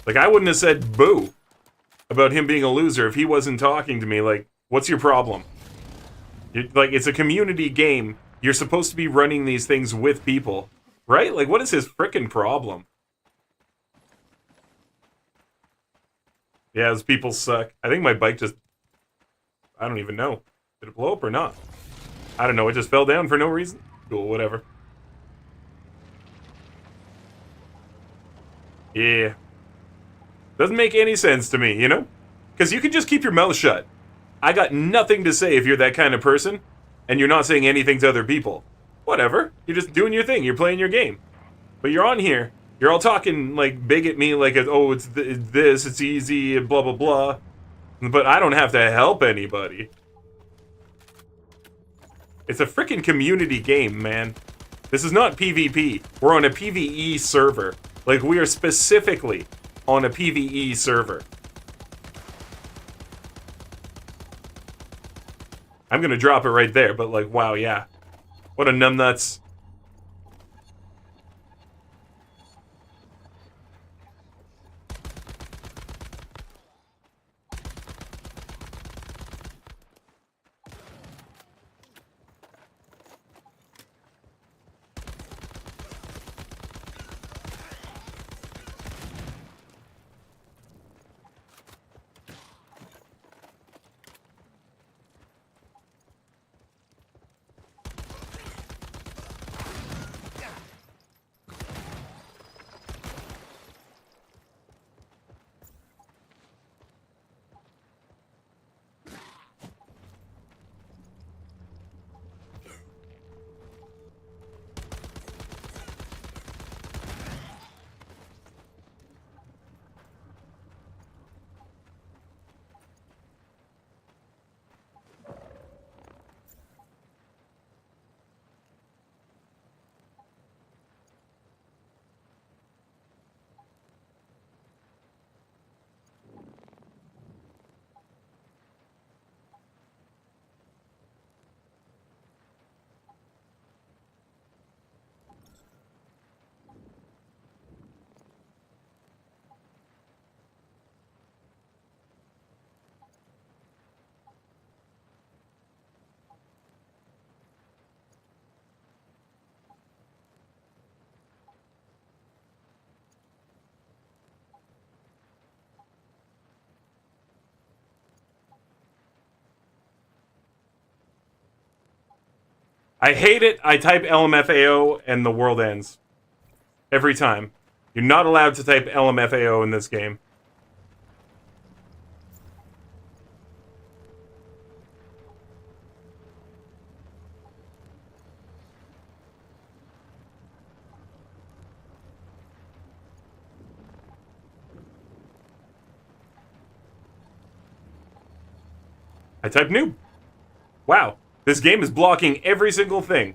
Like, I wouldn't have said boo about him being a loser if he wasn't talking to me. Like, what's your problem? Like, it's a community game. You're supposed to be running these things with people, right? Like, what is his frickin' problem? Yeah, those people suck. I think my bike just... I don't even know. Did it blow up or not? I don't know, it just fell down for no reason. Cool, whatever. Yeah. Doesn't make any sense to me, you know? Because you can just keep your mouth shut. I got nothing to say if you're that kind of person, and you're not saying anything to other people. Whatever. You're just doing your thing. You're playing your game. But you're on here. You're all talking, like, big at me, like, oh, it's this, it's easy, blah, blah, blah. But I don't have to help anybody. It's a freaking community game, man. This is not PvP. We're on a PvE server. Like, we are specifically on a PvE server. gonna drop it right there, but like, wow, yeah. What a numbnuts. I hate it. I type LMFAO and the world ends. Every time. You're not allowed to type LMFAO in this game. I type noob. Wow. This game is blocking every single thing.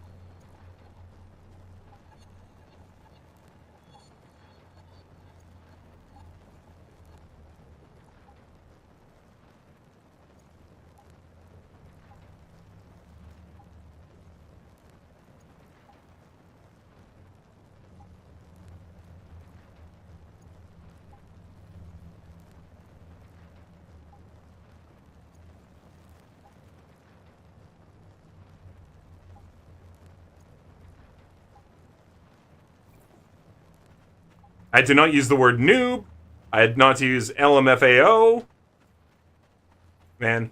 I did not use the word noob. I had not to use LMFAO. Man.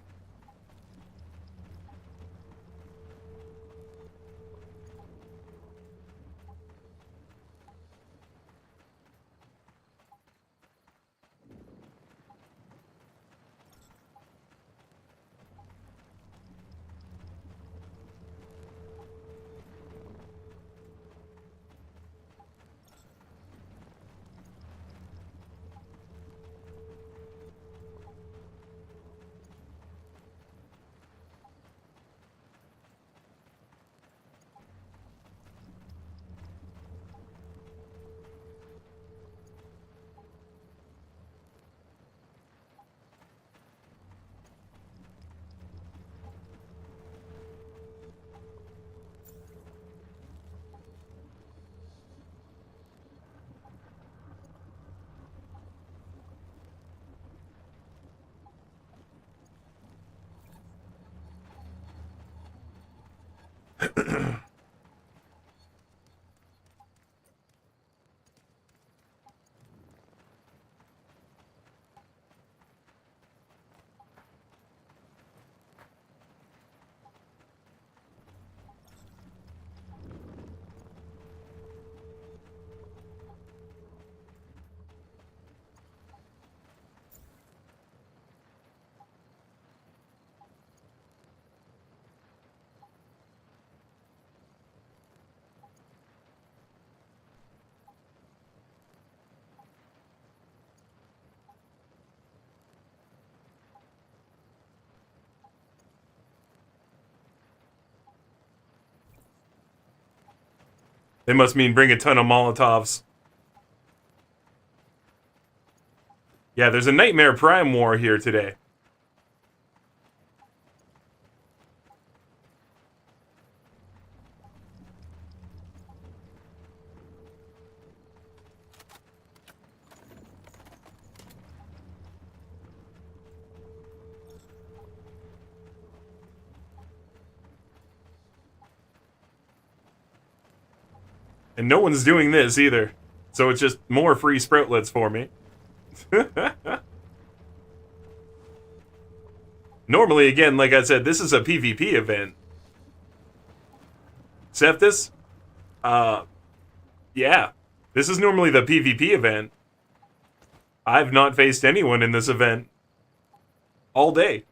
They must mean bring a ton of Molotovs. Yeah, there's a Nightmare Prime War here today. And no one's doing this either. So it's just more free sproutlets for me. Normally, again, like I said, this is a PvP event. Septis? Yeah. This is normally the PvP event. I've not faced anyone in this event all day.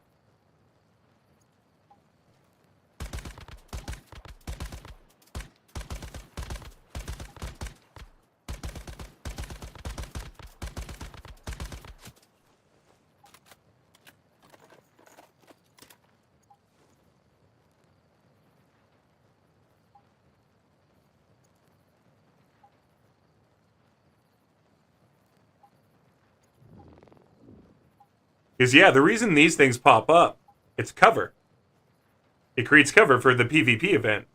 Because, yeah, the reason these things pop up, it's cover. It creates cover for the PvP event.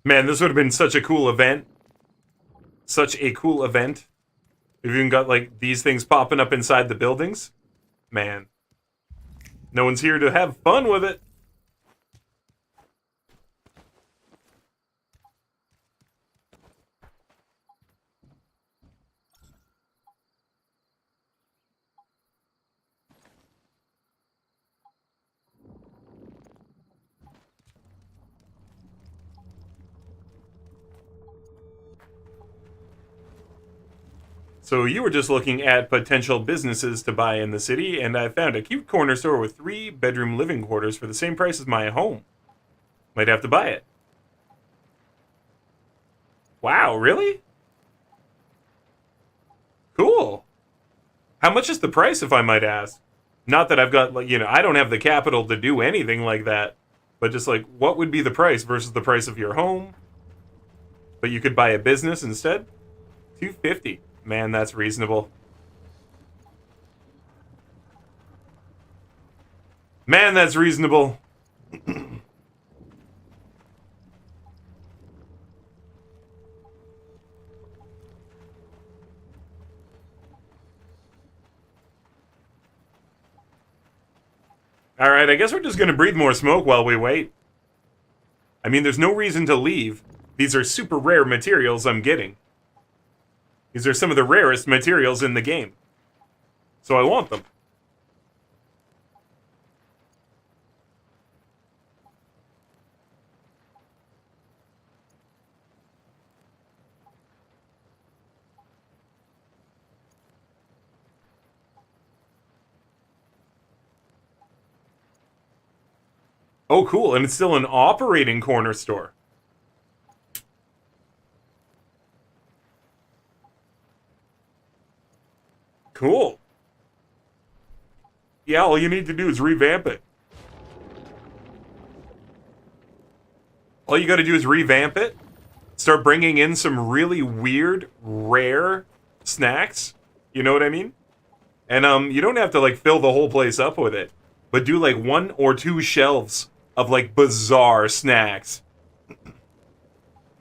Man, this would have been such a cool event. Such a cool event. We've even got, like, these things popping up inside the buildings. Man. No one's here to have fun with it. So you were just looking at potential businesses to buy in the city, and I found a cute corner store with 3-bedroom living quarters for the same price as my home. Might have to buy it. Wow, really? Cool. How much is the price, if I might ask? Not that I've got, like, I don't have the capital to do anything like that, but just like, what would be the price versus the price of your home? But you could buy a business instead? $250. Man, that's reasonable. Man, that's reasonable. Alright, I guess we're just gonna breathe more smoke while we wait. I mean, there's no reason to leave. These are super rare materials I'm getting. These are some of the rarest materials in the game. So I want them. Oh, cool, and it's still an operating corner store. Cool. Yeah, all you need to do is revamp it. All you gotta do is revamp it, start bringing in some really weird, rare snacks. You know what I mean? And, you don't have to, like, fill the whole place up with it. But do, like, 1 or 2 shelves of, like, bizarre snacks.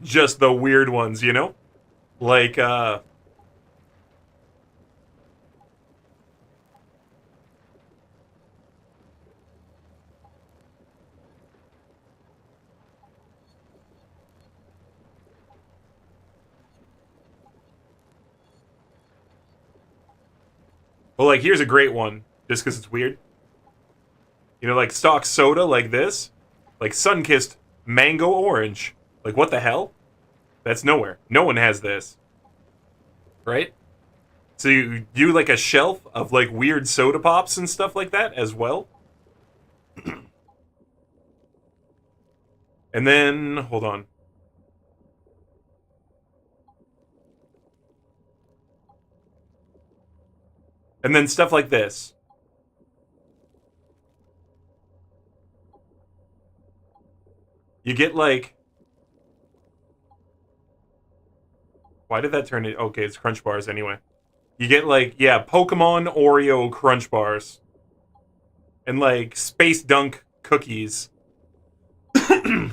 Just the weird ones, you know? Like, well, like, here's a great one, just because it's weird. You know, like, stock soda like this. Like, Sunkissed Mango Orange. Like, what the hell? That's nowhere. No one has this. Right? So you do, like, a shelf of, like, weird soda pops and stuff like that as well? And then, hold on. And then stuff like this. You get like... Why did that turn it? Okay, it's Crunch Bars anyway. You get like, yeah, Pokemon Oreo Crunch Bars. And like Space Dunk cookies.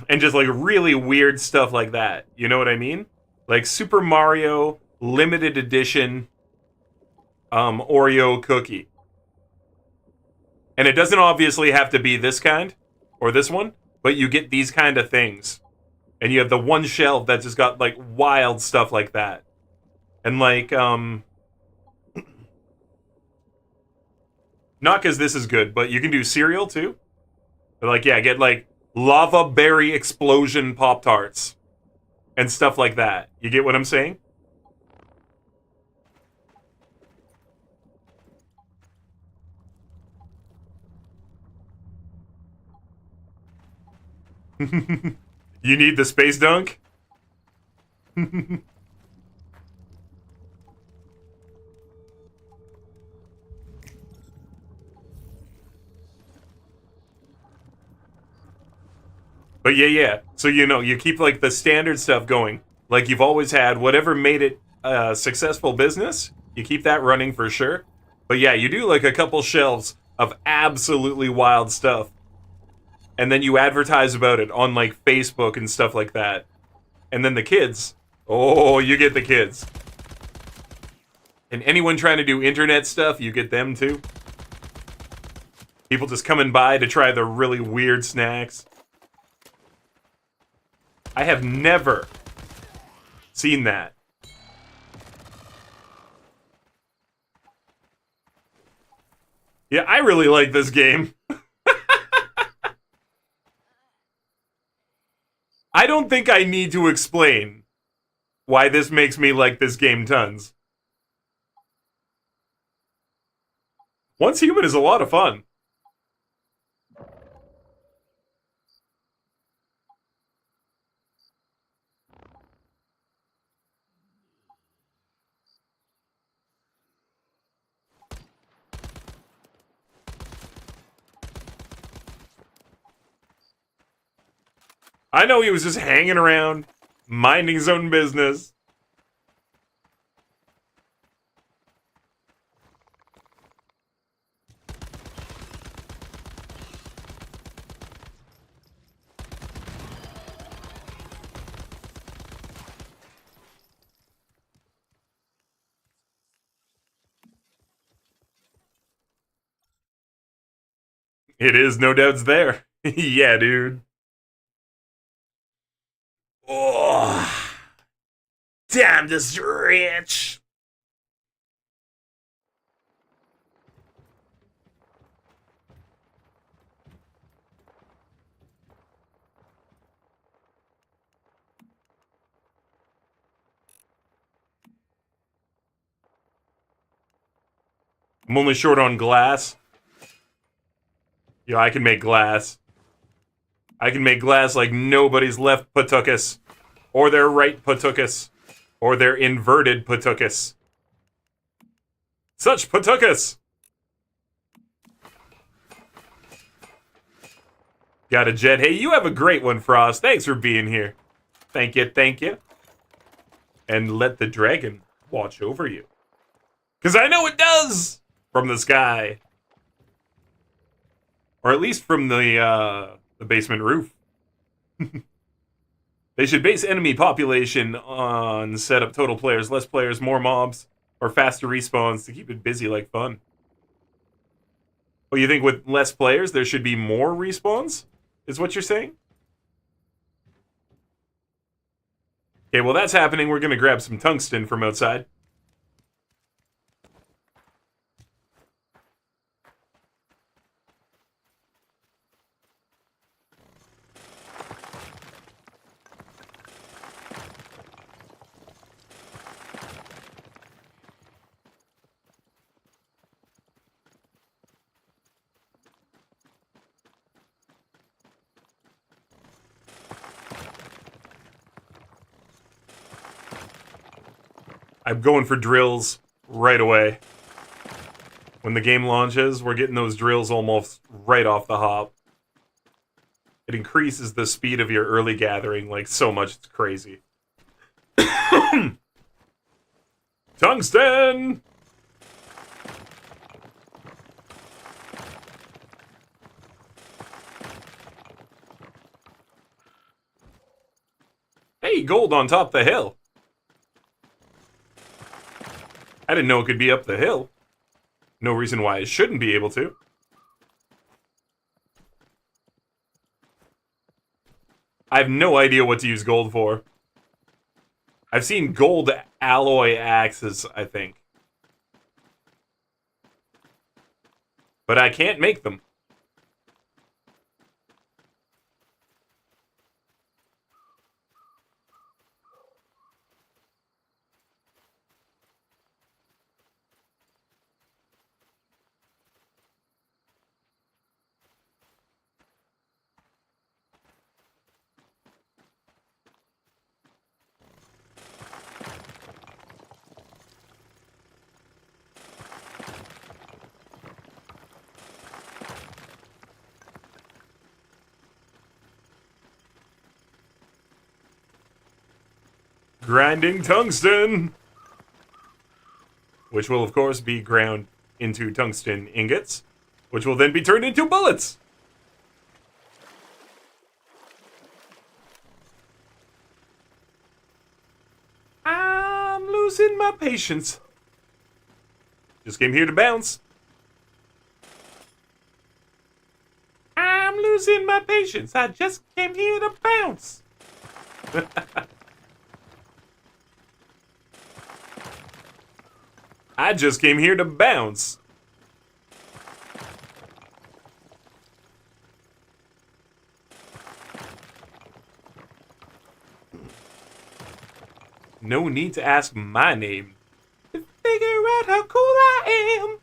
And just like really weird stuff like that. You know what I mean? Like Super Mario limited edition Oreo cookie. And it doesn't obviously have to be this kind or this one, but you get these kind of things. And you have the one shelf that's just got like wild stuff like that. And like not because this is good, but you can do cereal too. But like, yeah, get like lava berry explosion Pop Tarts and stuff like that. You get what I'm saying? You need the Space Dunk? But yeah. So, you know, you keep like the standard stuff going. Like you've always had, whatever made it a successful business, you keep that running for sure. But yeah, you do like a couple shelves of absolutely wild stuff. And then you advertise about it on like Facebook and stuff like that. And then the kids, oh, you get the kids. And anyone trying to do internet stuff, you get them too. People just coming by to try the really weird snacks. I have never seen that. Yeah, I really like this game. I don't think I need to explain why this makes me like this game tons. Once Human is a lot of fun. I know he was just hanging around, minding his own business. It is, no doubts there. Yeah, dude. Oh, damn this rich. I'm only short on glass. Yeah, I can make glass. I can make glass like nobody's left Patukas. Or their right Patukas. Or their inverted Patukas. Such Patukas! Got a jet. Hey, you have a great one, Frost. Thanks for being here. Thank you, thank you. And let the dragon watch over you. Because I know it does! From the sky. Or at least from the basement roof. They should base enemy population on set up total players, less players, more mobs, or faster respawns to keep it busy like fun. Well, you think with less players there should be more respawns? Is what you're saying? Okay, well that's happening. We're gonna grab some tungsten from outside. I'm going for drills right away. When the game launches, we're getting those drills almost right off the hop. It increases the speed of your early gathering like so much, it's crazy. Tungsten! Hey, gold on top of the hill. I didn't know it could be up the hill. No reason why I shouldn't be able to. I have no idea what to use gold for. I've seen gold alloy axes, I think. But I can't make them. Grinding tungsten! Which will, of course, be ground into tungsten ingots, which will then be turned into bullets! I'm losing my patience. Just came here to bounce. I'm losing my patience. I just came here to bounce. I just came here to bounce. No need to ask my name to figure out how cool I am.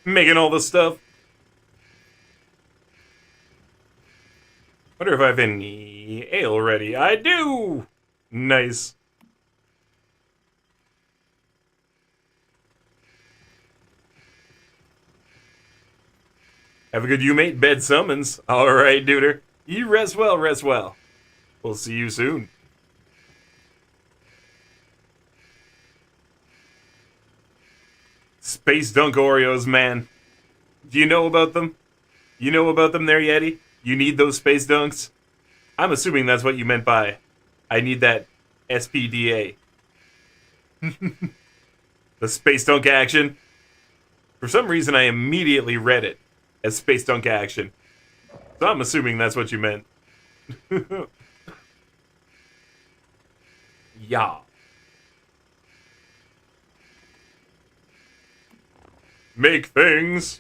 Making all this stuff. Wonder if I have any ale ready. I do! Nice. Have a good you, mate. Bed summons. Alright, duder. You rest well, rest well. We'll see you soon. Space Dunk Oreos, man. Do you know about them? You know about them there, Yeti? You need those Space Dunks? I'm assuming that's what you meant by, I need that SPDA. The Space Dunk action. For some reason, I immediately read it as Space Dunk action. So I'm assuming that's what you meant. Yeah. Make things.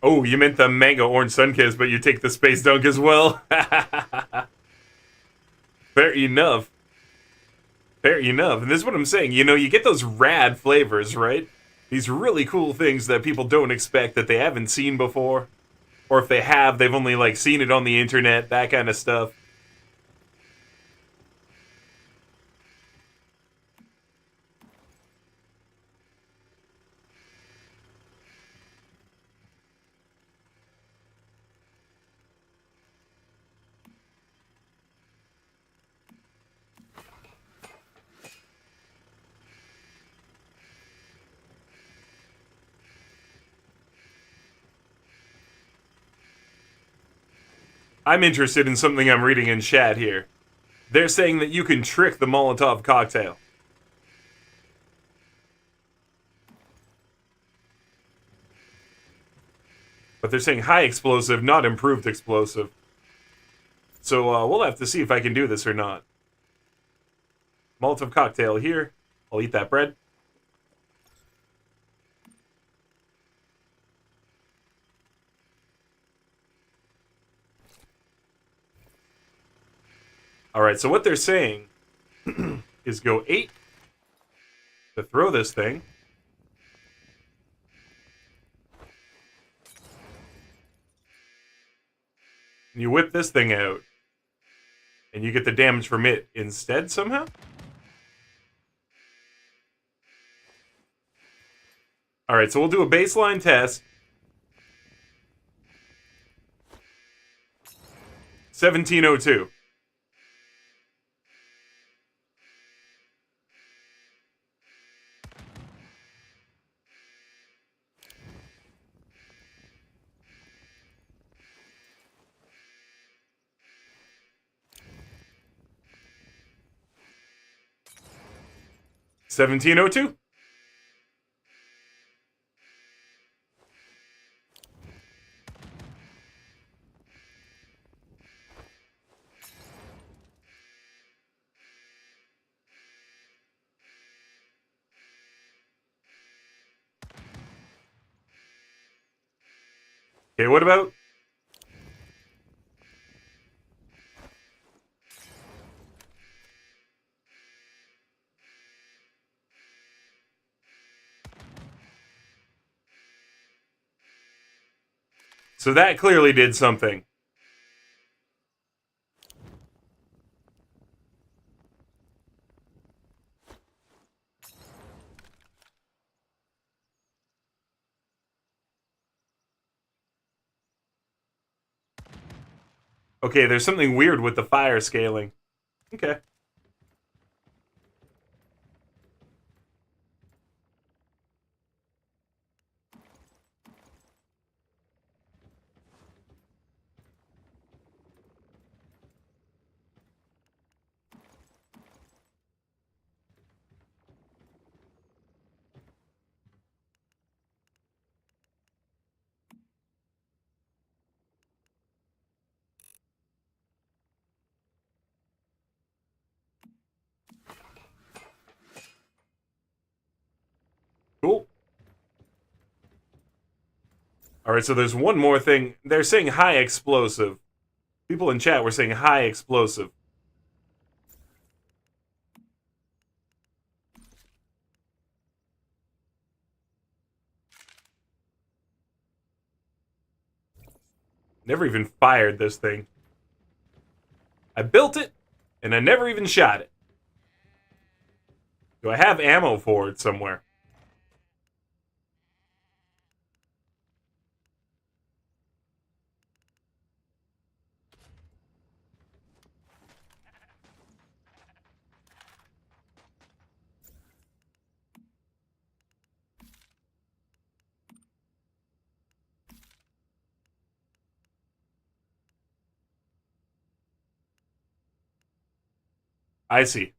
Oh, you meant the mango orange Sunkiss, but you take the space dunk as well? Fair enough. Fair enough. And this is what I'm saying. You know, you get those rad flavors, right? These really cool things that people don't expect, that they haven't seen before. Or if they have, they've only, like, seen it on the internet, that kind of stuff. I'm interested in something I'm reading in chat here. They're saying that you can trick the Molotov cocktail. But they're saying high explosive, not improved explosive. So we'll have to see if I can do this or not. Molotov cocktail here. I'll eat that bread. Alright, so what they're saying is go 8 to throw this thing. And you whip this thing out. And you get the damage from it instead somehow? Alright, so we'll do a baseline test. 1702. $17.02. Okay, what about? So that clearly did something. Okay, there's something weird with the fire scaling. Okay. Cool. Alright, so there's one more thing. They're saying high explosive. People in chat were saying high explosive. Never even fired this thing. I built it, and I never even shot it. Do I have ammo for it somewhere? I see.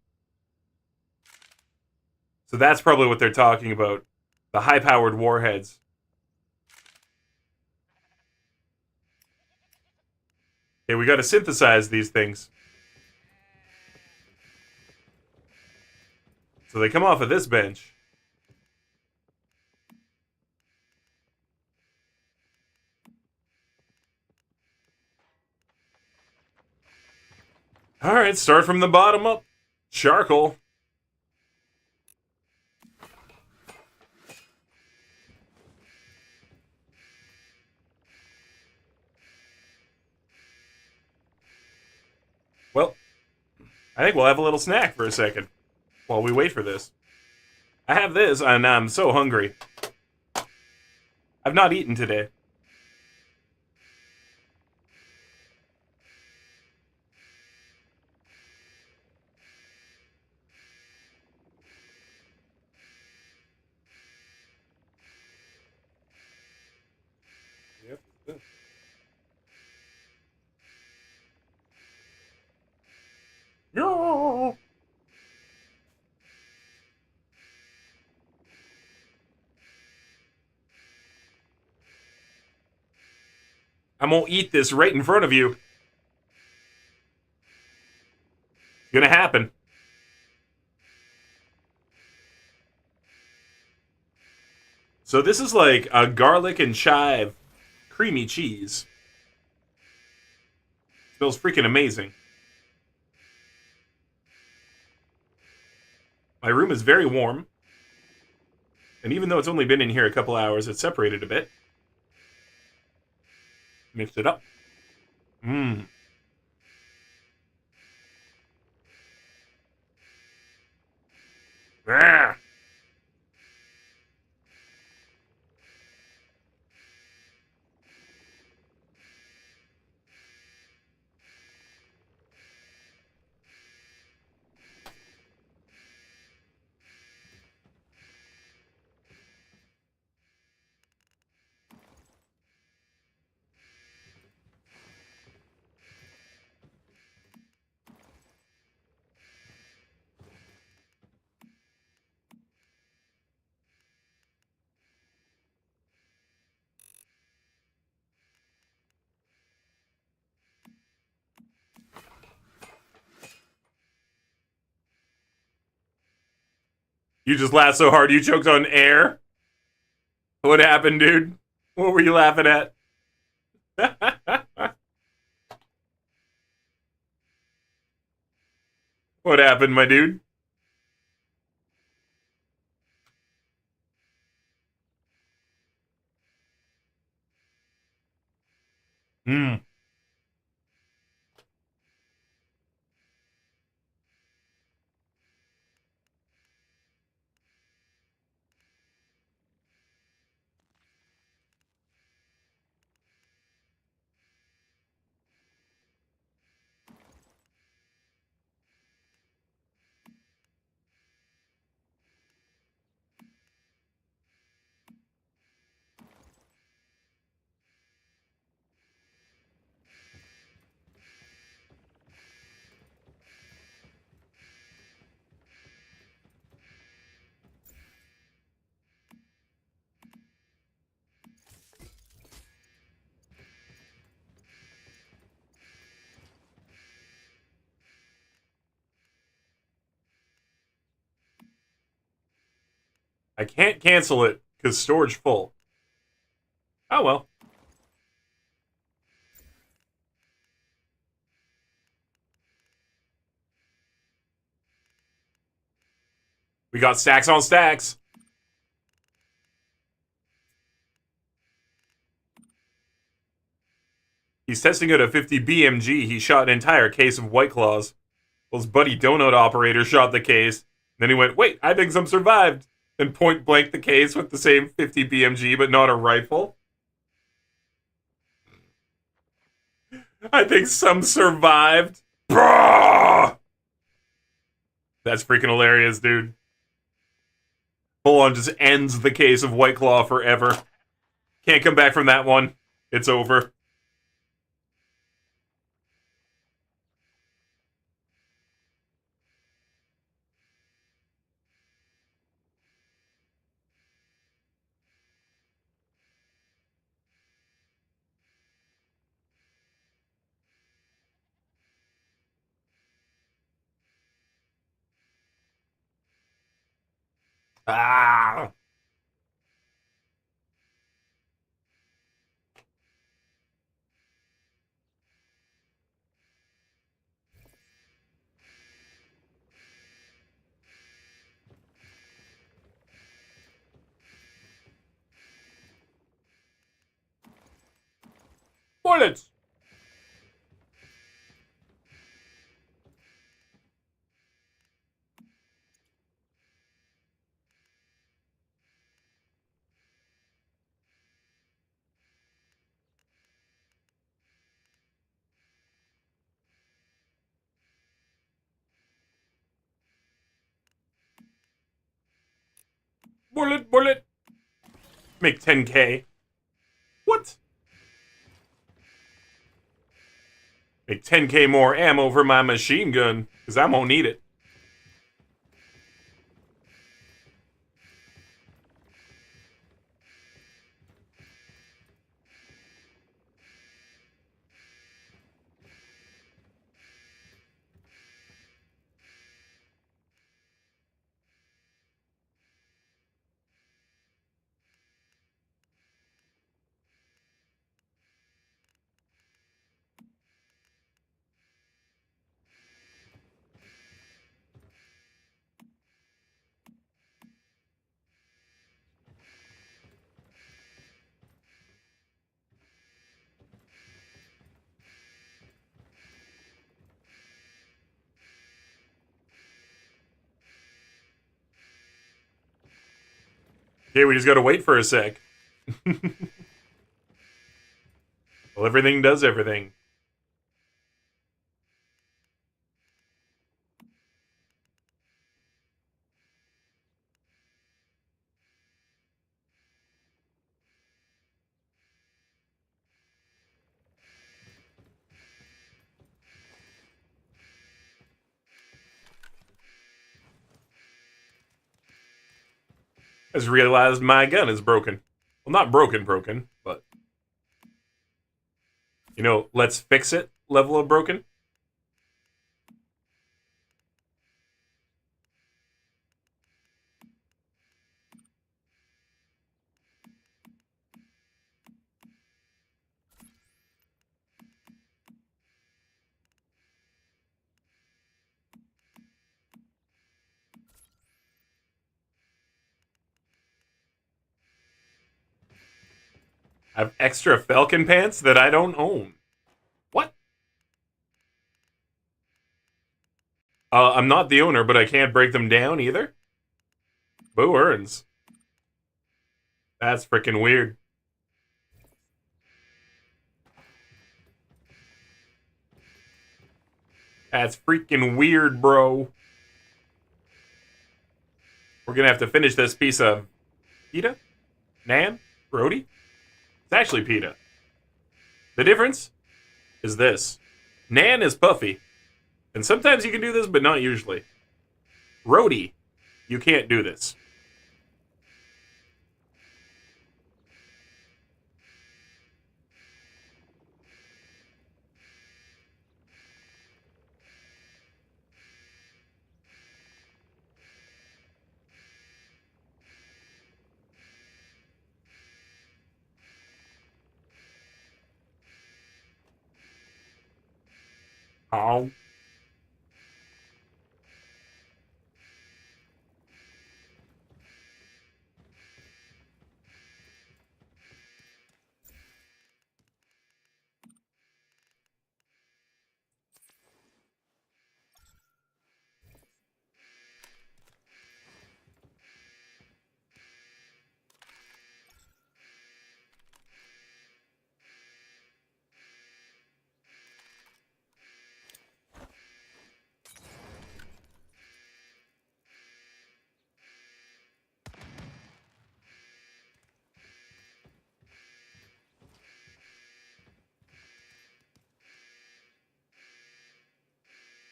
So that's probably what they're talking about. The high-powered warheads. Okay, we gotta synthesize these things. So they come off of this bench. Alright, start from the bottom up. Charcoal. Well, I think we'll have a little snack for a second while we wait for this. I have this, and I'm so hungry. I've not eaten today. Yep. No. I'm gonna eat this right in front of you. It's gonna happen. So this is like a garlic and chive creamy cheese. Smells freaking amazing. My room is very warm. And even though it's only been in here a couple hours, it's separated a bit. Mix it up. Mmm. Ah. You just laughed so hard you choked on air? What happened, dude? What were you laughing at? What happened, my dude? Hmm. I can't cancel it because storage full. Oh well. We got stacks on stacks. He's testing out a 50 BMG. He shot an entire case of White Claws. Well, his buddy Donut Operator shot the case. Then he went, wait, I think some survived. And point blank the case with the same 50 BMG, but not a rifle. I think some survived. Bruh! That's freaking hilarious, dude. Full on just ends the case of White Claw forever. Can't come back from that one. It's over. Ah! bullets! Bullet, bullet! Make 10K. What? Make 10K more ammo for my machine gun, because I'm gonna need it. Okay, we just gotta wait for a sec. Well, everything does everything. I just realized my gun is broken. Well, not broken, but... You know, let's fix it level of broken. I have extra Falcon pants that I don't own. What? I'm not the owner, but I can't break them down either? Boo earns. That's freaking weird. That's freaking weird, bro. We're gonna have to finish this piece of pita? Nan? Roti? It's actually pita. The difference is this. Nan is puffy. And sometimes you can do this, but not usually. Roti, you can't do this. Oh.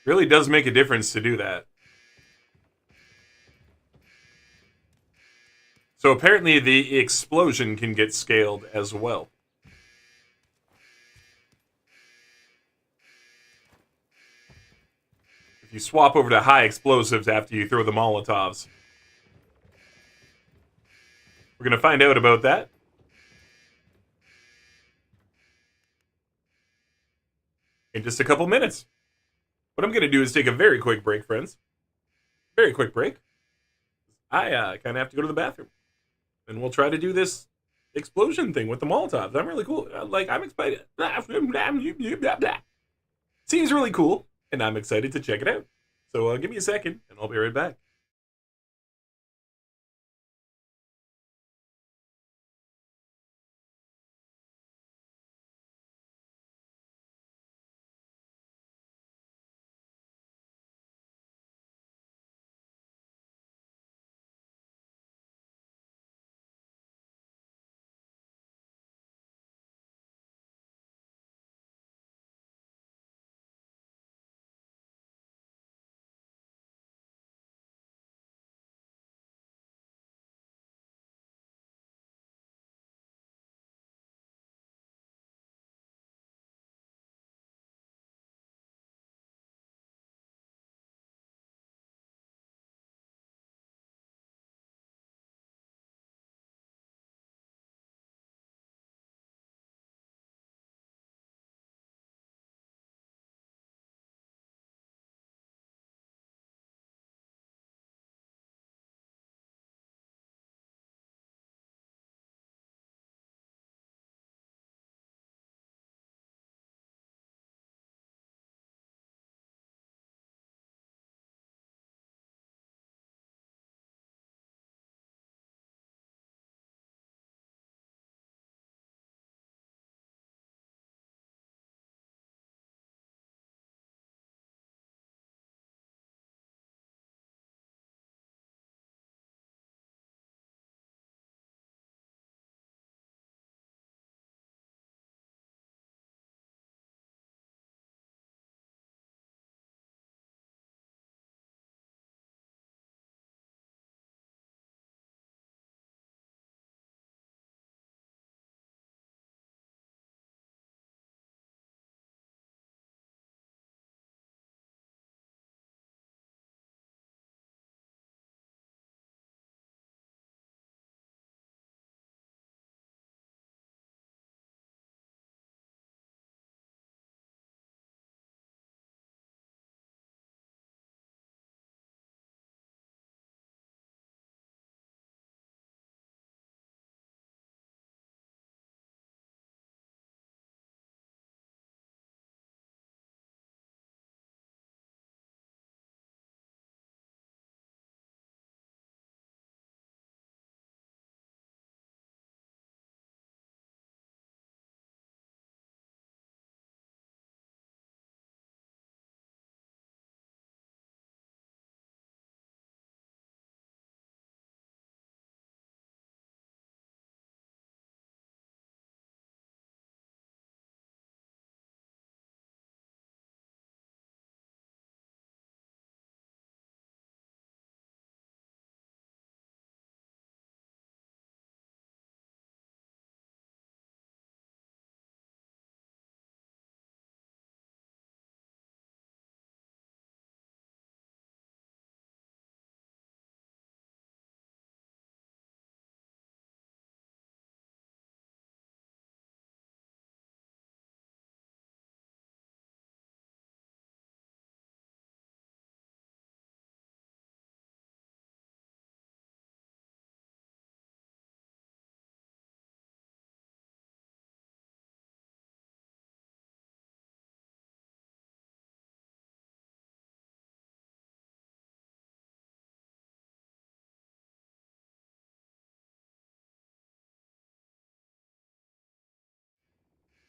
Really does make a difference to do that. So apparently the explosion can get scaled as well. If you swap over to high explosives after you throw the Molotovs. We're going to find out about that. In just a couple minutes. What I'm going to do is take a very quick break, friends. Very quick break. I kind of have to go to the bathroom. And we'll try to do this explosion thing with the Molotovs. I'm really cool. Like, I'm excited. Seems really cool, and I'm excited to check it out. So give me a second, and I'll be right back.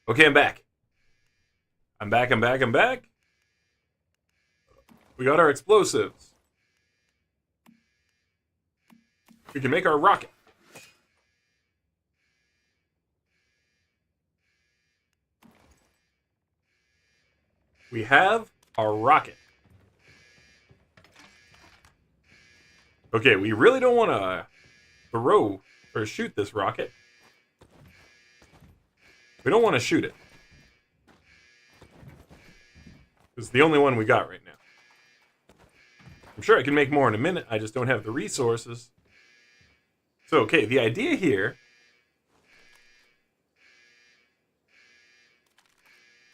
Okay, I'm back. I'm back, I'm back, I'm back. We got our explosives. We can make our rocket. We have our rocket. Okay, we really don't want to throw or shoot this rocket. We don't want to shoot it. It's the only one we got right now. I'm sure I can make more in a minute. I just don't have the resources. So, okay, the idea here...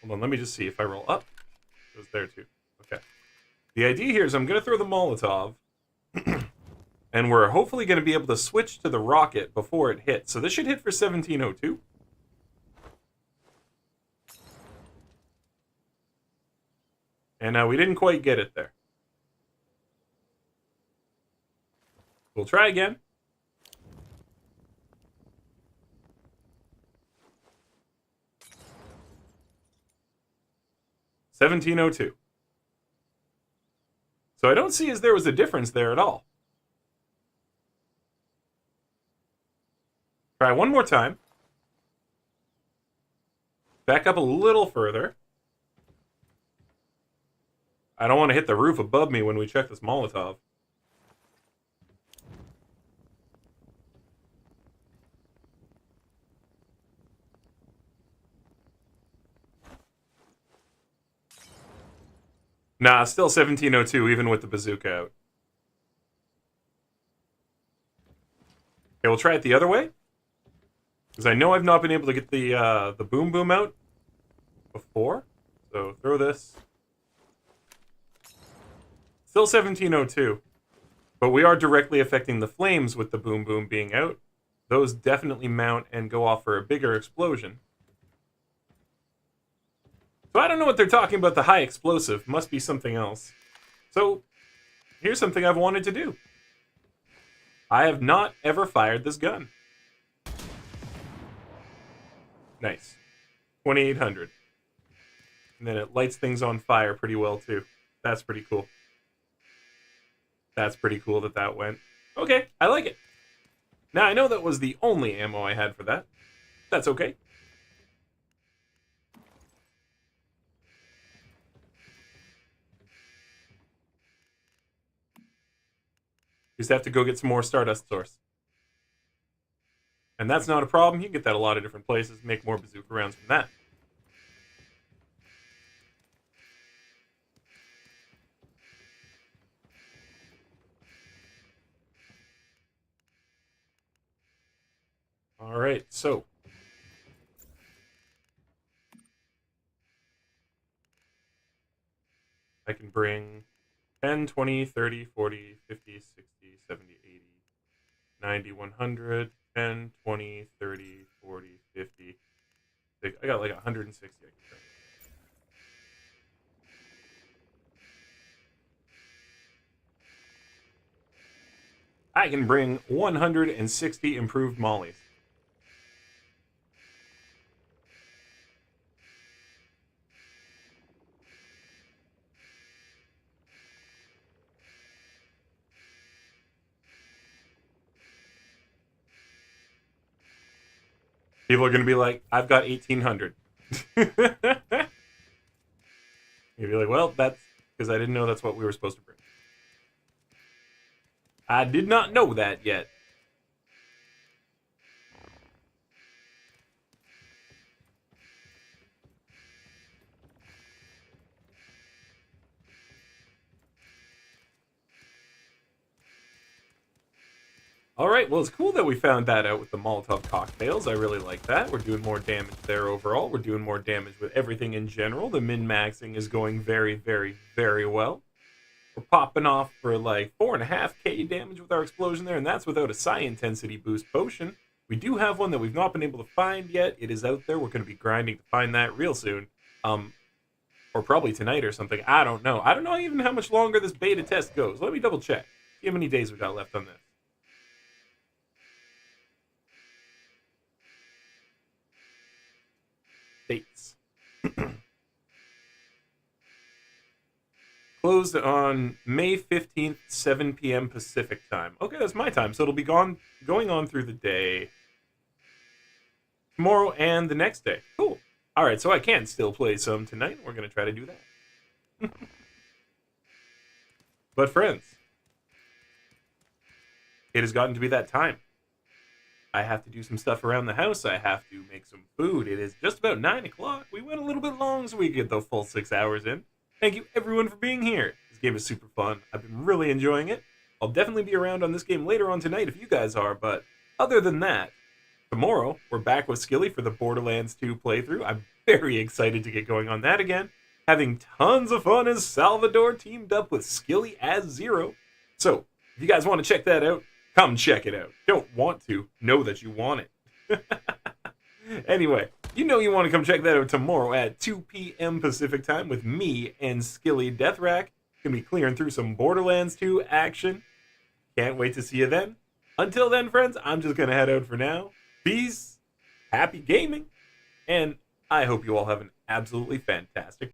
Hold on, let me just see if I roll up. It was there too. Okay. The idea here is I'm going to throw the Molotov. And we're hopefully going to be able to switch to the rocket before it hits. So this should hit for 1702. And we didn't quite get it there. We'll try again. $17.02. So I don't see as there was a difference there at all. Try one more time. Back up a little further. I don't want to hit the roof above me when we check this Molotov. Nah, still 1702 even with the bazooka out. Okay, we'll try it the other way. Because I know I've not been able to get the boom boom out before. So throw this. Still 1702. But we are directly affecting the flames with the boom boom being out. Those definitely mount and go off for a bigger explosion. So I don't know what they're talking about the high explosive. Must be something else. So here's something I've wanted to do. I have not ever fired this gun. Nice. 2800. And then it lights things on fire pretty well too. That's pretty cool. That's pretty cool that that went. Okay, I like it. Now I know that was the only ammo I had for that. That's okay. Just have to go get some more Stardust Source. And that's not a problem. You can get that a lot of different places. Make more bazooka rounds from that. All right, so I can bring 10, 20, 30, 40, 50, 60, 70, 80, 90, 100, 10, 20, 30, 40, 50. I got like 160 I can bring. I can bring 160 improved mollies. People are going to be like, I've got 1,800. You'd be like, well, that's because I didn't know that's what we were supposed to bring. I did not know that yet. All right, well, it's cool that we found that out with the Molotov cocktails. I really like that. We're doing more damage there overall. We're doing more damage with everything in general. The min-maxing is going very, very, very well. We're popping off for like 4.5k damage with our explosion there, and that's without a psi intensity boost potion. We do have one that we've not been able to find yet. It is out there. We're going to be grinding to find that real soon. Or probably tonight or something. I don't know. I don't know even how much longer this beta test goes. Let me double check. See how many days we got left on this. Dates. Closed on May 15th, 7 p.m. Pacific time. Okay, that's my time. So it'll be going on through the day. Tomorrow and the next day. Cool. All right, so I can still play some tonight. We're going to try to do that. But friends, it has gotten to be that time. I have to do some stuff around the house. I have to make some food. It is just about 9 o'clock. We went a little bit long, so we get the full 6 hours in. Thank you, everyone, for being here. This game is super fun. I've been really enjoying it. I'll definitely be around on this game later on tonight if you guys are, but other than that, tomorrow, we're back with Skilly for the Borderlands 2 playthrough. I'm very excited to get going on that again. Having tons of fun as Salvador teamed up with Skilly as Zero. So, If you guys want to check that out, come check it out. Don't want to, know that you want it. Anyway, you know you want to come check that out tomorrow at 2 p.m. Pacific time with me and Skilly Deathrack. Gonna be clearing through some Borderlands 2 action. Can't wait to see you then. Until then, friends, I'm just gonna head out for now. Peace, happy gaming, and I hope you all have an absolutely fantastic